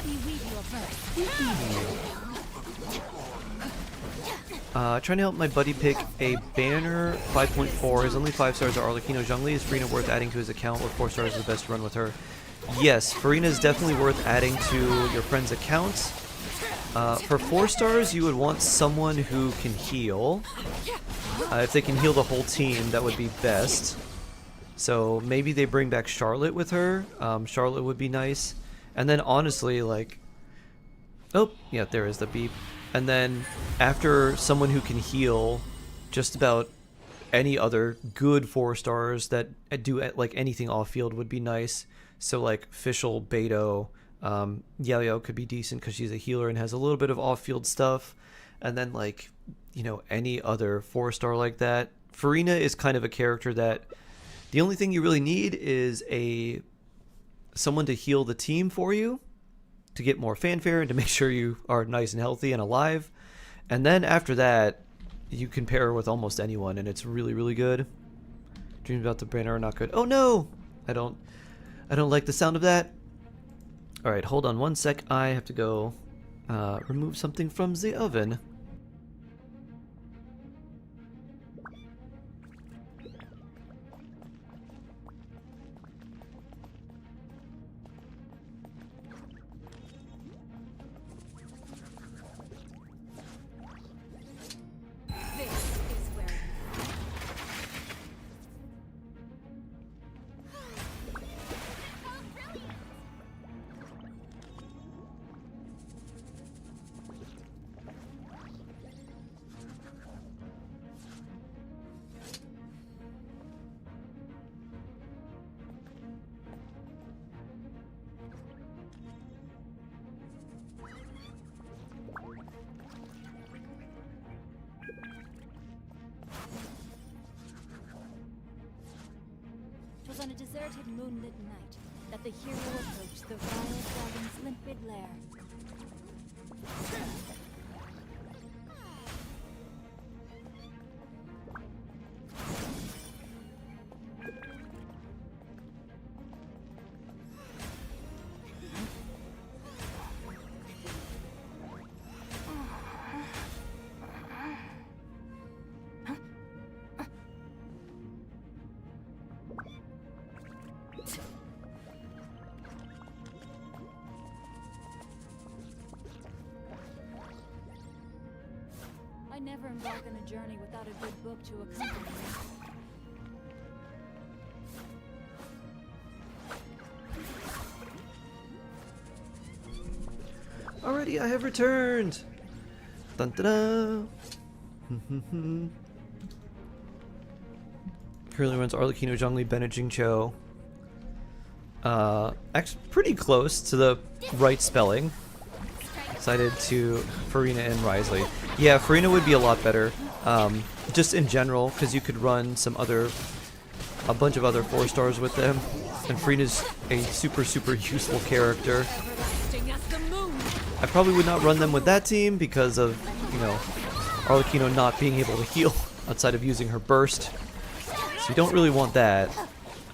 me read you a verse. Trying to help my buddy pick a banner 5.4. His only 5 stars are Arlecchino Zhongli. Is Farina worth adding to his account, or 4 stars is the best to run with her? Yes, Farina is definitely worth adding to your friend's accounts. For 4 stars, you would want someone who can heal. If they can heal the whole team, that would be best. So maybe they bring back Charlotte with her. Charlotte would be nice. And then honestly, like... Oh, yeah, there is the beep. And then after someone who can heal just about any other good 4 stars that do like anything off field would be nice. So like Fischl, Beto, Yayo could be decent because she's a healer and has a little bit of off field stuff. And then like, you know, any other 4 star like that. Farina is kind of a character that the only thing you really need is someone to heal the team for you, to get more fanfare and to make sure you are nice and healthy and alive. And then after that, you can pair her with almost anyone, and it's really, really good. Dreams about the banner are not good. Oh no! I don't like the sound of that. Alright, hold on one sec. I have to go remove something from the oven. On a deserted moonlit night that the hero approached the vile dragon's limpid lair. I never embark on a journey without a good book to accompany me. Alrighty, I have returned! Dun da da! Currently runs Arlecchino, Zhongli, Bennett, Jingqiu. Actually pretty close to the right spelling. Decided to Farina and Risley. Yeah, Farina would be a lot better, just in general, because you could run a bunch of other 4 stars with them, and Farina's a super, super useful character. I probably would not run them with that team because of, you know, Arlecchino not being able to heal outside of using her burst. So you don't really want that,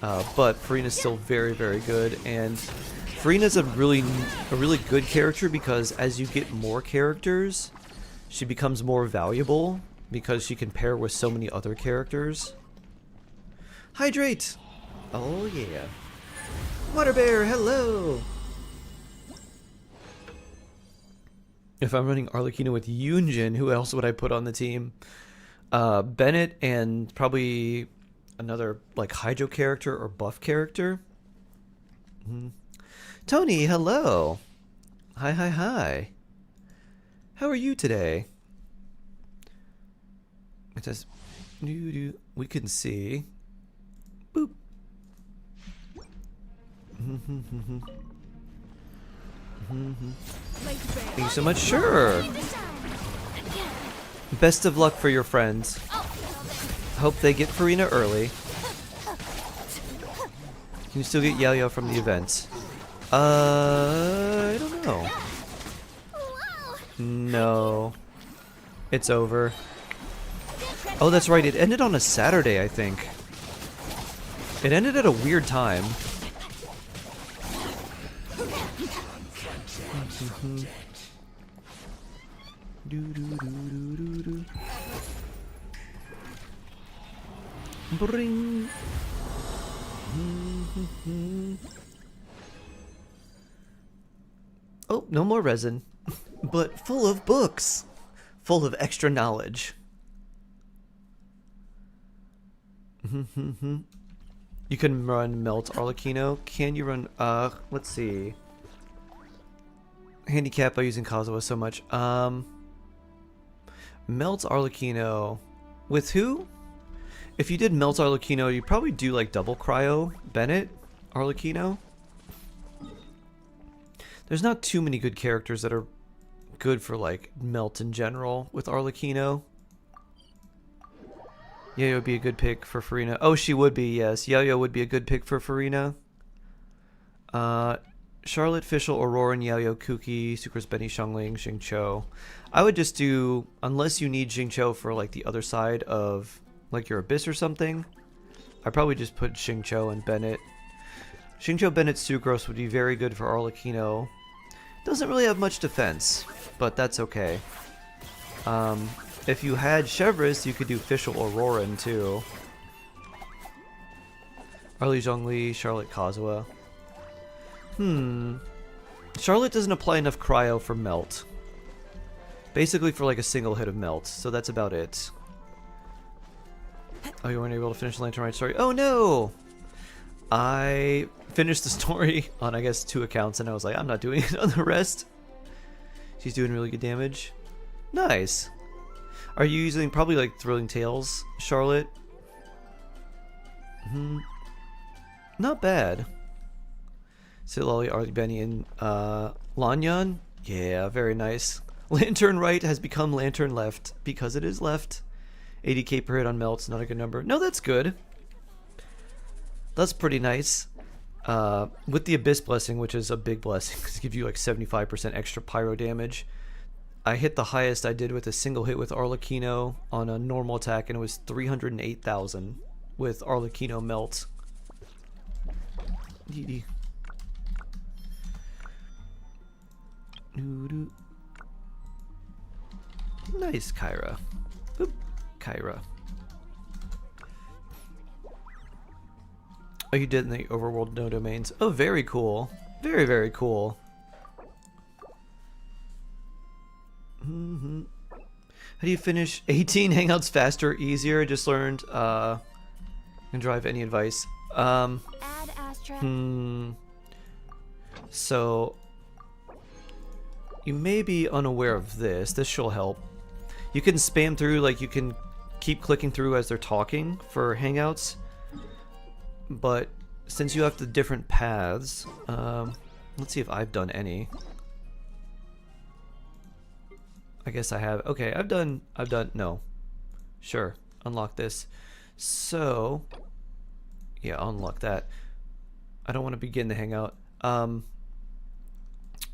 but Farina's still very, very good, and Farina's a really good character because as you get more characters, she becomes more valuable because she can pair with so many other characters. Hydrate! Oh yeah. Water Bear, hello! If I'm running Arlecchino with Yunjin, who else would I put on the team? Bennett and probably another like Hydro character or buff character. Tony, hello! Hi, hi, hi. How are you today? It says, We can see. Boop. Thank you so much. Sure. Best of luck for your friends. Hope they get Farina early. Can you still get Yao from the event? I don't know. No. It's over. Oh, that's right. It ended on a Saturday, I think. It ended at a weird time. Bring. Oh, no more resin. But full of books. Full of extra knowledge. You can run Melt Arlecchino. Can you run, let's see. Handicap by using Kazuha so much. Melt Arlecchino. With who? If you did Melt Arlecchino, you probably do like double cryo Bennett Arlecchino. There's not too many good characters that are good for like Melt in general with Arlecchino. Yayo would be a good pick for Farina. Oh, she would be, yes. Yayo would be a good pick for Farina. Charlotte, Fischl, Aurora, and Yayo, Kuki, Sucrose, Benny, Xiangling, Xingqiu. I would just do, unless you need Xingqiu for like the other side of like your Abyss or something, I'd probably just put Xingqiu and Bennett. Xingqiu, Bennett, Sucrose would be very good for Arlecchino. Doesn't really have much defense, but that's okay. If you had Chevreuse, you could do Fischl or Roran too. Arlie Zhongli, Charlotte Kazuha. Charlotte doesn't apply enough cryo for Melt. Basically for like a single hit of Melt, so that's about it. Oh, you weren't able to finish the Lantern Rite story? Oh no! I finished the story on, I guess, 2 accounts, and I was like, I'm not doing it on the rest. She's doing really good damage. Nice. Are you using probably like Thrilling Tales, Charlotte? Not bad. Silali, Arlie, Benny, and Lanyan? Yeah, very nice. Lantern Right has become Lantern Left because it is left. 80k per hit on Melt's not a good number. No, that's good. That's pretty nice. With the Abyss Blessing, which is a big blessing, because it gives you like 75% extra pyro damage. I hit the highest I did with a single hit with Arlecchino on a normal attack, and it was 308,000 with Arlecchino Melt. Nice, Kyra. Boop. Kyra. Oh, you did in the overworld no domains. Oh, very cool. Very, very cool. How do you finish 18 hangouts faster, easier? I just learned. Can drive any advice. Add Astra. So you may be unaware of this. This shall help. You can spam through, like you can keep clicking through as they're talking for hangouts. But since you have the different paths, let's see if I've done any. I guess I have. Okay, I've done, no. Sure, unlock this. So, yeah, I'll unlock that. I don't want to begin the hangout.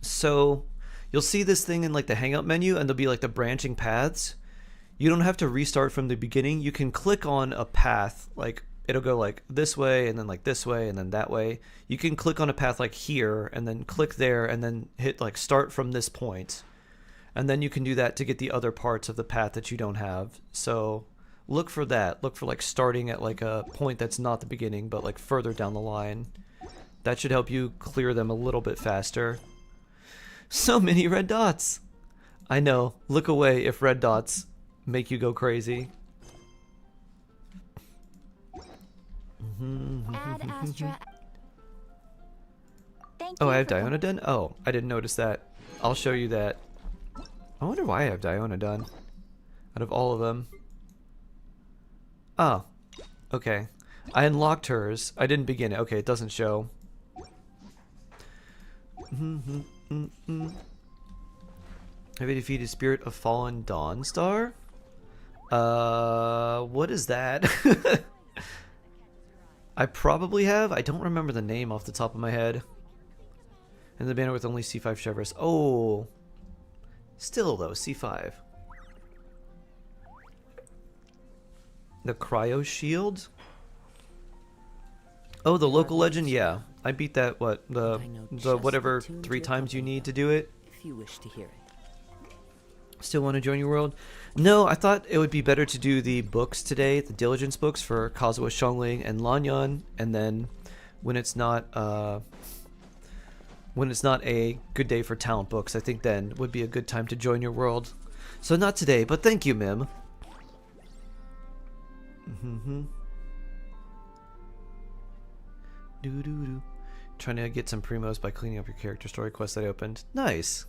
So, you'll see this thing in like the hangout menu, and there'll be like the branching paths. You don't have to restart from the beginning. You can click on a path, like it'll go like this way, and then like this way, and then that way. You can click on a path like here, and then click there, and then hit like start from this point. And then you can do that to get the other parts of the path that you don't have. So look for that. Look for like starting at like a point that's not the beginning, but like further down the line. That should help you clear them a little bit faster. So many red dots. I know. Look away if red dots make you go crazy. Add Astra. Thank Oh, you I have for Diona done? Oh, I didn't notice that. I'll show you that. I wonder why I have Diona done. Out of all of them. Oh, okay. I unlocked hers. I didn't begin it. Okay, it doesn't show. Have you defeated Spirit of Fallen Dawnstar? What is that? I probably have. I don't remember the name off the top of my head. And the banner with only C5 Chevres. Oh. Still, though, C5. The Cryo Shield? Oh, the local legend? Yeah. I beat that, what, the whatever 3 times you need to do it? If you wish to hear it. Still want to join your world? No, I thought it would be better to do the books today, the diligence books for Kazuha Xiongling and Lanyan, and then when it's not a good day for talent books, I think then would be a good time to join your world. So not today, but thank you, Mim. Trying to get some primos by cleaning up your character story quest that I opened. Nice.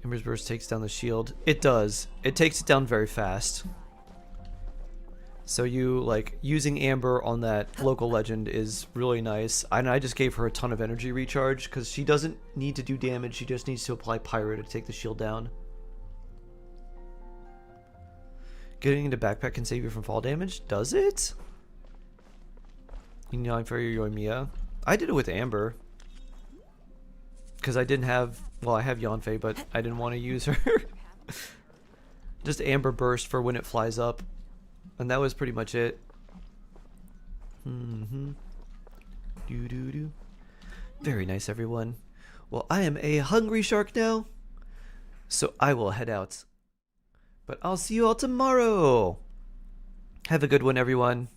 Ember's Burst takes down the shield. It does. It takes it down very fast. So you, like, using Amber on that local legend is really nice. And I just gave her a ton of energy recharge because she doesn't need to do damage. She just needs to apply Pyro to take the shield down. Getting into backpack can save you from fall damage? Does it? You know, for your Yoimiya. I did it with Amber. Because I didn't have... Well, I have Yanfei, but I didn't want to use her. Just Amber Burst for when it flies up. And that was pretty much it. Very nice, everyone. Well, I am a hungry shark now. So I will head out. But I'll see you all tomorrow. Have a good one, everyone.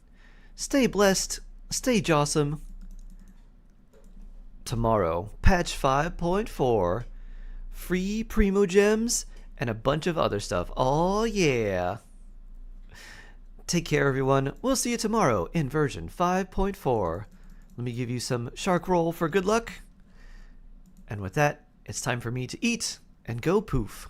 Stay blessed. Stay jawsome. Tomorrow, patch 5.4. Free Primogems and a bunch of other stuff. Oh, yeah. Take care, everyone. We'll see you tomorrow in version 5.4. Let me give you some shark roll for good luck. And with that, it's time for me to eat and go poof.